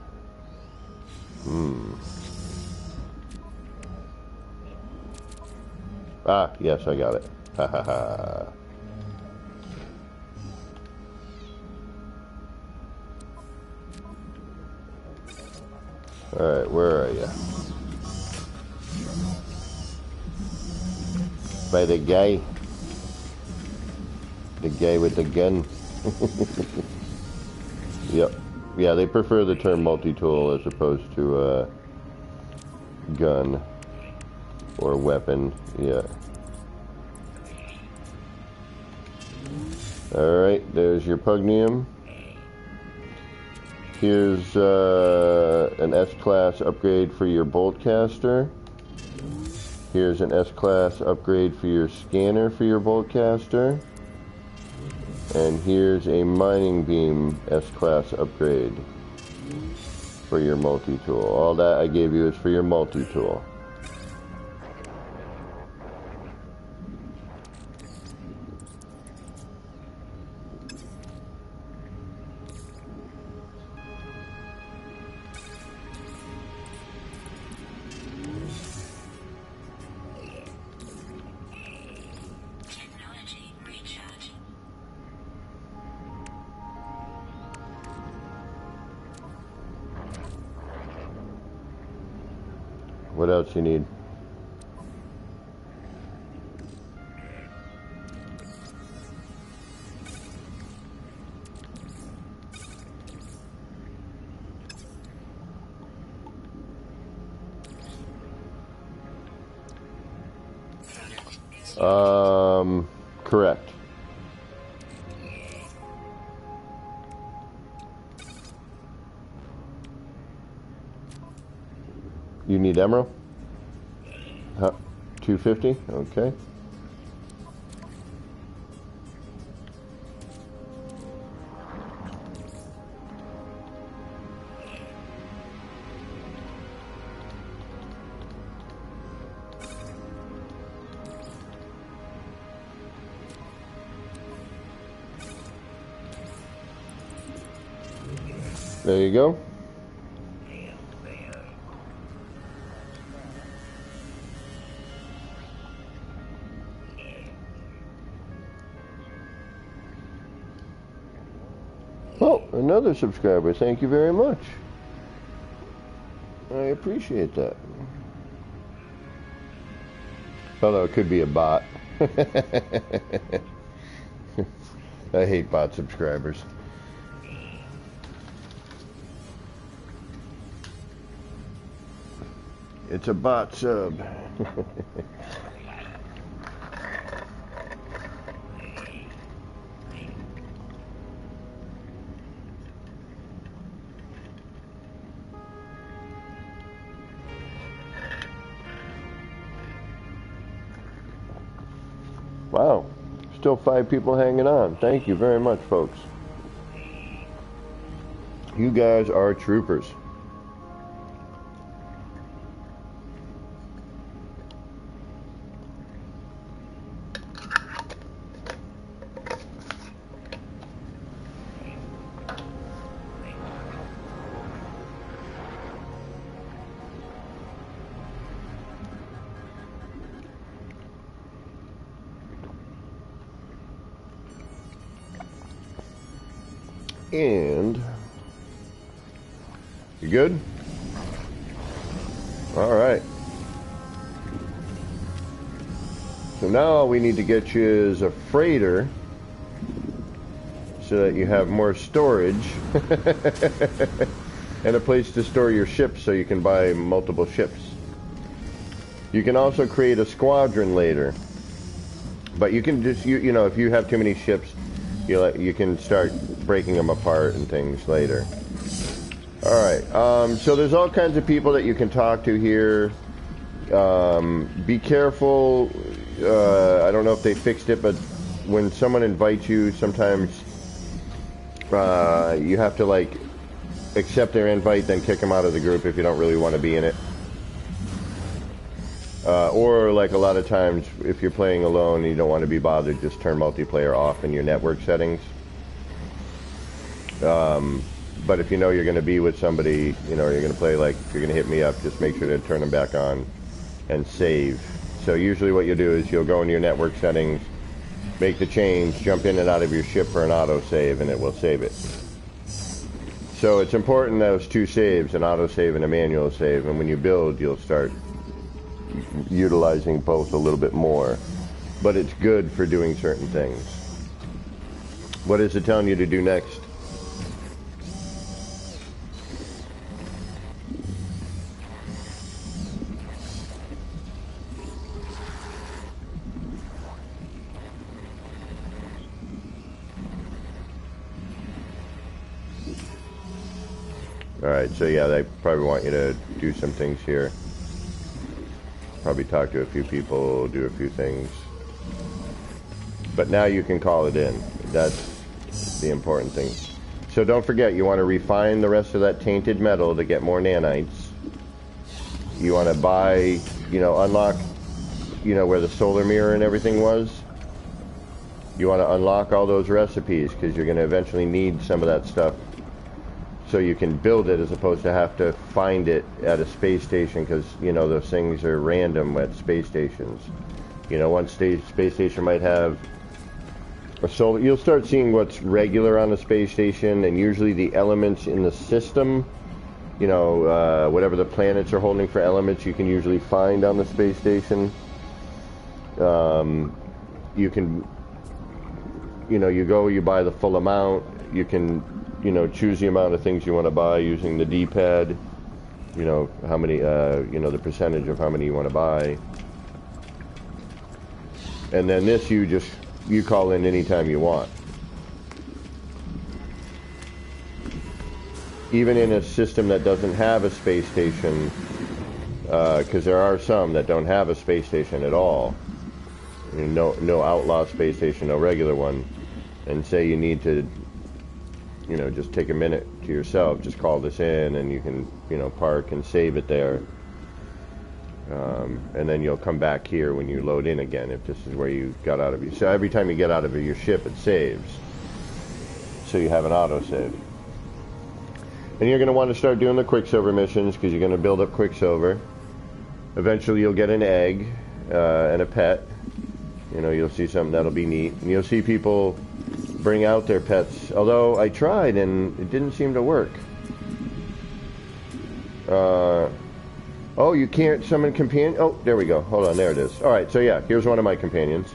Ah, yes, I got it. Ha ha ha. Alright, where are you? By the guy. The guy with the gun. Yep. Yeah, they prefer the term multi-tool as opposed to gun or weapon. Yeah. Alright, there's your pugnium. Here's an S-Class upgrade for your bolt caster. Here's an S-Class upgrade for your scanner for your bolt caster. And here's a mining beam S-class upgrade for your multi-tool. All that I gave you is for your multi-tool. What else you need? Correct. You need emerald? 250? Okay. There you go. Oh, another subscriber. Thank you very much. I appreciate that. Although it could be a bot. I hate bot subscribers. It's a bot sub. Wow, still 5 people hanging on. Thank you very much, folks. You guys are troopers. And you good? All right. So now all we need to get you is a freighter so that you have more storage and a place to store your ships so you can buy multiple ships. You can also create a squadron later, but you can just, you know, if you have too many ships, you can start breaking them apart and things later. Alright, so there's all kinds of people that you can talk to here. Be careful, I don't know if they fixed it, but when someone invites you, sometimes you have to like accept their invite, then kick them out of the group if you don't really want to be in it. Or like a lot of times if you're playing alone and you don't want to be bothered, just turn multiplayer off in your network settings. But if you know you're going to be with somebody, you know, you're going to play, like if you're going to hit me up, just make sure to turn them back on and save. So usually what you'll do is you'll go into your network settings, make the change, jump in and out of your ship for an auto save, and it will save it. So it's important those two saves, an auto save and a manual save, and when you build you'll start utilizing both a little bit more, but it's good for doing certain things. What is it telling you to do next? Alright, so yeah, they probably want you to do some things here. Probably talk to a few people, do a few things. But now you can call it in. That's the important thing. So don't forget, you want to refine the rest of that tainted metal to get more nanites. You want to buy, unlock, where the solar mirror and everything was. You want to unlock all those recipes because you're going to eventually need some of that stuff so you can build it as opposed to have to find it at a space station because, those things are random at space stations. One space station might have a solar. You'll start seeing what's regular on a space station, and usually the elements in the system, whatever the planets are holding for elements, you can usually find on the space station. You can, you buy the full amount. You can, choose the amount of things you want to buy using the D-pad. How many, the percentage of how many you want to buy. And then this you call in anytime you want. Even in a system that doesn't have a space station, because there are some that don't have a space station at all. No outlaw space station, no regular one. And say you need to, just take a minute to yourself, just call this in and you can, park and save it there. And then you'll come back here when you load in again if this is where you got out of your. So every time you get out of your ship, it saves. So you have an autosave. And you're going to want to start doing the Quicksilver missions because you're going to build up Quicksilver. Eventually you'll get an egg and a pet. You'll see something that'll be neat. And you'll see people bring out their pets. Although I tried and it didn't seem to work. Oh, you can't summon companion. Oh, there we go. Hold on, there it is. All right, so yeah, here's one of my companions.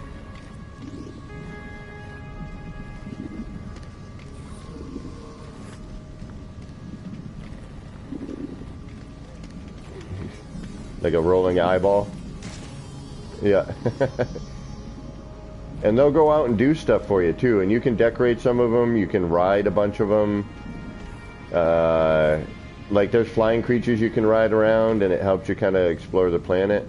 Like a rolling eyeball. Yeah. And they'll go out and do stuff for you too, and you can decorate some of them. You can ride a bunch of them. Like there's flying creatures you can ride around, and it helps you kind of explore the planet.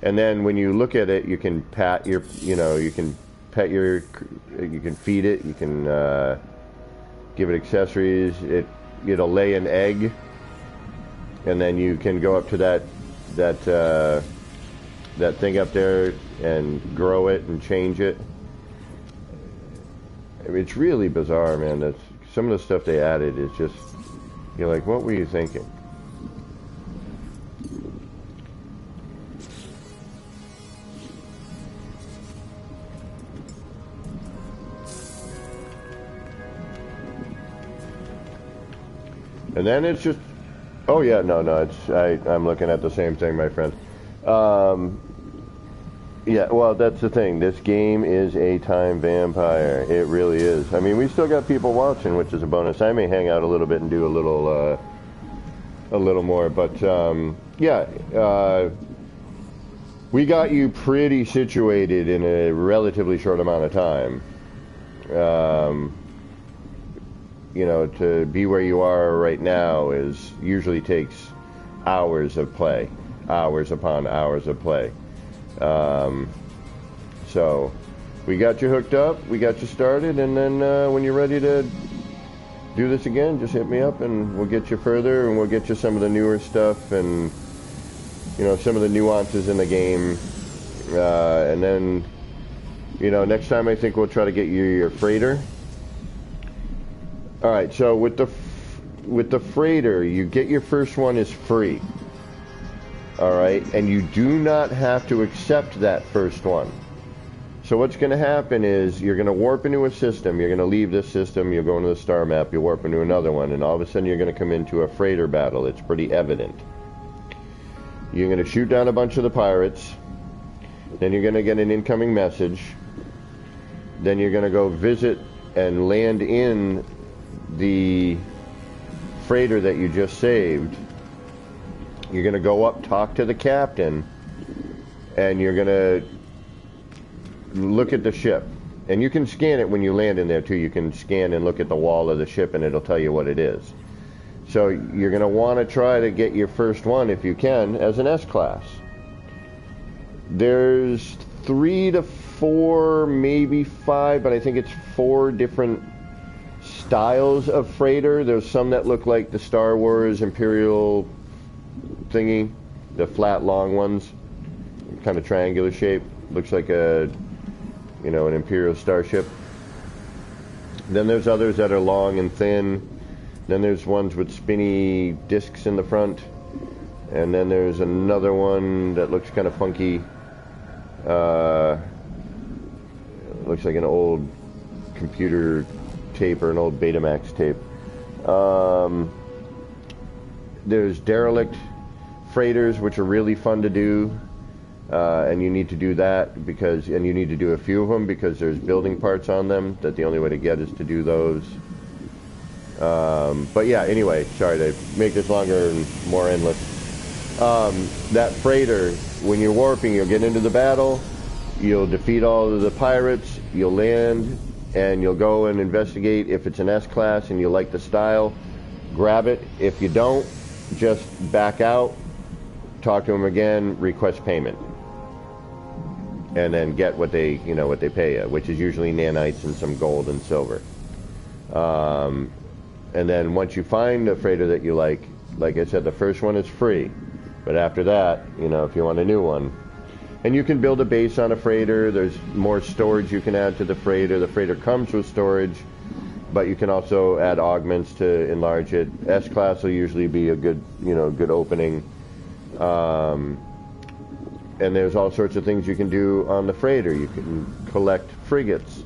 And then when you look at it, you can pat your, you can feed it, you can give it accessories. It'll lay an egg, and then you can go up to that thing up there and grow it and change it. I mean, it's really bizarre, man. Some of the stuff they added is just. You're like, what were you thinking? And then it's just, oh yeah, no, I'm looking at the same thing, my friend. Yeah, well, that's the thing. This game is a time vampire. It really is. I mean, we still got people watching, which is a bonus. I may hang out a little bit and do a little more, but yeah, we got you pretty situated in a relatively short amount of time. To be where you are right now usually takes hours of play, hours upon hours of play. So we got you hooked up, we got you started, and then when you're ready to do this again, just hit me up and we'll get you further, and we'll get you some of the newer stuff and some of the nuances in the game, and then next time I think we'll try to get you your freighter. All right, so with the freighter, you get your first one is free. All right, and you do not have to accept that first one. So what's going to happen is you're going to warp into a system. You're going to leave this system. You'll go into the star map. You'll warp into another one, and all of a sudden you're going to come into a freighter battle. It's pretty evident. You're going to shoot down a bunch of the pirates. Then you're going to get an incoming message. Then you're going to go visit and land in the freighter that you just saved. You're going to go up, talk to the captain, and you're going to look at the ship. And you can scan it when you land in there too. You can scan and look at the wall of the ship, and it'll tell you what it is. So you're going to want to try to get your first one, if you can, as an S-class. There's 3 to 4, maybe 5, but I think it's 4 different styles of freighter. There's some that look like the Star Wars Imperial thingy, the flat long ones, kind of triangular shape, looks like a, you know, an Imperial starship. Then there's others that are long and thin. Then there's ones with spinny discs in the front, and then there's another one that looks kind of funky. Looks like an old computer tape or an old Betamax tape. There's derelict freighters, which are really fun to do, and you need to do that and you need to do a few of them because there's building parts on them that the only way to get is to do those. But yeah, anyway, sorry to make this longer and more endless. That freighter, when you're warping, you'll get into the battle, you'll defeat all of the pirates, you'll land, and you'll go and investigate. If it's an S-class and you like the style, grab it. If you don't, just back out, talk to them again, request payment, and then get what they pay you, which is usually nanites and some gold and silver. And then once you find a freighter that you like I said, the first one is free, but after that, you know, if you want a new one, and you can build a base on a freighter. There's more storage you can add to the freighter. The freighter comes with storage, but you can also add augments to enlarge it. S-class will usually be a good opening. And there's all sorts of things you can do on the freighter. You can collect frigates,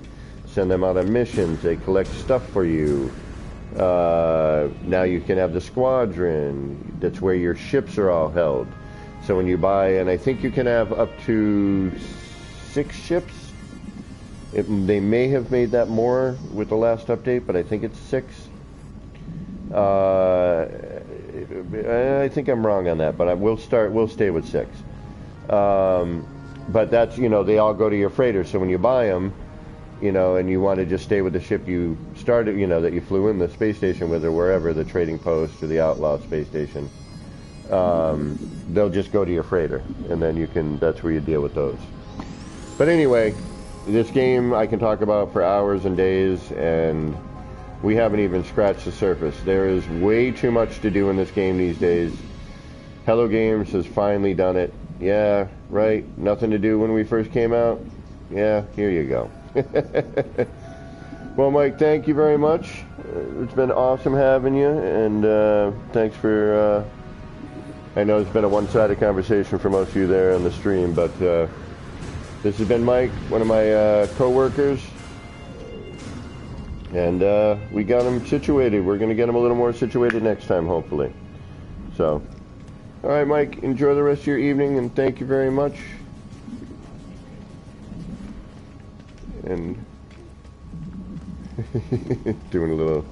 send them out on missions. They collect stuff for you. Now you can have the squadron. That's where your ships are all held. So when you buy, and I think you can have up to 6 ships. They may have made that more with the last update, but I think it's 6. I think I'm wrong on that, but we'll stay with 6. But that's, you know, they all go to your freighter. So when you buy them, you know, and you want to just stay with the ship you started, you know, that you flew in the space station with, or wherever, the trading post or the Outlaw space station, they'll just go to your freighter, and then that's where you deal with those. But anyway, this game I can talk about for hours and days, and we haven't even scratched the surface. There is way too much to do in this game these days. Hello Games has finally done it. Yeah, right, nothing to do when we first came out. Yeah, here you go. Well, Mike, thank you very much. It's been awesome having you, and thanks for I know it's been a one-sided conversation for most of you there on the stream, but this has been Mike, one of my co-workers, and we got him situated. We're going to get him a little more situated next time, hopefully. So, all right, Mike, enjoy the rest of your evening, and thank you very much. And doing the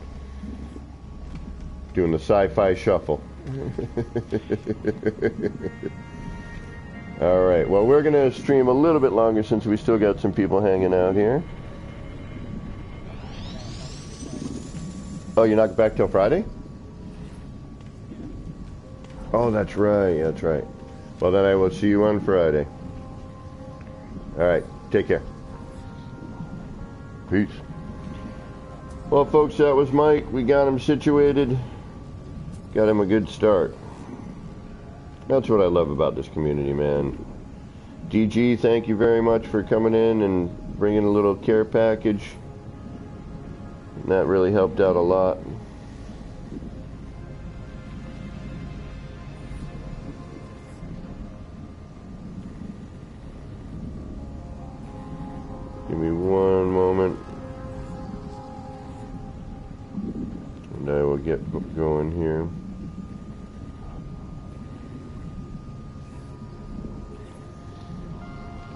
sci-fi shuffle. All right, well, we're going to stream a little bit longer since we still got some people hanging out here. Oh, you're not back till Friday? Oh, that's right, that's right. Well, then I will see you on Friday. All right, take care. Peace. Well, folks, that was Mike. We got him situated. Got him a good start. That's what I love about this community, man. DG, thank you very much for coming in and bringing a little care package. That really helped out a lot. Give me one moment, and I will get going here.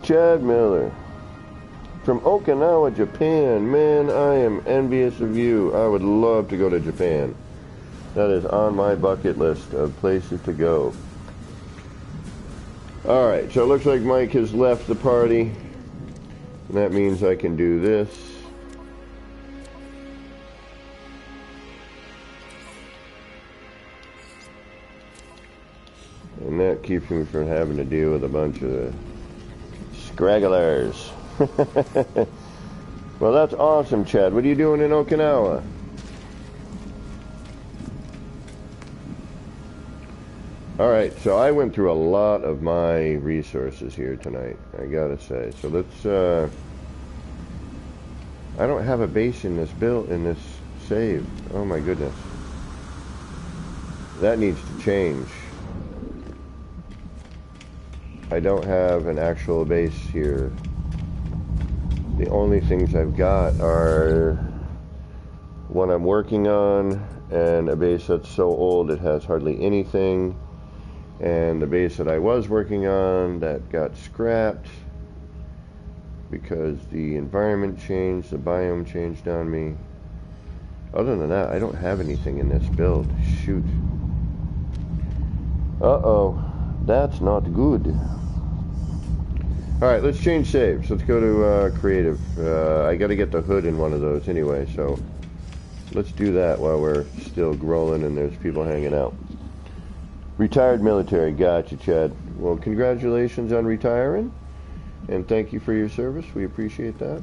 Chad Miller from Okinawa, Japan. Man, I am envious of you. I would love to go to Japan. That is on my bucket list of places to go. Alright, so it looks like Mike has left the party. And that means I can do this. And that keeps me from having to deal with a bunch of Scragglers. Well, that's awesome, Chad. What are you doing in Okinawa? Alright, so I went through a lot of my resources here tonight, I gotta say. So let's, I don't have a base in this save. Oh my goodness. That needs to change. I don't have an actual base here. The only things I've got are one I'm working on, and a base that's so old it has hardly anything, and the base that I was working on that got scrapped because the environment changed, the biome changed on me. Other than that, I don't have anything in this build. Shoot. Uh-oh. That's not good. Alright, let's change saves. Let's go to creative. I gotta get the hood in one of those anyway, so let's do that while we're still growling and there's people hanging out. Retired military. Gotcha, Chad. Well, congratulations on retiring, and thank you for your service. We appreciate that.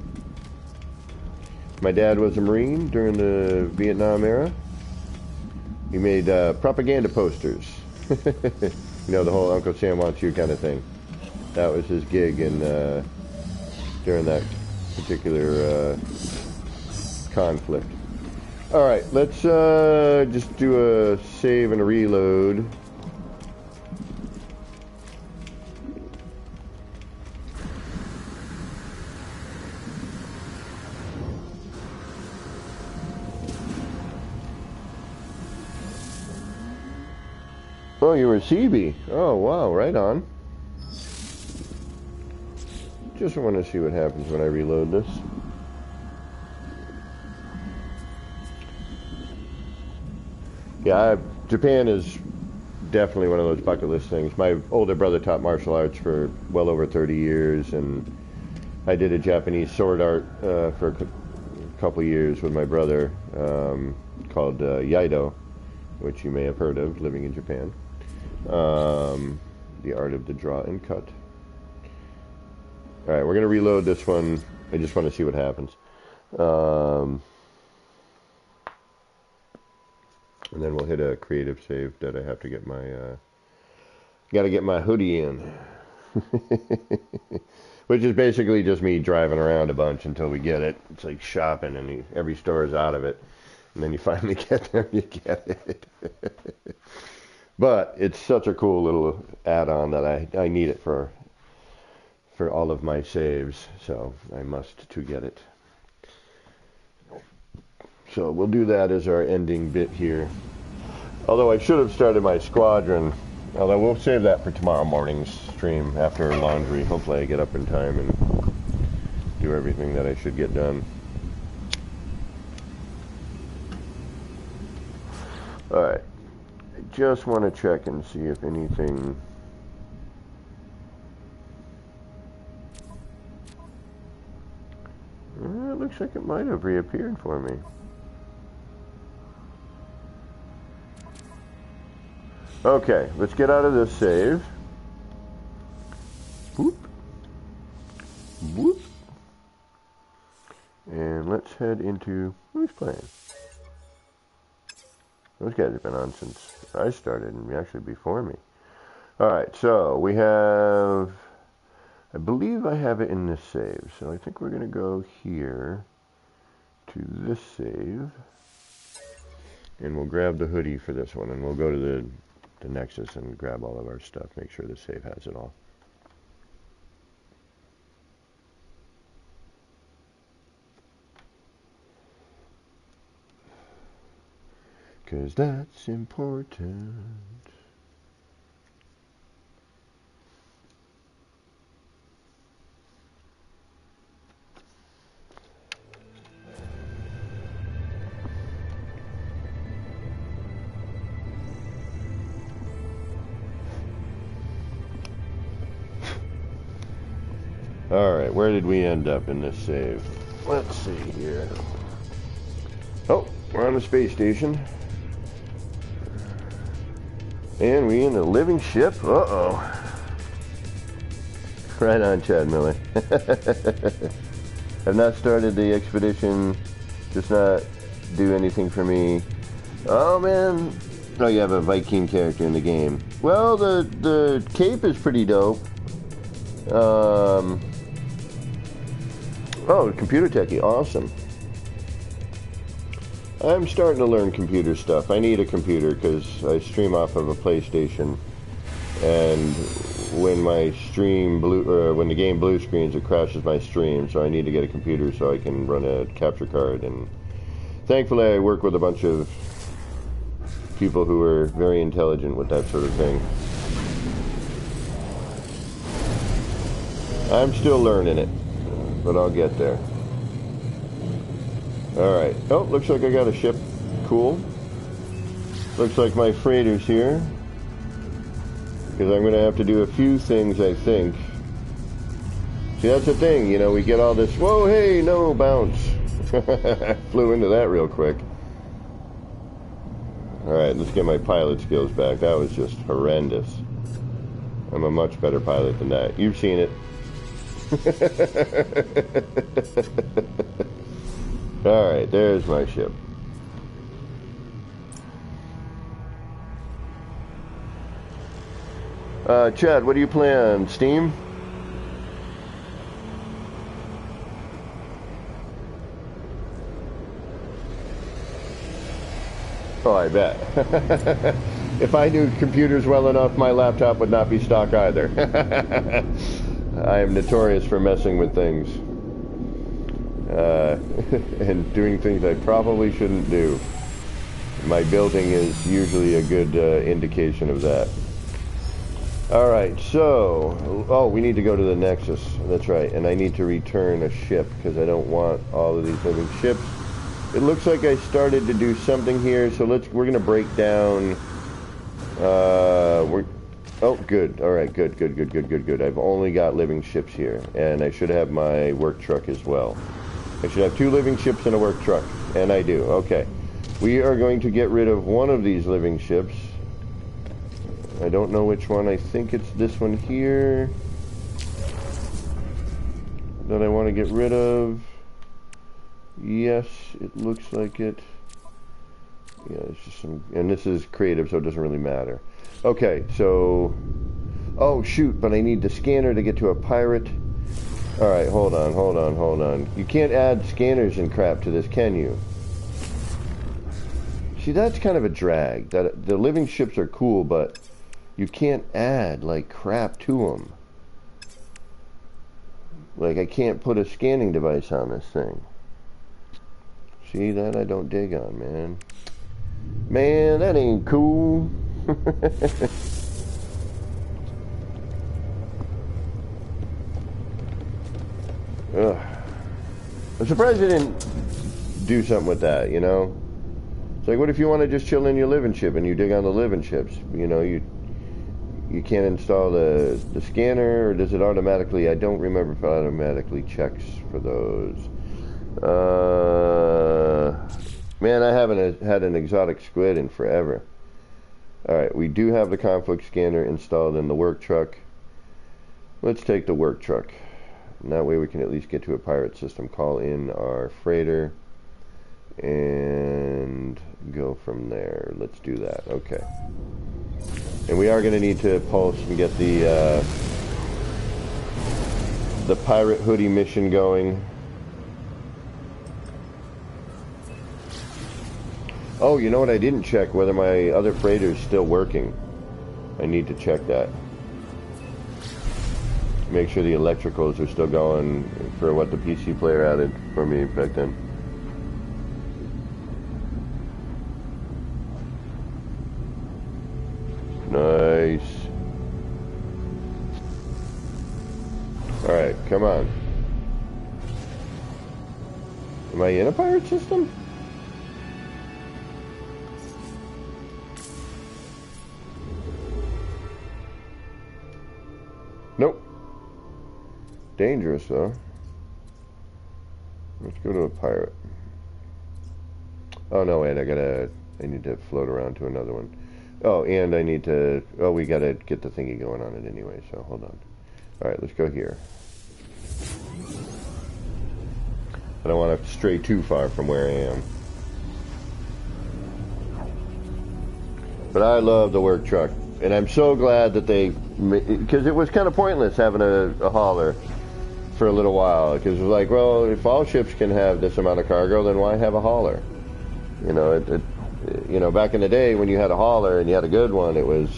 My dad was a Marine during the Vietnam era. He made propaganda posters. You know, the whole Uncle Sam wants you kind of thing. That was his gig during that particular conflict. Alright, let's just do a save and a reload. Oh, you were a CB. Oh, wow, right on. Just want to see what happens when I reload this. Yeah, Japan is definitely one of those bucket list things. My older brother taught martial arts for well over 30 years, and I did a Japanese sword art for a couple years with my brother called Yaido, which you may have heard of living in Japan. The art of the draw and cut. Alright, we're going to reload this one. I just want to see what happens. And then we'll hit a creative save that I have to get my... got to get my hoodie in. Which is basically just me driving around a bunch until we get it. It's like shopping, and every store is out of it. And then you finally get there and you get it. But it's such a cool little add-on that I need it for all of my saves, so I must to get it. So we'll do that as our ending bit here. Although I should have started my squadron, although we'll save that for tomorrow morning's stream after laundry. Hopefully I get up in time and do everything that I should get done. Alright, I just want to check and see if anything... It looks like it might have reappeared for me. Okay, let's get out of this save. Whoop. Whoop. And let's head into... Who's playing? Those guys have been on since I started, and actually before me. Alright, so we have... I believe I have it in this save, so I think we're going to go here to this save, and we'll grab the hoodie for this one, and we'll go to the Nexus and grab all of our stuff, make sure the save has it all. Because that's important. Alright, where did we end up in this save? Let's see here. Oh, we're on the space station. And we in a living ship? Uh-oh. Right on, Chad Miller. I've not started the expedition. Just not do anything for me. Oh man. Oh, you have a Viking character in the game. Well, the cape is pretty dope. Oh, computer techie, awesome. I'm starting to learn computer stuff. I need a computer because I stream off of a PlayStation, and when my stream when the game blue screens, it crashes my stream. So I need to get a computer so I can run a capture card. And thankfully, I work with a bunch of people who are very intelligent with that sort of thing. I'm still learning it, but I'll get there. Alright. Oh, looks like I got a ship. Cool. Looks like my freighter's here. Because I'm going to have to do a few things, I think. See, that's the thing, you know, we get all this, whoa, hey, no, bounce. Flew into that real quick. Alright, let's get my pilot skills back. That was just horrendous. I'm a much better pilot than that. You've seen it. Alright, there's my ship. Chad, what do you play on? Steam? Oh, I bet. If I knew computers well enough, my laptop would not be stock either. I am notorious for messing with things. And doing things I probably shouldn't do. My building is usually a good indication of that. Alright, so... Oh, we need to go to the Nexus. That's right. And I need to return a ship, because I don't want all of these living ships. It looks like I started to do something here, so we're going to break down... Oh, good. Alright, good. I've only got living ships here. And I should have my work truck as well. I should have 2 living ships and a work truck. And I do. Okay. We are going to get rid of one of these living ships. I don't know which one. I think it's this one here that I want to get rid of. Yes, it looks like it. Yeah, it's just some... And this is creative, so it doesn't really matter. Okay, so... Oh, shoot, but I need the scanner to get to a pirate. Alright, hold on. You can't add scanners and crap to this, can you? See, that's kind of a drag. That the living ships are cool, but you can't add, like, crap to them. Like, I can't put a scanning device on this thing. See, that I don't dig on, man. Man, that ain't cool. Ugh. I'm surprised they didn't do something with that, you know? It's like, what if you want to just chill in your living ship and you dig on the living ships? You know, you can't install the scanner, or does it automatically? I don't remember if it automatically checks for those. Man, I haven't had an exotic squid in forever. Alright, we do have the conflict scanner installed in the work truck. Let's take the work truck. And that way we can at least get to a pirate system, call in our freighter, and go from there. Let's do that. Okay. And we are going to need to pulse and get the pirate hoodie mission going. Oh, you know what? I didn't check whether my other freighter is still working. I need to check that. Make sure the electricals are still going for what the PC player added for me back then. Nice. Alright, come on. Am I in a pirate system? Nope. Dangerous though. Let's go to a pirate. Oh no, wait, I need to float around to another one. Oh, and I need to, we gotta get the thingy going on it anyway, so hold on. Alright, let's go here. I don't want to stray too far from where I am. But I love the work truck. And I'm so glad that they... Because it was kind of pointless having a hauler for a little while. Because it was like, well, if all ships can have this amount of cargo, then why have a hauler? You know, you know, back in the day when you had a hauler and you had a good one, it was,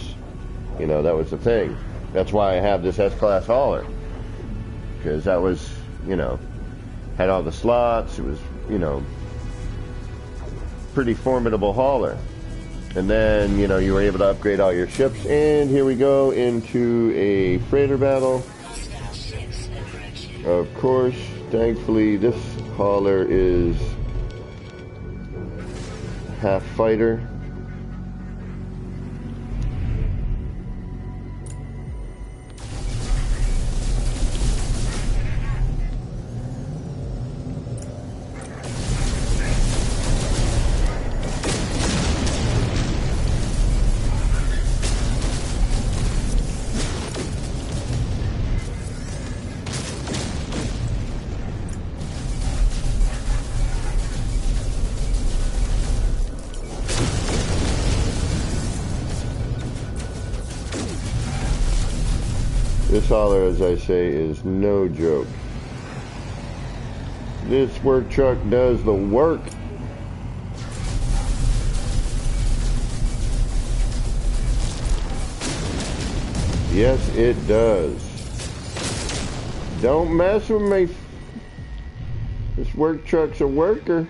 you know, that was the thing. That's why I have this S-Class hauler. Because that was, you know, had all the slots. It was, you know, pretty formidable hauler. And then, you know, you were able to upgrade all your ships. And here we go into a freighter battle. Of course, thankfully, this hauler is half fighter. This hauler, as I say, is no joke. This work truck does the work. Yes, it does. Don't mess with me. This work truck's a worker.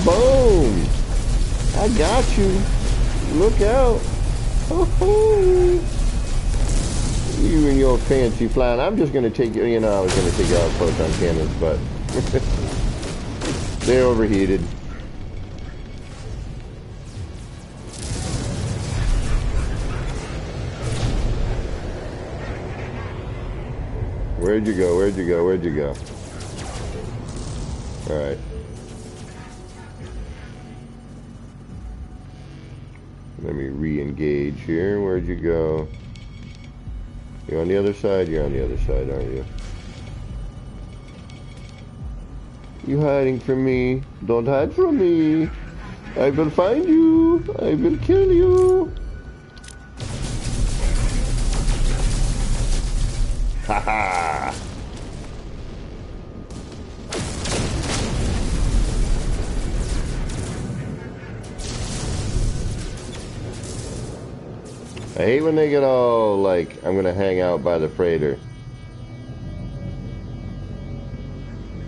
Boom! I got you. Look out. Oh, you and your fancy flying. I'm just going to take you, you know, I was going to take you out photon cannons, but they overheated. Where'd you go? Where'd you go? Where'd you go? All right. Let me re-engage here. Where'd you go? You're on the other side? You're on the other side, aren't you? You hiding from me? Don't hide from me. I will find you. I will kill you. Ha ha! I hate when they get all like, I'm gonna hang out by the freighter.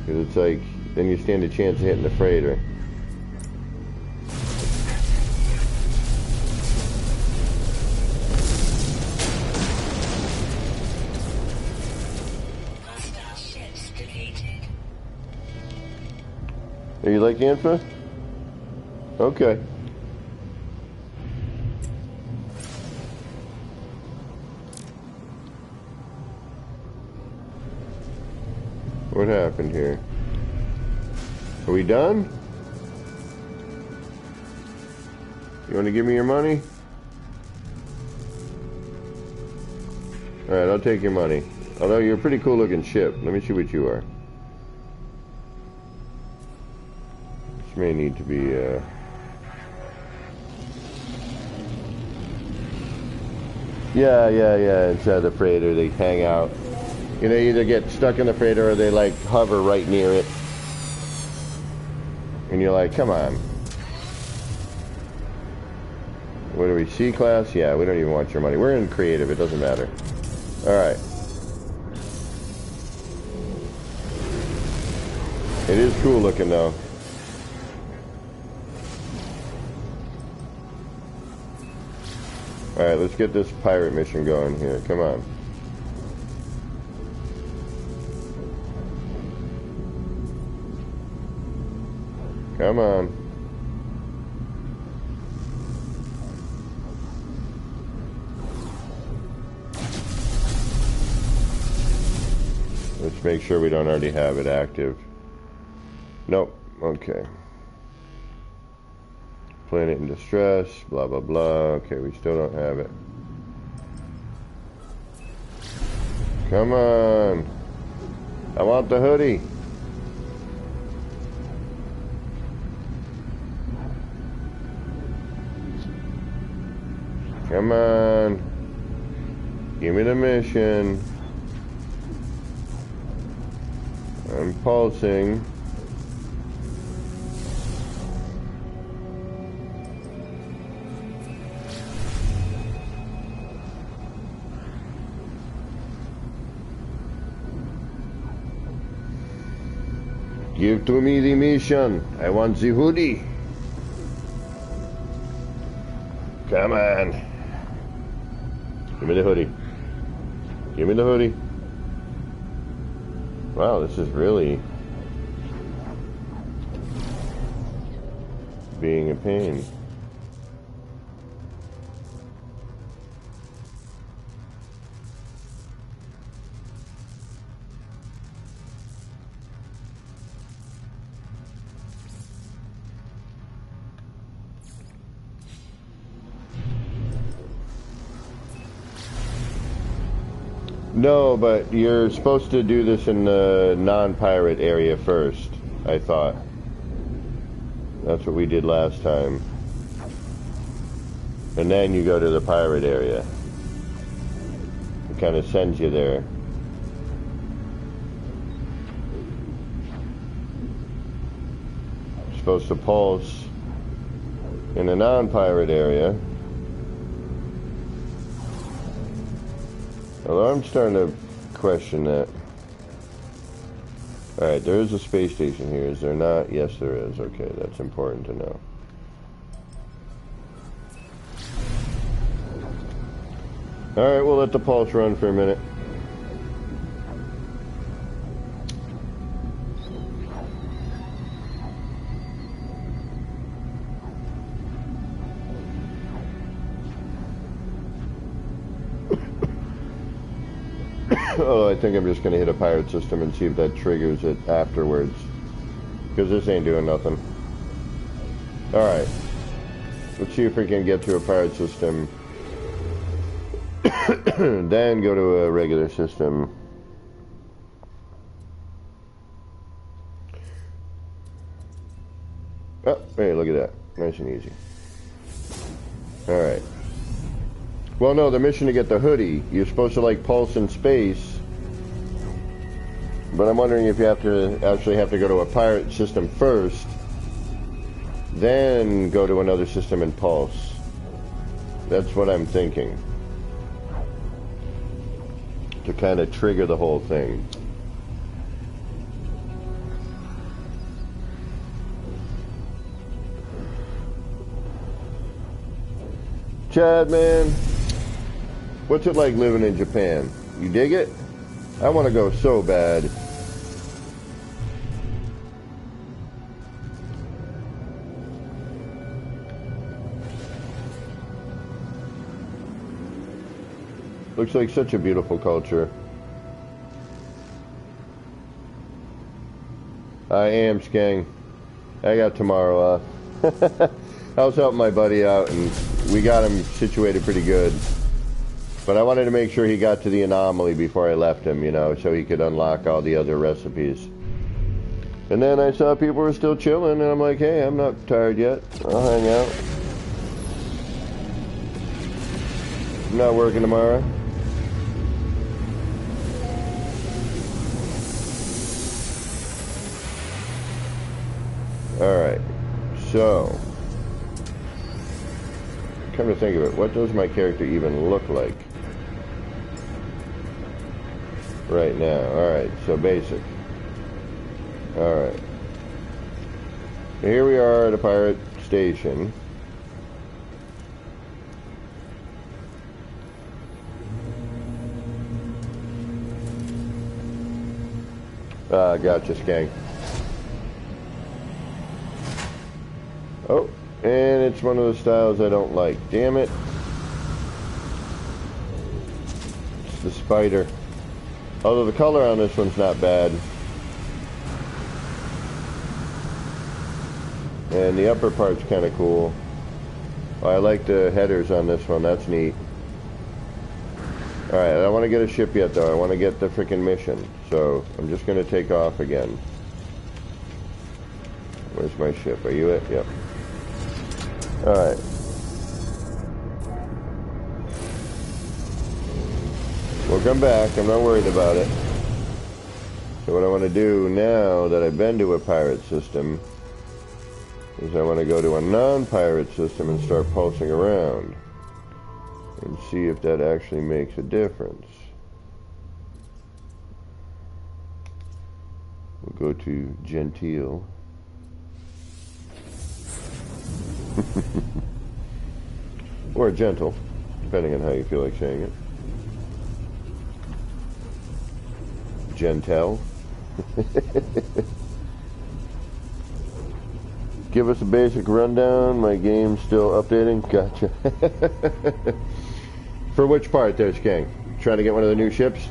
Because it's like, then you stand a chance of hitting the freighter. Are you like the info? Okay. What happened here? Are we done? You want to give me your money? Alright, I'll take your money. Although you're a pretty cool looking ship. Let me see what you are. This may need to be, Yeah, inside the freighter they hang out. You know, either get stuck in the freighter or they like hover right near it. And you're like, come on. What are we, C-class? Yeah, we don't even want your money. We're in creative, it doesn't matter. Alright. It is cool looking though. Alright, let's get this pirate mission going here. Come on. Come on. Let's make sure we don't already have it active. Nope. Okay. Planet in distress, blah, blah, blah. Okay, we still don't have it. Come on. I want the hoodie. Come on. Give me the mission. I'm pulsing. Give to me the mission. I want the hoodie. Come on. Give me the hoodie. Give me the hoodie. Wow, this is really being a pain. No, but you're supposed to do this in the non-pirate area first, I thought. That's what we did last time. And then you go to the pirate area. It kind of sends you there. You're supposed to pulse in the non-pirate area. Although I'm starting to question that. Alright, there is a space station here, is there not? Yes, there is. Okay, that's important to know. Alright, we'll let the pulse run for a minute. Oh, I think I'm just going to hit a pirate system and see if that triggers it afterwards. Because this ain't doing nothing. Alright. Let's see if we can get to a pirate system. Then go to a regular system. Oh, hey, look at that. Nice and easy. Alright. Well, no, the mission to get the hoodie, you're supposed to, like, pulse in space. But I'm wondering if you actually have to go to a pirate system first, then go to another system and pulse. That's what I'm thinking. To kind of trigger the whole thing. Chad, man, what's it like living in Japan? You dig it? I want to go so bad. Looks like such a beautiful culture. I am, Skang. I got tomorrow off. I was helping my buddy out and we got him situated pretty good. But I wanted to make sure he got to the anomaly before I left him, you know, so he could unlock all the other recipes. And then I saw people were still chilling and I'm like, hey, I'm not tired yet. I'll hang out. I'm not working tomorrow. Alright, so, come to think of it, what does my character even look like right now? Alright, so basic. Alright. Here we are at a pirate station. Gotcha, Skank. Oh, and it's one of the styles I don't like. Damn it. It's the spider. Although the color on this one's not bad. And the upper part's kind of cool. Oh, I like the headers on this one. That's neat. Alright, I don't want to get a ship yet, though. I want to get the freaking mission. So, I'm just going to take off again. Where's my ship? Are you it? Yep. Alright. We'll come back. I'm not worried about it. So what I want to do now that I've been to a pirate system is I want to go to a non-pirate system and start pulsing around and see if that actually makes a difference. We'll go to Gentile. Or gentle, depending on how you feel like saying it. Gentle. Give us a basic rundown. My game's still updating. Gotcha. For which part there, Skang? Trying to get one of the new ships?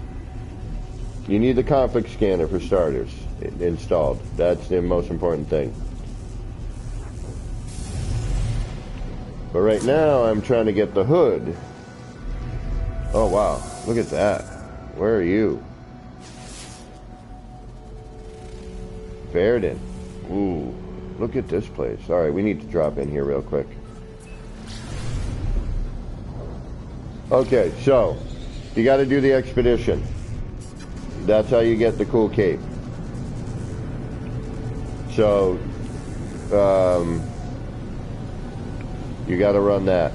You need the conflict scanner for starters installed. That's the most important thing. But right now I'm trying to get the hood. Oh wow, look at that. Where are you? Verdun. Ooh, look at this place. Alright, we need to drop in here real quick. Okay, so you got to do the expedition. That's how you get the cool cape. So, you got to run that.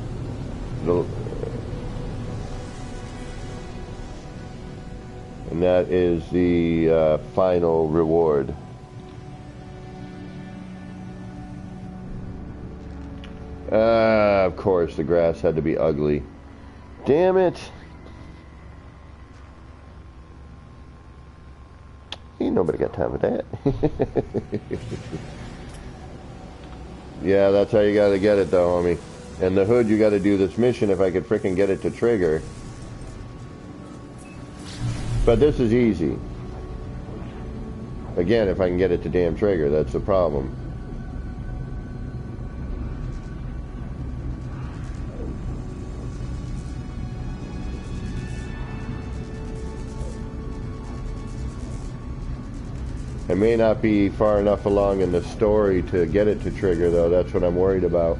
And that is the final reward. Of course, the grass had to be ugly. Damn it. Ain't nobody got time for that. Yeah, that's how you gotta get it though, homie. And the hood, you gotta do this mission if I could frickin' get it to trigger. But this is easy. Again, if I can get it to damn trigger, that's the problem. I may not be far enough along in the story to get it to trigger, though. That's what I'm worried about.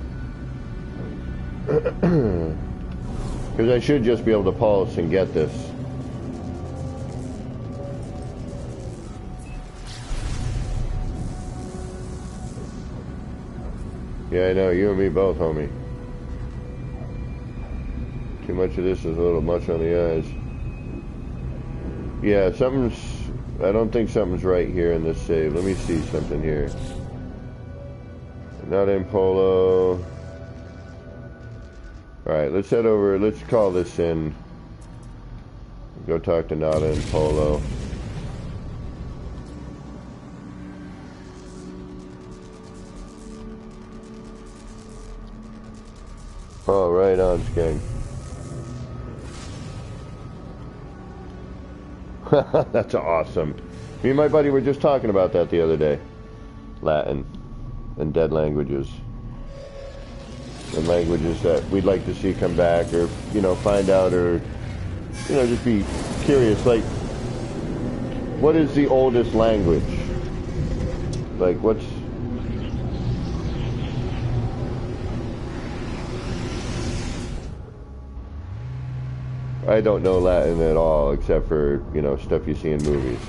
Because I should just be able to pulse and get this. Yeah, I know. You and me both, homie. Too much of this is a little much on the eyes. Yeah, something's... I don't think something's right here in this save. Let me see something here. Not in Polo. Alright, let's head over. Let's call this in. Go talk to Nada in Polo. Oh, right on, Skeng. That's awesome. Me and my buddy were just talking about that the other day. Latin and dead languages. And languages that we'd like to see come back, or, you know, find out, or, you know, just be curious. Like, what is the oldest language? Like, what's... I don't know Latin at all, except for, you know, stuff you see in movies.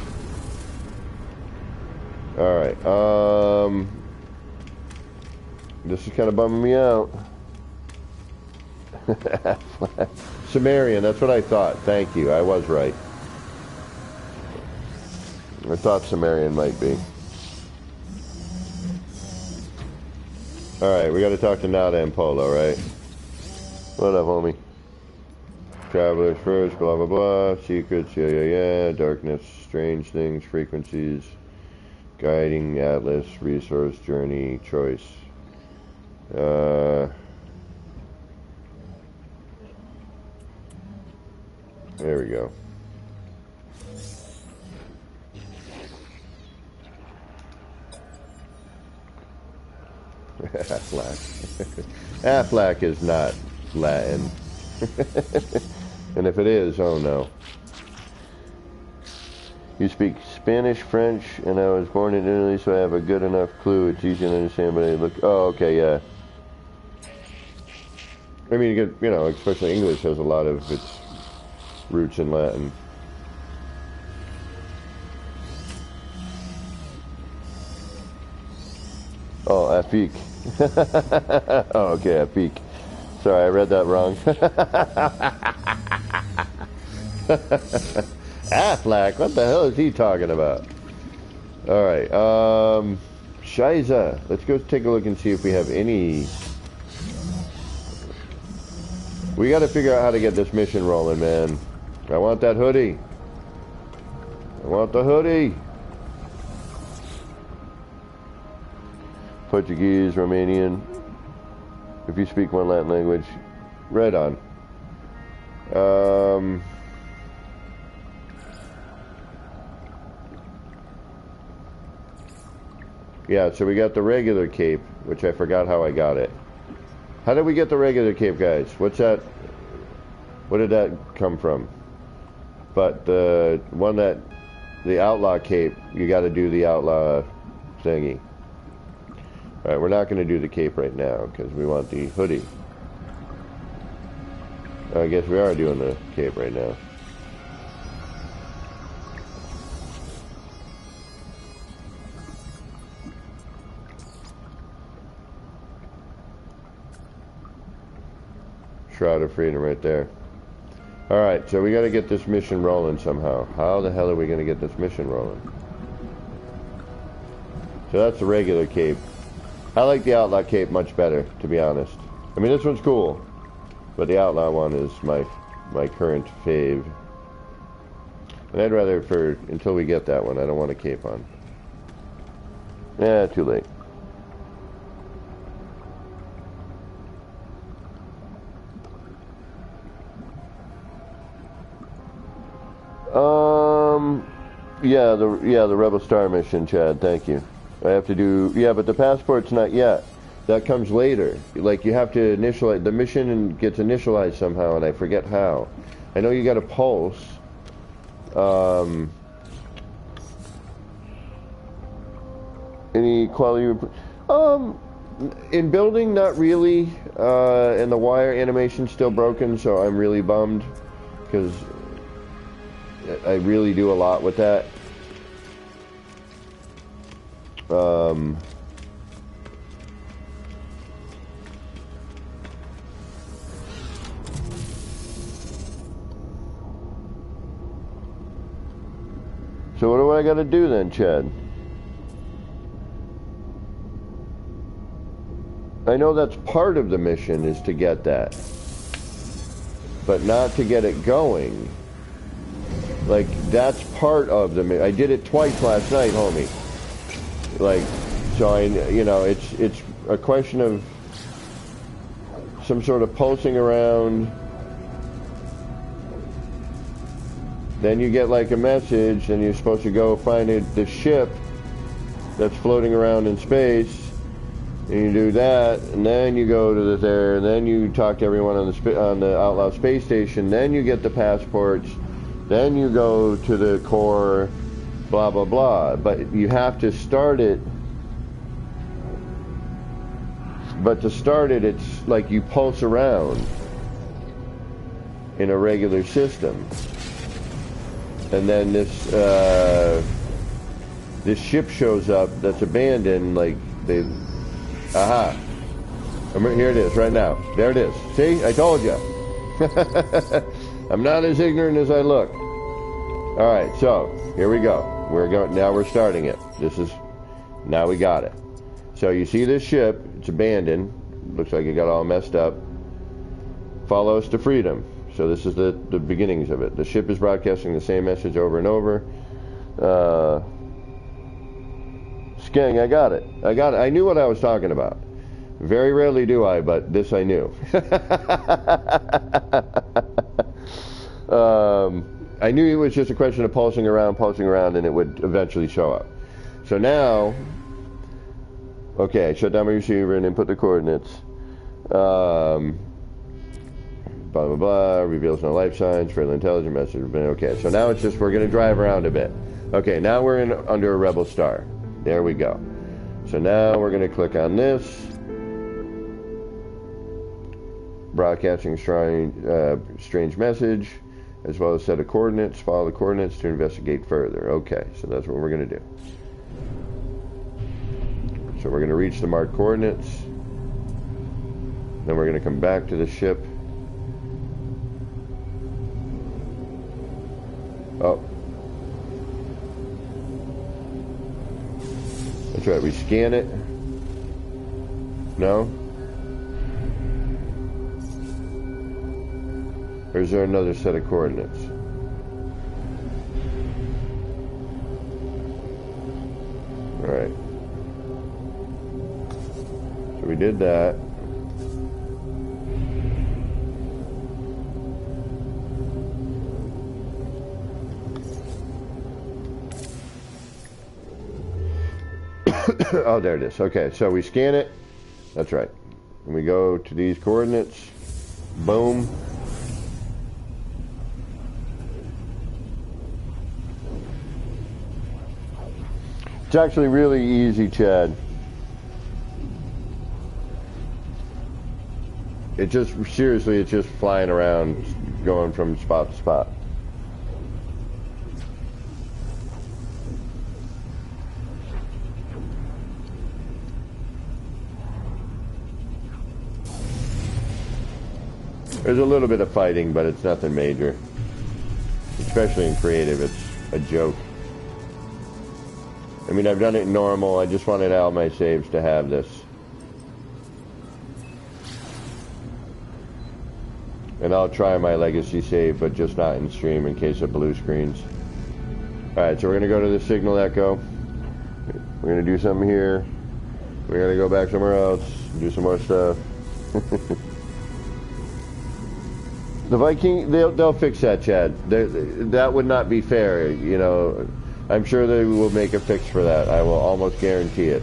Alright, this is kind of bumming me out. Sumerian, that's what I thought. Thank you, I was right. I thought Sumerian might be. Alright, we gotta talk to Nada and Polo, right? What up, homie? Travelers first, blah blah blah, secrets, yeah, darkness, strange things, frequencies, guiding, atlas, resource, journey, choice. There we go. Affleck. Affleck is not Latin. And if it is, oh no. You speak Spanish, French, and I was born in Italy, so I have a good enough clue. It's easy to understand, but I look... Oh, okay, yeah. I mean, you know, especially English has a lot of its roots in Latin. Oh, Afik. Oh, okay, Afik. Sorry, I read that wrong. Affleck, what the hell is he talking about? Alright, Shiza. Let's go take a look and see if we have any... We gotta figure out how to get this mission rolling, man. I want that hoodie. I want the hoodie. Portuguese, Romanian. If you speak one Latin language, right on. Yeah, so we got the regular cape, which I forgot how I got it. How did we get the regular cape, guys? What's that? What did that come from? But the one that, the outlaw cape, you got to do the outlaw thingy. Alright, we're not going to do the cape right now because we want the hoodie. I guess we are doing the cape right now. Shroud of Freedom right there. Alright, so we got to get this mission rolling somehow. How the hell are we going to get this mission rolling? So that's the regular cape. I like the outlaw cape much better, to be honest. I mean, this one's cool, but the outlaw one is my current fave. And I'd rather, until we get that one, I don't want a cape on. Yeah, too late. The Rebel Star mission, Chad, thank you. I have to do, yeah, but the passport's not yet. That comes later. Like, you have to initialize, the mission gets initialized somehow, and I forget how. I know you got a pulse. Any quality, in building, not really, and the wire animation's still broken, so I'm really bummed, because I really do a lot with that. So what do I got to do then, Chad? I know that's part of the mission is to get that, but not to get it going. Like, that's part of the mission. I did it twice last night, homie. Like, so it's a question of some sort of pulsing around. Then you get like a message, and you're supposed to go find the ship that's floating around in space, and you do that, and then you go to there, and then you talk to everyone on the Outlaw space station. Then you get the passports. Then you go to the core, blah blah blah. But you have to start it. But to start it, it's like you pulse around in a regular system. And then this ship shows up that's abandoned, like they... Aha. Here it is, right now. There it is. See? I told you. I'm not as ignorant as I look. Alright, so, here we go. Now we're starting it. Now we got it. So you see this ship, it's abandoned. Looks like it got all messed up. Follow us to freedom. So this is the beginnings of it. The ship is broadcasting the same message over and over. Skeng, I got it. I knew what I was talking about. Very rarely do I, but this I knew. I knew it was just a question of pulsing around, and it would eventually show up. So now, Okay, shut down my receiver and input the coordinates. Blah, blah, blah. Reveals no life signs. Fairly intelligent message. Okay, so now it's just we're going to drive around a bit. Okay, now we're under a Rebel Star. There we go. So now we're going to click on this. Broadcasting strange message, as well as set of coordinates. Follow the coordinates to investigate further. Okay, so that's what we're going to do. So we're going to reach the marked coordinates. Then we're going to come back to the ship. Oh. That's right, we scan it. No? Or is there another set of coordinates? Alright. So we did that. Oh, there it is. Okay, so we scan it. That's right. And we go to these coordinates. Boom. It's actually really easy, Chad. It just, seriously, it's just flying around, going from spot to spot. There's a little bit of fighting, but it's nothing major. Especially in creative, it's a joke. I mean, I've done it in normal. I just wanted all my saves to have this. And I'll try my legacy save, but just not in stream in case of blue screens. Alright, so we're going to go to the signal echo. We're going to do something here. We're going to go back somewhere else, do some more stuff. The Viking, they'll fix that, Chad. That would not be fair, you know. I'm sure they will make a fix for that. I will almost guarantee it.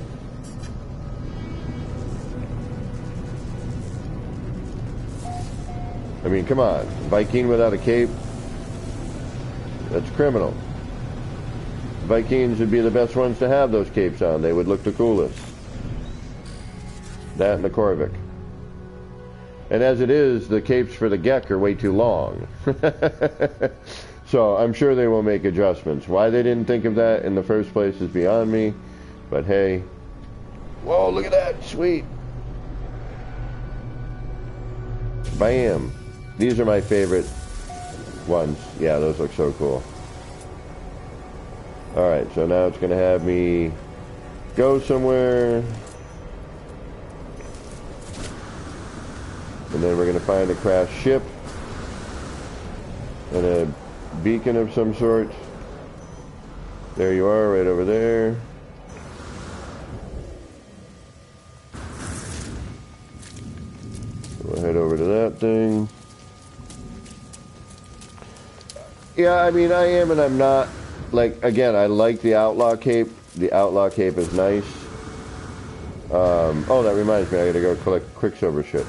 I mean, come on. Viking without a cape? That's criminal. Vikings would be the best ones to have those capes on. They would look the coolest. That and the Korvik. And as it is, the capes for the Gek are way too long. So I'm sure they will make adjustments. Why they didn't think of that in the first place is beyond me. But hey. Whoa, look at that. Sweet. Bam. These are my favorite ones. Yeah, those look so cool. Alright, so now it's going to have me go somewhere. And then we're going to find a crashed ship. And a beacon of some sort. There you are, right over there. We'll head over to that thing. Yeah, I mean, I am and I'm not. Like, again, I like the Outlaw cape. The Outlaw cape is nice. Oh, that reminds me, I gotta go collect Quicksilver shit.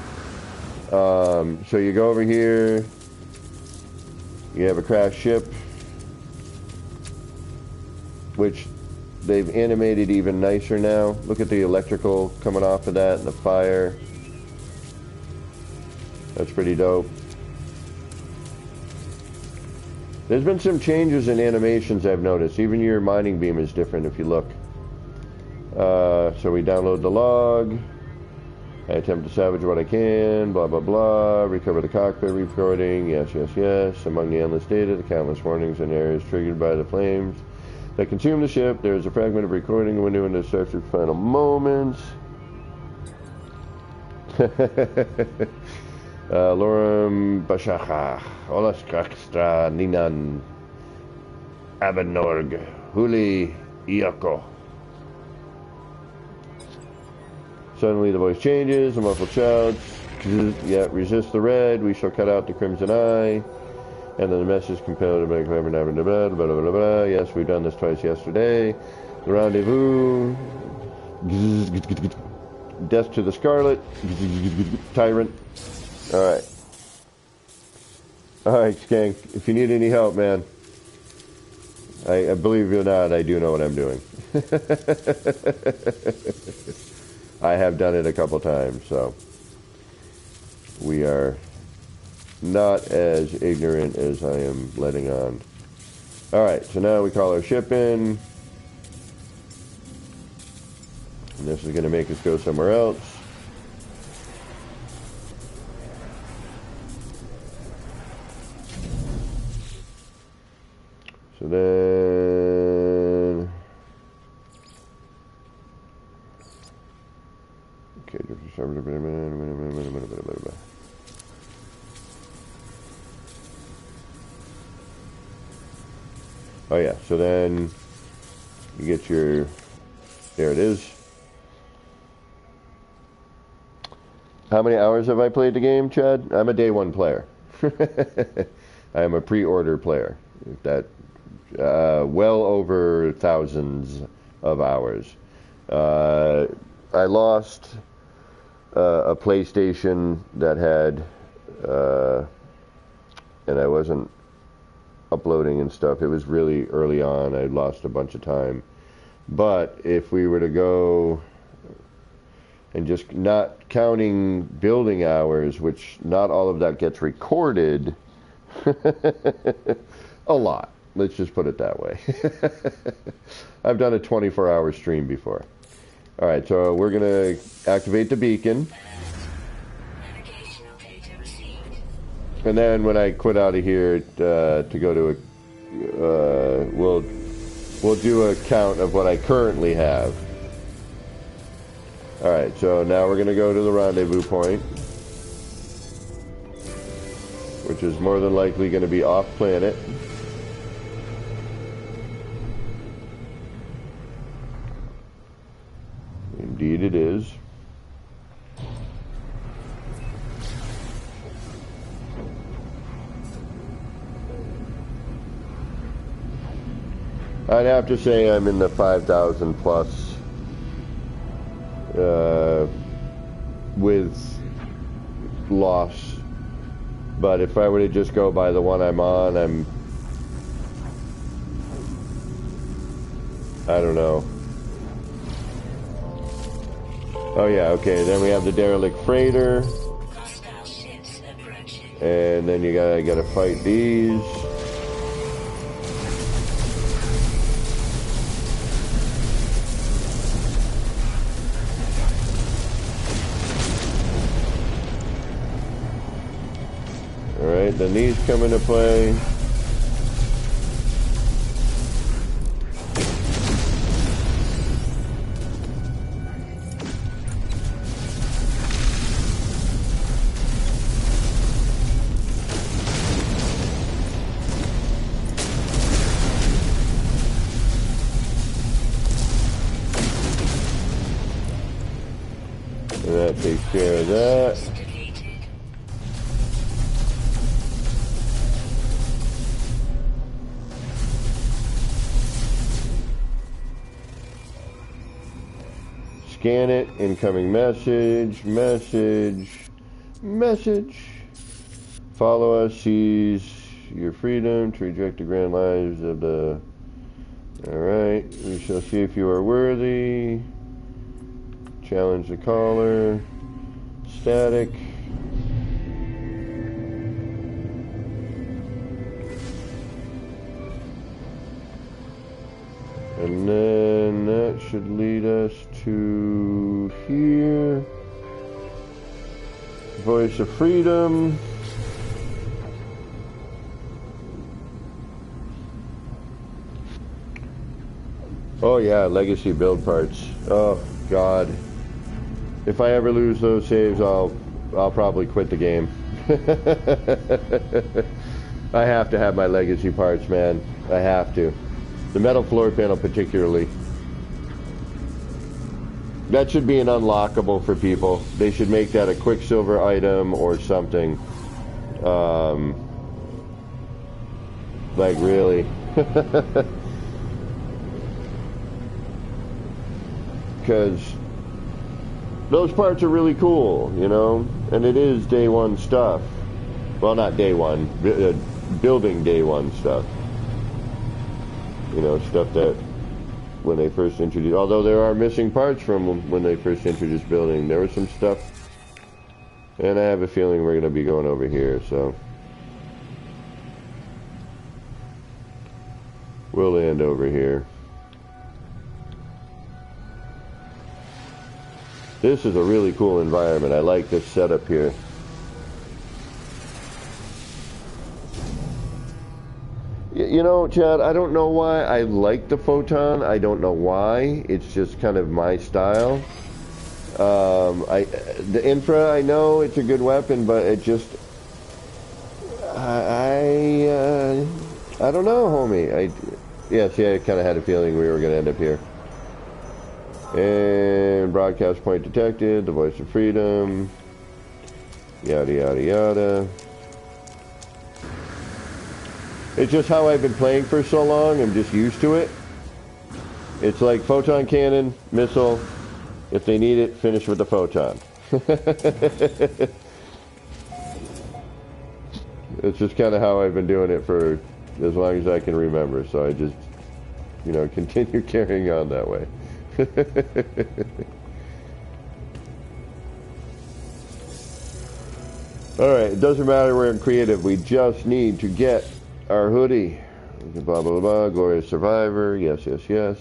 So you go over here. You have a crashed ship, which they've animated even nicer now. Look at the electrical coming off of that and the fire. That's pretty dope. There's been some changes in animations I've noticed. Even your mining beam is different if you look. So we download the log. I attempt to salvage what I can, blah, blah, blah. Recover the cockpit recording, yes, yes, yes. Among the endless data, the countless warnings and errors triggered by the flames that consume the ship, there is a fragment of recording window in the starship's final moments. Lorem Bashacha, Olaskakstra Ninan, Abanorg, Huli Iako. Suddenly the voice changes, a muffled shouts, yeah, resist the red, we shall cut out the crimson eye, and then the message compelled to make blah, blah, blah, blah, blah, blah, blah. Yes, we've done this twice yesterday. The rendezvous, Death to the Scarlet. Tyrant. Alright. Alright, Skank. If you need any help, man. I believe it or not, I do know what I'm doing. I have done it a couple times, so we are not as ignorant as I am letting on. Alright, so now we call our ship in. And this is going to make us go somewhere else. So then... Okay, oh yeah, so then you get your... There it is. How many hours have I played the game, Chad? I'm a day one player. I am a pre-order player. That well over thousands of hours. I lost a PlayStation that had, and I wasn't uploading and stuff. It was really early on. I lost a bunch of time. But if we were to go, and just not counting building hours, which not all of that gets recorded, a lot. Let's just put it that way. I've done a 24-hour stream before. All right, so we're going to activate the beacon. And then when I quit out of here to go to a... we'll do a count of what I currently have. Alright, so now we're going to go to the rendezvous point, which is more than likely going to be off planet. Indeed it is. I'd have to say I'm in the 5,000 plus with loss, but if I were to just go by the one I'm on, I don't know. Oh yeah, okay, then we have the derelict freighter, and then you gotta fight these. Alright, then these come into play. And that takes care of that. Scan it, incoming message, message. Follow us, seize your freedom to reject the grand lives of the... Alright, we shall see if you are worthy. Challenge the caller. Static. And then that should lead us to here. Voice of Freedom. Oh yeah, legacy build parts. Oh God. If I ever lose those saves, I'll probably quit the game. I have to have my legacy parts, man. I have to. The metal floor panel particularly. That should be an unlockable for people. They should make that a Quicksilver item or something. Like really. because those parts are really cool, you know, and it is day one stuff. Well, not day one, building day one stuff. You know, stuff that when they first introduced, although there are missing parts from when they first introduced building, there was some stuff, and I have a feeling we're going to be going over here, so we'll land over here. This is a really cool environment. I like this setup here. You know, Chad, I don't know why I like the photon. I don't know why. It's just kind of my style. The infra, I know it's a good weapon, but it just, I don't know, homie. See, I kind of had a feeling we were going to end up here. And broadcast point detected, the voice of freedom, yada, yada, yada. It's just how I've been playing for so long. I'm just used to it. It's like photon cannon, missile. If they need it, finish with the photon. It's just kind of how I've been doing it for as long as I can remember. So I just, you know, continue carrying on that way. Alright, it doesn't matter we're in creative. We just need to get our hoodie. Blah, blah, blah. Glorious survivor. Yes, yes, yes.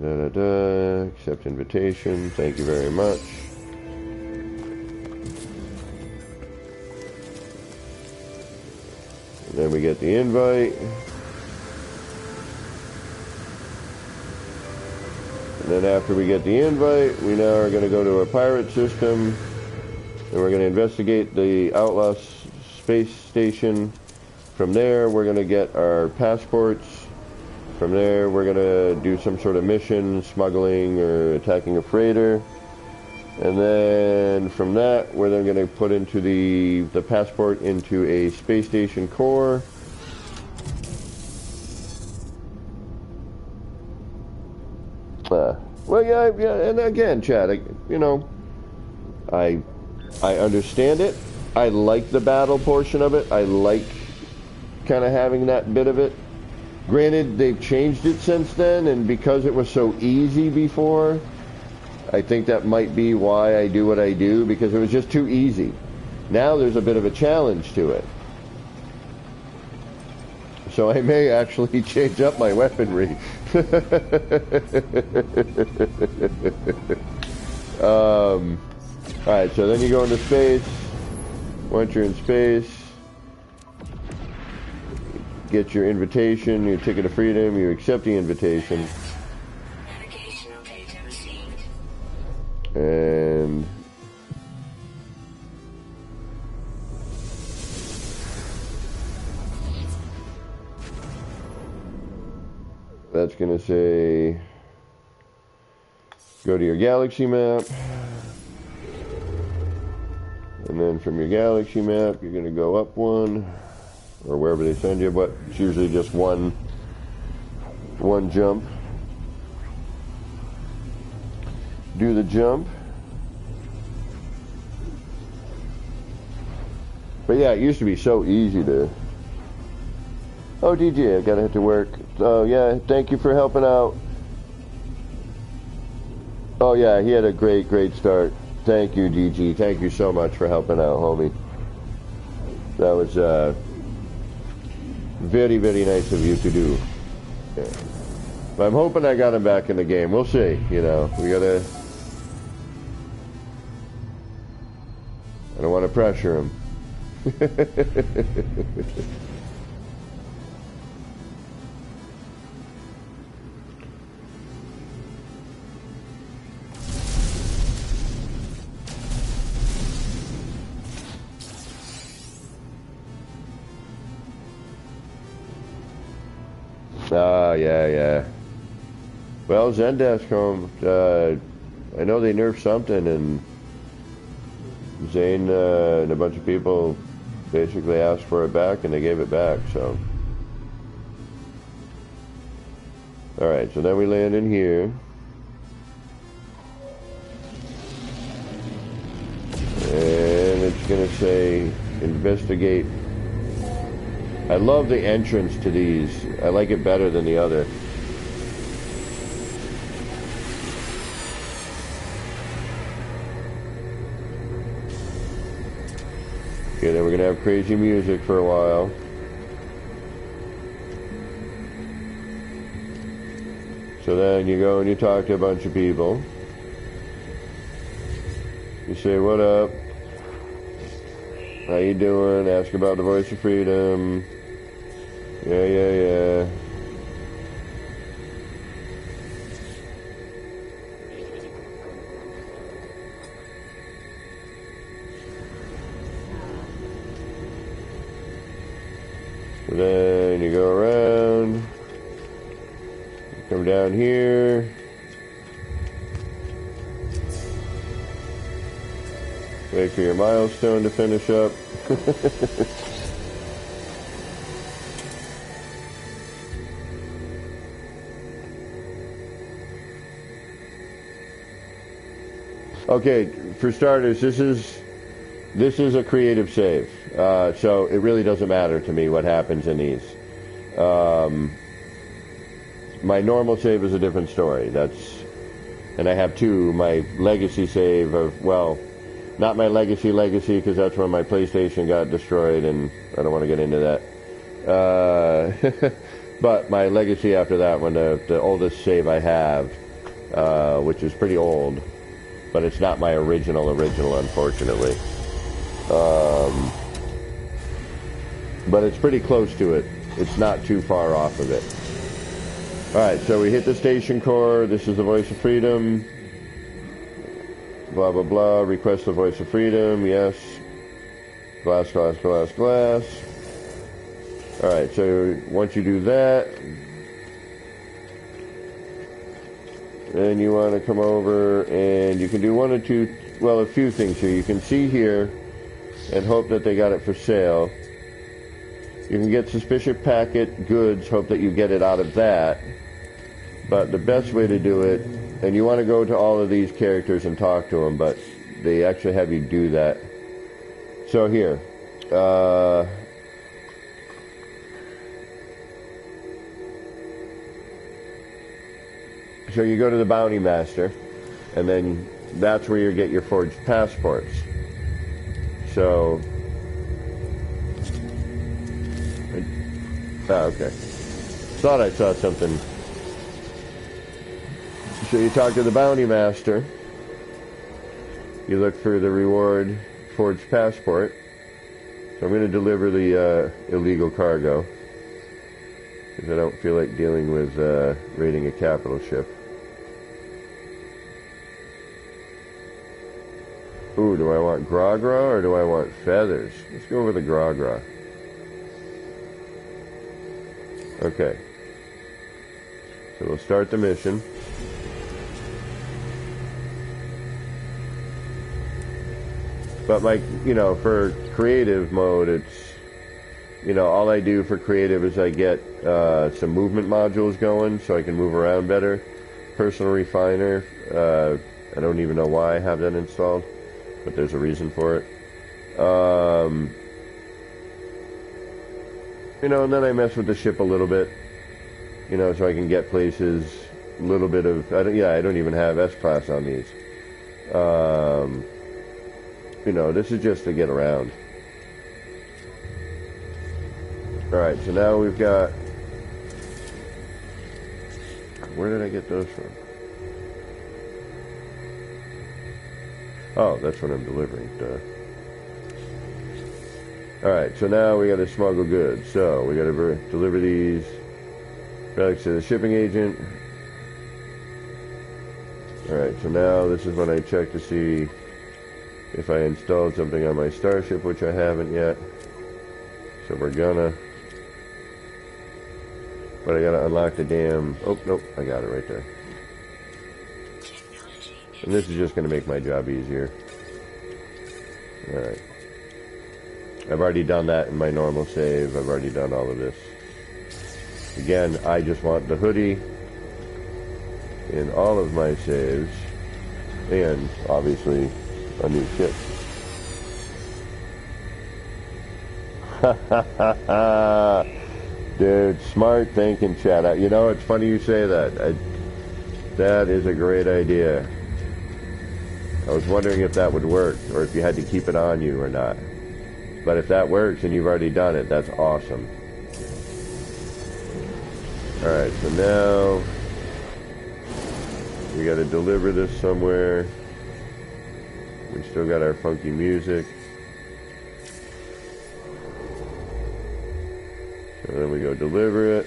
Da, da, da. Accept invitation. Thank you very much. And then we get the invite. And then after we get the invite, we now are going to go to a pirate system. And we're going to investigate the Outlaw space station. From there, we're going to get our passports. From there, we're going to do some sort of mission, smuggling or attacking a freighter. And then from that, we're then going to put into the passport into a space station core. Well, yeah, and again, Chad, you know, I understand it. I like the battle portion of it. I like kind of having that bit of it. Granted, they've changed it since then, and because it was so easy before, I think that might be why I do what I do, because it was just too easy. Now there's a bit of a challenge to it. So I may actually change up my weaponry. Alright, so then you go into space. Once you're in space, get your invitation, your ticket of freedom, you accept the invitation. Navigational data received. And that's going to say go to your galaxy map. And then from your galaxy map, you're going to go up one, or wherever they send you, but it's usually just one jump. Do the jump. But yeah, it used to be so easy to... Oh, DJ, I gotta head to work. Oh, yeah, thank you for helping out. Oh, yeah, he had a great start. Thank you, DG. Thank you so much for helping out, homie. That was very, very nice of you to do. Yeah. But I'm hoping I got him back in the game. We'll see, you know. We gotta... I don't want to pressure him. Yeah. Well, Zendesk home. I know they nerfed something, and Zane and a bunch of people basically asked for it back, and they gave it back. So, all right. So then we land in here. going to say investigate. I love the entrance to these. I like it better than the other. Okay, then we're going to have crazy music for a while. So then you go and you talk to a bunch of people. You say, what up? How you doing? Ask about the voice of freedom. Yeah. So then you go around. Come down here. Wait for your milestone to finish up. Okay, for starters, this is a creative save, so it really doesn't matter to me what happens in these. My normal save is a different story. And I have two. My legacy save of, well, not my legacy because that's when my PlayStation got destroyed, and I don't want to get into that. But my legacy after that, when the oldest save I have, which is pretty old, but it's not my original, unfortunately. But it's pretty close to it. It's not too far off of it. Alright, so we hit the station core. This is the voice of freedom. Blah, blah, blah. Request the voice of freedom. Yes. Glass. Alright, so once you do that, then you want to come over and you can do one or two, well, a few things here. You can see here and hope that they got it for sale. You can get suspicious packet goods, hope that you get it out of that. But the best way to do it, and you want to go to all of these characters and talk to them, but they actually have you do that. So here, so you go to the Bounty Master, and then that's where you get your forged passports. So, okay. Thought I saw something. So you talk to the Bounty Master. You look for the reward forged passport. So I'm going to deliver the illegal cargo, because I don't feel like dealing with raiding a capital ship. Ooh, do I want Gra or do I want feathers? Let's go over the Gra. Okay. So we'll start the mission. But for creative mode, it's, all I do for creative is I get some movement modules going so I can move around better. Personal refiner, I don't even know why I have that installed, but there's a reason for it. And then I mess with the ship a little bit, so I can get places, a little bit of, I don't even have S-Class on these. This is just to get around. Alright, so now we've got, where did I get those from? Oh, that's what I'm delivering. Duh. Alright, so now we got to smuggle goods. So we got to deliver these relics to the shipping agent. Alright, so now this is when I check to see if I installed something on my starship, which I haven't yet. So we're gonna. But I gotta unlock the damn. Oh, nope, I got it right there. And this is just gonna make my job easier. Alright. I've already done that in my normal save. I've already done all of this. Again, I just want the hoodie in all of my saves. And, obviously, a new ship. Dude, smart thinking, Chad. You know, it's funny you say that. That is a great idea. I was wondering if that would work, or if you had to keep it on you or not. But if that works and you've already done it, that's awesome. Alright, so now we gotta deliver this somewhere. We still got our funky music. So then we go deliver it.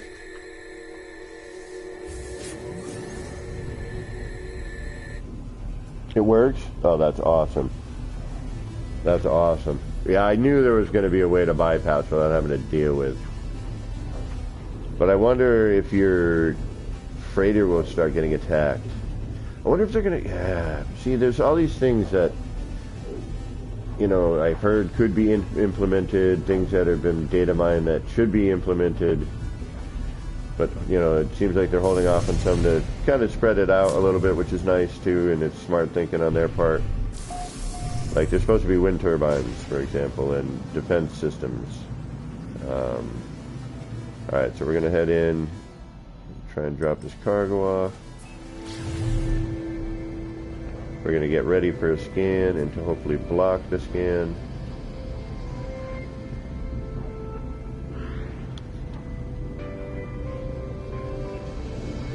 It works? Oh, that's awesome. That's awesome. Yeah, I knew there was going to be a way to bypass without having to deal with. But I wonder if your freighter will start getting attacked. I wonder if they're going to... Yeah. See, there's all these things that, you know, I've heard could be implemented, things that have been data mined that should be implemented. But, you know, it seems like they're holding off on some to kind of spread it out a little bit, which is nice, too, and it's smart thinking on their part. Like, there's supposed to be wind turbines, for example, and defense systems. Alright, so we're going to head in, try and drop this cargo off. We're going to get ready for a scan and to hopefully block the scan.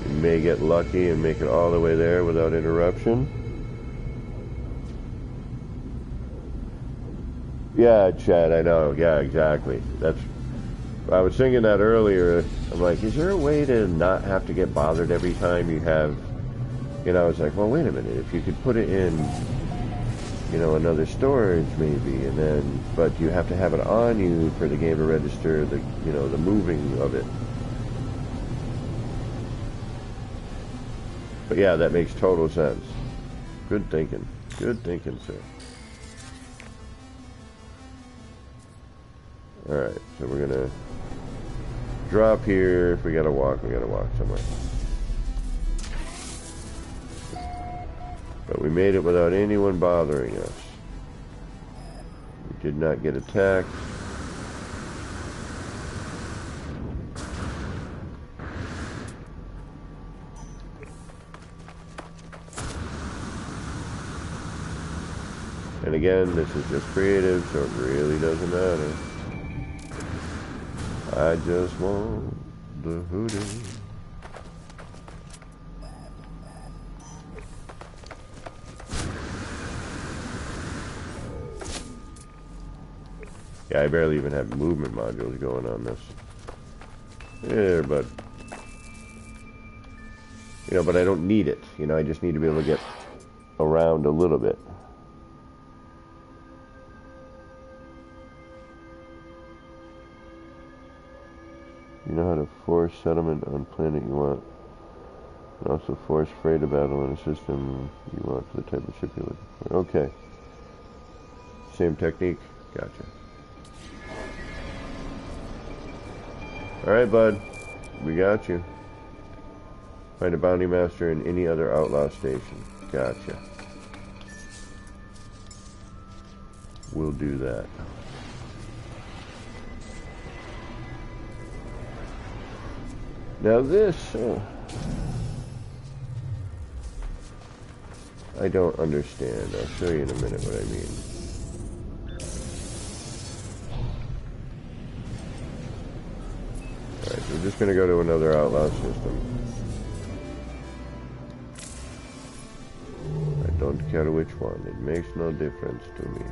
We may get lucky and make it all the way there without interruption. Yeah, Chad, I know. Yeah, exactly. I was thinking that earlier. I'm like, is there a way to not have to get bothered every time you have... You know, I was like, well, wait a minute. If you could put it in, you know, another storage maybe, and then... But you have to have it on you for the game to register the, you know, the moving of it. But yeah, that makes total sense. Good thinking. Good thinking, sir. Alright, so we're gonna drop here. If we gotta walk, we gotta walk somewhere. But we made it without anyone bothering us. We did not get attacked. And again, this is just creative, so it really doesn't matter. I just want the hoodie. Yeah, I barely even have movement modules going on this. Yeah, but... You know, but I don't need it. You know, I just need to be able to get around a little bit. You know how to force settlement on planet you want. And also force freighter battle in a system you want for the type of ship you're looking for. Okay. Same technique? Gotcha. Alright, bud. We got you. Find a bounty master in any other outlaw station. Gotcha. We'll do that. Now this, I don't understand. I'll show you in a minute what I mean. Alright, so we're just going to go to another outlaw system. I don't care which one. It makes no difference to me.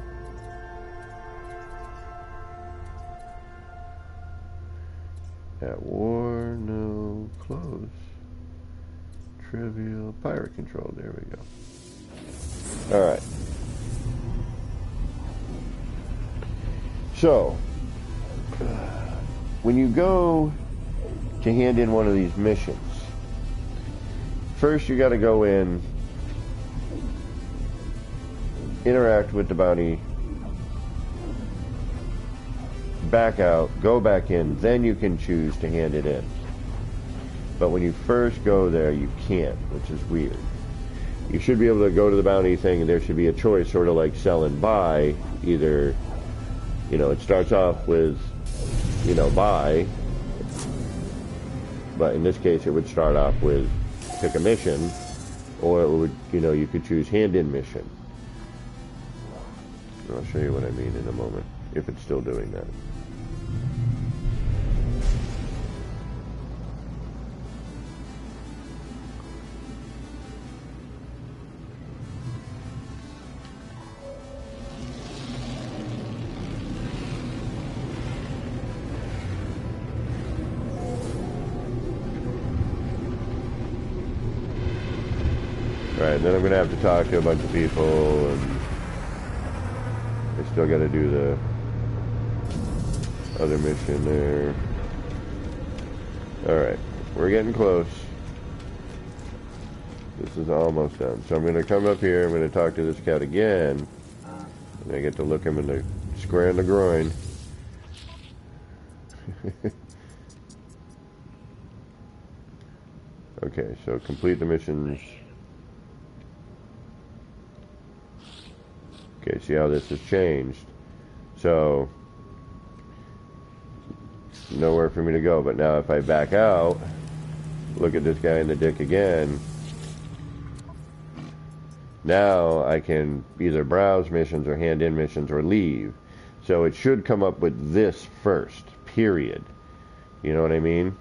At war, no, close. Trivial, pirate control, there we go. Alright. So, when you go to hand in one of these missions, first you gotta go in, interact with the bounty, back out, go back in, then you can choose to hand it in. But when you first go there, you can't, which is weird. You should be able to go to the bounty thing and there should be a choice, sort of like sell and buy. Either, you know, it starts off with you know, by. But in this case, it would start off with pick a mission, or it would, you know, you could choose hand-in mission. I'll show you what I mean in a moment, if it's still doing that. Alright, then I'm going to have to talk to a bunch of people, and I still got to do the other mission there. Alright, we're getting close. This is almost done. So I'm going to come up here, I'm going to talk to this cat again, and I get to look him in the square in the groin. Okay, so complete the missions. Okay, see how this has changed. So, nowhere for me to go. But now if I back out, look at this guy in the dick again. Now I can either browse missions or hand in missions or leave. So it should come up with this first, period. You know what I mean?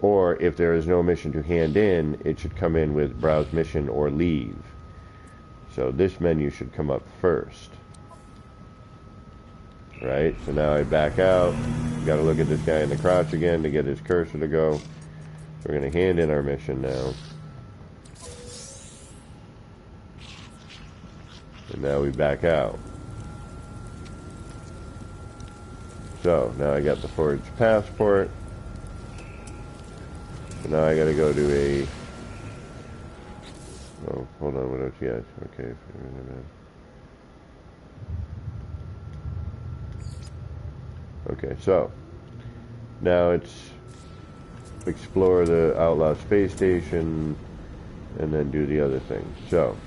Or if there is no mission to hand in, it should come in with browse mission or leave. So this menu should come up first. Right? So now I back out. Got to look at this guy in the crotch again to get his cursor to go. We're going to hand in our mission now. And now we back out. So now I got the forged passport. So now I got to go to a... Oh, hold on, what else? Yeah, okay. Okay, so now it's explore the Outlaw space station and then do the other thing. So,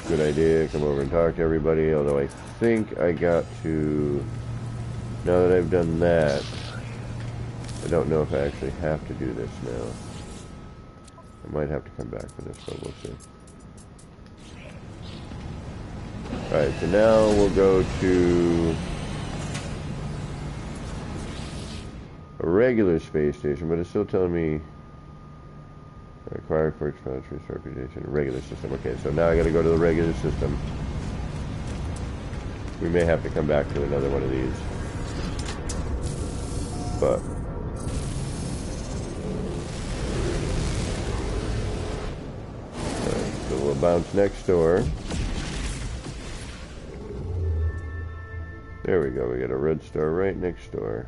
good idea, come over and talk to everybody, although I think I got to, now that I've done that, I don't know if I actually have to do this now. I might have to come back for this, but we'll see. Alright, so now we'll go to a regular space station, but it's still telling me acquire first country's reputation, regular system. Okay, so now I gotta go to the regular system. We may have to come back to another one of these. But so we'll bounce next door. There we go, we got a red star right next door.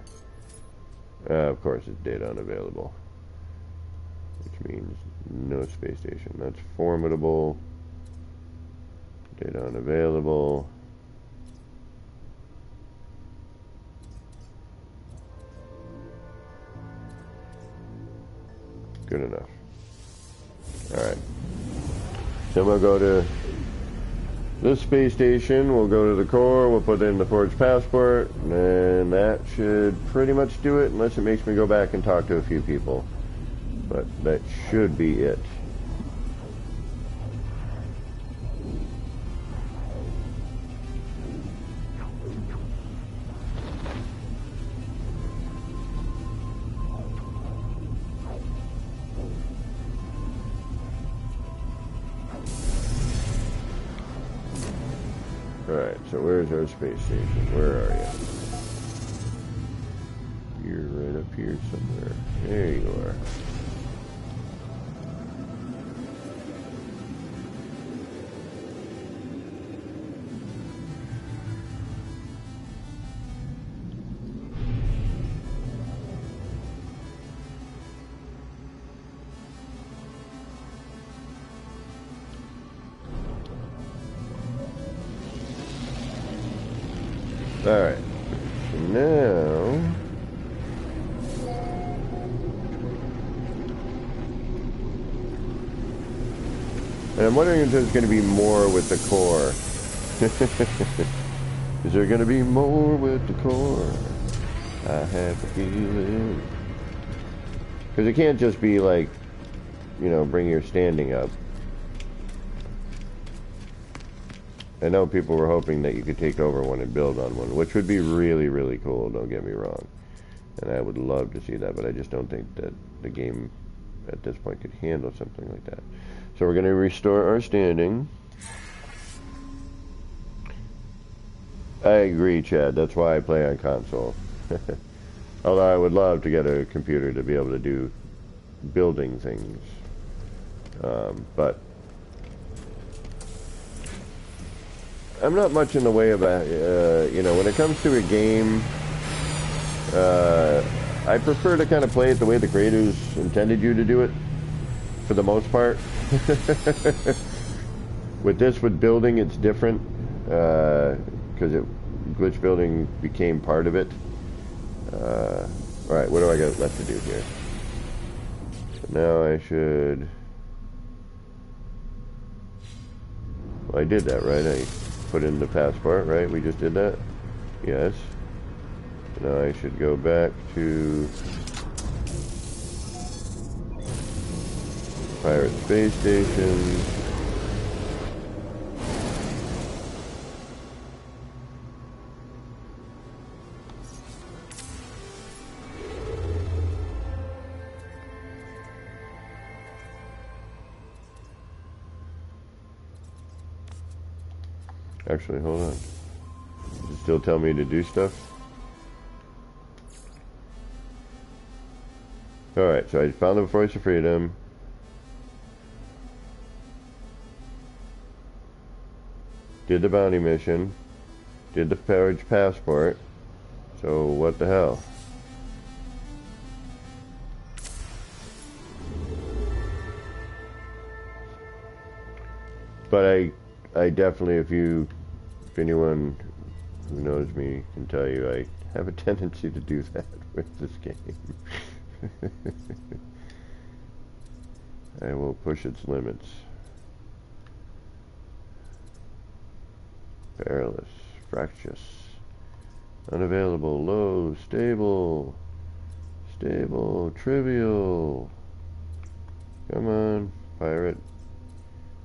Of course it's data unavailable, which means no space station. That's formidable. Data unavailable. Good enough. Alright. Then we'll go to this space station, we'll go to the core, we'll put in the forged passport, and that should pretty much do it, unless it makes me go back and talk to a few people. But that should be it. Alright, so where's our space station? Where are you? You're right up here somewhere. There you are. Alright, so now and I'm wondering if there's going to be more with the core. Is there going to be more with the core? I have a feeling. Because it can't just be like, you know, bring your standing up. I know people were hoping that you could take over one and build on one, which would be really, really cool, don't get me wrong. And I would love to see that, but I just don't think that the game at this point could handle something like that. So we're going to restore our standing. I agree, Chad. That's why I play on console. Although I would love to get a computer to be able to do building things. But I'm not much in the way of you know, when it comes to a game, I prefer to kind of play it the way the creators intended you to do it, for the most part. With this, with building, it's different, because glitch building became part of it. Alright, what do I got left to do here? So now I should... Well, I did that, right? I put in the passport, right? We just did that? Yes. Now I should go back to Pirate Space Station. Actually, hold on. Does it still tell me to do stuff? Alright, so I found the Voice of Freedom. Did the bounty mission. Did the Purge passport. So, what the hell? But I definitely, if anyone who knows me can tell you, I have a tendency to do that with this game. I will push its limits. Perilous, fractious, unavailable, low, stable, trivial. Come on, pirate.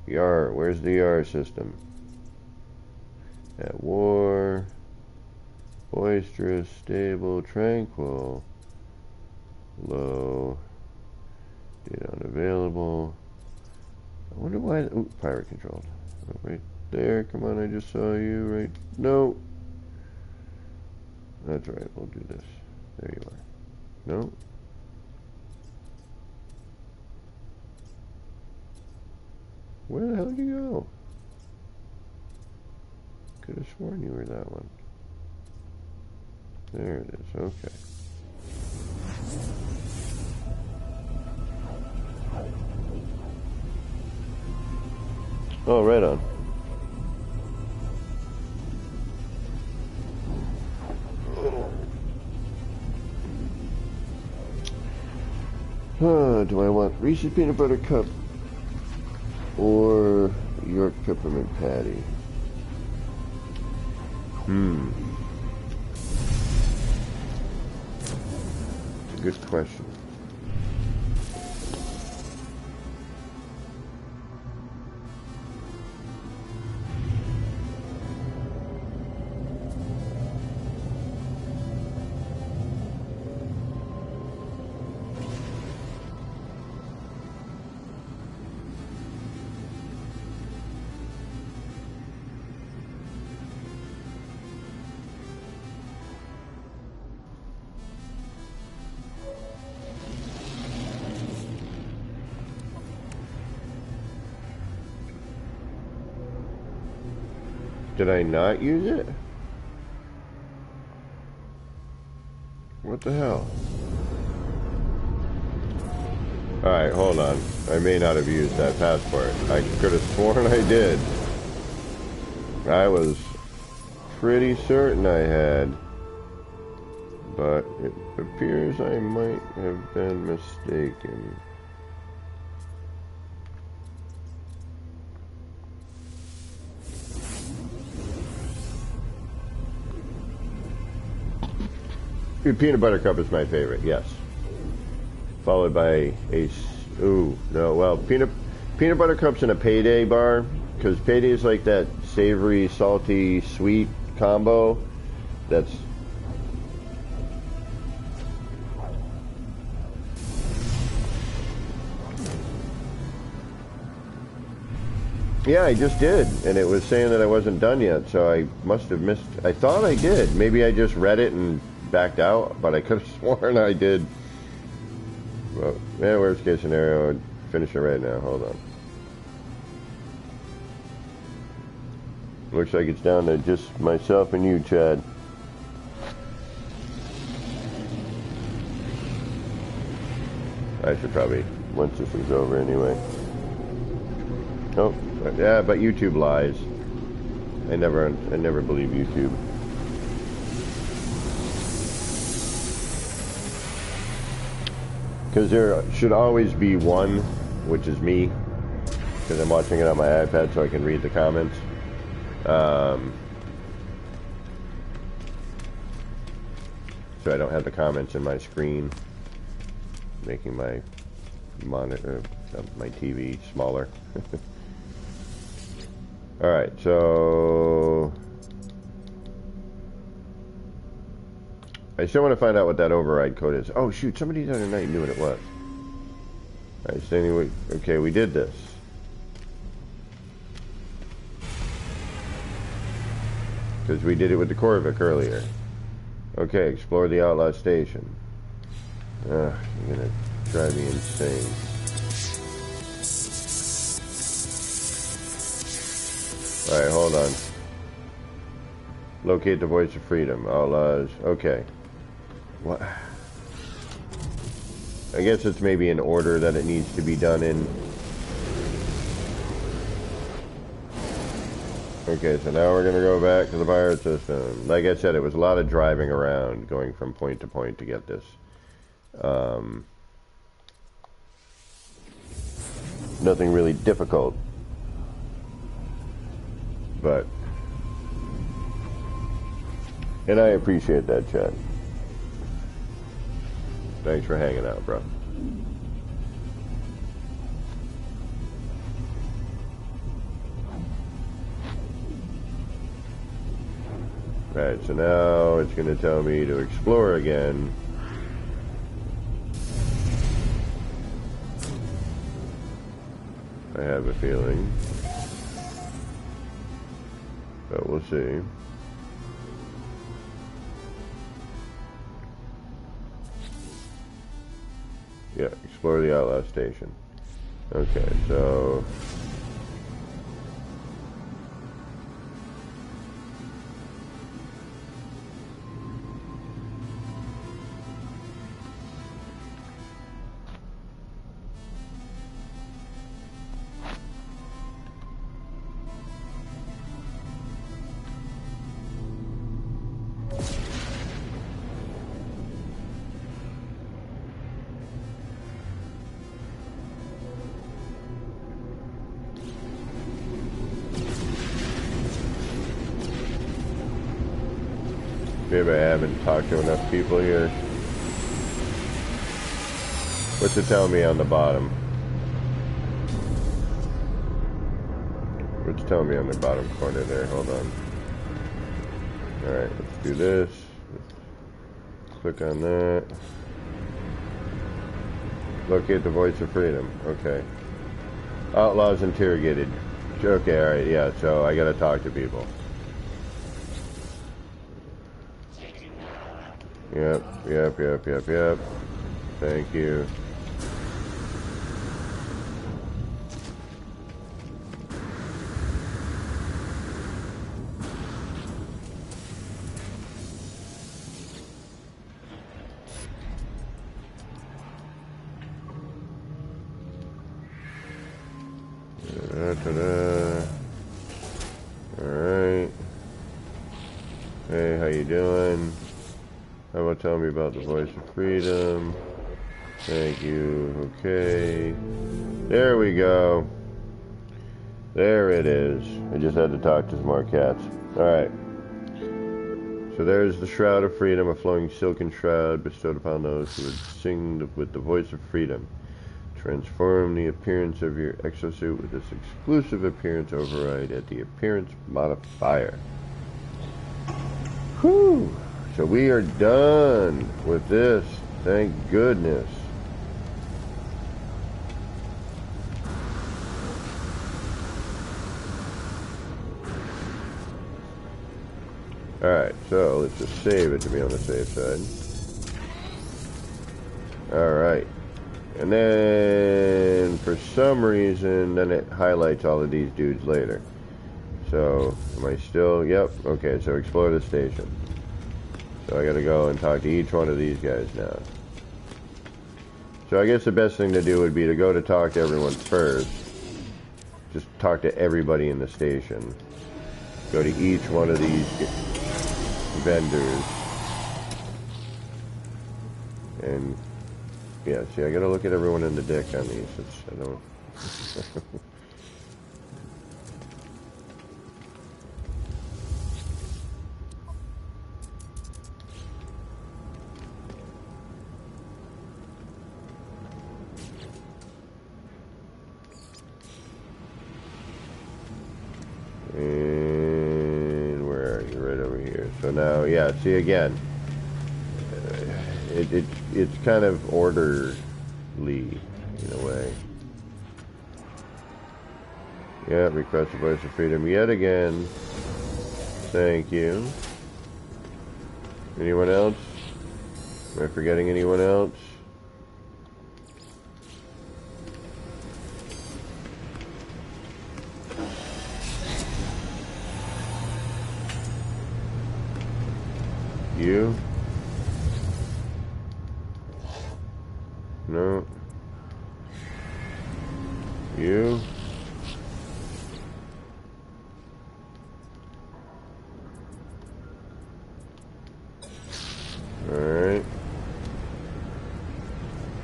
Yar, where's the Yar system? At war, boisterous, stable, tranquil, low, data unavailable. I wonder why. Ooh, pirate controlled. Oh, right there. Come on, I just saw you. Right. No. That's right. We'll do this. There you are. No. Where the hell did you go? Could have sworn you were that one. There it is. Okay. Oh, right on. Do I want Reese's Peanut Butter Cup or York Peppermint Patty? Good question. Did I not use it? What the hell? Alright, hold on. I may not have used that passport. I could have sworn I did. I was pretty certain I had. But it appears I might have been mistaken. Peanut butter cup is my favorite, yes. Followed by a... Ooh, no, well, peanut butter cup's in a Payday bar, because Payday is like that savory, salty, sweet combo. That's... Yeah, I just did, and it was saying that I wasn't done yet, so I must have missed... I thought I did. Maybe I just read it and backed out, but I could have sworn I did. Well, yeah, worst case scenario, I'd finish it right now. Hold on. Looks like it's down to just myself and you, Chad. I should probably, once this is over anyway. Oh, yeah, but YouTube lies. I never believe YouTube. Because there should always be one, which is me, because I'm watching it on my iPad so I can read the comments. So I don't have the comments in my screen, making my monitor, my TV smaller. Alright, so... I still want to find out what that override code is. Oh shoot, somebody the other night knew what it was. Alright, so anyway, okay, we did this. Because we did it with the Corvic earlier. Okay, explore the Outlaw Station. You're gonna drive me insane. Alright, hold on. Locate the Voice of Freedom. Outlaws. Okay. What? I guess it's maybe an order that it needs to be done in. Okay, so now we're going to go back to the pirate system. Like I said, it was a lot of driving around, going from point to point to get this. Nothing really difficult. But... And I appreciate that, Chad. Thanks for hanging out, bro. Right, so now it's going to tell me to explore again. I have a feeling. But we'll see. Yeah, explore the Outlaw Station. Okay, so... Maybe I haven't talked to enough people here. What's it tell me on the bottom? What's it telling me on the bottom corner there? Hold on. Alright, let's do this. Let's click on that. Locate the Voice of Freedom. Okay. Outlaws interrogated. Okay, alright, yeah, so I gotta talk to people. Yep. Thank you. Alright. Hey, how you doing? How about telling me about the Voice of Freedom? Thank you. Okay. There we go. There it is. I just had to talk to some more cats. Alright. So So there's the Shroud of Freedom, a flowing silken shroud bestowed upon those who would sing with the voice of freedom. Transform the appearance of your exosuit with this exclusive appearance override at the appearance modifier. Whew! So we are done with this. Thank goodness. Alright, so let's just save it to be on the safe side. Alright. And then, for some reason, then it highlights all of these dudes later. So, am I still? Yep. Okay, so explore the station. So I gotta go and talk to each one of these guys now. So I guess the best thing to do would be to go to talk to everyone first. Just talk to everybody in the station. Go to each one of these vendors. And, yeah, see, I gotta look at everyone in the deck on these. I don't... And where are you? Right over here. So now, yeah, see again, it's kind of orderly in a way. Yeah, request a voice of freedom yet again. Thank you. Anyone else? Am I forgetting anyone else? You? No. You? Alright.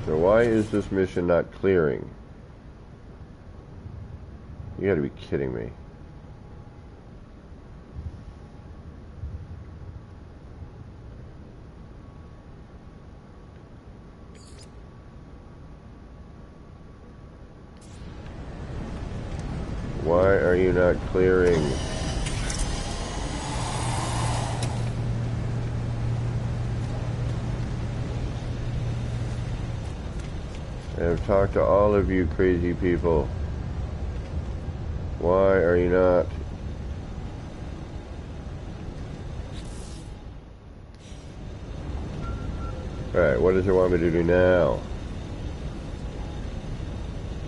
So why is this mission not clearing? You gotta be kidding me. Why are you not clearing? I have talked to all of you crazy people. Why are you not? Alright, what does it want me to do now?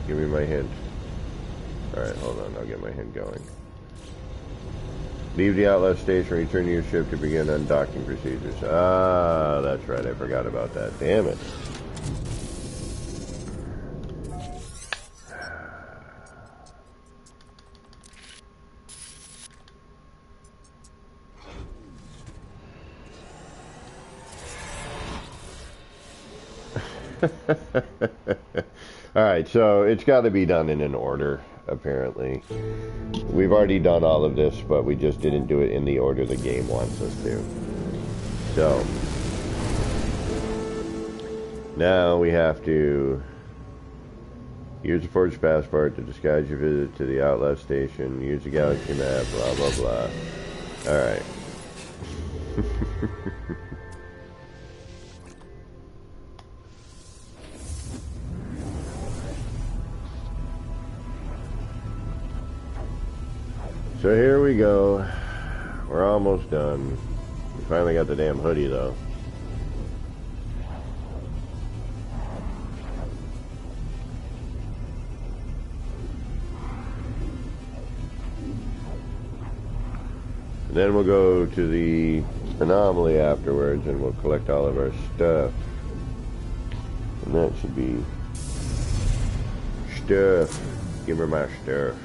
Give me my hint. Alright, hold on, I'll get my hint going. Leave the outlet station, return to your ship to begin undocking procedures. Ah, that's right, I forgot about that. Damn it. Alright, so it's got to be done in an order, apparently. We've already done all of this, but we just didn't do it in the order the game wants us to. So, now we have to use the forged passport to disguise your visit to the outlet station, use the galaxy map, blah blah blah. Alright. So here we go. We're almost done. We finally got the damn hoodie though. And then we'll go to the anomaly afterwards and we'll collect all of our stuff. And that should be stuff. Give me my stuff.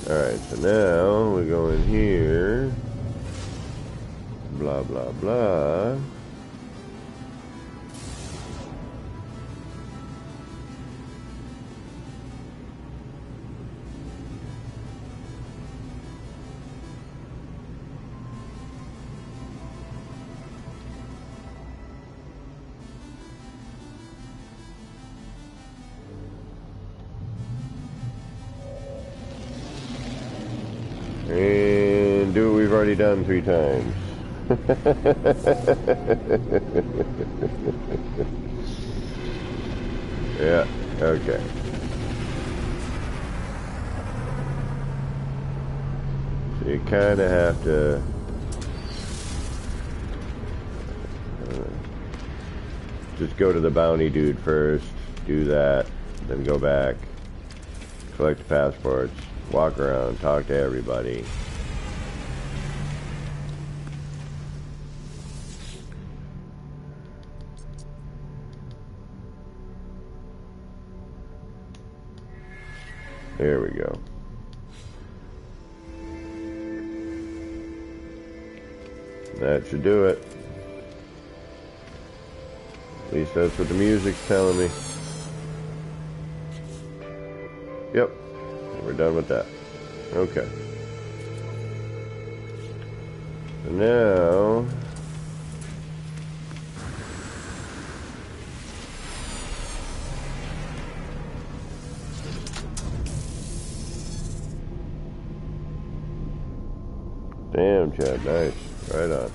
Alright, so now we go in here. Blah, blah, blah. And do what we've already done 3 times. Yeah, okay. So you kind of have to just go to the bounty dude first, do that, then go back, collect the passports, walk around, talk to everybody. There we go. That should do it. At least that's what the music's telling me. Yep. We're done with that. Okay. So now... Damn, Chad, nice. Right on.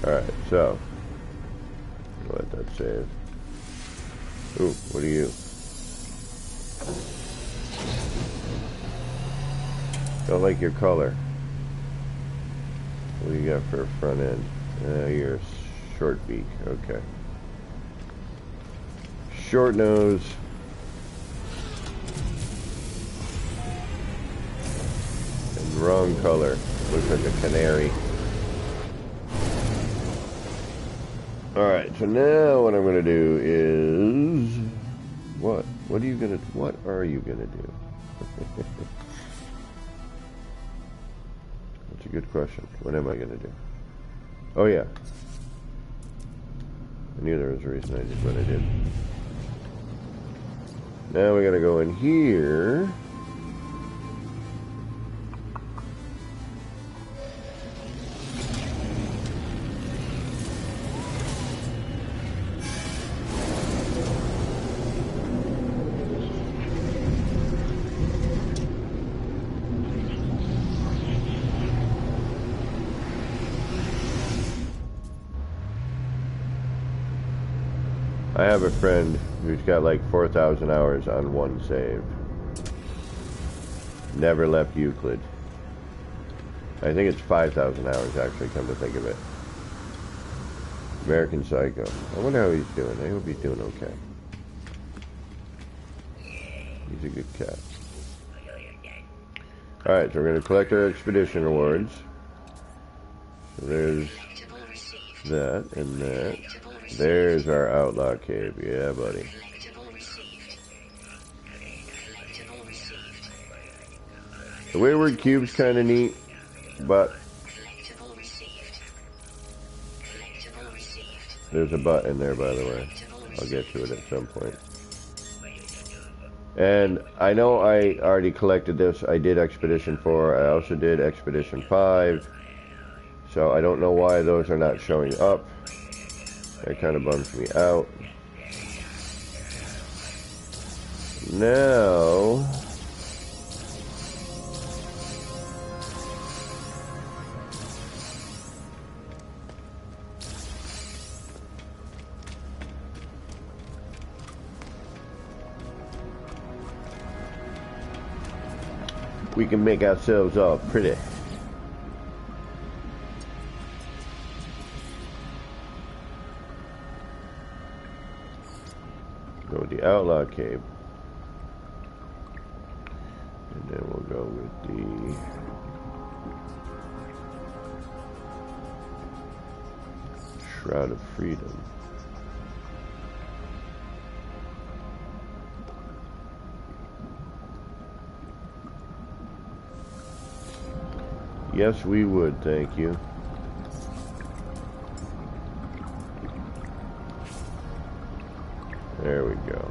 Alright, so. Let that save. Ooh, what are you? Don't like your color. What do you got for a front end? You're a short beak, okay. Short nose. Wrong color. Looks like a canary. Alright, so now what I'm going to do is... What? What are you going to do? That's a good question. What am I going to do? Oh, yeah. I knew there was a reason I did what I did. Now we got to go in here... I have a friend who's got like 4,000 hours on one save. Never left Euclid. I think it's 5,000 hours actually, come to think of it. American Psycho. I wonder how he's doing. I hope he's doing okay. He's a good cat. Alright, so we're going to collect our expedition rewards. So there's that and that. There's our outlaw cave. Yeah, buddy. The wayward cube's kind of neat, but there's a but in there, by the way. I'll get to it at some point. And I know I already collected this. I did Expedition 4. I also did Expedition 5. So I don't know why those are not showing up. That kind of bums me out. Now... we can make ourselves all pretty. Go with the Outlaw Cave. And then we'll go with the Shroud of Freedom. Yes, we would, thank you. There we go.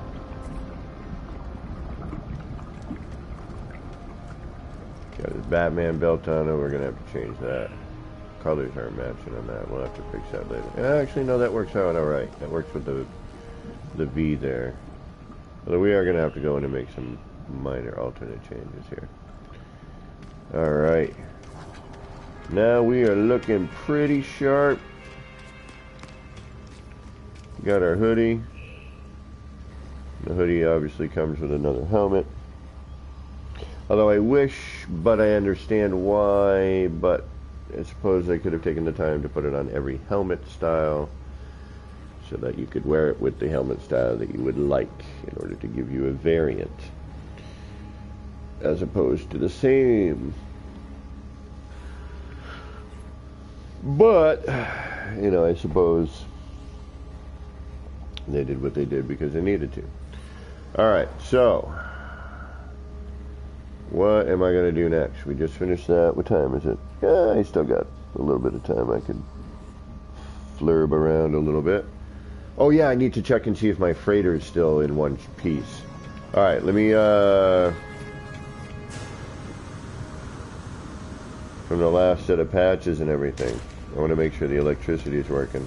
Got his Batman belt on it. We're going to have to change that. Colors aren't matching on that. We'll have to fix that later. Actually, no, that works out alright. That works with the V there. Although we are going to have to go in and make some minor alternate changes here. Alright. Now we are looking pretty sharp. Got our hoodie. The hoodie obviously comes with another helmet. Although I wish, but I understand why, but I suppose I could have taken the time to put it on every helmet style so that you could wear it with the helmet style that you would like in order to give you a variant as opposed to the same. But, you know, I suppose they did what they did because they needed to. Alright, so what am I going to do next? We just finished that. What time is it? Yeah, I still got a little bit of time. I could flurb around a little bit. Oh yeah, I need to check and see if my freighter is still in one piece. Alright, let me, from the last set of patches and everything, I want to make sure the electricity is working.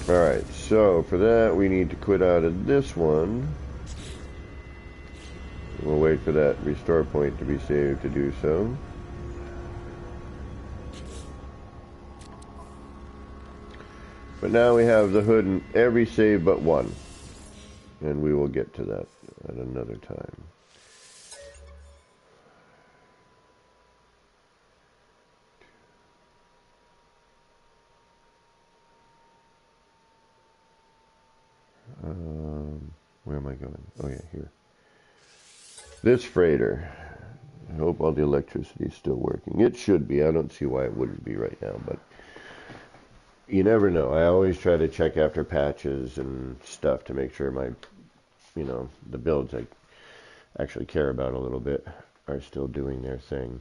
Alright, so for that we need to quit out of this one. We'll wait for that restore point to be saved to do so. But now we have the hood in every save but one. And we will get to that at another time. Where am I going? Oh yeah, here. This freighter. I hope all the electricity is still working. It should be. I don't see why it wouldn't be right now, but you never know. I always try to check after patches and stuff to make sure my, you know, the builds I actually care about a little bit are still doing their thing.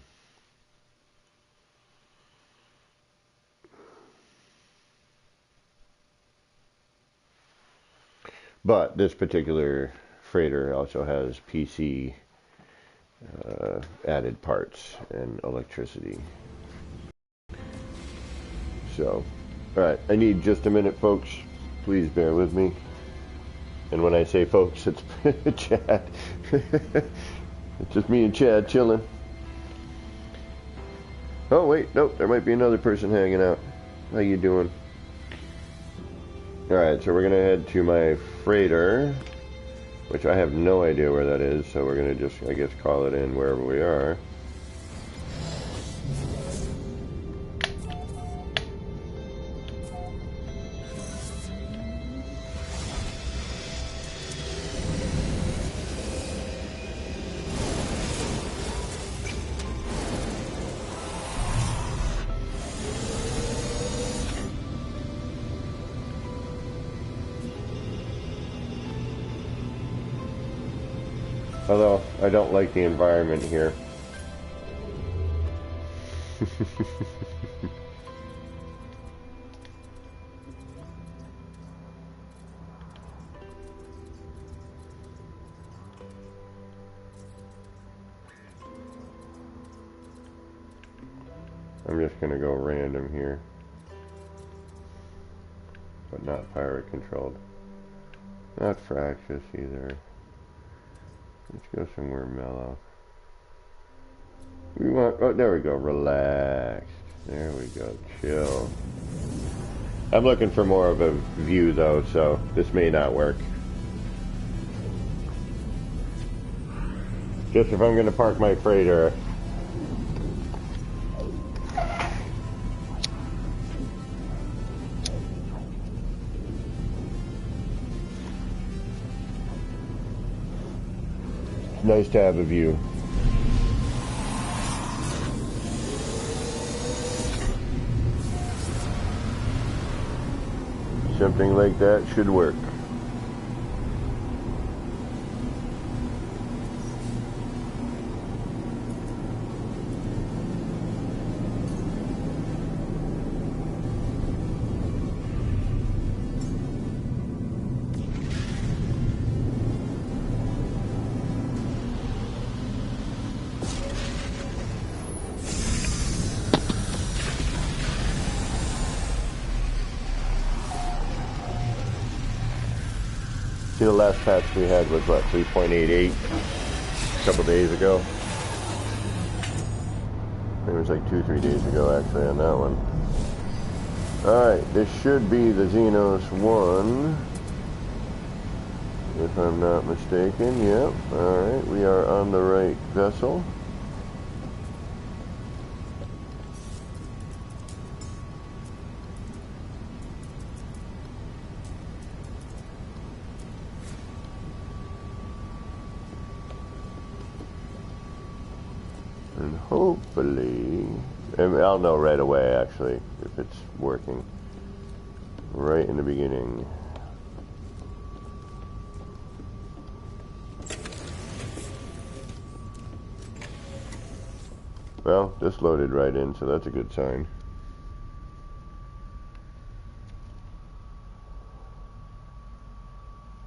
But this particular freighter also has PC added parts and electricity. So, alright, I need just a minute, folks. Please bear with me. And when I say folks, it's Chad. It's just me and Chad chilling. Oh, wait, nope, there might be another person hanging out. How you doing? Alright, so we're going to head to my freighter, which I have no idea where that is, so we're going to just, I guess, call it in wherever we are. Although, I don't like the environment here. I'm just going to go random here. But not pirate controlled. Not fractious either. Let's go somewhere mellow. We want, oh, there we go, relaxed. There we go, chill. I'm looking for more of a view though, so this may not work. Just if I'm going to park my freighter. Nice to have a view. Something like that should work. See, the last patch we had was what, 3.88? couple days ago. It was like 2-3 days ago actually on that one. Alright, this should be the Xenos 1. If I'm not mistaken, yep. Alright, we are on the right vessel. And hopefully, I'll know right away actually if it's working. Right in the beginning. Well, this loaded right in, so that's a good sign.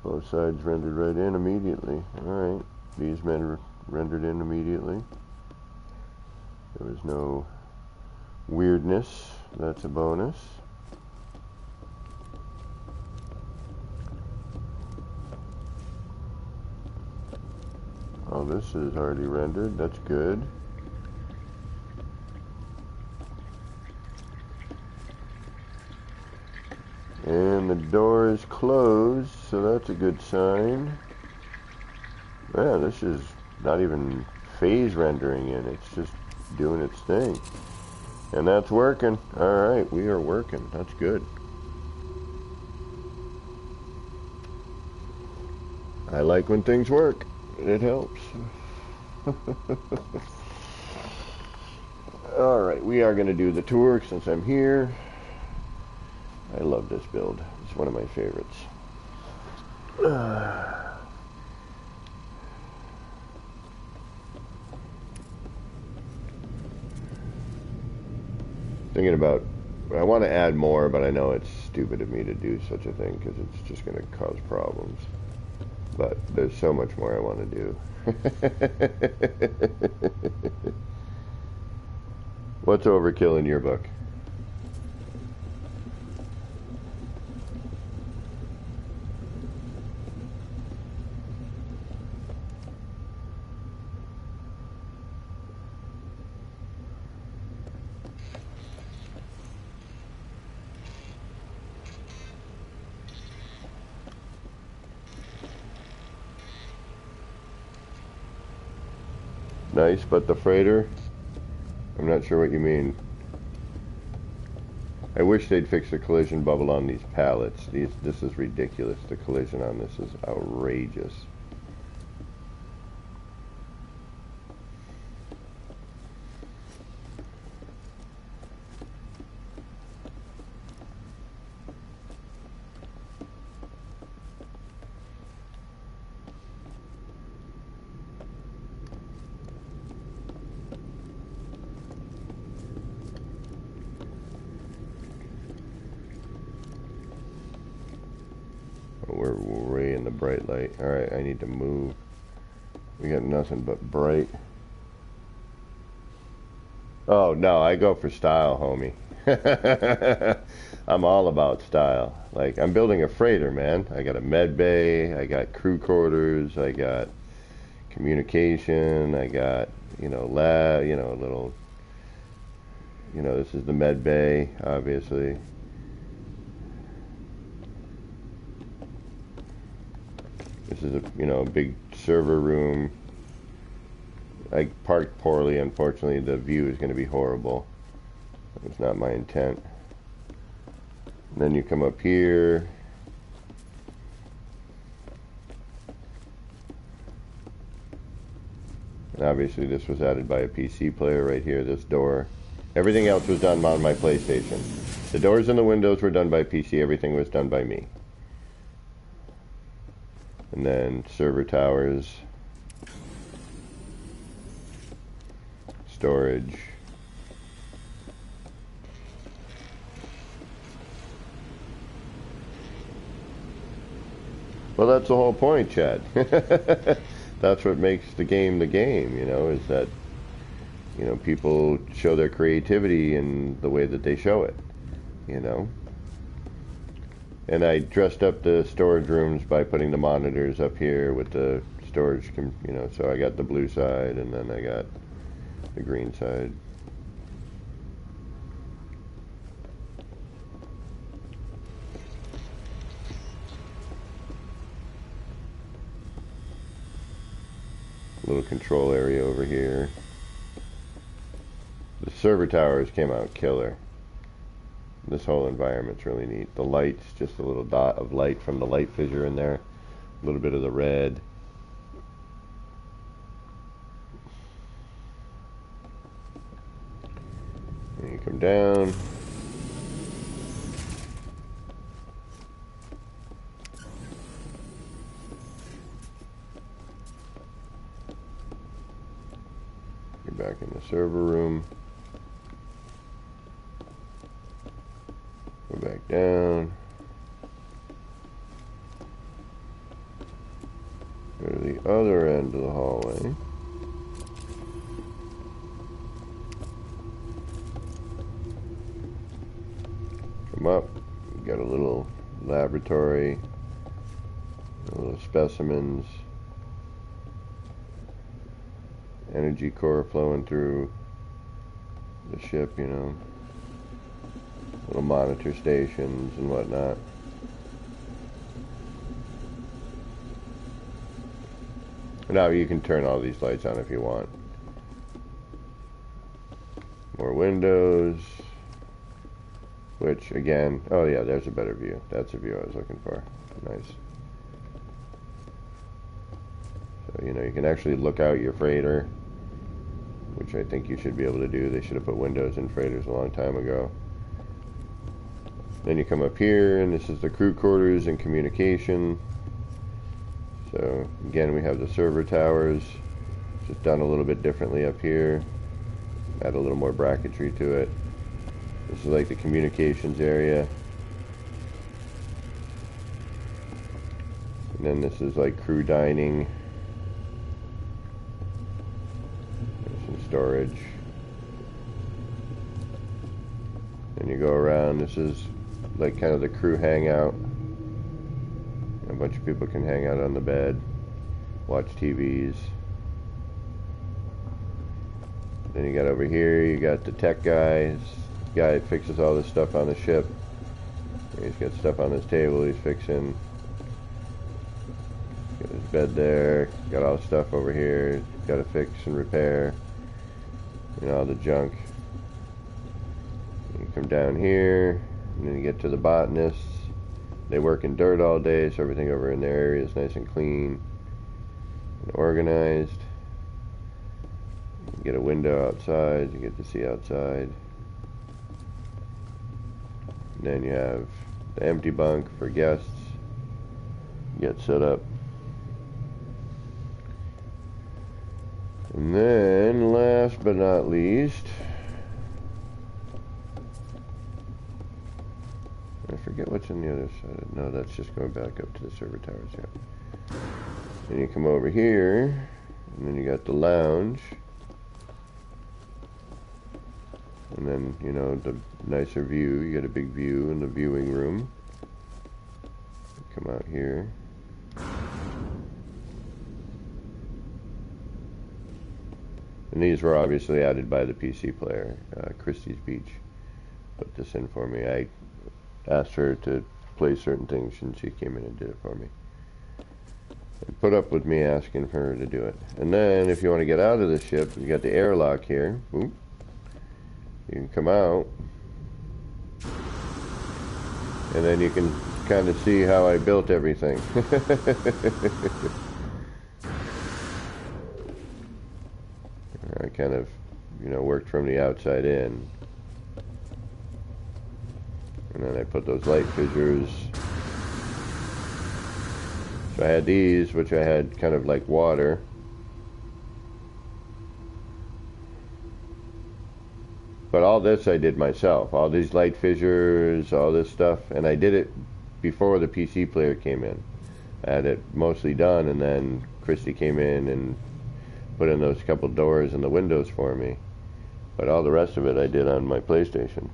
Both sides rendered right in immediately. Alright, these men rendered in immediately. There was no weirdness. That's a bonus. Oh, this is already rendered. That's good. And the door is closed, so that's a good sign. Man, this is not even phase rendering in. It's just doing its thing. And that's working. Alright, we are working. That's good. I like when things work. It helps. Alright, we are going to do the tour since I'm here. I love this build. It's one of my favorites. Thinking about, I want to add more, but I know it's stupid of me to do such a thing because it's just going to cause problems. But there's so much more I want to do. What's overkill in your book? Nice, but the freighter? I'm not sure what you mean. I wish they'd fix the collision bubble on these pallets. This is ridiculous. The collision on this is outrageous. We're way in the bright light. Alright, I need to move. We got nothing but bright. Oh, no, I go for style, homie. I'm all about style. Like, I'm building a freighter, man. I got a med bay, I got crew quarters, I got communication, I got, lab, a little, this is the med bay, obviously. This is a big server room. I parked poorly, unfortunately. The view is going to be horrible. It's not my intent. And then you come up here. And obviously this was added by a PC player right here, this door. Everything else was done on my PlayStation. The doors and the windows were done by PC. Everything was done by me. And then server towers, storage, well, that's the whole point, Chad. That's what makes the game, is that, people show their creativity in the way that they show it, And I dressed up the storage rooms by putting the monitors up here with the storage, so I got the blue side and then I got the green side. Little control area over here. The server towers came out killer. This whole environment's really neat. The lights, just a little dot of light from the light fissure in there. A little bit of the red. And you come down. You're back in the server room. Go back down. Go to the other end of the hallway. Come up. You got a little laboratory. Little specimens. Energy core flowing through the ship, Little monitor stations and whatnot. Now you can turn all these lights on if you want. More windows. Which, again, oh yeah, there's a better view. That's the view I was looking for. Nice. So, you can actually look out your freighter, which I think you should be able to do. They should have put windows in freighters a long time ago. Then you come up here, and this is the crew quarters and communication. So, again, we have the server towers, just done a little bit differently up here. Add a little more bracketry to it. This is like the communications area. And then this is like crew dining. There's some storage. Then you go around, this is like kind of the crew hangout. A bunch of people can hang out on the bed, watch TVs. Then you got over here, you got the tech guys. Guy fixes all this stuff on the ship. He's got stuff on his table he's fixing. Got his bed there. Got all the stuff over here. Got to fix and repair. All the junk. You come down here, and then you get to the botanists. They work in dirt all day, so everything over in their area is nice and clean and organized. You get a window outside. You get to see outside. And then you have the empty bunk for guests. Get set up. And then, last but not least, I forget what's on the other side. No, that's just going back up to the server towers, yeah. Then you come over here, and then you got the lounge. And then, the nicer view. You got a big view in the viewing room. Come out here. And these were obviously added by the PC player. Christie's Beach put this in for me. I asked her to play certain things, and she came in and did it for me. And put up with me asking for her to do it. And then, if you want to get out of the ship, you got the airlock here. Boop. You can come out, and then you can kind of see how I built everything. I kind of, worked from the outside in. And then I put those light fissures. So I had these, which I had kind of like water. But all this I did myself. All these light fissures, all this stuff. And I did it before the PC player came in. I had it mostly done, and then Christy came in and put in those couple doors and the windows for me. But all the rest of it I did on my PlayStation.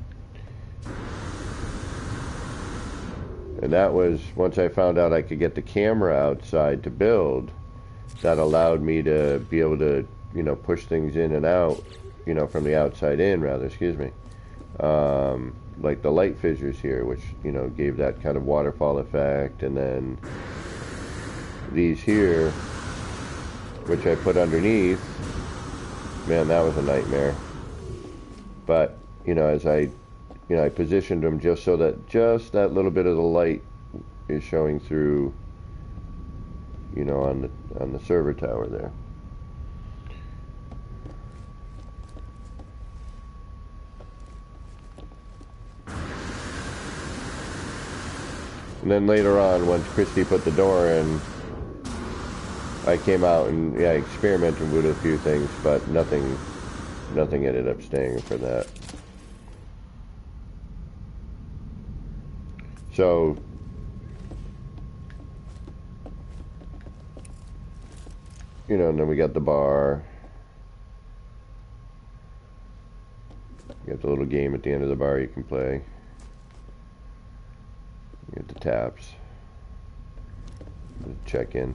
And that was, once I found out I could get the camera outside to build, that allowed me to be able to, push things in and out, from the outside in, rather, excuse me. Like the light fissures here, which, gave that kind of waterfall effect, and then these here, which I put underneath. Man, that was a nightmare. But, as I positioned them just so that just that little bit of the light is showing through, on the server tower there. And then later on, once Christy put the door in, I came out and experimented with a few things, but nothing ended up staying for that. So, and then we got the bar. You got the little game at the end of the bar you can play. You get the taps. The check-in.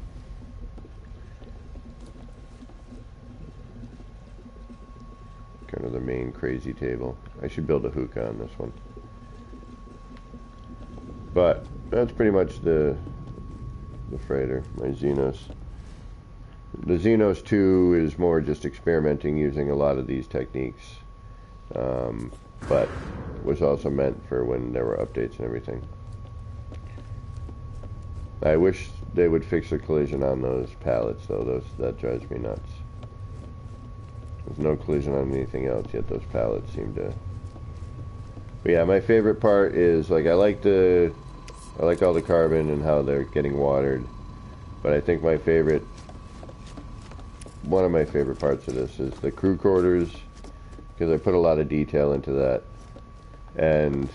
Kind of the main crazy table. I should build a hookah on this one. But that's pretty much the freighter, my Xenos. The Xenos 2 is more just experimenting using a lot of these techniques, but was also meant for when there were updates and everything. I wish they would fix the collision on those pallets, though. That drives me nuts. There's no collision on anything else, yet those pallets seem to... But yeah, my favorite part is, like, I like all the carbon and how they're getting watered, but I think one of my favorite parts of this is the crew quarters, because I put a lot of detail into that, and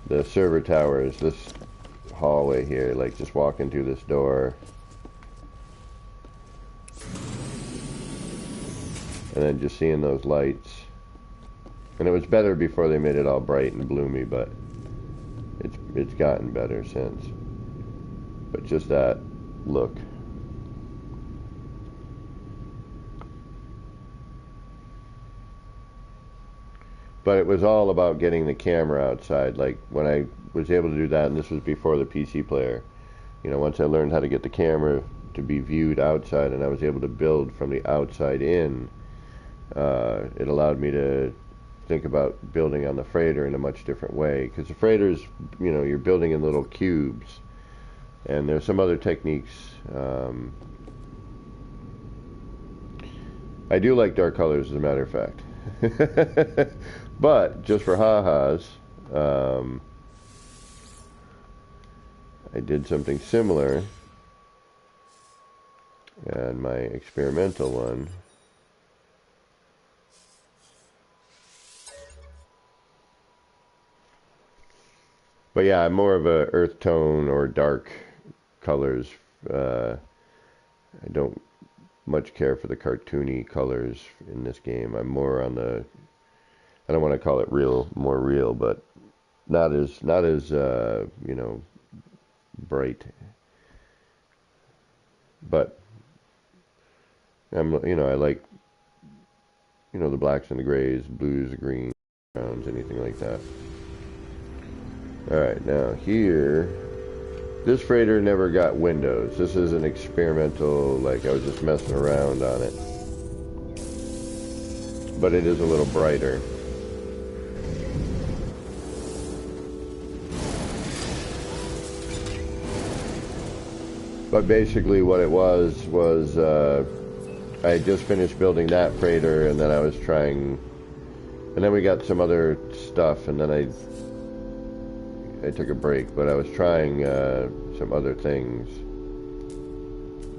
the server towers, this hallway here, like just walking through this door, and then just seeing those lights. And it was better before they made it all bright and bloomy, but it's gotten better since. But just that look. But it was all about getting the camera outside. Like when I was able to do that, and this was before the PC player, once I learned how to get the camera to be viewed outside, and I was able to build from the outside in, it allowed me to think about building on the freighter in a much different way. Because the freighters, you're building in little cubes, and there's some other techniques. I do like dark colors, as a matter of fact. But just for ha-has, I did something similar, and my experimental one. But yeah, I'm more of a earth tone or dark colors. I don't much care for the cartoony colors in this game. I'm more on the, I don't want to call it more real, but not as bright. But I like, the blacks and the grays, blues, greens, browns, anything like that. Alright, now here, this freighter never got windows. This is an experimental, like I was just messing around on it. But it is a little brighter. But basically what it was I had just finished building that freighter, and then I was trying, and then we got some other stuff, and then I took a break, but I was trying some other things.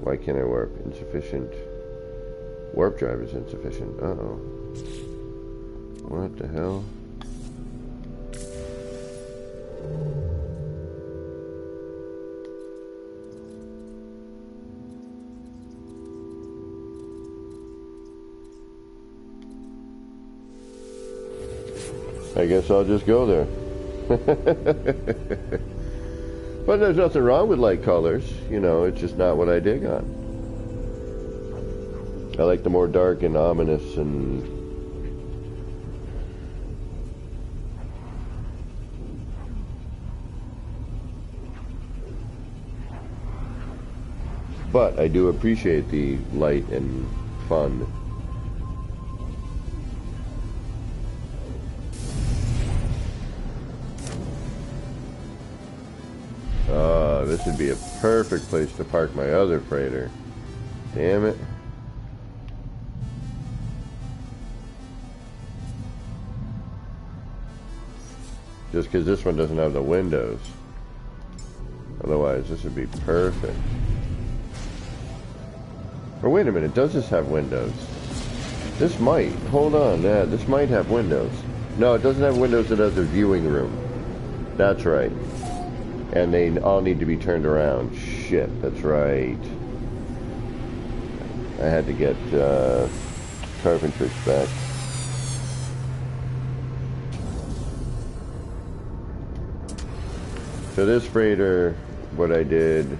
Why can't I warp? Insufficient. Warp drive is insufficient. Uh-oh. What the hell? I guess I'll just go there. But there's nothing wrong with light colors, it's just not what I dig on. I like the more dark and ominous and but I do appreciate the light and fun. This would be a perfect place to park my other freighter. Damn it. Just because this one doesn't have the windows. Otherwise, this would be perfect. Or wait a minute, does this have windows? This might. Hold on, yeah, this might have windows. No, it doesn't have windows, it has a viewing room. That's right. And they all need to be turned around. Shit, that's right. I had to get carpenters back. So this freighter, what I did...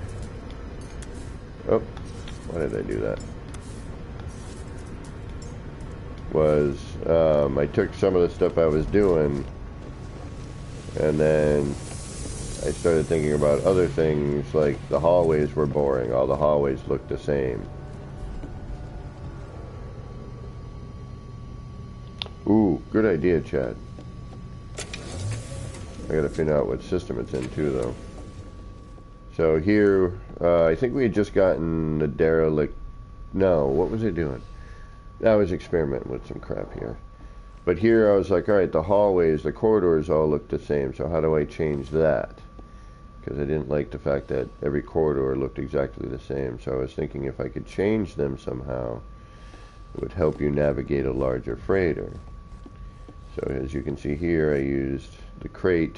Oh, why did I do that? Was, I took some of the stuff I was doing, and then I started thinking about other things, like the hallways were boring. All the hallways looked the same. Ooh, good idea, Chad. I gotta figure out what system it's in too, though. So here, I think we had just gotten the derelict. No, what was I doing? I was experimenting with some crap here. But here I was like, alright, the hallways, the corridors all look the same, so how do I change that? Because I didn't like the fact that every corridor looked exactly the same. So I was thinking if I could change them somehow, it would help you navigate a larger freighter. So as you can see here, I used the crate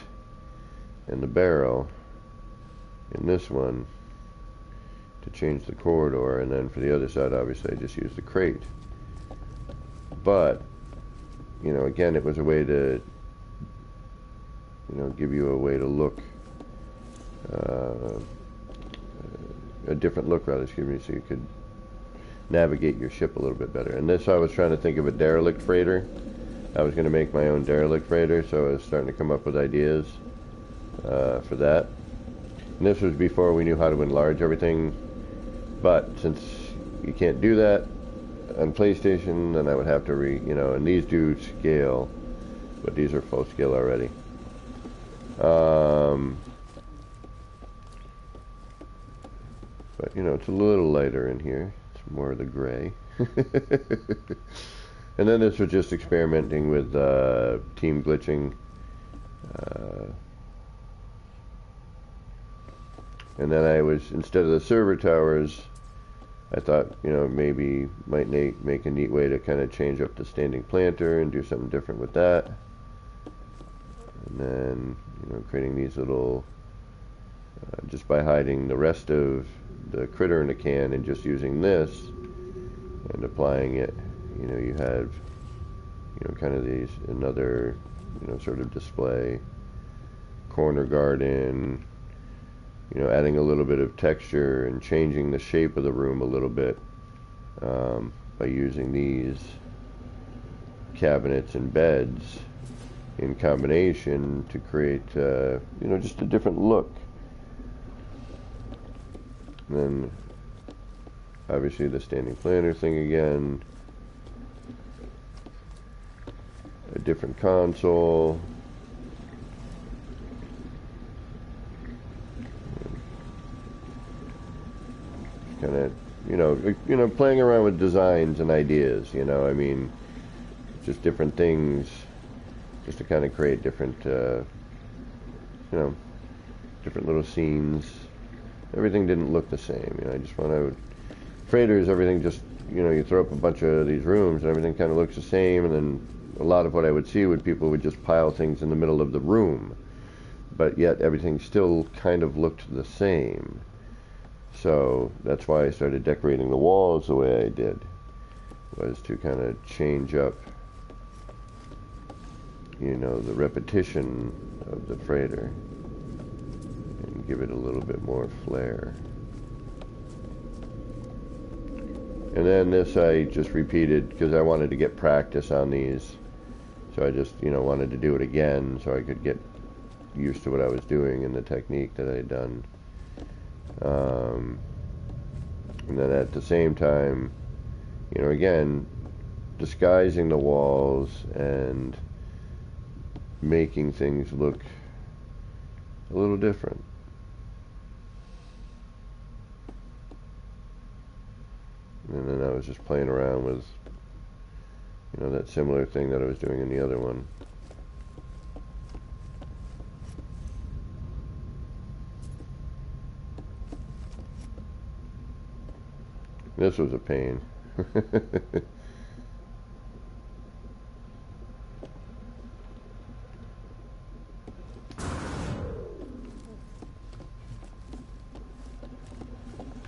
and the barrel in this one to change the corridor, and then for the other side, obviously, I just used the crate. But, you know, again, it was a way to, you know, give you a way to look, a different look, rather, excuse me, so you could navigate your ship a little bit better. And this, I was trying to think of a derelict freighter. I was going to make my own derelict freighter, so I was starting to come up with ideas for that. And this was before we knew how to enlarge everything, but since you can't do that on PlayStation, then I would have to you know, and these do scale, but these are full scale already. But, you know, it's a little lighter in here. It's more of the gray. And then this was just experimenting with team glitching. And then I was, instead of the server towers, I thought, you know, maybe might make a neat way to kind of change up the standing planter and do something different with that. And then, you know, creating these little, just by hiding the rest of the critter in the can and just using this and applying it, you know, you have, you know, kind of these, another, you know, sort of display, corner garden, you know, adding a little bit of texture and changing the shape of the room a little bit by using these cabinets and beds in combination to create, you know, just a different look. And then, obviously, the standing planter thing again. A different console. Kind of, you know, playing around with designs and ideas. You know, I mean, just different things, just to kind of create different, you know, different little scenes. Everything didn't look the same. You know, I just want to. Freighters, everything just, you know, you throw up a bunch of these rooms and everything kind of looks the same, and then a lot of what I would see would people would just pile things in the middle of the room, but yet everything still kind of looked the same. So that's why I started decorating the walls the way I did, was to kind of change up, you know, the repetition of the freighter and give it a little bit more flair. And then this I just repeated because I wanted to get practice on these. So I just, wanted to do it again so I could get used to what I was doing and the technique that I had done. And then at the same time, again, disguising the walls and making things look a little different. And then I was just playing around with, that similar thing that I was doing in the other one. This was a pain.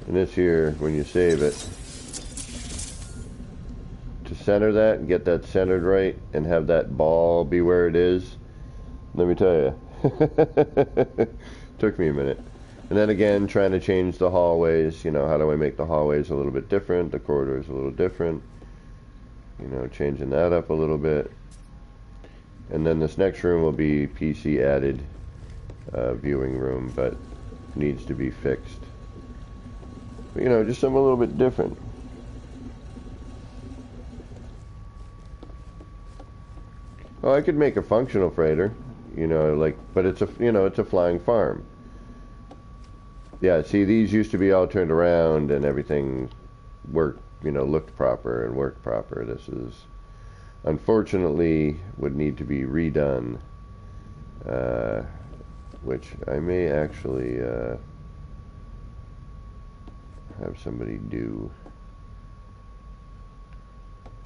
And this here, when you save it, to center that and get that centered right and have that ball be where it is, let me tell you, took me a minute. And then again, trying to change the hallways, how do I make the hallways a little bit different, the corridors a little different, changing that up a little bit. And then this next room will be PC added viewing room, but needs to be fixed. But, just something a little bit different. Well, I could make a functional freighter, but it's a flying farm. Yeah, see, these used to be all turned around and everything worked, looked proper and worked proper. This is, unfortunately, would need to be redone, which I may actually have somebody do,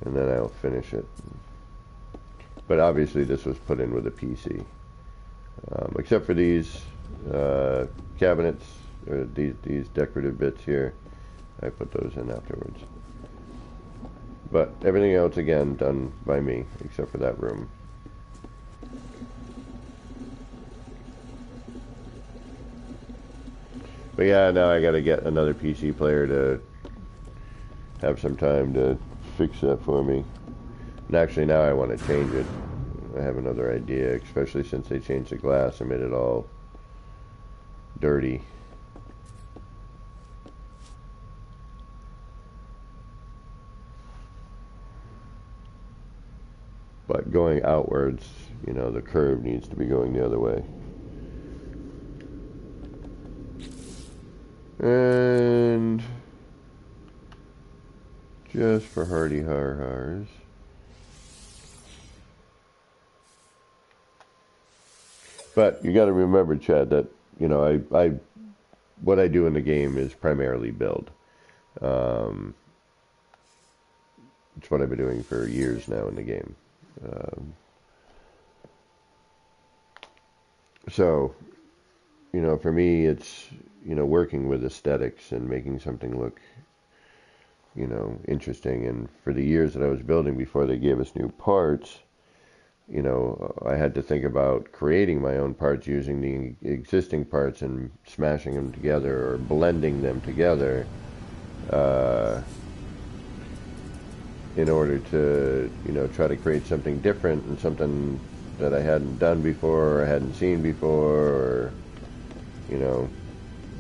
and then I'll finish it. But obviously this was put in with a PC, except for these cabinets, or these decorative bits here. I put those in afterwards. But everything else, again, done by me, except for that room. But yeah, now I gotta get another PC player to have some time to fix that for me. And actually now I want to change it. I have another idea, especially since they changed the glass and made it all dirty. But going outwards, the curve needs to be going the other way. And just for hardy har-hars, but you got to remember, Chad, that what I do in the game is primarily build. It's what I've been doing for years now in the game. So, for me, it's, working with aesthetics and making something look, interesting. And for the years that I was building before they gave us new parts, I had to think about creating my own parts using the existing parts and smashing them together or blending them together in order to, try to create something different and something that I hadn't done before or hadn't seen before, or,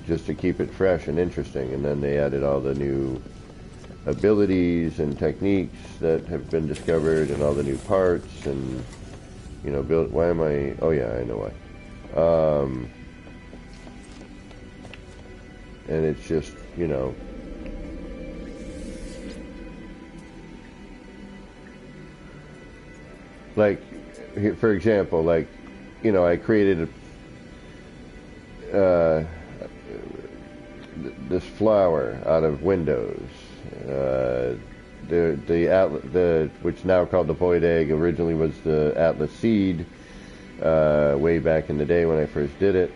just to keep it fresh and interesting. And then they added all the new abilities and techniques that have been discovered and all the new parts and, build. Why am I? Oh yeah, I know why. And it's just, like, for example, I created this flower out of windows. Which now called the void egg, originally was the Atlas seed, way back in the day when I first did it.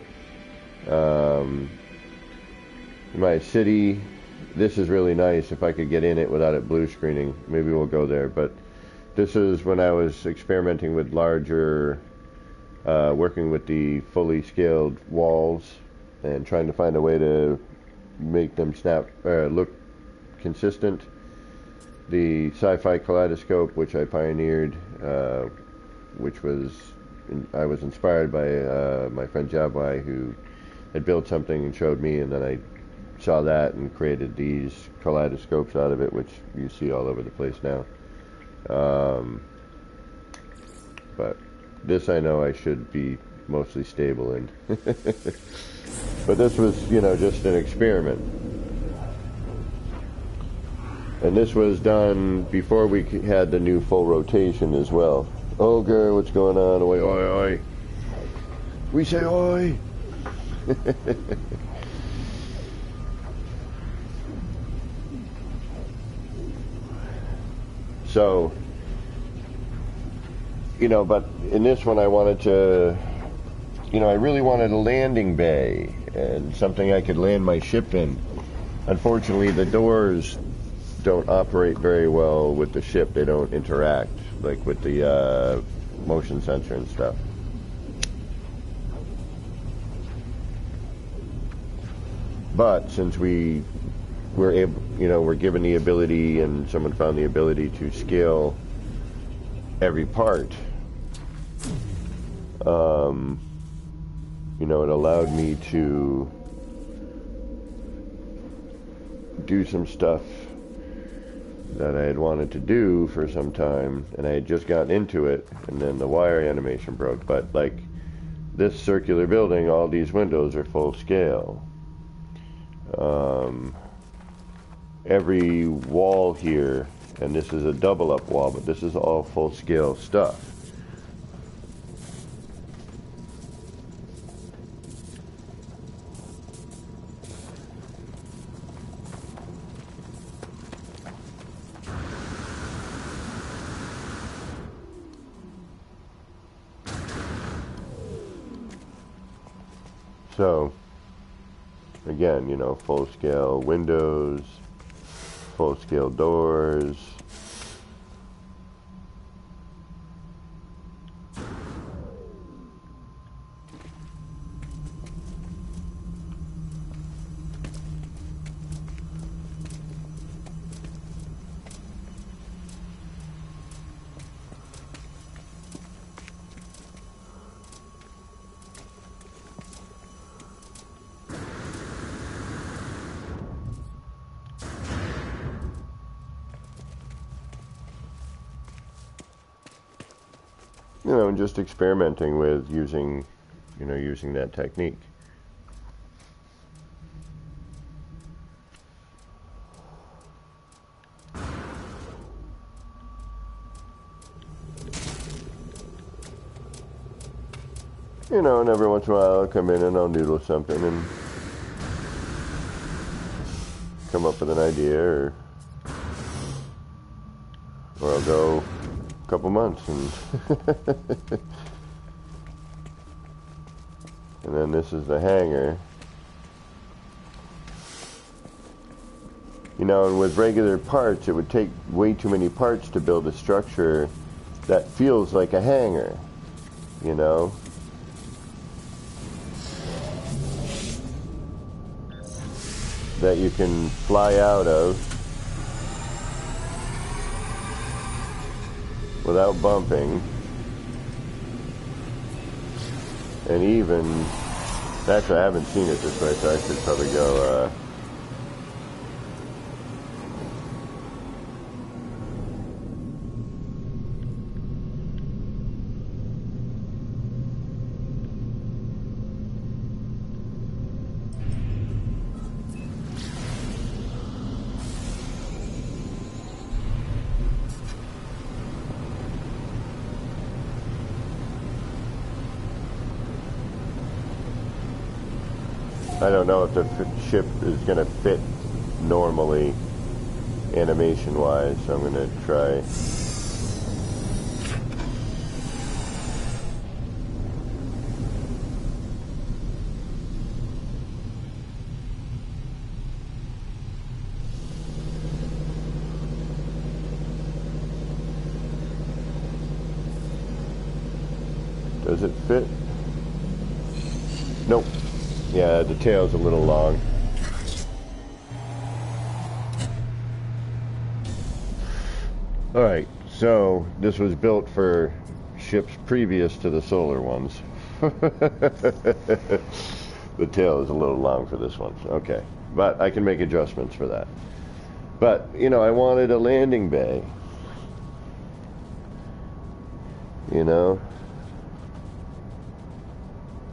My city, this is really nice. If I could get in it without it blue screening, maybe we'll go there. But this is when I was experimenting with larger, working with the fully scaled walls and trying to find a way to make them look consistent the sci-fi kaleidoscope, which I pioneered, which was I was inspired by my friend Jabwai, who had built something and showed me, and then I saw that and created these kaleidoscopes out of it, which you see all over the place now. But this I know I should be mostly stable in. But this was, just an experiment. And this was done before we had the new full rotation as well. Ogre, what's going on? Oi, oi, oi. We say oi. So, but in this one I wanted to, I really wanted a landing bay and something I could land my ship in. Unfortunately, the doors don't operate very well with the ship. They don't interact, like with the motion sensor and stuff. But since we're able, we're given the ability, and someone found the ability to scale every part, it allowed me to do some stuff that I had wanted to do for some time, and I had just gotten into it, and then the wire animation broke. But like this circular building, all these windows are full scale. Every wall here, and this is a double up wall, but this is all full scale stuff. So, again, full scale windows, full scale doors. And just experimenting with using that technique. And every once in a while I'll come in and I'll noodle something and come up with an idea, or I'll go couple months and and then this is the hangar. And with regular parts it would take way too many parts to build a structure that feels like a hangar, that you can fly out of without bumping. And even, actually I haven't seen it this way, so I should probably go, I don't know if the ship is going to fit normally animation-wise, so I'm going to try. Does it fit? Nope. Yeah, the tail's a little long. Alright, so this was built for ships previous to the solar ones. The tail is a little long for this one. Okay, but I can make adjustments for that. But, you know, I wanted a landing bay. You know?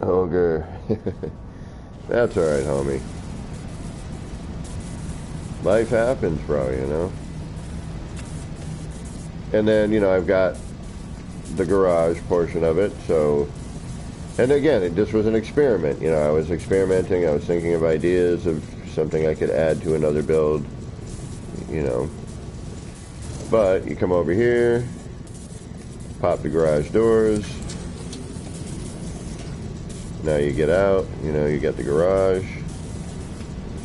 Ogre. That's alright, homie. Life happens, bro, you know? And then, you know, I've got the garage portion of it, so... And again, this was an experiment. You know, I was experimenting. I was thinking of ideas of something I could add to another build, you know. But you come over here, pop the garage doors. Now you get out, you know, you got the garage.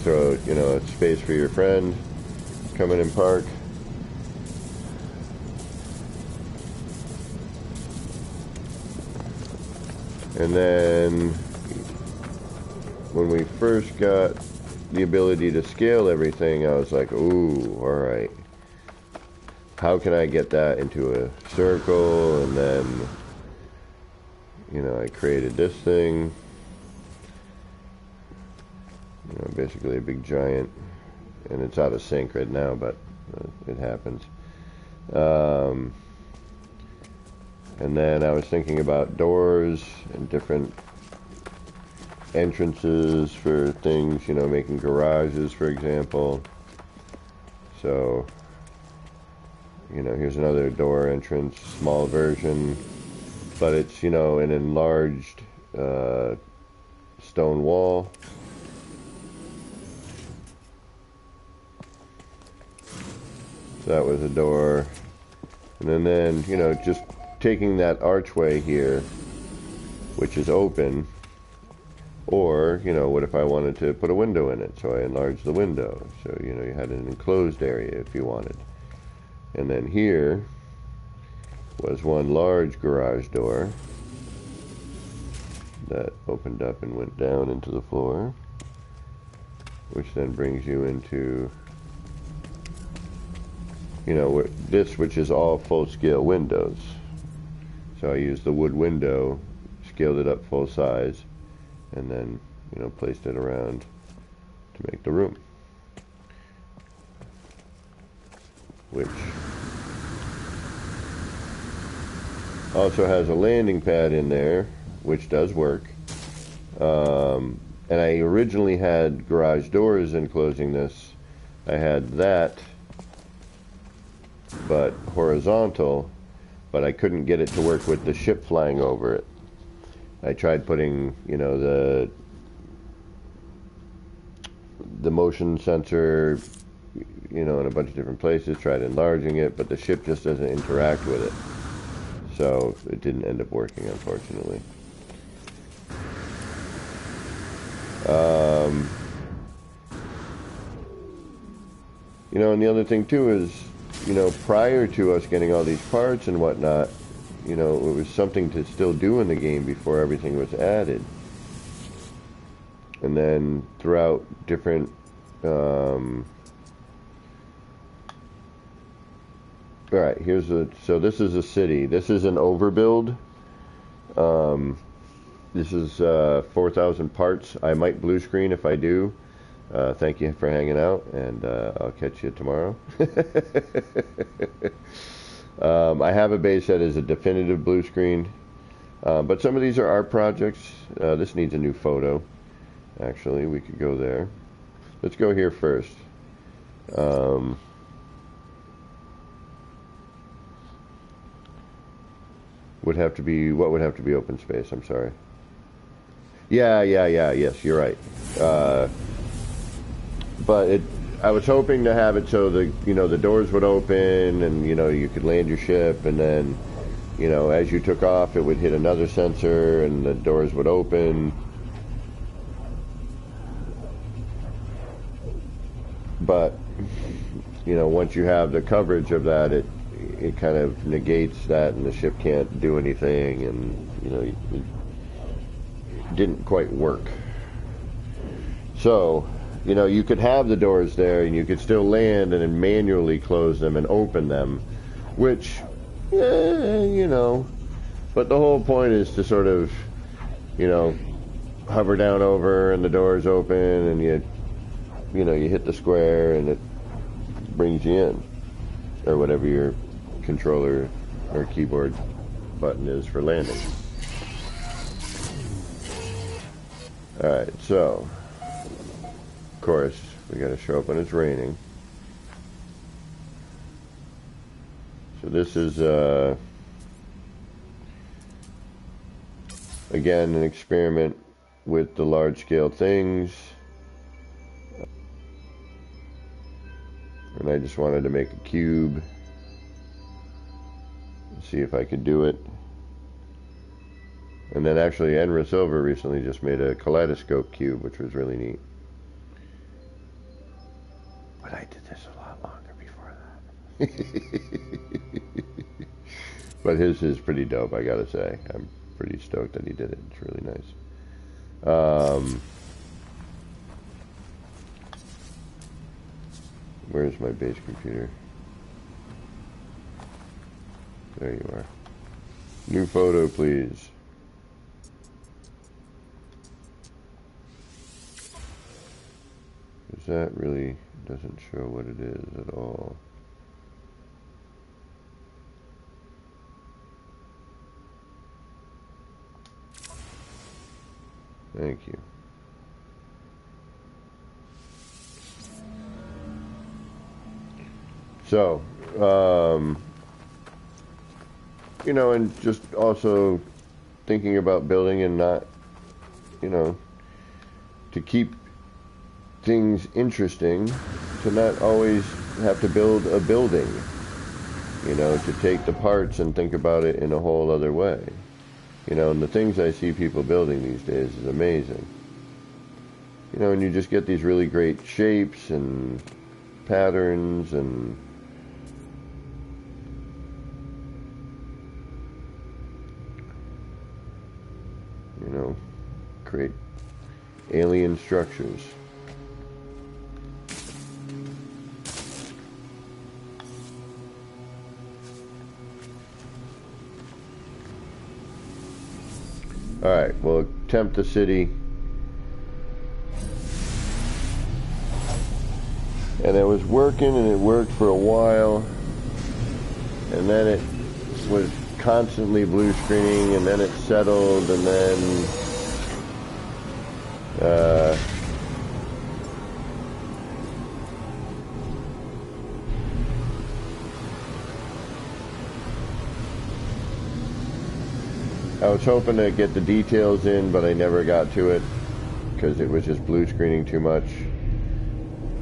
Throw, you know, a space for your friend. Come in and park. And then when we first got the ability to scale everything, I was like, ooh, alright. How can I get that into a circle? And then, you know, I created this thing. You know, basically a big giant. And it's out of sync right now, but it happens. And then I was thinking about doors and different entrances for things, you know, making garages, for example. So, you know, here's another door entrance, small version, but it's, you know, an enlarged stone wall. So that was a door. And then, you know, just taking that archway here, which is open, or, you know, what if I wanted to put a window in it? So I enlarged the window. So, you know, you had an enclosed area if you wanted. And then here was one large garage door that opened up and went down into the floor, which then brings you into, you know, this, which is all full-scale windows. So I used the wood window, scaled it up full size, and then, you know, placed it around to make the room. Which also has a landing pad in there, which does work. And I originally had garage doors enclosing this. I had that, but horizontal, but I couldn't get it to work with the ship flying over it. I tried putting, you know, the motion sensor, you know, in a bunch of different places, tried enlarging it, but the ship just doesn't interact with it. So it didn't end up working, unfortunately. You know, and the other thing too is, you know, prior to us getting all these parts and whatnot, you know, it was something to still do in the game before everything was added. And then throughout different, alright, here's so this is a city. This is an overbuild. This is 4,000 parts. I might blue screen if I do. Thank you for hanging out, and I'll catch you tomorrow. I have a base that is a definitive blue screen, but some of these are art projects. This needs a new photo. Actually, we could go there. Let's go here first. Would have to be, what would have to be open space? I'm sorry. Yes, you're right. But I was hoping to have it so the, you know, the doors would open and, you know, you could land your ship, and then, you know, as you took off, it would hit another sensor and the doors would open. But, you know, once you have the coverage of that, it kind of negates that, and the ship can't do anything, and, you know, it didn't quite work. So, you know, you could have the doors there and you could still land and then manually close them and open them, which, you know, but the whole point is to sort of, you know, hover down over and the door's open and you know, you hit the square and it brings you in, or whatever your controller or keyboard button is for landing. Alright, so, of course, we gotta show up when it's raining. So this is, again, an experiment with the large-scale things. And I just wanted to make a cube. See if I could do it. And then actually, Enra Silver recently just made a kaleidoscope cube, which was really neat. But I did this a lot longer before that. But his is pretty dope, I gotta say. I'm pretty stoked that he did it. It's really nice. Where's my base computer? There you are. New photo, please. Because that really doesn't show what it is at all. Thank you. So, you know, and just also thinking about building and not, you know, to keep things interesting, to not always have to build a building, you know, to take the parts and think about it in a whole other way. You know, and the things I see people building these days is amazing. You know, and you just get these really great shapes and patterns and you know, create alien structures. Alright, we'll attempt the city. And it was working and it worked for a while. And then it was constantly blue screening, and then it settled, and then I was hoping to get the details in, but I never got to it because it was just blue screening too much.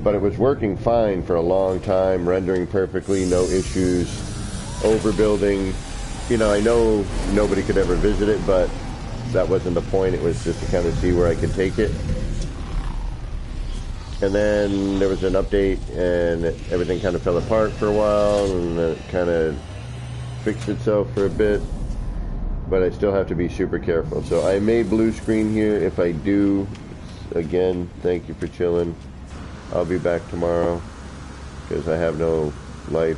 But it was working fine for a long time, rendering perfectly, no issues, overbuilding. You know, I know nobody could ever visit it, but that wasn't the point. It was just to kind of see where I could take it. And then there was an update, and everything kind of fell apart for a while, and then it kind of fixed itself for a bit. But I still have to be super careful. So I may blue screen here. If I do, again, thank you for chilling. I'll be back tomorrow, because I have no life.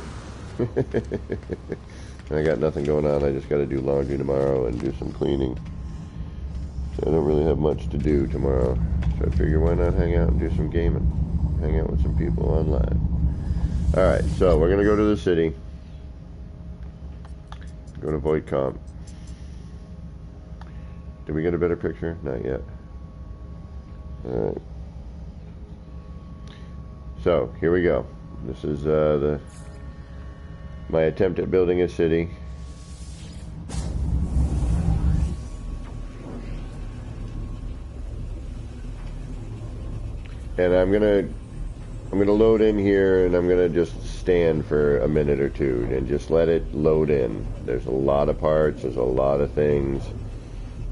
I got nothing going on. I just got to do laundry tomorrow and do some cleaning. So I don't really have much to do tomorrow. So I figure why not hang out and do some gaming. Hang out with some people online. Alright, so we're going to go to the city. Go to Void Comp. Did we get a better picture? Not yet. Alright. So, here we go. This is my attempt at building a city. And I'm gonna load in here, and I'm gonna just stand for a minute or two and just let it load in. There's a lot of parts, there's a lot of things,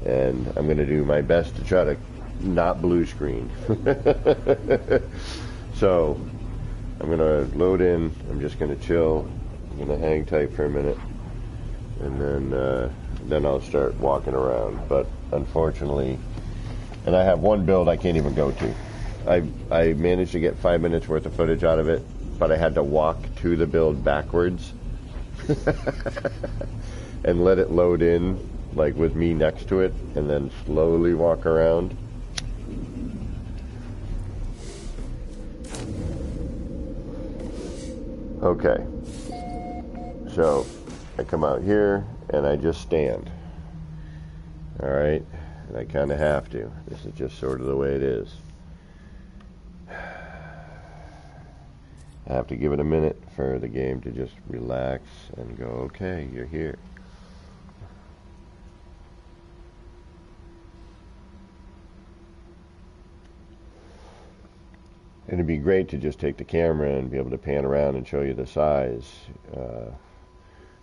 and I'm gonna do my best to try to not blue screen. So I'm gonna load in. I'm just gonna chill. I'm gonna hang tight for a minute, and then I'll start walking around. But unfortunately, and I have one build I can't even go to. I managed to get 5 minutes worth of footage out of it, but I had to walk to the build backwards. and let it load in, like with me next to it, and then slowly walk around. Okay, so I come out here and I just stand. All right, and I kind of have to. This is just sort of the way it is. I have to give it a minute for the game to just relax and go, okay, you're here. And it'd be great to just take the camera and be able to pan around and show you the size.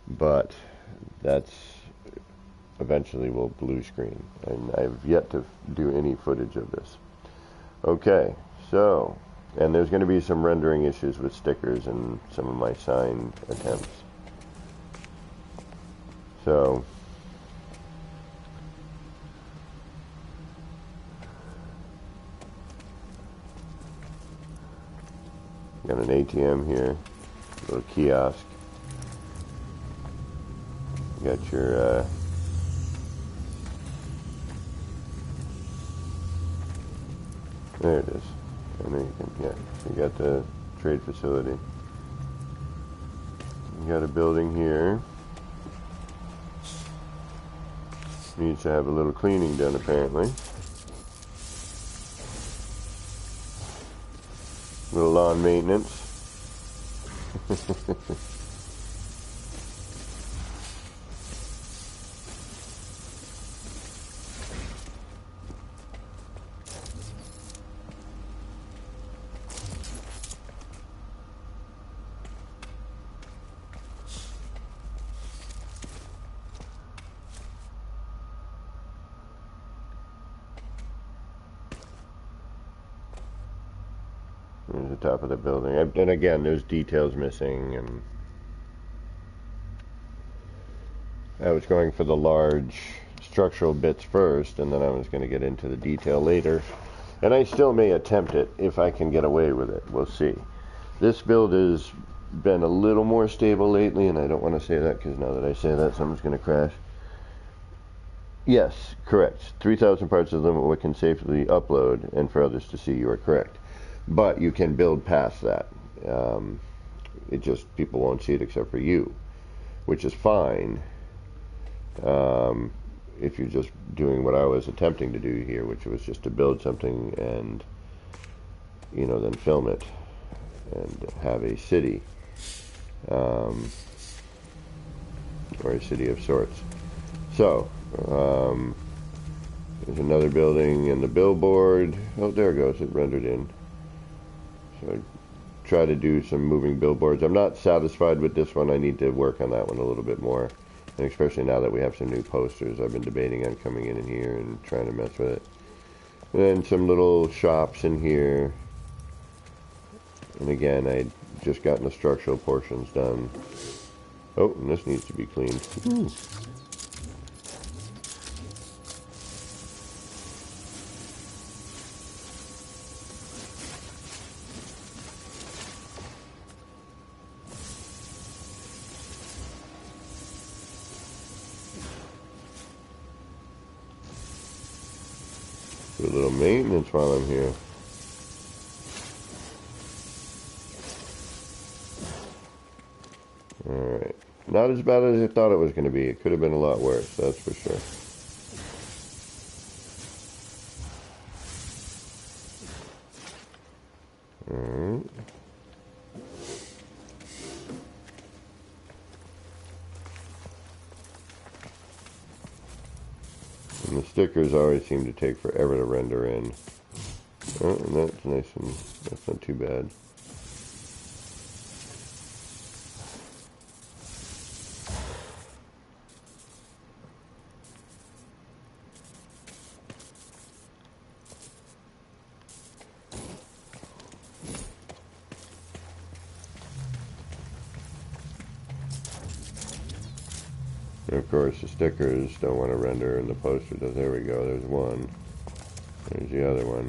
But that's eventually will blue screen. And I've yet to do any footage of this. Okay, so... and there's going to be some rendering issues with stickers and some of my sign attempts. So, got an ATM here, a little kiosk. You got your there it is. And then you can, yeah, so you got the trade facility. You got a building here. Needs to have a little cleaning done, apparently. Little lawn maintenance. There's the top of the building. And again, there's details missing, and I was going for the large structural bits first, and then I was going to get into the detail later. And I still may attempt it if I can get away with it. We'll see. This build has been a little more stable lately, and I don't want to say that because now that I say that, something's going to crash. Yes, correct. 3,000 parts of them we can safely upload, and for others to see, you are correct. But you can build past that. It just, people won't see it except for you, which is fine if you're just doing what I was attempting to do here, which was just to build something and, you know, then film it and have a city, or a city of sorts. So, there's another building and the billboard. Oh, there it goes. It rendered in. So I try to do some moving billboards. I'm not satisfied with this one. I need to work on that one a little bit more. And especially now that we have some new posters, I've been debating on coming in here and trying to mess with it. And then some little shops in here. And again, I just gotten the structural portions done. Oh, and this needs to be cleaned. Ooh. Do a little maintenance while I'm here. Alright. Not as bad as I thought it was going to be. It could have been a lot worse, that's for sure. Alright. And the stickers always seem to take forever to render in. Oh, and that's nice and that's not too bad. And of course, the stickers don't want to render in the poster. There we go. There's one. There's the other one.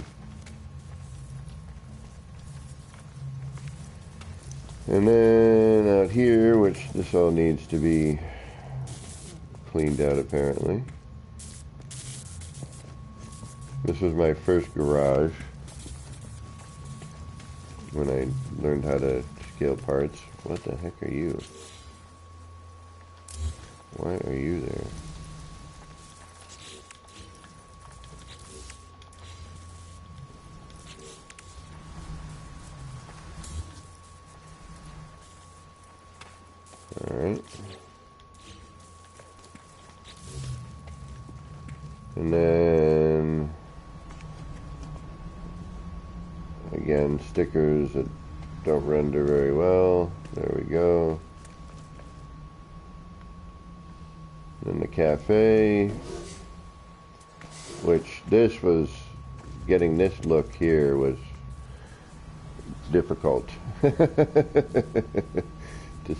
And then out here, which this all needs to be cleaned out apparently. This was my first garage when I learned how to scale parts. What the heck are you? Why are you there? Alright. And then again, stickers that don't render very well. There we go. Then the cafe, which this was, getting this look here was difficult, to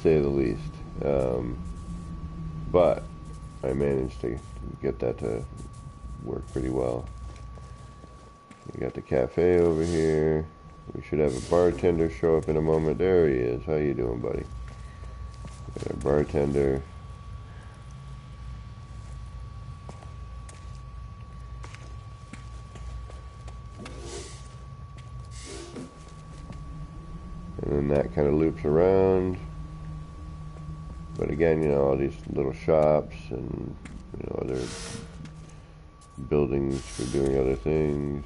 say the least. But I managed to get that to work pretty well. We got the cafe over here. We should have a bartender show up in a moment. There he is. How you doing, buddy? Got a bartender. And then that kind of loops around. But again, you know, all these little shops and, you know, other buildings for doing other things.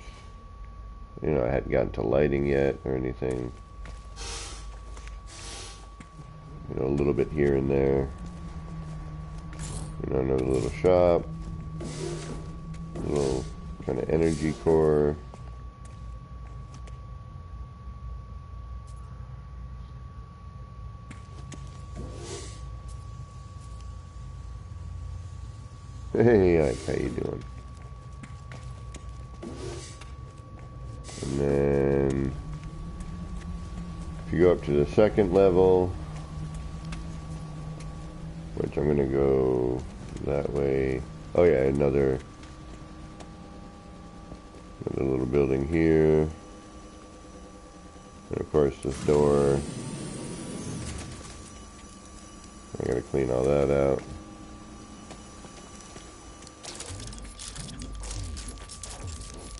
You know, I hadn't gotten to lighting yet or anything. You know, a little bit here and there. You know, another little shop. A little kind of energy core. Hey, Ike, how you doing? And then if you go up to the second level, which I'm going to go that way. Oh yeah, another little building here. And of course this door. I got to clean all that out.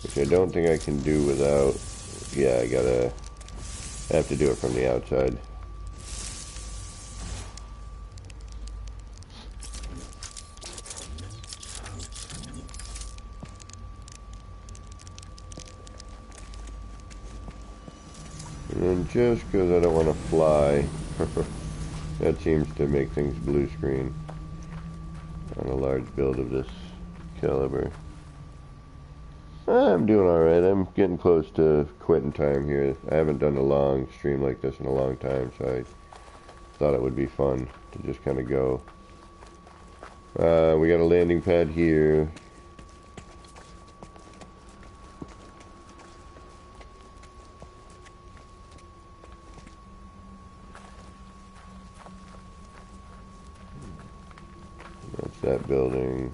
Which I don't think I can do without, yeah, I have to do it from the outside. And then just because I don't want to fly, that seems to make things blue screen on a large build of this caliber. I'm doing alright. I'm getting close to quitting time here. I haven't done a long stream like this in a long time, so I thought it would be fun to just kind of go. We got a landing pad here. That's that building.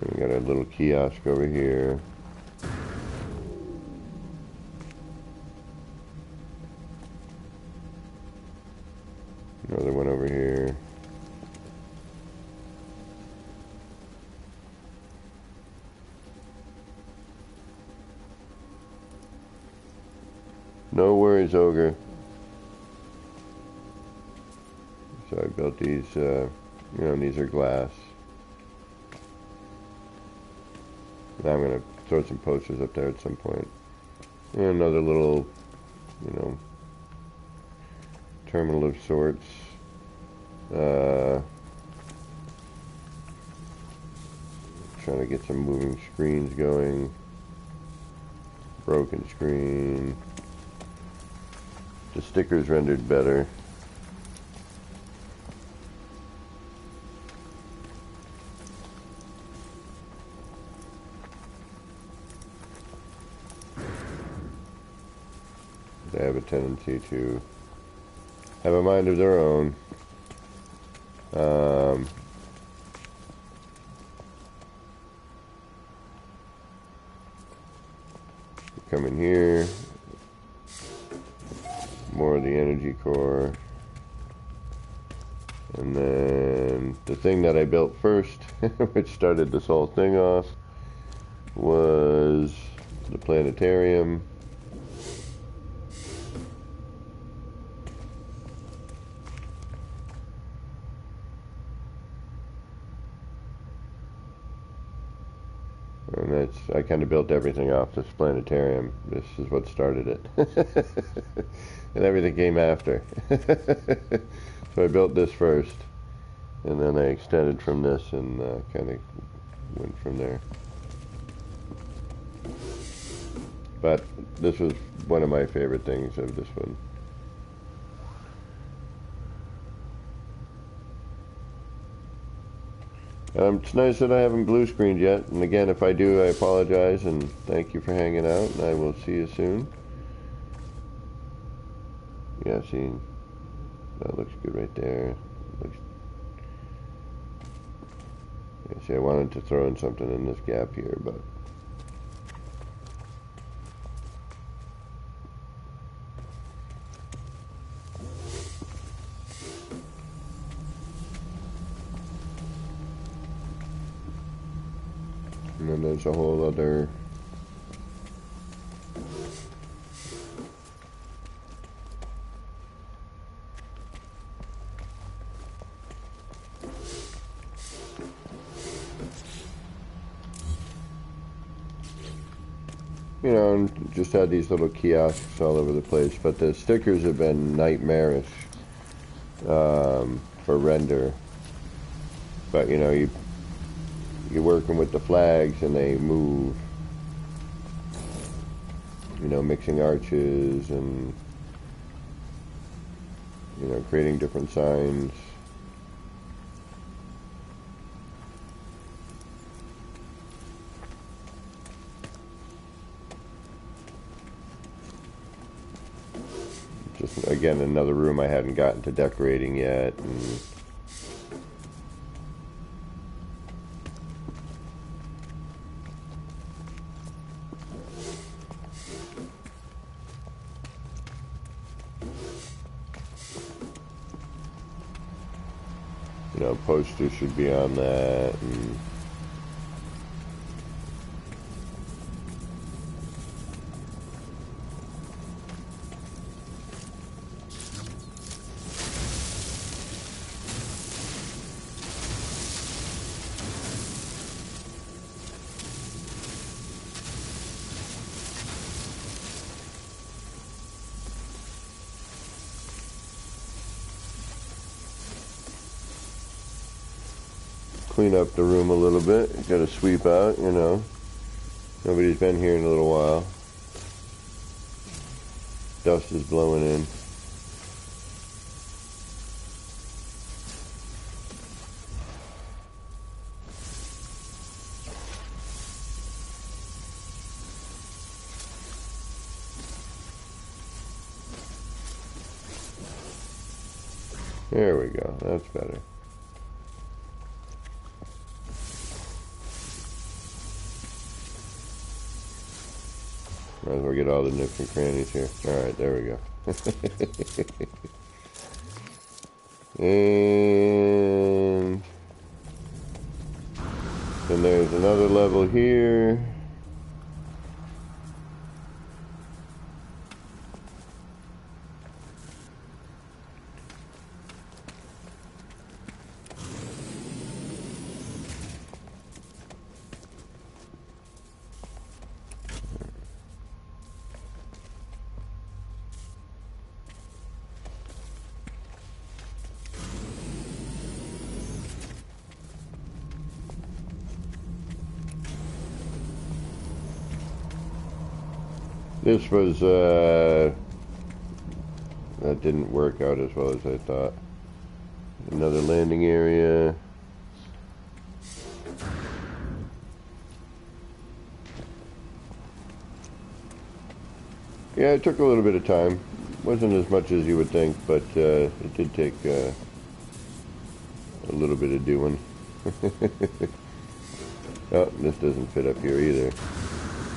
We got a little kiosk over here. Another one over here. No worries, Ogre. So I built these, you know, these are glass. Now I'm going to throw some posters up there at some point. And another little, you know, terminal of sorts. Trying to get some moving screens going. Broken screen. The stickers rendered better. They have a tendency to have a mind of their own. come in here. More of the energy core. And then the thing that I built first, which started this whole thing off, was the planetarium. And that's, I kind of built everything off this planetarium. This is what started it. And everything came after. So I built this first, and then I extended from this and kind of went from there. But this was one of my favorite things of this one. It's nice that I haven't blue screened yet, and again, if I do, I apologize, and thank you for hanging out, and I will see you soon. Yeah, see, that looks good right there. Looks, yeah, see, I wanted to throw in something in this gap here, but and then there's a whole other you know, and just had these little kiosks all over the place, but the stickers have been nightmarish for render. But you know, you're working with the flags and they move, you know, mixing arches and, you know, creating different signs. Just again, another room I hadn't gotten to decorating yet. And you know, posters should be on that. And clean up the room a little bit. Got to sweep out, you know. Nobody's been here in a little while. Dust is blowing in. There we go. That's better. Might as well get all the nooks and crannies here. Alright, there we go. And then there's another level here. This was, that didn't work out as well as I thought. Another landing area. Yeah, it took a little bit of time. Wasn't as much as you would think, but it did take a little bit of doing. Oh, this doesn't fit up here either.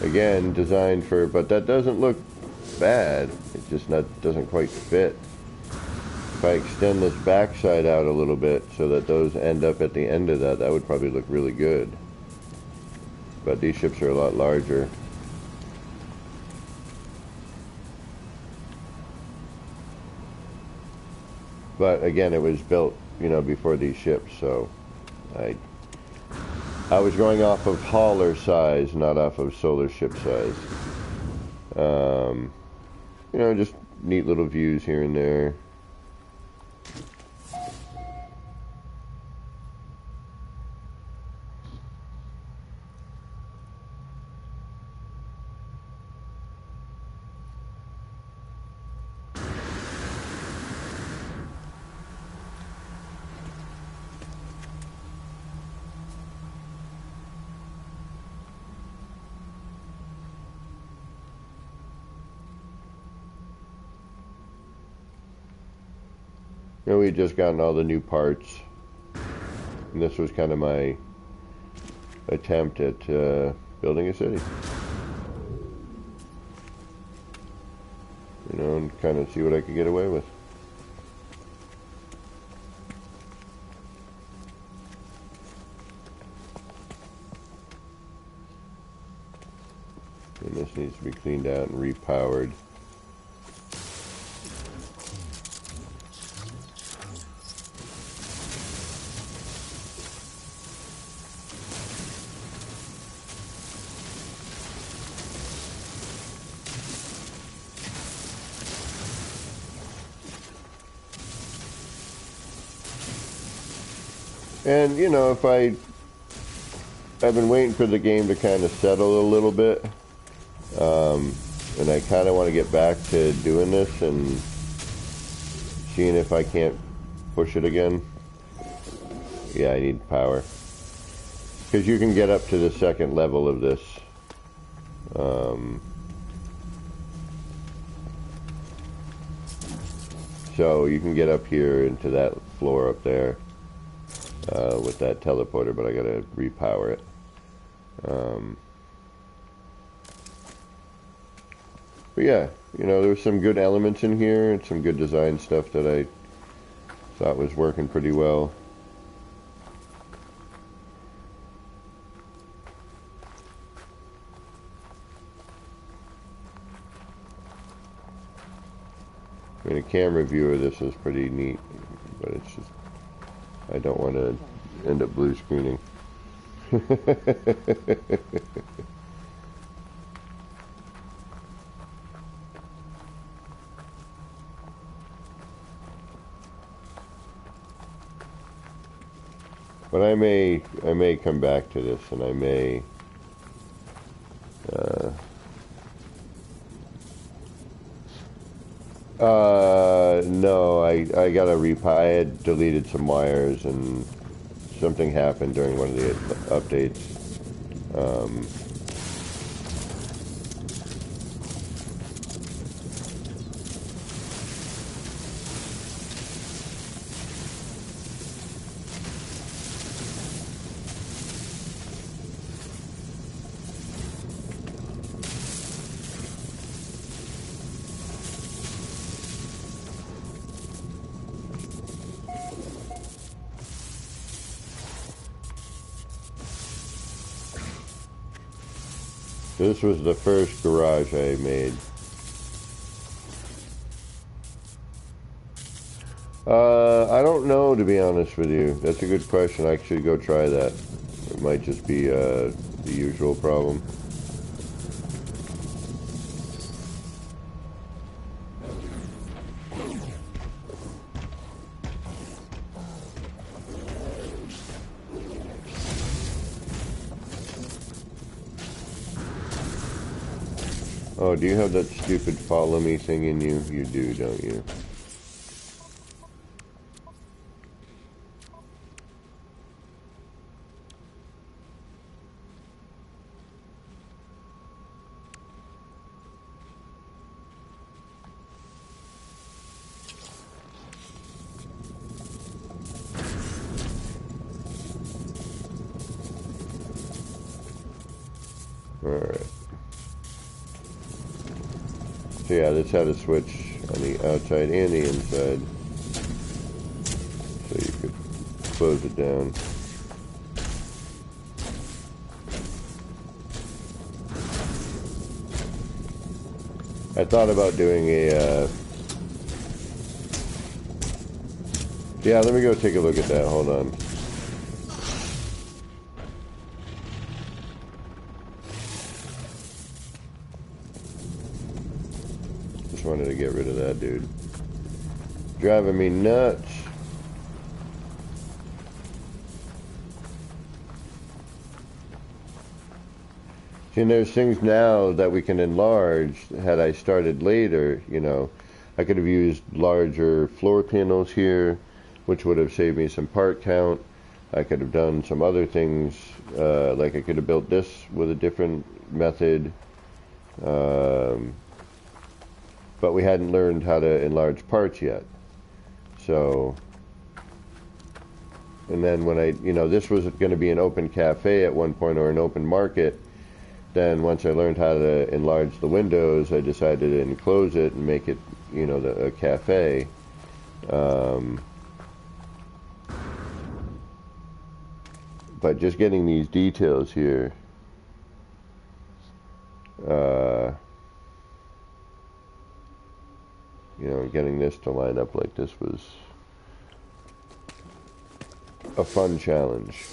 again, designed for, but that doesn't look bad. It just doesn't quite fit. If I extend this backside out a little bit so that those end up at the end of that, that would probably look really good. But these ships are a lot larger. But again, it was built, you know, before these ships, so I was going off of hauler size, not off of solar ship size. You know, just neat little views here and there. You know, we had just gotten all the new parts, and this was kind of my attempt at building a city. You know, and kind of see what I could get away with. And this needs to be cleaned out and repowered. And, you know, I've been waiting for the game to kind of settle a little bit, and I kind of want to get back to doing this and seeing if I can't push it again. Yeah, I need power. Because you can get up to the second level of this. So you can get up here into that floor up there. With that teleporter, but I gotta repower it. But yeah, you know, there were some good elements in here and some good design stuff that I thought was working pretty well. I mean, a camera view of this is pretty neat, but it's just, I don't want to end up blue screening. But I may come back to this, and I may no, I got I had deleted some wires and something happened during one of the updates. This was the first garage I made. I don't know, to be honest with you. That's a good question. I should go try that. It might just be the usual problem. Oh, do you have that stupid follow me thing in you? You do, don't you? Alright. So yeah, this had a switch on the outside and the inside. So you could close it down. I thought about doing a, yeah, let me go take a look at that, hold on. Just wanted to get rid of that dude. Driving me nuts. See, and there's things now that we can enlarge. Had I started later, you know, I could have used larger floor panels here, which would have saved me some part count. I could have done some other things, like I could have built this with a different method. But we hadn't learned how to enlarge parts yet. So, and then when I, you know, this was going to be an open cafe at one point, or an open market. Then once I learned how to enlarge the windows, I decided to enclose it and make it, you know, a cafe. But just getting these details here, you know, getting this to line up like this was a fun challenge.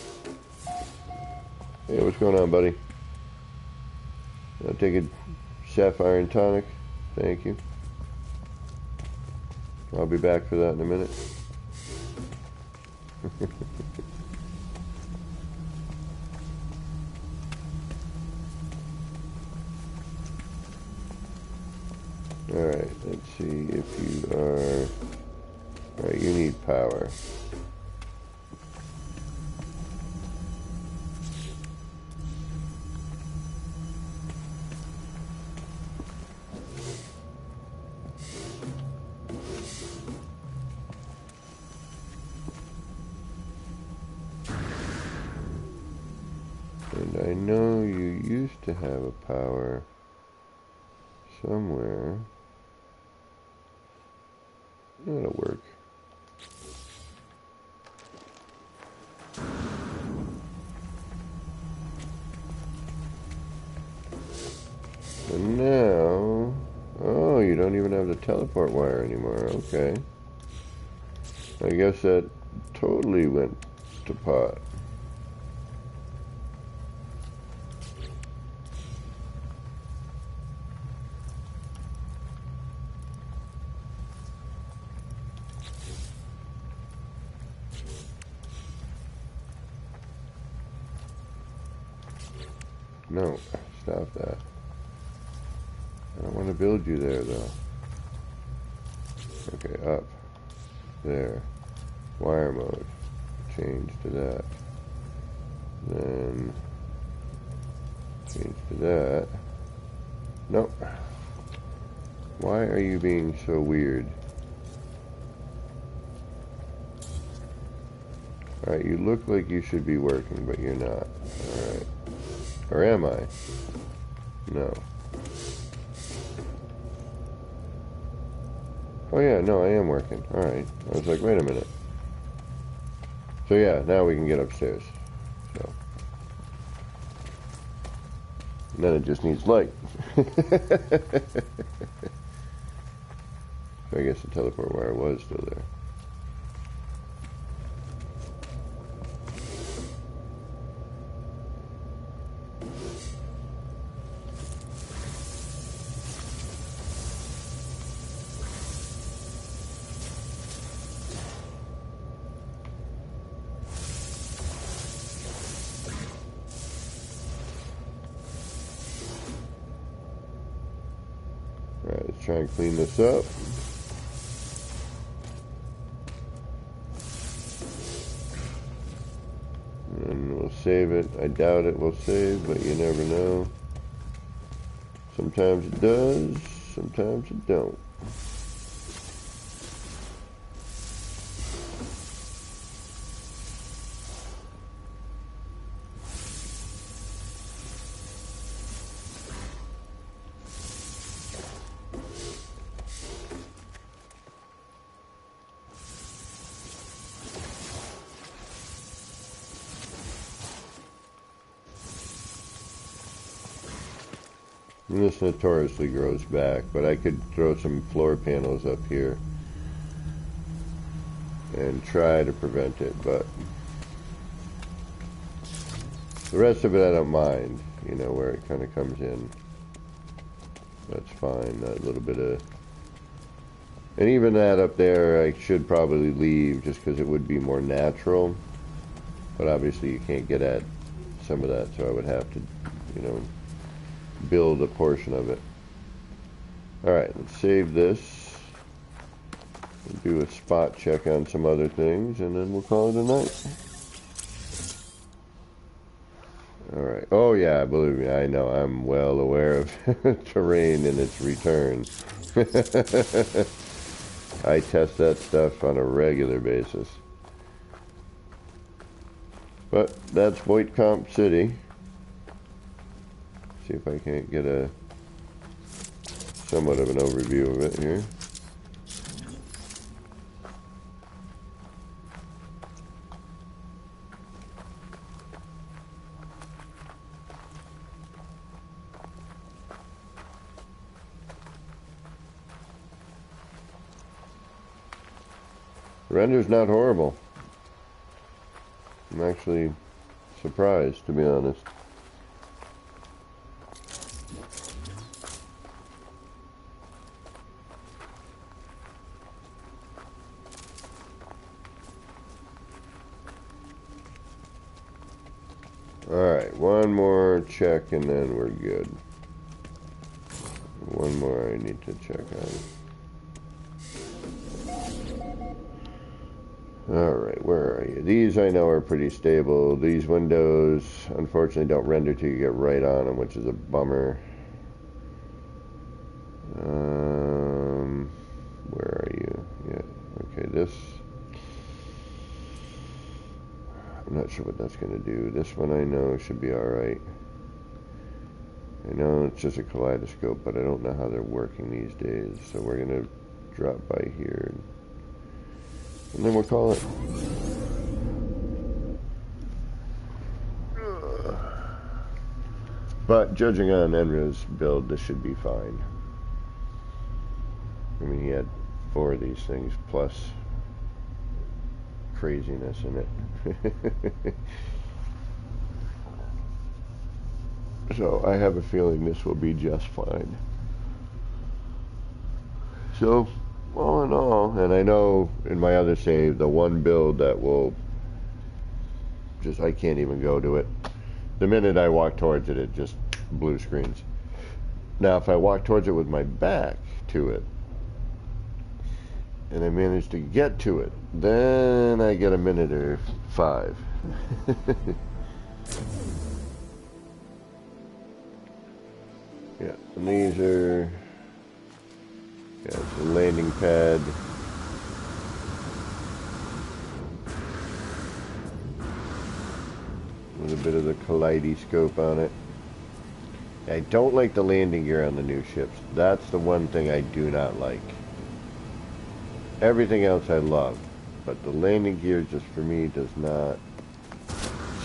Hey, what's going on, buddy? I'll take a sapphire and tonic. Thank you. I'll be back for that in a minute. Alright, let's see if you are... Alright, you need power. And I know you used to have a power somewhere. That'll work. And now, oh, you don't even have the teleport wire anymore. Okay. I guess that totally went to pot. No, stop that. I don't want to build you there, though. Okay, up. There. Wire mode. Change to that. Then change to that. Nope. Why are you being so weird? Alright, you look like you should be working, but you're not. Alright. Or am I? No. Oh yeah, no, I am working. Alright. I was like, wait a minute. So yeah, now we can get upstairs. So. And then it just needs light. So I guess the teleport wire was still there. Alright, let's try and clean this up. And we'll save it. I doubt it will save, but you never know. Sometimes it does, sometimes it don't. And this notoriously grows back, but I could throw some floor panels up here and try to prevent it, but the rest of it I don't mind, you know, where it kind of comes in. That's fine, that little bit of... And even that up there I should probably leave just because it would be more natural. But obviously you can't get at some of that, so I would have to, you know, build a portion of it. Alright, let's save this. We'll do a spot check on some other things, and then we'll call it a night. Alright. Oh yeah, believe me, I know. I'm well aware of terrain and its return. I test that stuff on a regular basis. But that's Voight-Comp City. See if I can't get a somewhat of an overview of it here. The render's not horrible. I'm actually surprised, to be honest. Alright, one more check and then we're good. One more I need to check on. Alright, where are you? These I know are pretty stable. These windows, unfortunately, don't render till you get right on them, which is a bummer. Where are you? Yeah, okay, this... I'm not sure what that's going to do. This one I know should be alright. I know it's just a kaleidoscope, but I don't know how they're working these days. So we're going to drop by here. And then we'll call it. But judging on Enra's build, this should be fine. I mean, he had 4 of these things plus craziness in it. So I have a feeling this will be just fine. So all in all, and I know in my other save, the one build that will just, I can't even go to it. The minute I walk towards it, it just blue screens. Now, if I walk towards it with my back to it, and I manage to get to it, then I get a minute or 5. Yeah, and these are... Yeah, it's a landing pad. With a bit of the kaleidoscope on it. I don't like the landing gear on the new ships. That's the one thing I do not like. Everything else I love. But the landing gear just for me does not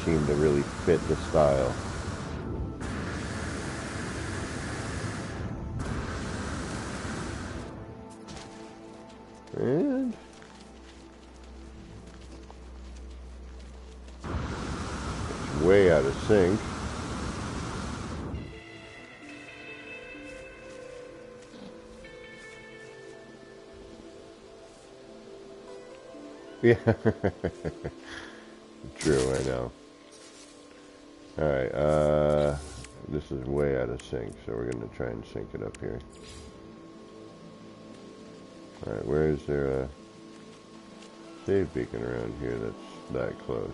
seem to really fit the style. And it's way out of sync. Yeah. True, I know. Alright, this is way out of sync, so we're going to try and sync it up here. Alright, where is there a save beacon around here that's that close?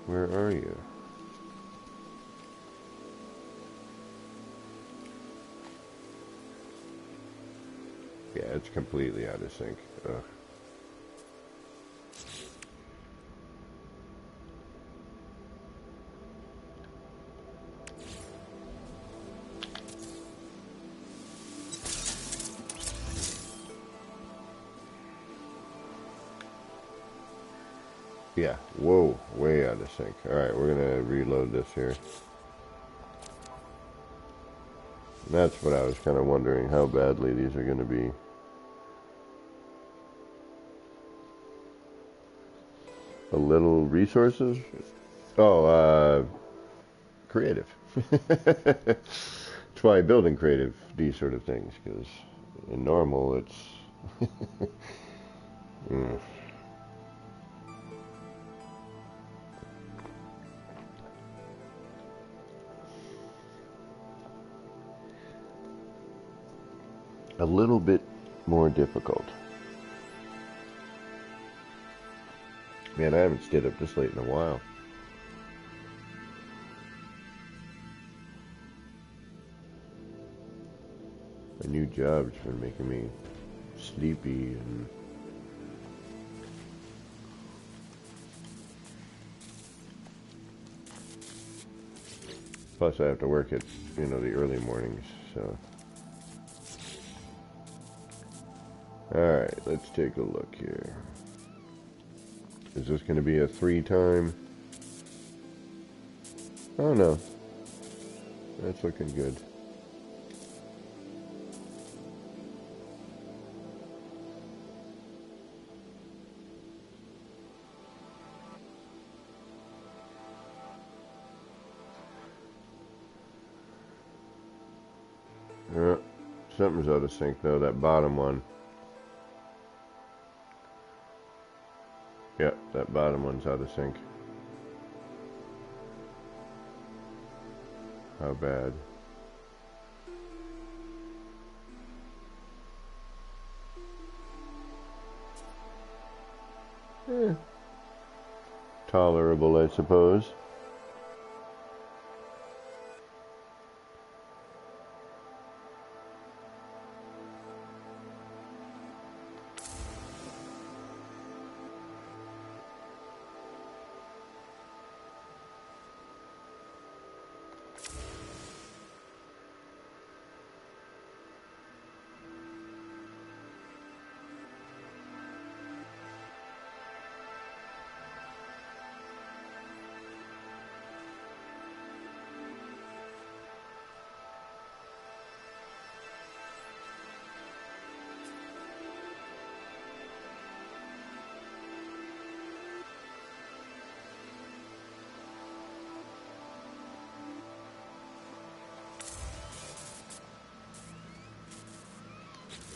Where are you? Yeah, it's completely out of sync. Ugh. Yeah, whoa, way out of sync. Alright, we're gonna reload this here. That's what I was kind of wondering, how badly these are going to be. A little resources? Oh, creative. That's why I build in creative these sort of things, because in normal it's a little bit more difficult. Man, I haven't stayed up this late in a while. My new job's been making me sleepy and plus I have to work at, you know, the early mornings, so. Alright, let's take a look here. Is this going to be a 3-time? Oh no. That's looking good. Something's out of sync though, that bottom one. Yep, that bottom one's out of sync. How bad? Tolerable, I suppose.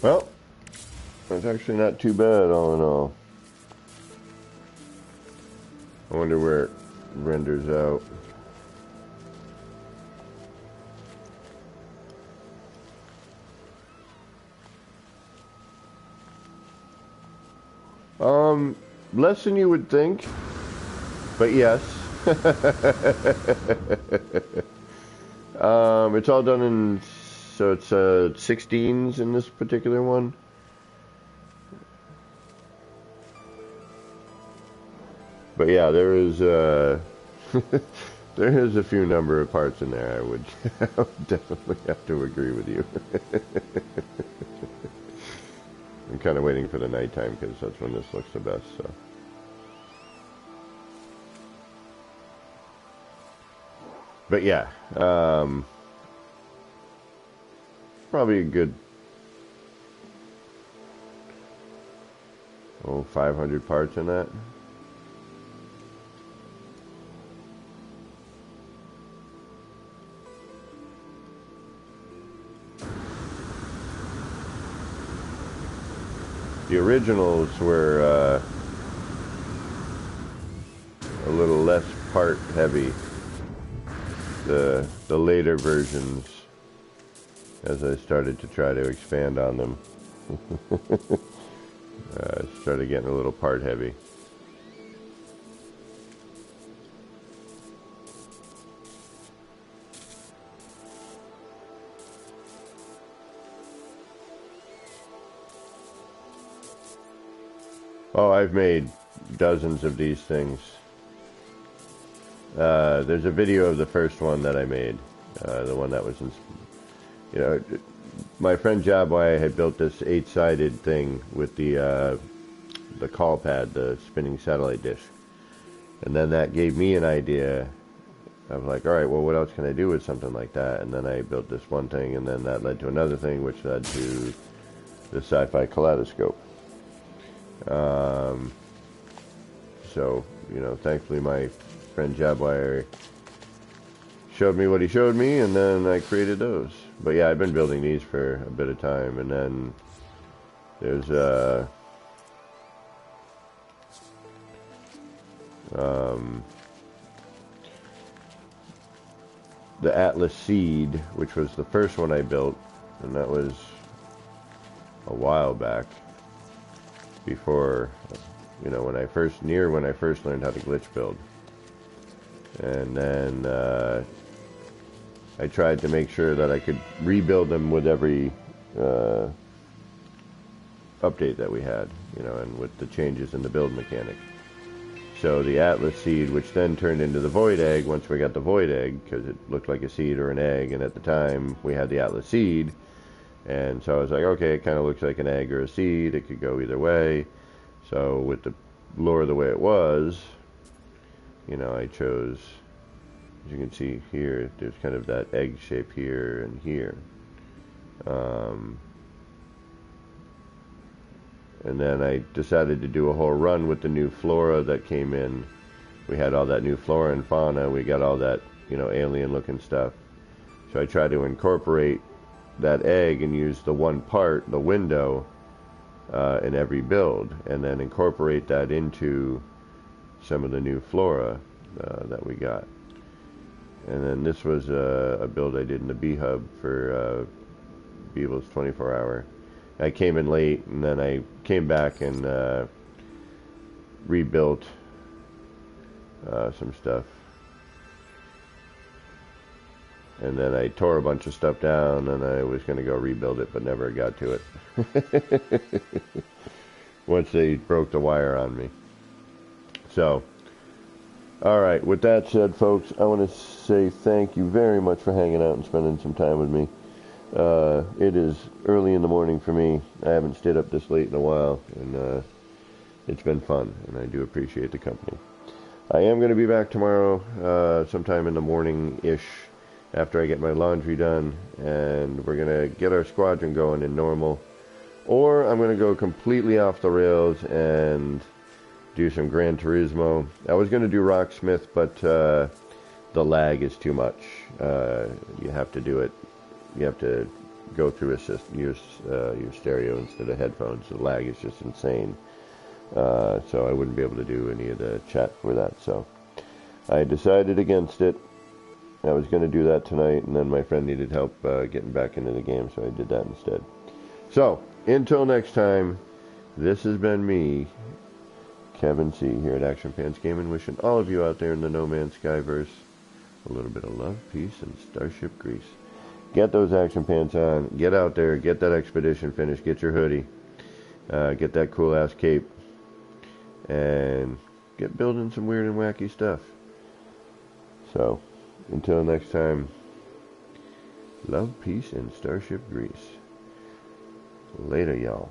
Well, that's actually not too bad all in all. I wonder where it renders out. Less than you would think, but yes. It's all done in, so it's 16s in this particular one. But yeah, there is there is a few number of parts in there. I would definitely have to agree with you. I'm kind of waiting for the nighttime because that's when this looks the best. So. But yeah, probably a good 500 parts in that. The originals were a little less part heavy. The later versions, as I started to try to expand on them, started getting a little part heavy. Oh, I've made dozens of these things. There's a video of the first one that I made, the one that was, you know, my friend Jabwai had built this 8-sided thing with the call pad, the spinning satellite dish, and then that gave me an idea I was like, all right, well, what else can I do with something like that? And then I built this one thing, and then that led to another thing, which led to the sci-fi kaleidoscope. So, you know, thankfully my friend Jabwire showed me what he showed me, and then I created those. But yeah, I've been building these for a bit of time, and then there's the Atlas Seed, which was the first one I built, and that was a while back, before, you know, when I first learned how to glitch build. And then I tried to make sure that I could rebuild them with every update that we had, you know, and with the changes in the build mechanic. So the Atlas Seed, which then turned into the Void Egg once we got the Void Egg, because it looked like a seed or an egg, and at the time we had the Atlas Seed, and so I was like, okay, it kind of looks like an egg or a seed, it could go either way. So with the lore the way it was, you know, I chose, as you can see here, there's kind of that egg shape here and here. And then I decided to do a whole run with the new flora that came in. We had all that new flora and fauna. We got all that, you know, alien looking stuff. So I tried to incorporate that egg and use the one part, the window, in every build, and then incorporate that into some of the new flora that we got. And then this was a build I did in the Bee Hub for Beeble's 24-hour. I came in late, and then I came back and rebuilt some stuff. And then I tore a bunch of stuff down, and I was going to go rebuild it, but never got to it. Once they broke the wire on me. So, alright, with that said, folks, I want to say thank you very much for hanging out and spending some time with me. It is early in the morning for me. I haven't stayed up this late in a while, and it's been fun, and I do appreciate the company. I am going to be back tomorrow, sometime in the morning-ish, after I get my laundry done, and we're going to get our squadron going in normal, or I'm going to go completely off the rails and do some Gran Turismo. I was going to do Rocksmith, but the lag is too much. You have to do it. You have to go through your stereo instead of headphones. The lag is just insane. So I wouldn't be able to do any of the chat for that. So I decided against it. I was going to do that tonight, and then my friend needed help getting back into the game, so I did that instead. So, until next time, this has been me, Kevin C, here at Action Pants Gaming, wishing all of you out there in the No Man's Skyverse a little bit of love, peace, and starship grease. Get those action pants on, get out there, get that expedition finished, get your hoodie, get that cool ass cape, and get building some weird and wacky stuff. So, until next time, love, peace, and starship grease. Later, y'all.